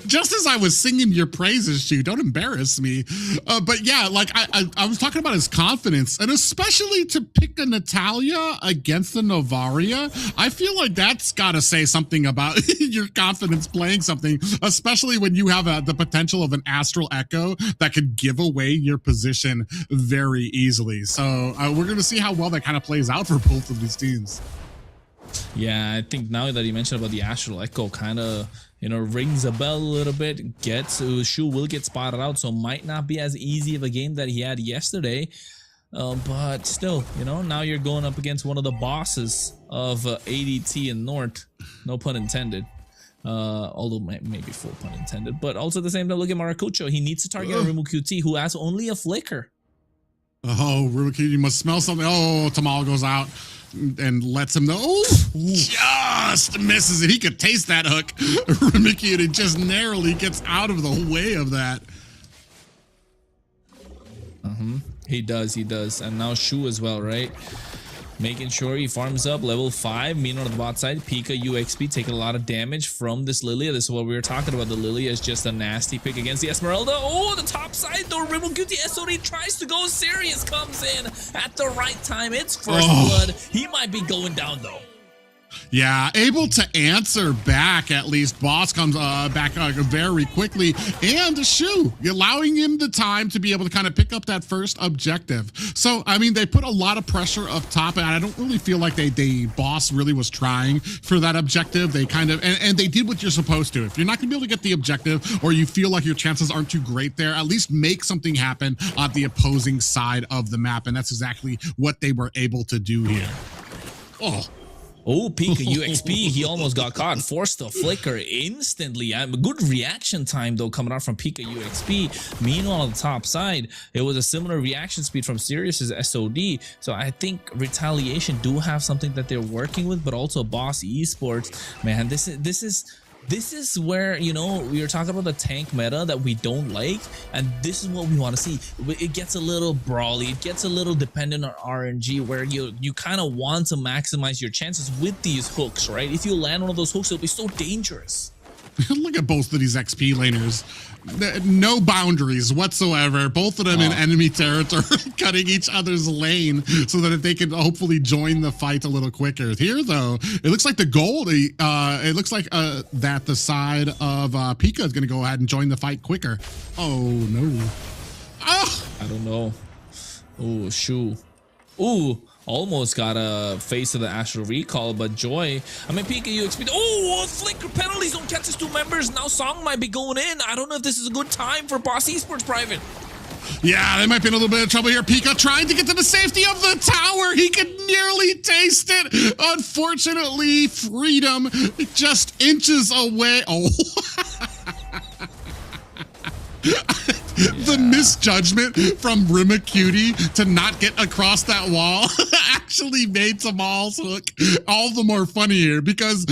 just as I was singing your praises, Shu, don't embarrass me. But yeah, like I was talking about his confidence, and especially to pick a Natalia against the Novaria, I feel like that's got to say something about your confidence playing something, especially when you have the potential of an Astral Echo that could give away your position very easily. So we're going to see how well that kind of plays out for both of these teams. Yeah, I think now that you mentioned about the Astral Echo, kind of, you know, rings a bell a little bit. Shu will get spotted out, so might not be as easy of a game that he had yesterday. But still, you know, now you're going up against one of the bosses of ADT and North. No pun intended. Although maybe full pun intended. But also at the same time, look at Maracucho. He needs to target RimuQT, who has only a flicker. Oh, RimuQT, you must smell something. Oh, Tamal goes out and lets him know. Oh, just misses it. He could taste that hook. RimuQT just narrowly gets out of the way of that. He does. And now Shu as well, right? Making sure he farms up level 5. Meanwhile, on the bot side, Pika UXP taking a lot of damage from this Lilia. This is what we were talking about. The Lilia is just a nasty pick against the Esmeralda. Oh, the top side though. RimuQT SOD tries to go serious. Comes in at the right time. It's first blood. He might be going down though. Yeah, able to answer back at least. Boss comes back very quickly, and Shu allowing him the time to be able to kind of pick up that first objective. So, I mean, they put a lot of pressure up top, and I don't really feel like Boss really was trying for that objective. They kind of, and they did what you're supposed to. If you're not going to be able to get the objective, or you feel like your chances aren't too great there, at least make something happen on the opposing side of the map, and that's exactly what they were able to do here. Oh, Pika UXP, he almost got caught. Forced the flicker instantly. Good reaction time, though, coming out from Pika UXP. Meanwhile, on the top side, it was a similar reaction speed from Sirius's SOD. So I think Retaliation do have something that they're working with, but also Boss Esports. Man, this is where, you know, we were talking about the tank meta that we don't like, and this is what we want to see. It gets a little brawly, it gets a little dependent on RNG, where you kind of want to maximize your chances with these hooks, right? If you land one of those hooks, it'll be so dangerous. Look at both of these XP laners. No boundaries whatsoever. Both of them in enemy territory, cutting each other's lane so that if they can hopefully join the fight a little quicker. Here, though, it looks like the gold, it looks like that the side of Pika is going to go ahead and join the fight quicker. Oh, no. Oh! I don't know. Oh, Shu. Ooh. Almost got a face of the Astral Recall, but Joy, I mean, Pika UXP. Oh, flicker penalties don't catch his 2 members. Now Song might be going in. I don't know if this is a good time for Boss Esports Private. Yeah, they might be in a little bit of trouble here. Pika trying to get to the safety of the tower. He could nearly taste it. Unfortunately, Freedom just inches away. Oh. The misjudgment from RimuQT to not get across that wall actually made Tamal's hook all the more funnier, because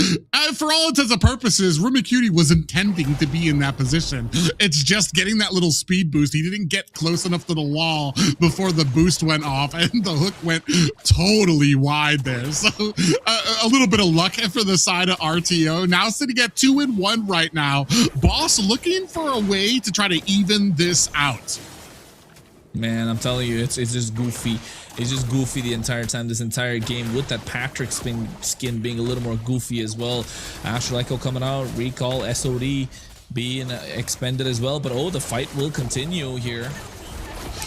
for all intents and purposes, RimuQT was intending to be in that position. It's just getting that little speed boost. He didn't get close enough to the wall before the boost went off, and the hook went totally wide there. So a little bit of luck for the side of RTO. Now sitting at 2-1 right now. Boss looking for a way to try to even this out. Man, I'm telling you, it's just goofy. It's just goofy the entire time, this entire game, with that Patrick skin being a little more goofy as well. Astral Echo coming out, Recall, SOD being expended as well. But oh, the fight will continue here.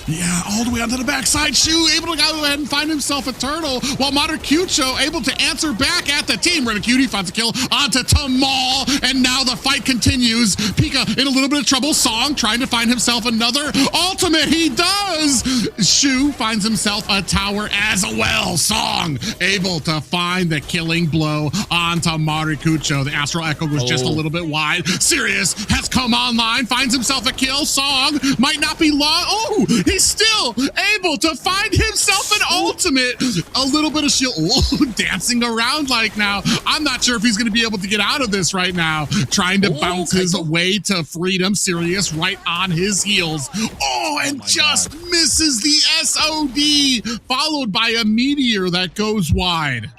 Yeah, all the way onto the backside. Shu able to go ahead and find himself a turtle, while Maracucho able to answer back at the team. RimuQT finds a kill onto Tamal, and now the fight continues. Pika in a little bit of trouble. Song trying to find himself another ultimate. He does. Shu finds himself a tower as well. Song able to find the killing blow onto Maracucho. The Astral Echo was just a little bit wide. Sirius has come online, finds himself a kill. Song might not be long. Oh, he he's still able to find himself an ultimate. A little bit of shield. Ooh, dancing around like now. I'm not sure if he's going to be able to get out of this right now. Trying to bounce his way to freedom. Sirius right on his heels. Oh, and just misses the SOD, followed by a meteor that goes wide.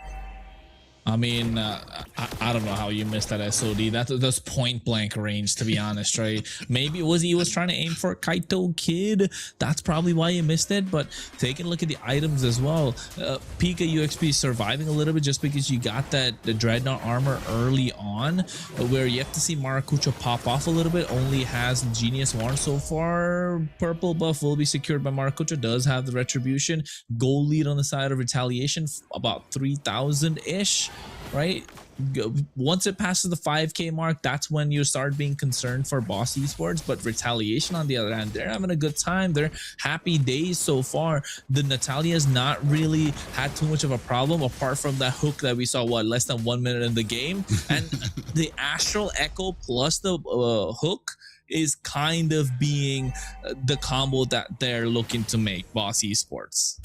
I mean, I don't know how you missed that SOD. That's point blank range, to be honest, right? Maybe he was trying to aim for Kaito Kid. That's probably why you missed it. But taking a look at the items as well, Pika UXP surviving a little bit just because you got the Dreadnought armor early on, where you have to see Maracucho pop off a little bit. Only has Genius Warren so far. Purple buff will be secured by Maracucho. Does have the Retribution. Goal lead on the side of Retaliation, about 3,000-ish. Right, once it passes the 5K mark, that's when you start being concerned for Boss Esports. But Retaliation, on the other hand, they're having a good time. They're happy days so far. The Natalia's not really had too much of a problem, apart from that hook that we saw less than 1 minute in the game, and the Astral Echo plus the hook is kind of being the combo that they're looking to make, Boss Esports.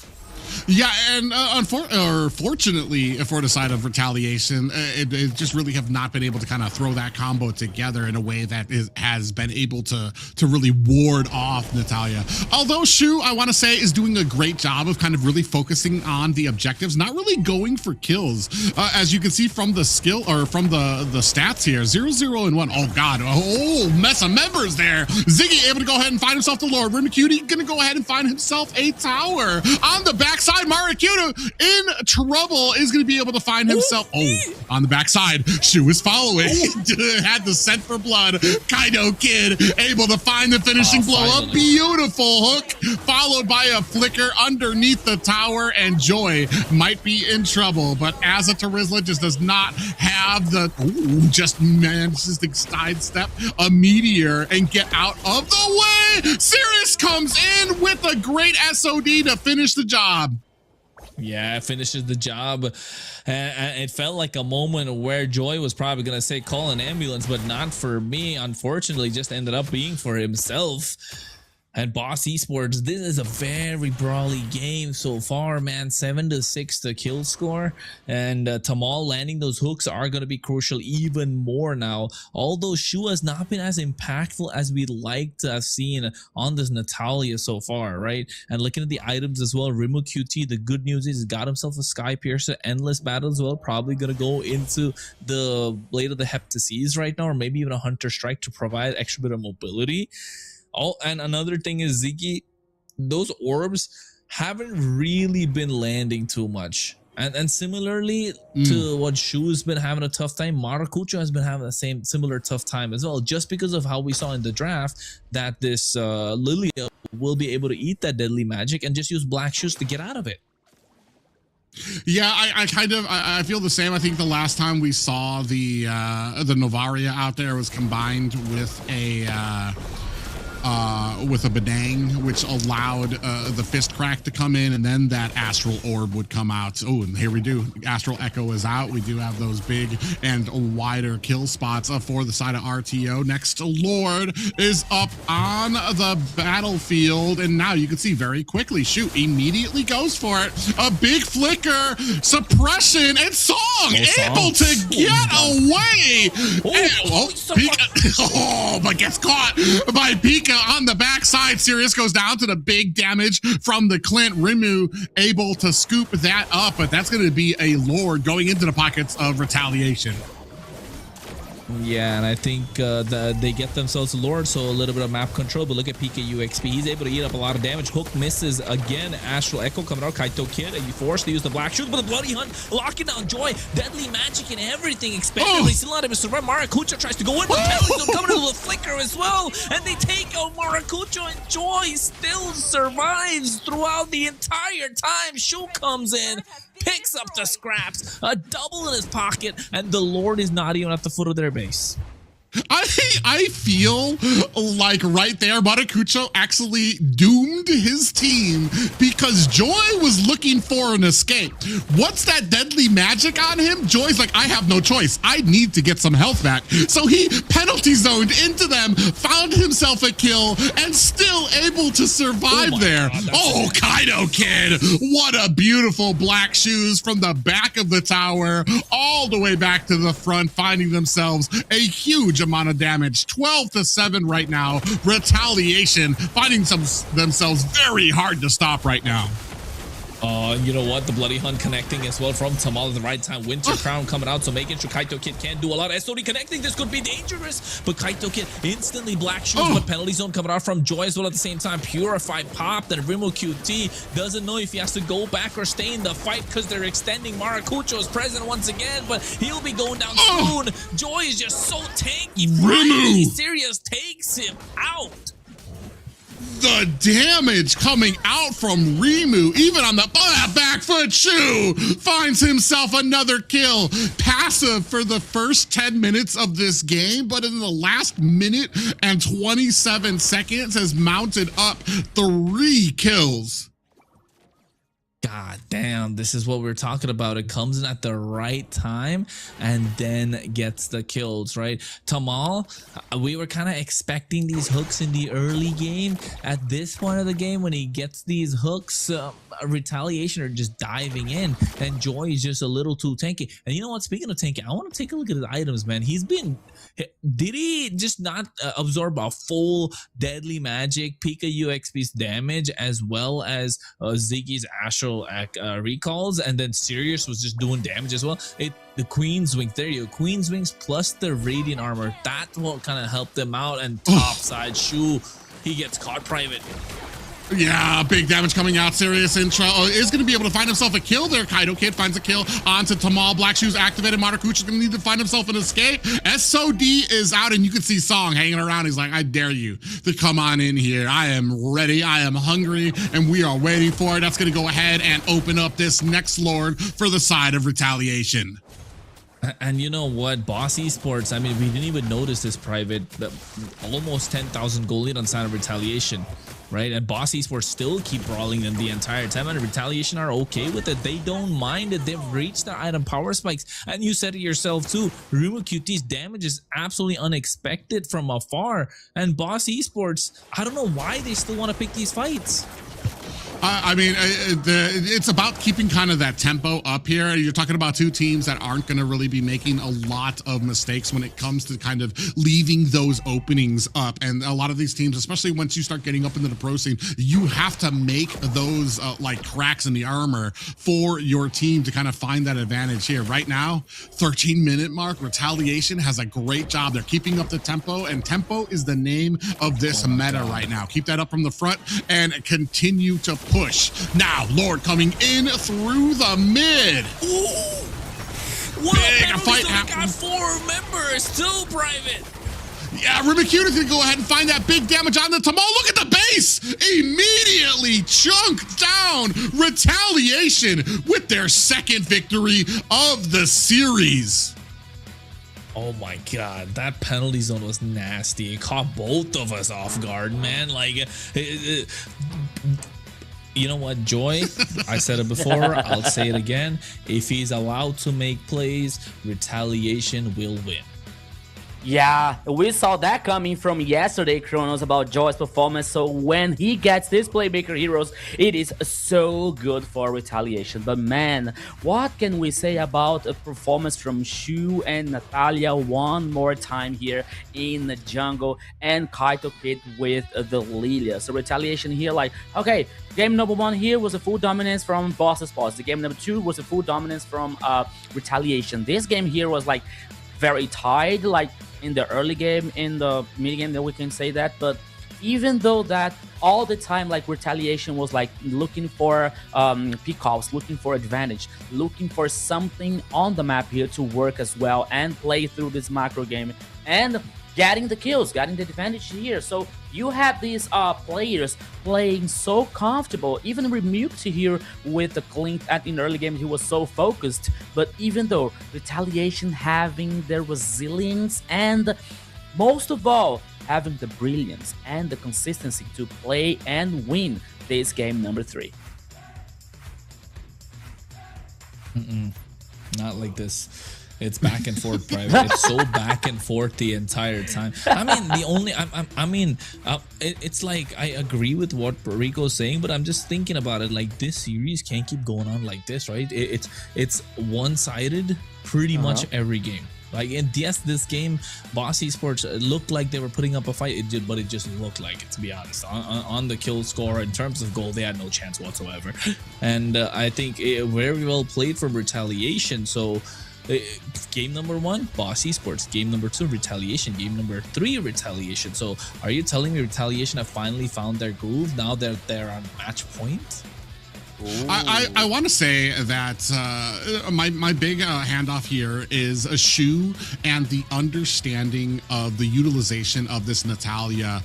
Yeah, and fortunately for the side of Retaliation, it just really have not been able to kind of throw that combo together in a way that has been able to really ward off Natalia. Although Shu, I want to say, is doing a great job of kind of really focusing on the objectives, not really going for kills. As you can see from the skill, or from the stats here, 0, 0, and 1. Oh God, oh, mess of members there. Ziggy able to go ahead and find himself the Lord. Rimacutie gonna go ahead and find himself a tower. On the backside, Maracucho in trouble, is going to be able to find himself. Oh, on the backside, Shu is following. Had the scent for blood. Kaido Kid able to find the finishing blow. Finally. A beautiful hook, followed by a flicker underneath the tower, and Joy might be in trouble. But Asa Terizla just does not have the. Ooh, just manages to sidestep a meteor and get out of the way. Sirius comes in with a great SOD to finish the job. Yeah, it finishes the job. And it felt like a moment where Joy was probably going to say call an ambulance, but not for me. Unfortunately, just ended up being for himself. And Boss Esports, this is a very brawly game so far, man. 7-6 the kill score, and Tamal landing those hooks are going to be crucial even more now. Although Shu has not been as impactful as we'd like to have seen on this Natalia so far, right? And looking at the items as well, Rimacutie, the good news is he's got himself a Sky Piercer, Endless Battle as well. Probably going to go into the Blade of the Heptaseas right now, or maybe even a Hunter Strike to provide extra bit of mobility. Oh, and another thing is, Ziggy, those orbs haven't really been landing too much. And similarly to what Shu's been having a tough time, Maracucho has been having the similar tough time as well, just because of how we saw in the draft that this Lilia will be able to eat that deadly magic and just use Black Shoes to get out of it. Yeah, I feel the same. I think the last time we saw the Novaria out there was combined with a Bedang, which allowed the fist crack to come in, and then that astral orb would come out. Oh, and here we do. Astral Echo is out. We do have those big and wider kill spots for the side of RTO. Next, Lord is up on the battlefield, and now you can see very quickly, Shu immediately goes for it. A big flicker, suppression, and Song able to get away. Pika, but gets caught by Pika on the backside. Sirius goes down to the big damage from the Clint. Rimu able to scoop that up, but that's going to be a Lord going into the pockets of Retaliation. Yeah, and I think they get themselves a Lord, so a little bit of map control. But look at PK UXP. He's able to eat up a lot of damage. Hook misses again. Astral Echo coming out. Kaito Kid, and you forced to use the Black Shoes, but the Bloody Hunt locking down Joy. Deadly magic and everything. Expectedly, still not able to survive. Maracucho tries to go in, but Pelican coming into the flicker as well. And they take out Maracucho, and Joy still survives throughout the entire time. Shu comes in, picks up the scraps, a double in his pocket, and the Lord is not even at the foot of their base. I feel like right there, Maracucho actually doomed his team because Joy was looking for an escape. What's that deadly magic on him? Joy's like, I have no choice. I need to get some health back. So he penalty zoned into them, found himself a kill, and still able to survive there. God, oh, Kaido Kid, what a beautiful black shoes from the back of the tower all the way back to the front, finding themselves a huge amount of damage. 12-7 right now. Retaliation finding themselves very hard to stop right now. You know what? The Bloody Hunt connecting as well from Tamal at the right time. Winter Crown coming out, so making sure Kaito Kid can't do a lot. SOD connecting, this could be dangerous, but Kaito Kid instantly black shoes, but penalty zone coming out from Joy as well at the same time. Purify popped, and Rimo QT doesn't know if he has to go back or stay in the fight because they're extending. Maracucho is present once again, but he'll be going down soon. Joy is just so tanky. Finally, Sirius takes him out. The damage coming out from Rimu, even on the back foot shoe, finds himself another kill. Passive for the first 10 minutes of this game, but in the last minute and 27 seconds has mounted up 3 kills. God damn, this is what we're talking about. It comes in at the right time and then gets the kills, right? Tamal, we were kind of expecting these hooks in the early game. At this point of the game, when he gets these hooks, Retaliation are just diving in, and Joy is just a little too tanky. And you know what? Speaking of tanky, I want to take a look at his items, man. Did he just not absorb a full deadly magic, Pika UXP's damage, as well as Ziggy's astral recalls, and then Sirius was just doing damage as well? The Queen's Wings, there you go. Queen's Wings plus the Radiant Armor, that will kind of help them out. And topside shoe, he gets caught private. Yeah, big damage coming out. Sirius intro is going to be able to find himself a kill there. Kaido Kid finds a kill onto Tamal. Black Shoes activated. Maracucho's going to need to find himself an escape. SOD is out, and you can see Song hanging around. He's like, I dare you to come on in here. I am ready. I am hungry, and we are waiting for it. That's going to go ahead and open up this next Lord for the side of Retaliation. And you know what, Boss Esports, I mean, we didn't even notice this private, but almost 10,000 gold lead on side of Retaliation, right? And Boss Esports still keep brawling them the entire time, and Retaliation are okay with it. They don't mind it. They've reached their item power spikes. And you said it yourself too, Rimo QT's damage is absolutely unexpected from afar. And Boss Esports, I don't know why they still want to pick these fights. I mean, it's about keeping kind of that tempo up here. You're talking about two teams that aren't going to really be making a lot of mistakes when it comes to kind of leaving those openings up. And a lot of these teams, especially once you start getting up into the pro scene, you have to make those like cracks in the armor for your team to kind of find that advantage here. Right now, 13-minute mark, Retaliation has a great job. They're keeping up the tempo, and tempo is the name of this meta right now. Keep that up from the front and continue to push. Now, Lord coming in through the mid. Ooh. What Big a fight got 4 members, still private. Yeah, Rubikuta's gonna go ahead and find that big damage on the Tamal. Look at the base! Immediately chunked down. Retaliation with their second victory of the series. Oh my god, that penalty zone was nasty. It caught both of us off guard, man. Like, you know what, Joy? I said it before, I'll say it again. If he's allowed to make plays, Retaliation will win. Yeah, we saw that coming from yesterday, Kronos, about Joy's performance. So when he gets this playmaker heroes, it is so good for Retaliation. But man, what can we say about a performance from Shu and Natalia one more time here in the jungle, and Kaito Kid with the Lilia? So Retaliation here, like, okay, game number 1 here was a full dominance from Boss Spots. The game number 2 was a full dominance from Retaliation. This game here was like very tied, like in the early game, in the mid game, that we can say that. But even though that, all the time, like, Retaliation was like looking for pick-offs, looking for advantage, looking for something on the map here to work as well and play through this macro game and getting the kills, getting the advantage here. So you have these players playing so comfortable. Even Remuked here with the Clint in the early game, he was so focused. But even though Retaliation having their resilience and most of all, having the brilliance and the consistency to play and win this game number 3. Not like this. It's back and forth, Private. It's so back and forth the entire time. I mean, it's like I agree with what Rico's saying, but I'm just thinking about it. Like, this series can't keep going on like this, right? It's one-sided pretty much every game. Like, and yes, this game, Boss Esports looked like they were putting up a fight, but it just looked like it, to be honest. On the kill score, in terms of goal, they had no chance whatsoever. And I think it very well played from Retaliation. So game number 1, Boss Esports. Game number 2, Retaliation. Game number 3, Retaliation. So are you telling me Retaliation have finally found their groove now that they're on match point? I want to say that my big handoff here is a Shu and the understanding of the utilization of this Natalia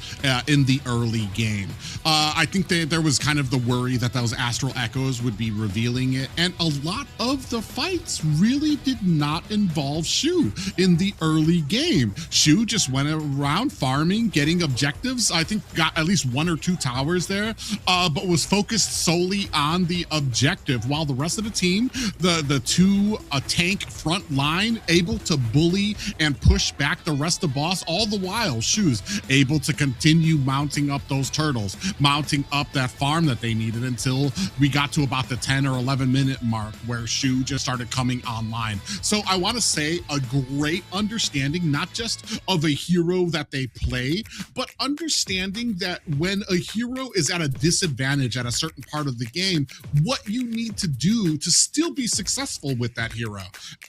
in the early game. I think that there was kind of the worry that those Astral Echoes would be revealing it, and a lot of the fights really did not involve Shu in the early game. Shu just went around farming, getting objectives. I think got at least 1 or 2 towers there, but was focused solely on the objective, while the rest of the team, the 2 tank front line, able to bully and push back the rest of Boss, all the while Shu's able to continue mounting up those turtles, mounting up that farm that they needed, until we got to about the 10 or 11 minute mark where Shu just started coming online. So I want to say a great understanding, not just of a hero that they play, but understanding that when a hero is at a disadvantage at a certain part of the game, what you need to do to still be successful with that hero.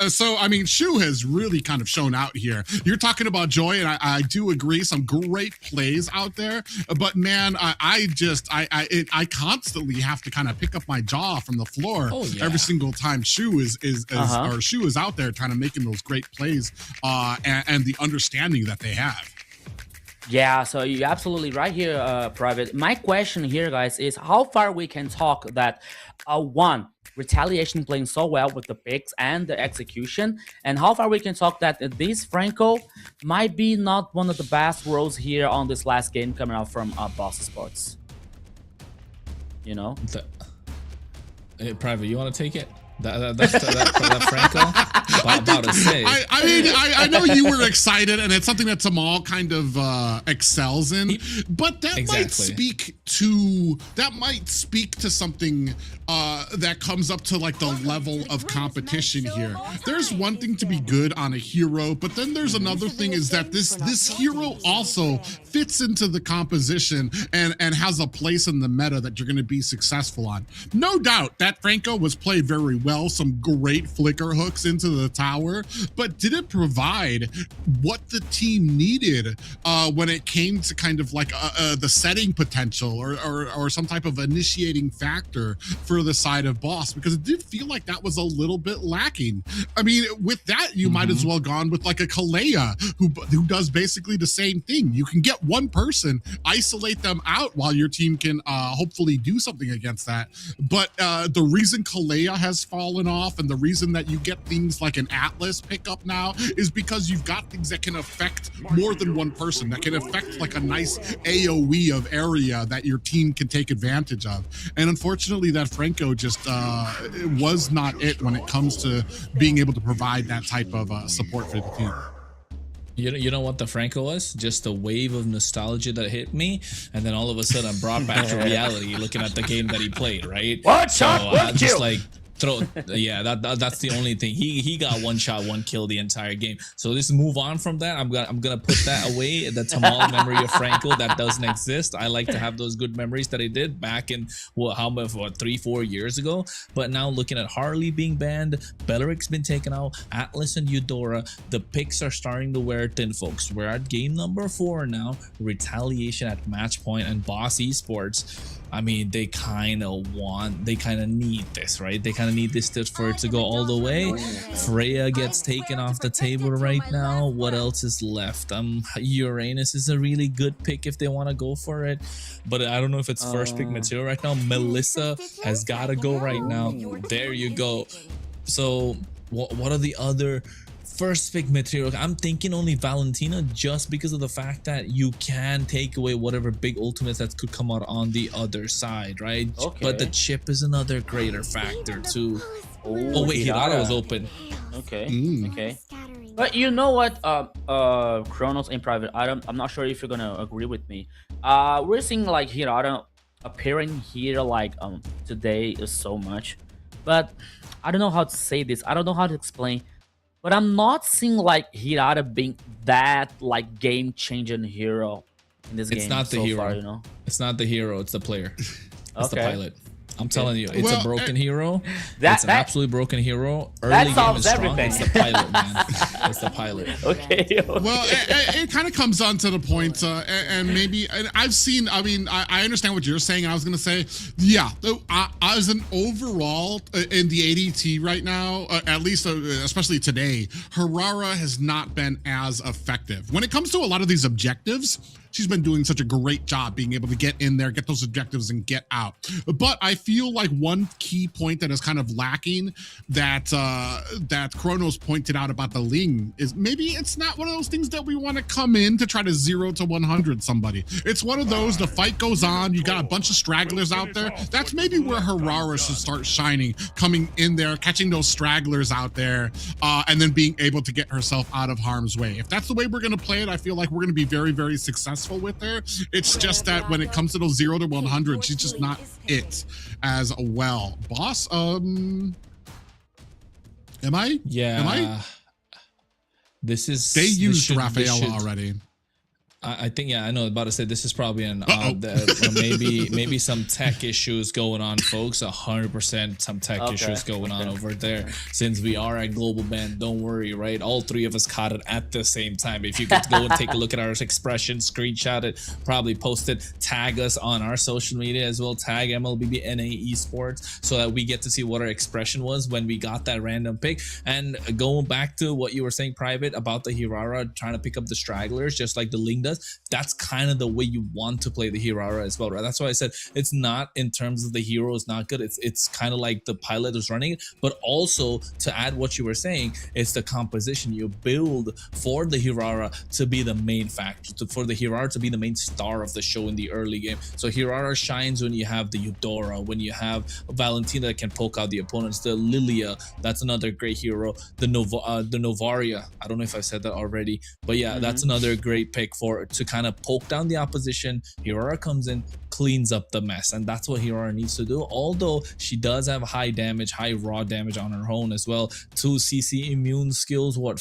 So, I mean, Shu has really kind of shown out here. You're talking about Joy, and I do agree, some great plays out there, but man, I constantly have to kind of pick up my jaw from the floor every single time Shu is out there trying to making those great plays, and the understanding that they have. Yeah, so you're absolutely right here, Private. My question here, guys, is how far we can talk that one, Retaliation playing so well with the picks and the execution, and how far we can talk that this Franco might be not one of the best roles here on this last game coming out from Boss Sports. You know? Hey, Private, you want to take it? That Franco? About to say. I mean, I know you were excited, and it's something that Tamal kind of excels in, but that might speak to something that comes up to like the level of competition here. There's one thing to be good on a hero, but then there's another thing is that this hero also fits into the composition and has a place in the meta that you're going to be successful on. No doubt that Franco was played very well, some great flicker hooks into the tower, but did it provide what the team needed when it came to kind of like the setting potential or some type of initiating factor for the side of Boss? Because it did feel like that was a little bit lacking. I mean, with that, you might as well gone with like a Kalea who does basically the same thing. You can get one person, isolate them out while your team can hopefully do something against that. But the reason Kalea has fallen off, and the reason that you get things like an Atlas pickup now, is because you've got things that can affect more than one person, that can affect like a nice AoE of area that your team can take advantage of. And unfortunately, that Franco just was not it when it comes to being able to provide that type of support for the team. You know what the Franco was? Just a wave of nostalgia that hit me, and then all of a sudden I'm brought back to reality looking at the game that he played, right? Just like that's the only thing. He got 1 shot, 1 kill the entire game. So let's move on from that. I'm gonna put that away. The Tamal memory of Franco, that doesn't exist. I like to have those good memories that he did back in 3-4 years ago. But now looking at Harley being banned, Belleric's been taken out, Atlas and Eudora, the picks are starting to wear thin, folks. We're at game number 4 now. Retaliation at match point, and Boss Esports, I mean, they kind of need this, right? They kind of need this for it to go all the way. Freya gets taken off the table right now. What else is left? Uranus is a really good pick if they want to go for it, but I don't know if it's first pick material right now. Melissa has got to go right now. There you go. So what are the other first pick material, I'm thinking only Valentina just because of the fact that you can take away whatever big ultimates that could come out on the other side, right? Okay. But the chip is another greater factor too. Ooh, Oh wait, Hirata was open. Okay, okay. But you know what, Chronos in private, I'm not sure if you're gonna agree with me. We're seeing like Hirata appearing here like today is so much, but I don't know how to say this. I don't know how to explain. But I'm not seeing like Hirata being that like game-changing hero in this game. It's not the so hero. far, you know. It's not the hero. It's the player. It's the Okay. pilot. I'm telling you, it's a broken hero. It's an absolutely broken hero. Early that game solves is strong. everything. It's the pilot, man. It's the pilot. Okay. Well, it kind of comes on to the point, and maybe and I've seen. I mean, I understand what you're saying. I was going to say, yeah, as an overall in the ADT right now, at least especially today, Hirara has not been as effective when it comes to a lot of these objectives. She's been doing such a great job being able to get in there, get those objectives, and get out. But I feel like one key point that is kind of lacking that that Chronos pointed out about the Ling is maybe it's not one of those things that we want to come in to try to 0 to 100 somebody. It's one of those, the fight goes on, you got a bunch of stragglers out there. That's maybe where Hirara should start shining, coming in there, catching those stragglers out there, and then being able to get herself out of harm's way. If that's the way we're going to play it, I feel like we're going to be very, very successful with her. It's just that when it comes to those 0 to 100, she's just not it as well. Boss, am I? Yeah. Am I? This is. They used Rafaela already. I think, yeah, I know. About to say this is probably an maybe some tech issues going on, folks. 100% some tech issues going on over there. Since we are at Global Band, don't worry, right? All three of us caught it at the same time. If you could go and take a look at our expression, screenshot it, probably post it, tag us on our social media as well. Tag MLBB NA Esports so that we get to see what our expression was when we got that random pick. And going back to what you were saying, Private, about the Hirara trying to pick up the stragglers, just like the Ling does. That's kind of the way you want to play the Hirara as well, right? That's why I said it's not in terms of the hero is not good. It's kind of like the pilot is running it, but also to add what you were saying, it's the composition you build for the Hirara to be the main factor, for the Hirara to be the main star of the show in the early game. So Hirara shines when you have the Eudora, when you have Valentina that can poke out the opponents, the Lilia, that's another great hero, the Novaria, I don't know if I said that already, but yeah, that's another great pick to kind of poke down the opposition. Hirara comes in, cleans up the mess, and that's what Hirara needs to do. Although she does have high damage, high raw damage on her own as well. 2 CC immune skills, what,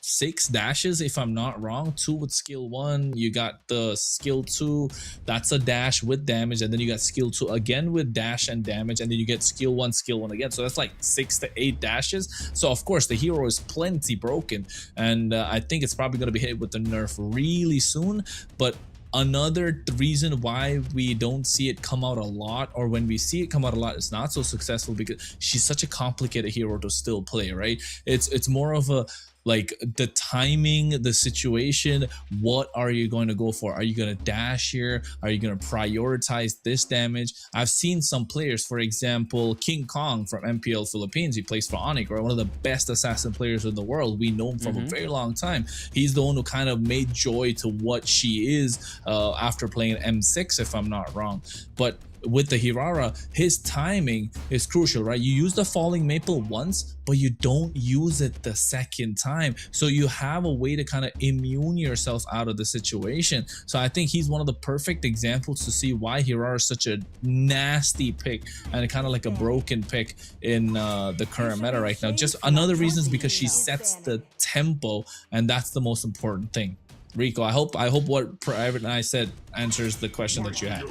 6 dashes if I'm not wrong, 2 with skill 1, you got the skill 2, that's a dash with damage, and then you got skill 2 again with dash and damage, and then you get skill 1 again, so that's like 6 to 8 dashes. So of course the hero is plenty broken, and I think it's probably going to be hit with the nerf really soon. But another reason why we don't see it come out a lot, or when we see it come out a lot, it's not so successful because she's such a complicated hero to still play, right? It's more of a like the timing, the situation, what are you going to go for? Are you going to dash here? Are you going to prioritize this damage? I've seen some players, for example, King Kong from MPL Philippines, he plays for Onyx, right? One of the best assassin players in the world. We know him from a very long time. He's the one who kind of made Joy to what she is after playing M6, if I'm not wrong. But with the Hirara, his timing is crucial, right? You use the falling maple once, but you don't use it the second time. So you have a way to kind of immune yourself out of the situation. So I think he's one of the perfect examples to see why Hirara is such a nasty pick and kind of like a broken pick in the current meta right now. Just another reason is because she sets the tempo, and that's the most important thing. Rico, I hope what Private and I said answers the question that you had.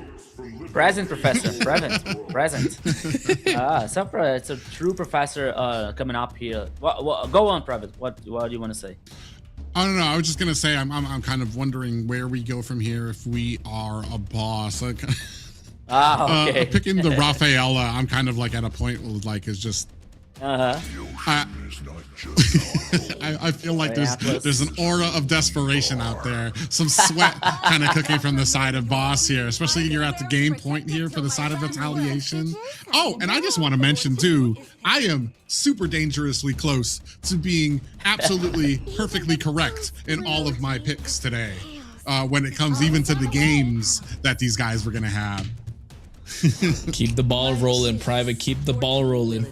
Present, Professor. Present. It's a true professor coming up here. Go on, Private. What do you want to say? I don't know. I was just gonna say I'm kind of wondering where we go from here if we are a boss. Okay. Picking the Rafaela, I'm kind of like at a point where like it's just Uh-huh. I feel like Oh, yeah, there's an aura of desperation out there. Some sweat kind of cooking from the side of Boss here, especially you're at the game point here for the side of Retaliation. Oh, and I just want to mention too, I am super dangerously close to being absolutely perfectly correct in all of my picks today. When it comes even to the games that these guys were going to have. Keep the ball rolling, Private. Keep the ball rolling.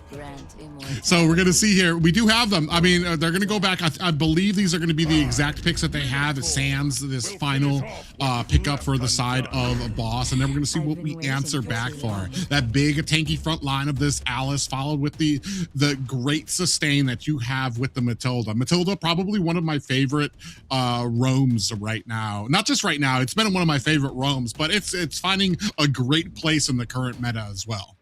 So we're going to see here. We do have them. I mean, they're going to go back. I believe these are going to be the exact picks that they have. Sans this final pickup for the side of a Boss. And then we're going to see what we answer back for. That big tanky front line of this Alice, followed with the great sustain that you have with the Matilda. Matilda, probably one of my favorite roams right now. Not just right now. It's been one of my favorite roams, but it's finding a great place in the current meta as well.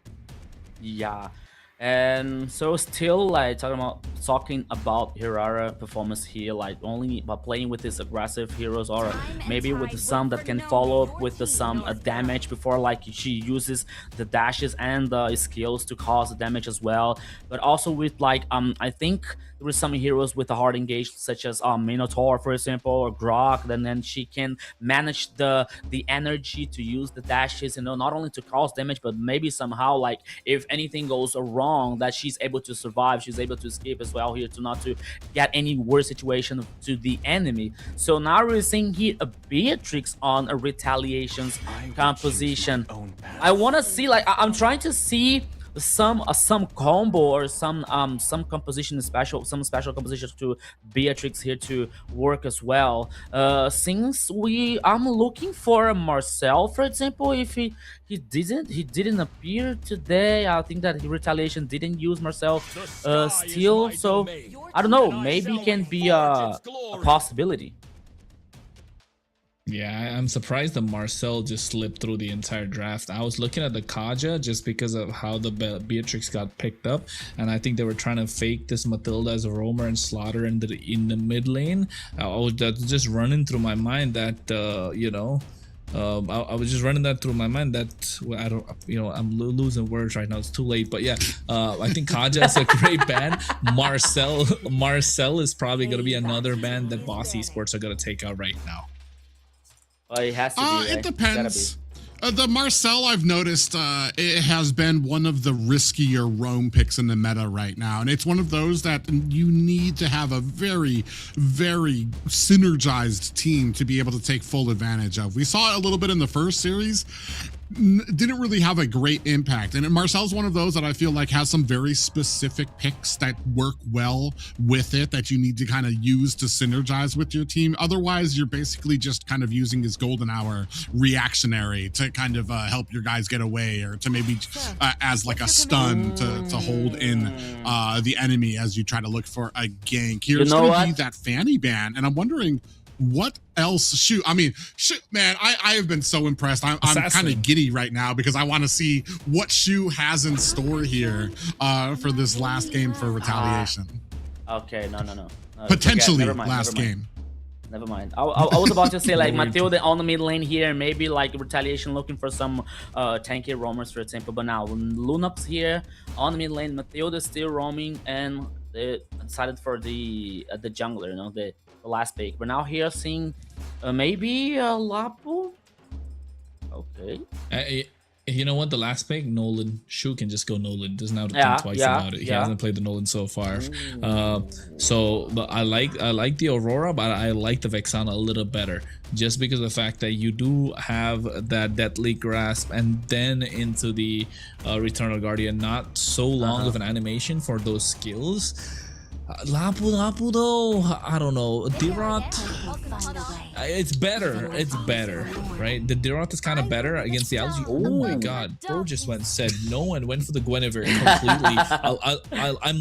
Yeah. And so still like talking about Hirara performance here, like only by playing with these aggressive heroes, or maybe with some that can follow up with some damage before, like she uses the dashes and the skills to cause damage as well. But also with like I think there is some heroes with a hard engage, such as Minotaur, for example, or Grok. Then she can manage the energy to use the dashes, not only to cause damage, but maybe somehow, like if anything goes wrong, that she's able to survive, she's able to escape as well here, to not to get any worse situation to the enemy. So now we're seeing here a Beatrix on a Retaliation's composition. I want to see, like I'm trying to see some combo or some composition some special compositions to Beatrix here to work as well. Since I'm looking for a Marcel, for example. If he didn't appear today, I think that Retaliation didn't use Marcel still, so I don't know, maybe it can be a possibility. Yeah, I'm surprised that Marcel just slipped through the entire draft. I was looking at the Kaja just because of how the Beatrix got picked up, and I think they were trying to fake this Matilda as a roamer and slaughter in the mid lane. I was just running through my mind that I was just running that through my mind that I'm losing words right now. It's too late, but yeah, I think Kaja is a great band. Marcel is probably going to be another band that Boss Esports are going to take out right now. Well, it has to be, right? It depends. The Marcel, I've noticed, it has been one of the riskier roam picks in the meta right now. And it's one of those that you need to have a very, very synergized team to be able to take full advantage of. We saw it a little bit in the first series. Didn't really have a great impact, and Marcel's one of those that I feel like has some very specific picks that work well with it, that you need to kind of use to synergize with your team. Otherwise, you're basically just kind of using his golden hour reactionary to kind of help your guys get away, or to maybe as like a stun to hold in the enemy as you try to look for a gank. Here's going to be that Fanny ban, and I'm wondering what else. Shoot, man, I have been so impressed. I'm kind of giddy right now because I want to see what Shu has in store here for this last game for Retaliation. Okay, no. Potentially last game. Never mind. I was about to say, like, Matilda on the mid lane here, maybe like Retaliation looking for some tanky roamers, for example. But now Lunup's here on the mid lane, Matilda still roaming, and they decided for the jungler, the last pick. We're now here seeing maybe Lapu. Okay. You know what? The last pick, Nolan. Shu can just go Nolan. Doesn't have to think twice about it. He hasn't played the Nolan so far. But I like the Aurora, but I like the Vexana a little better, just because of the fact that you do have that Deathly Grasp, and then into the Returnal Guardian. Not so long of an animation for those skills. Lapu though, I don't know. Dirot, it's better, right? The Dirot is kind of better against the Algae. Oh my god, bro just said no and went for the Guinevere completely. I'm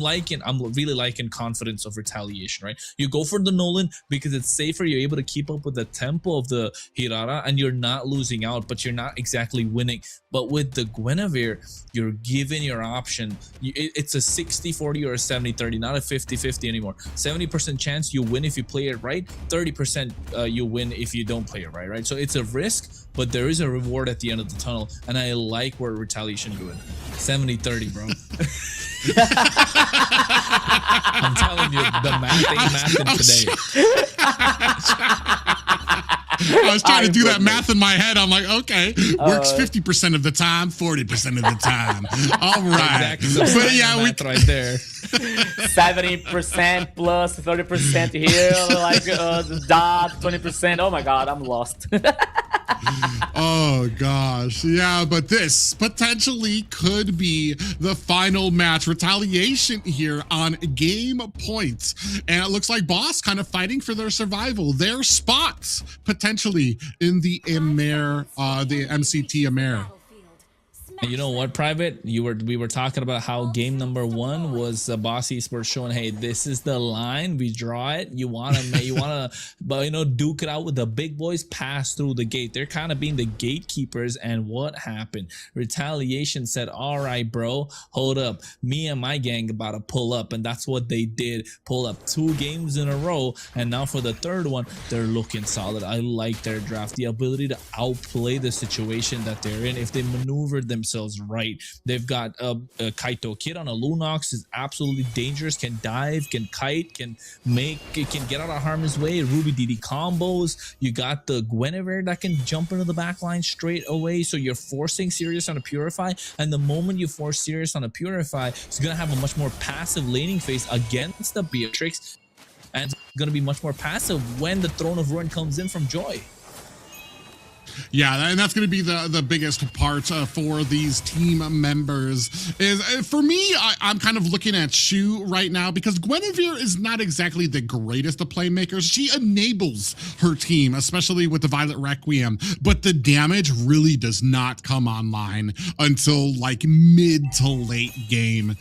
really liking confidence of Retaliation, right? You go for the Nolan because it's safer, you're able to keep up with the tempo of the Hirara, and you're not losing out, but you're not exactly winning. But with the Guinevere, you're given your option. It's a 60-40 or a 70-30, not a 50 50-50 anymore. 70% chance you win if you play it right, 30% you win if you don't play it right? So it's a risk, but there is a reward at the end of the tunnel, and I like where Retaliation doing. 70-30, bro. I'm telling you, the math ain't mathing today. I was trying to do that math in my head. I'm like, okay, works 50% of the time, 40% of the time. All right. Exactly. But yeah, we right there. 70% plus 30% here, like the dot 20%. Oh my god, I'm lost. Oh gosh, yeah, but this potentially could be the final match. Retaliation here on game points, and it looks like Boss kind of fighting for their survival, their spots potentially in the AMER, the MCT AMER. And you know what, Private? We were talking about how game number 1 was Boss Esports showing, hey, this is the line, we draw it. You wanna but duke it out with the big boys, pass through the gate. They're kind of being the gatekeepers. And what happened? Retaliation said, all right, bro, hold up. Me and my gang about to pull up, and that's what they did. Pull up 2 games in a row, and now for the 3rd one, they're looking solid. I like their draft, the ability to outplay the situation that they're in if they maneuvered themselves right. They've got a Kaito Kid on a Lunox, is absolutely dangerous, can dive, can kite, can get out of harm's way. Ruby DD combos. You got the Guinevere that can jump into the backline straight away, so you're forcing Sirius on a Purify, and the moment you force Sirius on a Purify, it's gonna have a much more passive laning phase against the Beatrix, and it's gonna be much more passive when the Throne of Ruin comes in from Joy. Yeah, and that's going to be the biggest part for these team members. Is for me, I'm kind of looking at Shu right now, because Guinevere is not exactly the greatest of playmakers. She enables her team, especially with the Violet Requiem, but the damage really does not come online until like mid to late game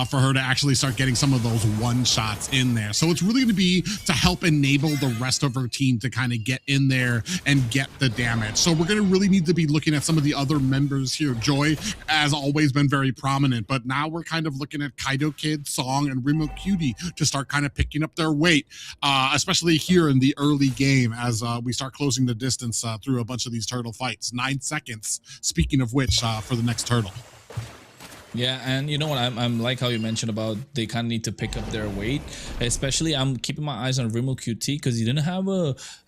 for her to actually start getting some of those one-shots in there. So it's really going to be to help enable the rest of her team to kind of get in there and get the damage. So we're going to really need to be looking at some of the other members here. Joy has always been very prominent, but now we're kind of looking at Kaito Kid, Song, and Remo Cutie to start kind of picking up their weight, especially here in the early game as we start closing the distance through a bunch of these turtle fights. 9 seconds, speaking of which, for the next turtle. Yeah, and you know what, I'm like how you mentioned about they kind of need to pick up their weight. Especially I'm keeping my eyes on Remo QT, because he didn't have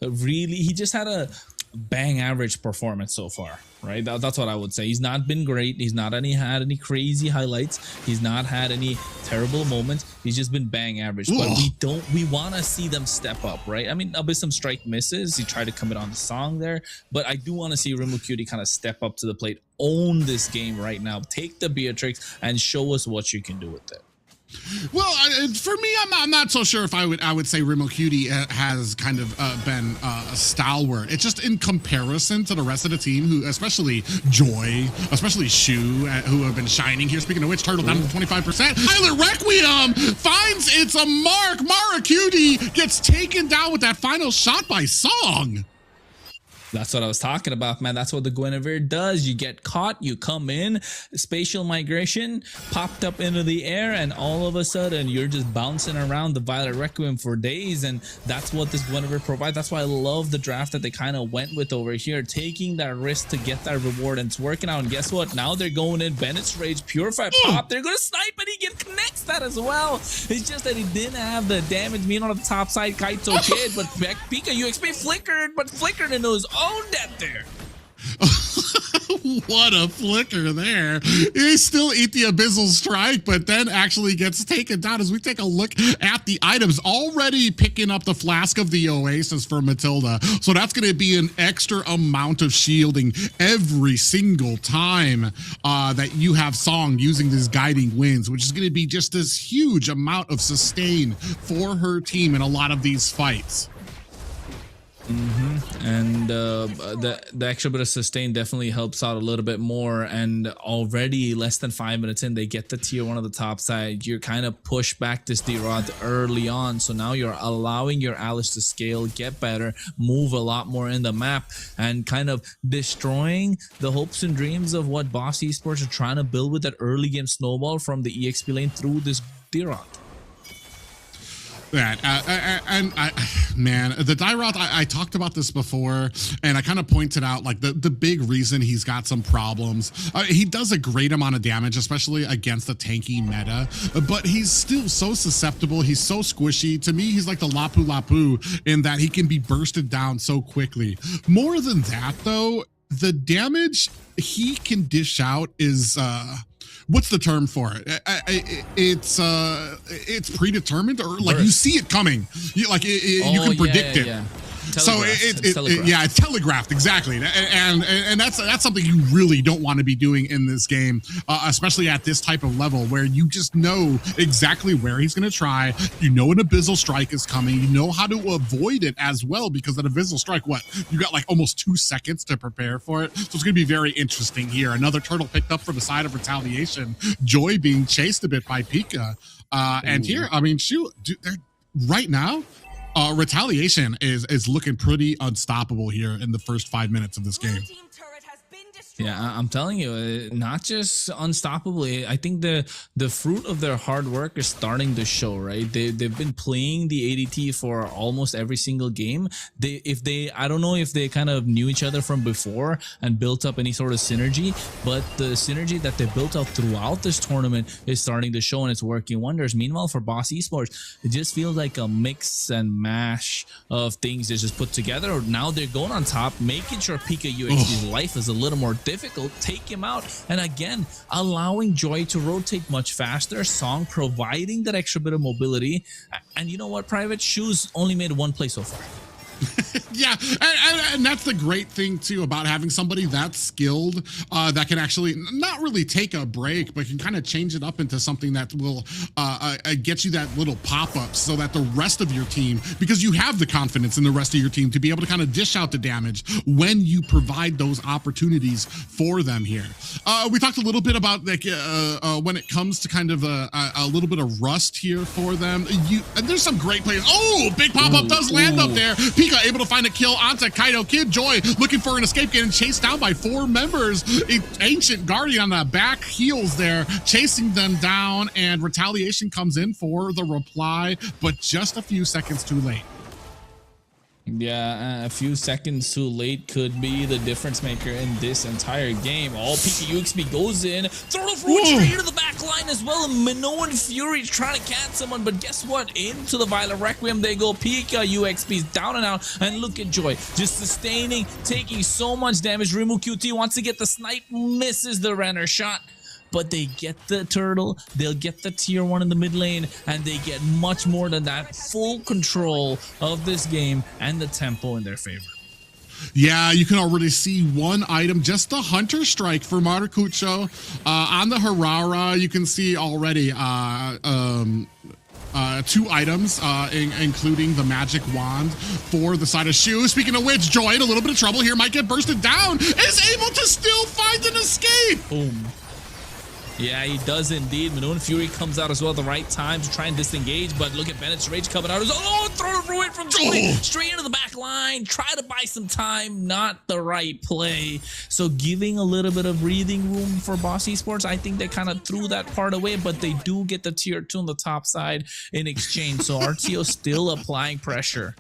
he just had a bang average performance so far, right? That's what I would say. He's not been great. He's not had any crazy highlights. He's not had any terrible moments. He's just been bang average. But we want to see them step up, right? I mean, there'll be some strike misses. He tried to commit on the Song there, but I do want to see Remo Cutie kind of step up to the plate, own this game right now, take the Beatrix and show us what you can do with it. Well, for me, I'm not so sure if I would say Remo Cutie has kind of been a stalwart. It's just in comparison to the rest of the team, who, especially Joy, especially Shu, who have been shining here. Speaking of which, Turtle down to 25%. Violet Requiem finds its a mark. Mara Cutie gets taken down with that final shot by Song. That's what I was talking about, man. That's what the Guinevere does. You get caught, you come in, spatial migration popped up into the air, and all of a sudden you're just bouncing around the Violet Requiem for days, and that's what this Guinevere provides. That's why I love the draft that they kind of went with over here, taking that risk to get that reward, and it's working out. And guess what? Now they're going in Bennett's Rage, Purify pop. They're going to snipe, and he connects that as well. It's just that he didn't have the damage mean on the top side, Kaito Kid, but Pika UXP flickered, but flickered into his own death there. What a flicker there. He still eat the Abyssal Strike, but then actually gets taken down. As we take a look at the items, already picking up the Flask of the Oasis for Matilda. So that's going to be an extra amount of shielding every single time that you have Song using these guiding winds, which is going to be just this huge amount of sustain for her team in a lot of these fights. And the extra bit of sustain definitely helps out a little bit more. And already less than 5 minutes in, they get the tier 1 on the top side. You're kind of push back this D-Rod early on, so now you're allowing your Alice to scale, get better, move a lot more in the map, and kind of destroying the hopes and dreams of what Boss Esports are trying to build with that early game snowball from the EXP lane through this D-Rod. That man, the die route, I talked about this before, and I kind of pointed out like the big reason he's got some problems. He does a great amount of damage, especially against the tanky meta, but he's still so susceptible. He's so squishy. To me, he's like the Lapu Lapu in that he can be bursted down so quickly. More than that, though, the damage he can dish out is what's the term for it? It's predetermined, or like you see it coming. You can predict it. So it's telegraphed exactly, and that's something you really don't want to be doing in this game, especially at this type of level where you just know exactly where he's going to try. You know an Abyssal Strike is coming. You know how to avoid it as well, because an Abyssal Strike, you got like almost 2 seconds to prepare for it. So it's going to be very interesting here. Another turtle picked up for the side of Retaliation. Joy being chased a bit by Pika, and here, I mean, shoot, right now. Retaliation is looking pretty unstoppable here in the first 5 minutes of this game. Yeah, I'm telling you, not just unstoppably. I think the fruit of their hard work is starting to show, right? They've been playing the ADT for almost every single game. I don't know if they kind of knew each other from before and built up any sort of synergy, but the synergy that they built up throughout this tournament is starting to show, and it's working wonders. Meanwhile, for Boss Esports, it just feels like a mix and mash of things they just put together. Now they're going on top, making sure Pika UXP's life is a little more difficult, take him out, and again allowing Joy to rotate much faster, Song providing that extra bit of mobility. And you know what, Private? Shoes only made one play so far. Yeah, and that's the great thing too about having somebody that skilled that can actually not really take a break, but can kind of change it up into something that will get you that little pop-up, so that the rest of your team, because you have the confidence in the rest of your team to be able to kind of dish out the damage when you provide those opportunities for them here. We talked a little bit about like when it comes to kind of a little bit of rust here for them. There's some great players. Oh, big pop-up does land up there. Pika able to find a kill onto Kaido Kid. Joy looking for an escape, getting chased down by 4 members. Ancient Guardian on the back heels there, chasing them down, and Retaliation comes in for the reply, but just a few seconds too late. Yeah, a few seconds too late could be the difference maker in this entire game. All Pika UXP goes in, throw it straight into the back line as well. And Minoan Fury trying to catch someone, but guess what? Into the Violet Requiem they go. Pika UXP's down and out, and look at Joy just sustaining, taking so much damage. Rimu QT wants to get the snipe, misses the Renner shot. But they get the turtle, they'll get the tier 1 in the mid lane, and they get much more than that. Full control of this game and the tempo in their favor. Yeah, you can already see one item, just the Hunter Strike for Maracucho. On the Harara, you can see already 2 items, including the magic wand for the side of Shu. Speaking of which, Joy in a little bit of trouble here, might get bursted down, is able to still find an escape. Boom. Yeah, he does indeed. Minoan Fury comes out as well at the right time to try and disengage, but look at Bennett's Rage coming out. Oh, throw it away from Joy, straight into the back line. Try to buy some time, not the right play. So giving a little bit of breathing room for Boss Esports. I think they kind of threw that part away, but they do get the tier 2 on the top side in exchange. So RTO still applying pressure.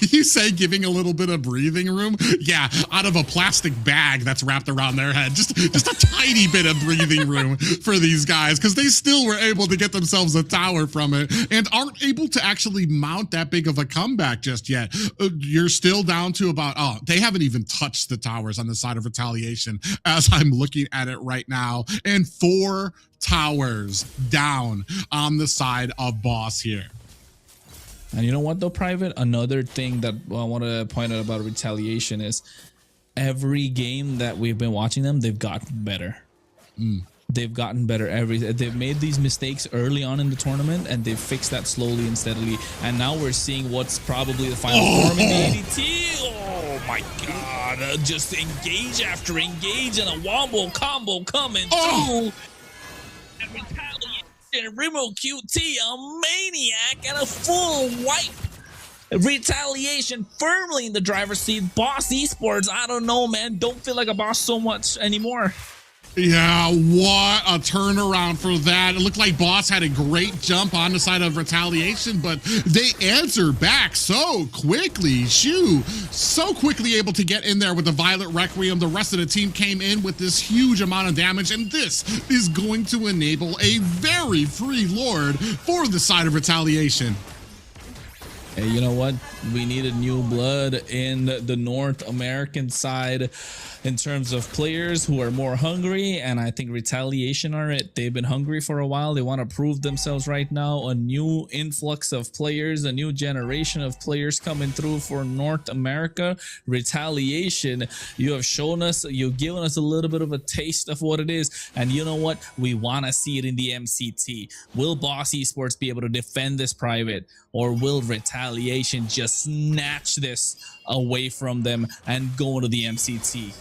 You say giving a little bit of breathing room? Yeah, out of a plastic bag that's wrapped around their head. Just a tiny bit of breathing room for these guys, because they still were able to get themselves a tower from it and aren't able to actually mount that big of a comeback just yet. You're still down to about, they haven't even touched the towers on the side of Retaliation as I'm looking at it right now, and 4 towers down on the side of Boss here. And you know what though, Private? Another thing that I want to point out about Retaliation is every game that we've been watching them, they've gotten better. They've gotten better they've made these mistakes early on in the tournament, and they've fixed that slowly and steadily, and now we're seeing what's probably the final form in the ADT. Oh my god, just engage after engage, and a wombo combo coming through. And Retaliation, Rimo QT, a maniac, and a full wipe. Retaliation firmly in the driver's seat. Boss Esports, I don't know, man, don't feel like a boss so much anymore. Yeah, what a turnaround for that. It looked like Boss had a great jump on the side of Retaliation, but they answered back so quickly. Shu, so quickly able to get in there with the Violet Requiem. The rest of the team came in with this huge amount of damage, and this is going to enable a very free Lord for the side of Retaliation. Hey, you know what? We needed new blood in the North American side in terms of players who are more hungry, and I think Retaliation are it. They've been hungry for a while. They want to prove themselves right now. A new influx of players, a new generation of players coming through for North America. Retaliation, you have shown us, you've given us a little bit of a taste of what it is, and you know what? We want to see it in the MCT. Will Boss Esports be able to defend this private, or will Retaliation just snatch this away from them and go into the MCT?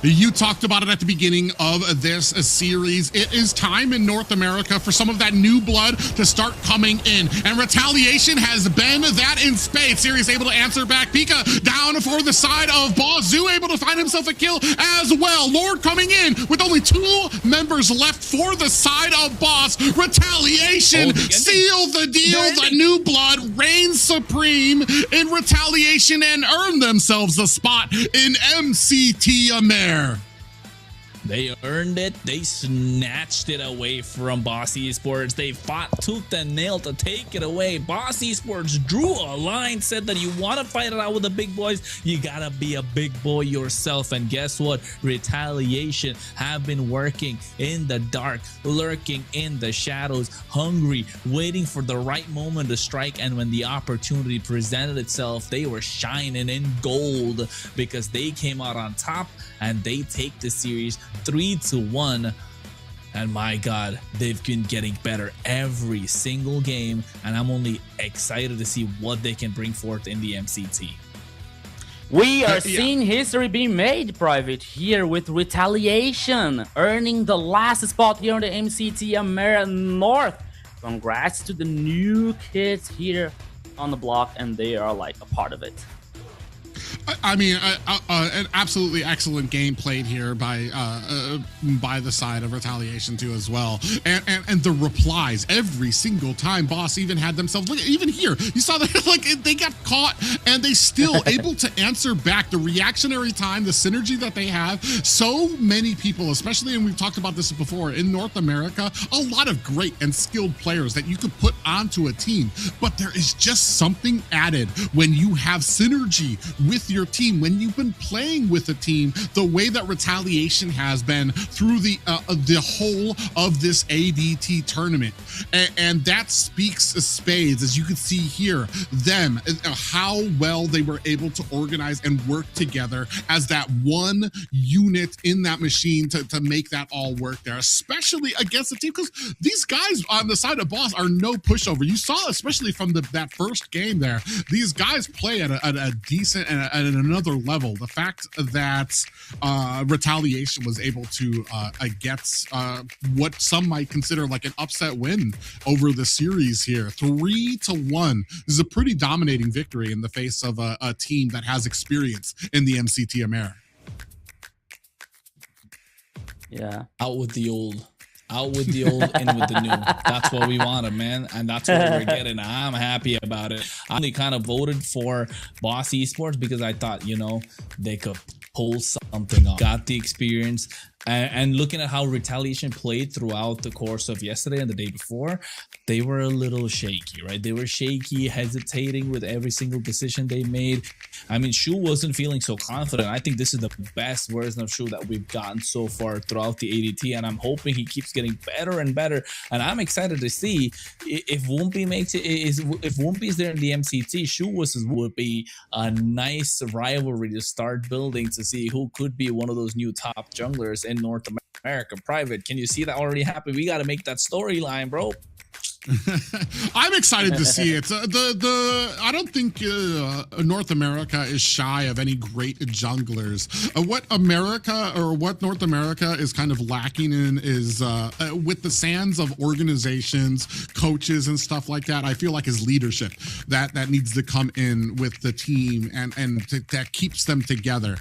You talked about it at the beginning of this series. It is time in North America for some of that new blood to start coming in. And Retaliation has been that in spades. Series able to answer back. Pika down for the side of Boss. Zoo able to find himself a kill as well. Lord coming in with only 2 members left for the side of Boss. Retaliation seal the deal. The new blood reigns supreme in Retaliation and earn themselves a spot in MCT AMER. They earned it. They snatched it away from Boss Esports. They fought tooth and nail to take it away. Boss Esports drew a line, said that you want to fight it out with the big boys, you gotta be a big boy yourself. And guess what? Retaliation have been working in the dark, lurking in the shadows, hungry, waiting for the right moment to strike. And when the opportunity presented itself, they were shining in gold because they came out on top and they take the series 3-1. And my God, they've been getting better every single game, and I'm only excited to see what they can bring forth in the MCT. We are seeing history being made, Private, here with Retaliation earning the last spot here on the MCT AMER North. Congrats to the new kids here on the block, and they are like a part of it. I mean, an absolutely excellent game played here by the side of Retaliation too as well, and the replies every single time Boss even had themselves. Look, even here you saw that like they got caught and they still able to answer back. The reactionary time, the synergy that they have. So many people, especially, and we've talked about this before, in North America, a lot of great and skilled players that you could put onto a team, but there is just something added when you have synergy with your team, when you've been playing with a team the way that Retaliation has been through the whole of this ADT tournament, and that speaks spades, as you can see here, them how well they were able to organize and work together as that one unit in that machine to make that all work there, especially against the team, because these guys on the side of Boss are no pushover. You saw, especially from that first game there, these guys play at a decent and at another level. The fact that Retaliation was able to get what some might consider like an upset win over the series here, 3-1. This is a pretty dominating victory in the face of a team that has experience in the MCT AMER. Yeah. Out with the old, in with the new. That's what we wanted, man, and that's what we're getting. I'm happy about it. I only kind of voted for Boss Esports because I thought, you know, they could pull something off. Got the experience. And looking at how Retaliation played throughout the course of yesterday and the day before, they were a little shaky, right? They were shaky, hesitating with every single decision they made. I mean, Shu wasn't feeling so confident. I think this is the best version of Shu that we've gotten so far throughout the ADT, and I'm hoping he keeps getting better and better. And I'm excited to see if Wumpy makes it. If Wumpy's there in the MCT, Shu would be a nice rivalry to start building to see who could be one of those new top junglers in North America. Private, can you see that already happen? We got to make that storyline, bro. I'm excited to see it. I don't think North America is shy of any great junglers. What North America is kind of lacking in is with the sands of organizations, coaches, and stuff like that. I feel like is leadership that needs to come in with the team and that keeps them together.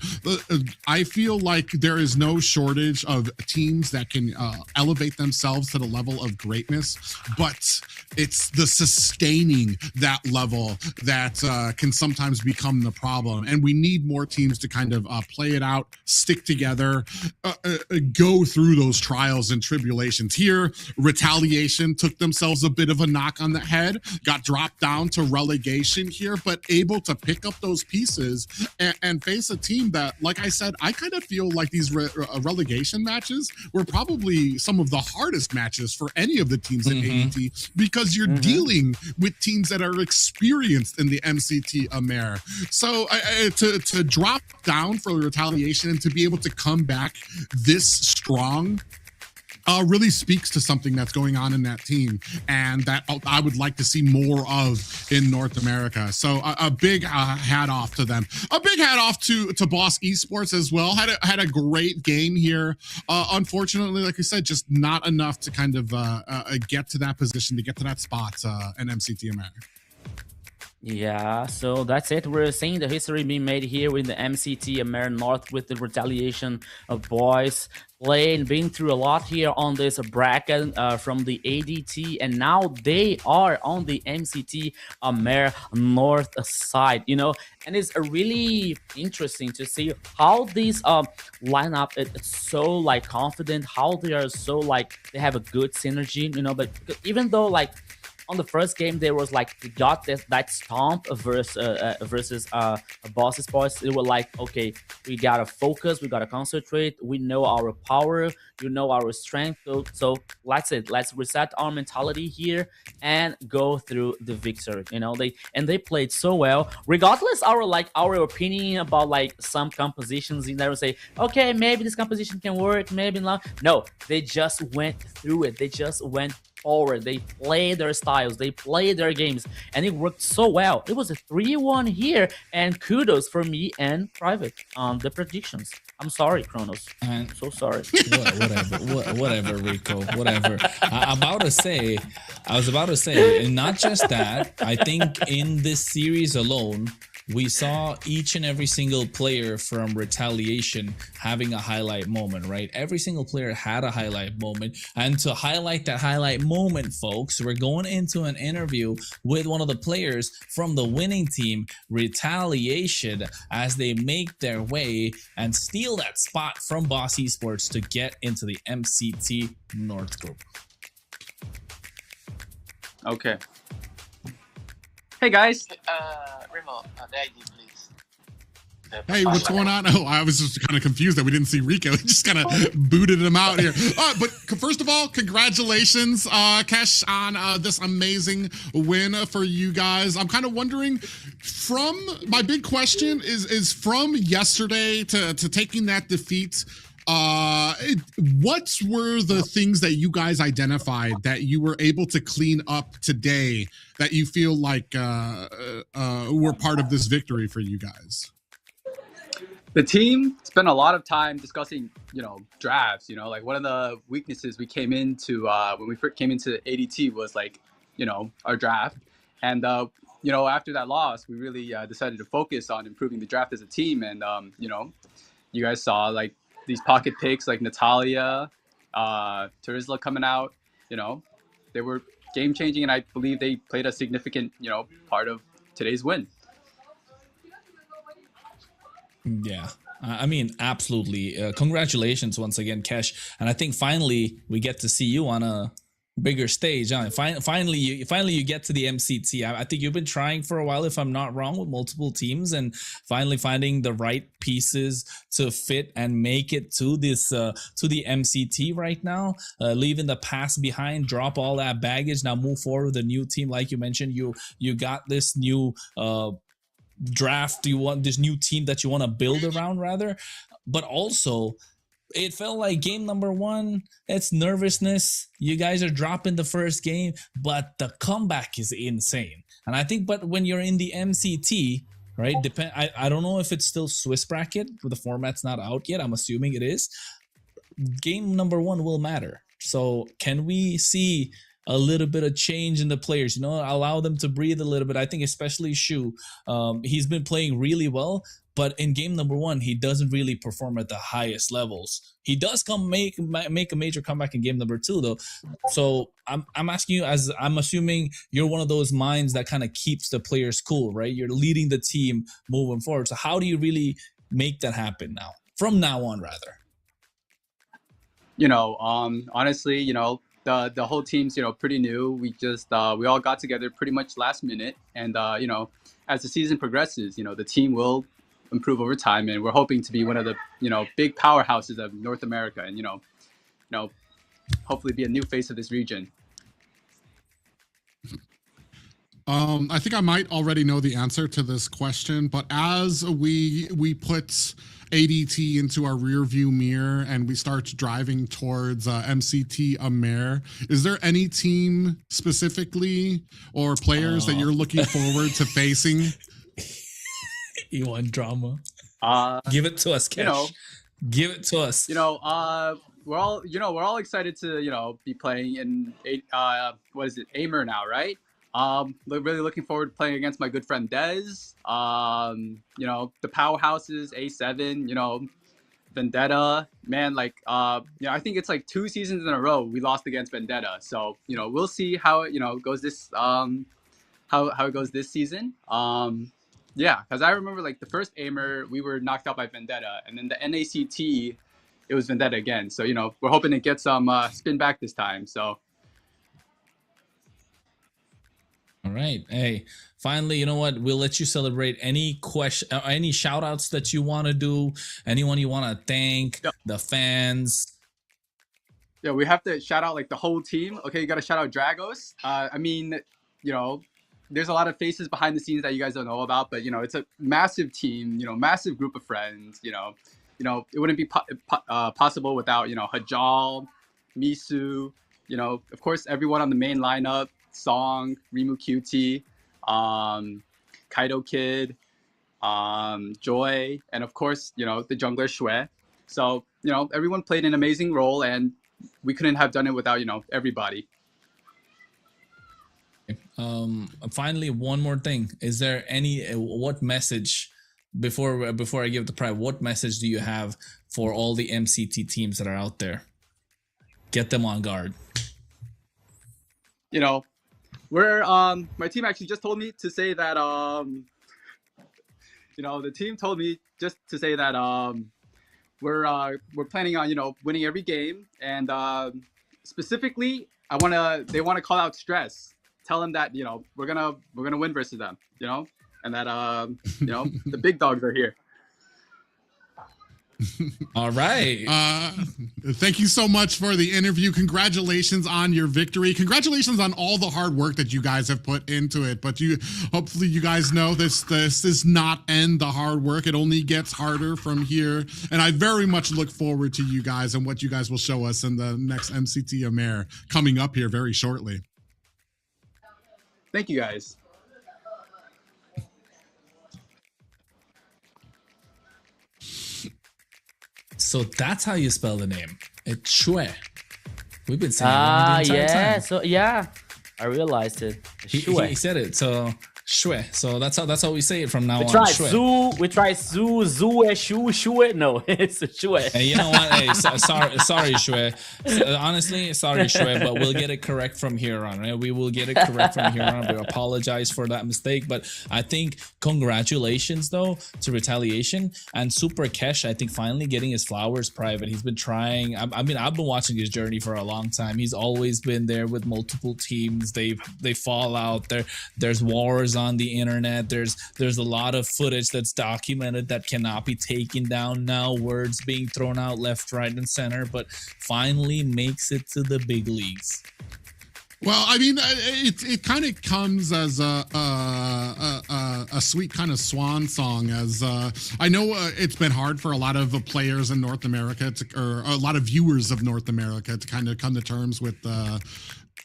I feel like there is no shortage of teams that can elevate themselves to the level of greatness, but it's the sustaining that level that can sometimes become the problem. And we need more teams to kind of play it out, stick together, go through those trials and tribulations. Here, Retaliation took themselves a bit of a knock on the head, got dropped down to relegation here, but able to pick up those pieces and face a team that, like I said, I kind of feel like these relegation matches were probably some of the hardest matches for any of the teams in ADT, because you're dealing with teams that are experienced in the MCT AMER. So to drop down for Retaliation and to be able to come back this strong really speaks to something that's going on in that team, and that I would like to see more of in North America. So a big hat off to them. A big hat off to Boss Esports as well. Had a great game here. Unfortunately, like I said, just not enough to kind of get to that position, to get to that spot in MCT AMER. Yeah, so that's it. We're seeing the history being made here in the MCT AMER North with the Retaliation of boys playing, being through a lot here on this bracket from the ADT, and now they are on the MCT AMER North side, you know, and it's really interesting to see how this lineup is so like confident, how they are so like they have a good synergy, you know, but even though like on the first game, there was like we got that stomp versus Boss Sports. They were like, okay, we gotta focus, we gotta concentrate. We know our power, you know our strength. So that's it. Let's reset our mentality here and go through the victory. You know, they played so well. Regardless, our opinion about like some compositions in there, and say, okay, maybe this composition can work, maybe not. No, they just went through it. They just went forward. They played their styles, they played their games, and it worked so well. It was a 3-1 here, and kudos for me and Private on the predictions. I'm sorry, Kronos. I'm so sorry. Whatever, Rico. Whatever. I was about to say, and not just that. I think in this series alone, we saw each and every single player from Retaliation having a highlight moment, right? Every single player had a highlight moment. And to highlight that highlight moment, folks, we're going into an interview with one of the players from the winning team, Retaliation, as they make their way and steal that spot from Boss Esports to get into the MCT North group. Okay. Hey guys, Remo, the ID, please. Hey, what's going on? Oh, I was just kind of confused that we didn't see Rico. We just kind of booted him out here. But first of all, congratulations, Kesh, on this amazing win for you guys. I'm kind of wondering, my big question is from yesterday to taking that defeat, what were the things that you guys identified that you were able to clean up today that you feel like were part of this victory for you guys? The team spent a lot of time discussing, drafts. Like one of the weaknesses we came into when we first came into ADT was like, our draft. And, after that loss, we really decided to focus on improving the draft as a team. And, you guys saw like these pocket picks like Natalia, Terizla coming out, they were game changing, and I believe they played a significant, part of today's win. Yeah, I mean, absolutely. Congratulations once again, Kesh. And I think finally we get to see you on a bigger stage. Finally you get to the MCT. I think you've been trying for a while, if I'm not wrong, with multiple teams, and finally finding the right pieces to fit and make it to this to the MCT right now. Leaving the past behind, drop all that baggage, now move forward with a new team. Like you mentioned, you got this new draft, you want this new team that you want to build around, rather, but also it felt like game number one, it's nervousness. You guys are dropping the first game, but the comeback is insane. And I think, but when you're in the MCT, right? I don't know if it's still Swiss bracket, the format's not out yet. I'm assuming it is. Game number one will matter. So can we see a little bit of change in the players, allow them to breathe a little bit? I think especially Shu, he's been playing really well, but in game number one, he doesn't really perform at the highest levels. He does make a major comeback in game number two, though. So I'm asking you, as I'm assuming you're one of those minds that kind of keeps the players cool, right? You're leading the team moving forward. So how do you really make that happen now? From now on, rather. Honestly, the whole team's pretty new. We just we all got together pretty much last minute, and as the season progresses, the team will improve over time, and we're hoping to be one of the big powerhouses of North America, and hopefully be a new face of this region. I think I might already know the answer to this question, but as we put ADT into our rear view mirror and we start driving towards MCT AMER, is there any team specifically or players that you're looking forward to facing? You want drama? Give it to us, Kesh. Give it to us. We're all excited to be playing in AMER now, right? Really looking forward to playing against my good friend Dez. The powerhouses, A7, Vendetta. Man, I think it's like 2 seasons in a row we lost against Vendetta. So, we'll see how it, goes this how it goes this season. Because I remember the first AMER we were knocked out by Vendetta, and then the NACT it was Vendetta again. So, we're hoping to get some spin back this time. So. All right. Hey, finally, you know what? We'll let you celebrate any any shout outs that you want to do, anyone you want to thank, the fans. Yeah, we have to shout out the whole team. Okay, you got to shout out Dragos. There's a lot of faces behind the scenes that you guys don't know about, but it's a massive team, massive group of friends. It wouldn't be possible without Hajal, Misu, of course everyone on the main lineup. Song, Rimu QT, Kaido Kid, Joy, and of course, the jungler Shui. So, everyone played an amazing role, and we couldn't have done it without, everybody. Finally, one more thing. Is there what message, before I give the prize, what message do you have for all the MCT teams that are out there? Get them on guard. We're my team actually just told me to say that the team told me just to say that we're planning on winning every game, and specifically they want to call out Stress, tell them that we're gonna win versus them, and that the big dogs are here. All right. Thank you so much for the interview. Congratulations on your victory. Congratulations on all the hard work that you guys have put into it. But hopefully you guys know this does not end the hard work. It only gets harder from here. And I very much look forward to you guys and what you guys will show us in the next MCT AMER coming up here very shortly. Thank you, guys. So that's how you spell the name. It's Shui. We've been saying it the entire time. So I realized it. He said it. So Shui. So that's how we say it from now on. We try Shu, Shui. No, it's Shui. Hey, you know what? Hey, sorry, Shui. Honestly, sorry, Shui, but we'll get it correct from here on. Right? We will get it correct from here on. We apologize for that mistake, but I think congratulations though to Retaliation and Super Kesh. I think finally getting his flowers private. He's been trying. I've been watching his journey for a long time. He's always been there with multiple teams. They fall out. There's wars on the internet. There's a lot of footage that's documented that cannot be taken down now. Words being thrown out left, right, and center, but finally makes it to the big leagues. Well, I mean, it kind of comes as a sweet kind of swan song. As I know, it's been hard for a lot of players in North America or a lot of viewers of North America to kind of come to terms with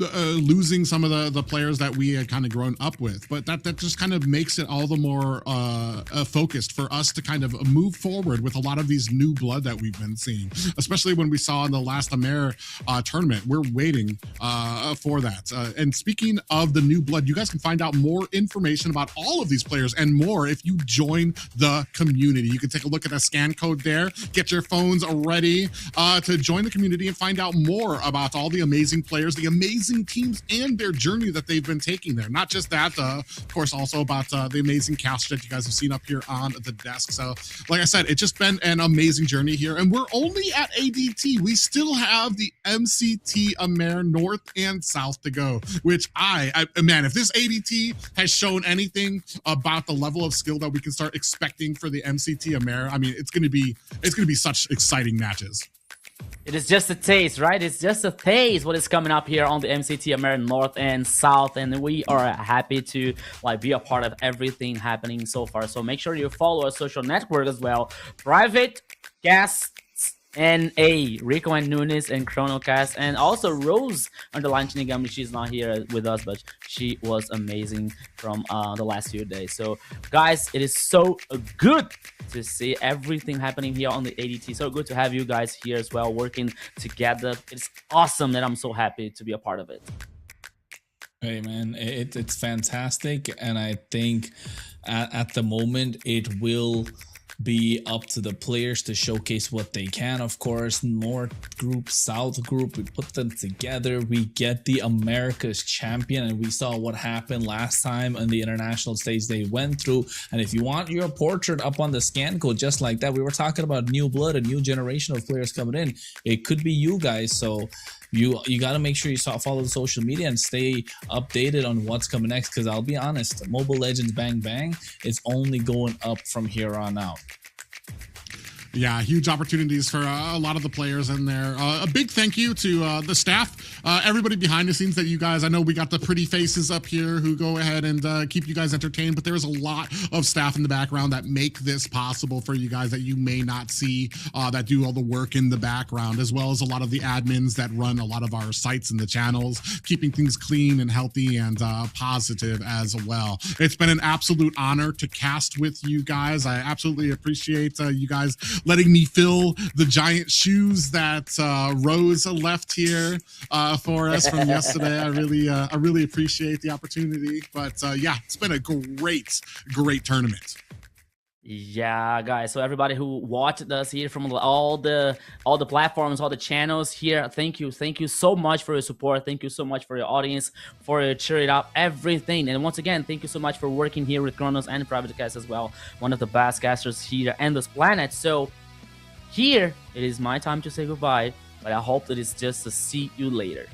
losing some of the players that we had kind of grown up with, but that just kind of makes it all the more focused for us to kind of move forward with a lot of these new blood that we've been seeing, especially when we saw in the last AMER tournament. We're waiting for that. And speaking of the new blood, you guys can find out more information about all of these players and more if you join the community. You can take a look at the scan code there, get your phones ready to join the community and find out more about all the amazing players, the amazing teams, and their journey that they've been taking there. Not just that, of course, also about the amazing cast that you guys have seen up here on the desk. So, like I said, it's just been an amazing journey here, and we're only at ADT. We still have the MCT AMER North and South to go, which man, if this ADT has shown anything about the level of skill that we can start expecting for the MCT AMER, I mean, it's going to be such exciting matches. It is just a taste, right? It's just a taste what is coming up here on the MCT AMER North and South, and we are happy to be a part of everything happening so far. So make sure you follow our social network as well. Private guests NA, Rico and Nunes and ChronoCast, and also Rose underline Shinigami. She's not here with us, but she was amazing from the last few days. So guys, it is so good to see everything happening here on the ADT. So good to have you guys here as well, working together. It's awesome that I'm so happy to be a part of it. Hey man, it's fantastic, and I think at the moment it will be up to the players to showcase what they can. Of course, North group, South group, we put them together, we get the America's champion, and we saw what happened last time on the international stage they went through. And if you want your portrait up on the scan code just like that, we were talking about new blood, a new generation of players coming in. It could be you guys, so you got to make sure you follow the social media and stay updated on what's coming next, because I'll be honest, Mobile Legends Bang Bang is only going up from here on out. Yeah, huge opportunities for a lot of the players in there. A big thank you to the staff, everybody behind the scenes that you guys, I know we got the pretty faces up here who go ahead and keep you guys entertained, but there's a lot of staff in the background that make this possible for you guys that you may not see, that do all the work in the background, as well as a lot of the admins that run a lot of our sites and the channels, keeping things clean and healthy and positive as well. It's been an absolute honor to cast with you guys. I absolutely appreciate you guys letting me fill the giant shoes that Rose left here for us from yesterday. I really appreciate the opportunity. But yeah, it's been a great tournament. Yeah, guys, so everybody who watched us here from all the platforms, all the channels here, thank you so much for your support. Thank you so much for your audience, for cheering up everything. And once again, thank you so much for working here with Kronos and Private Cast as well, one of the best casters here on this planet. So here it is my time to say goodbye, but I hope that it's just to see you later.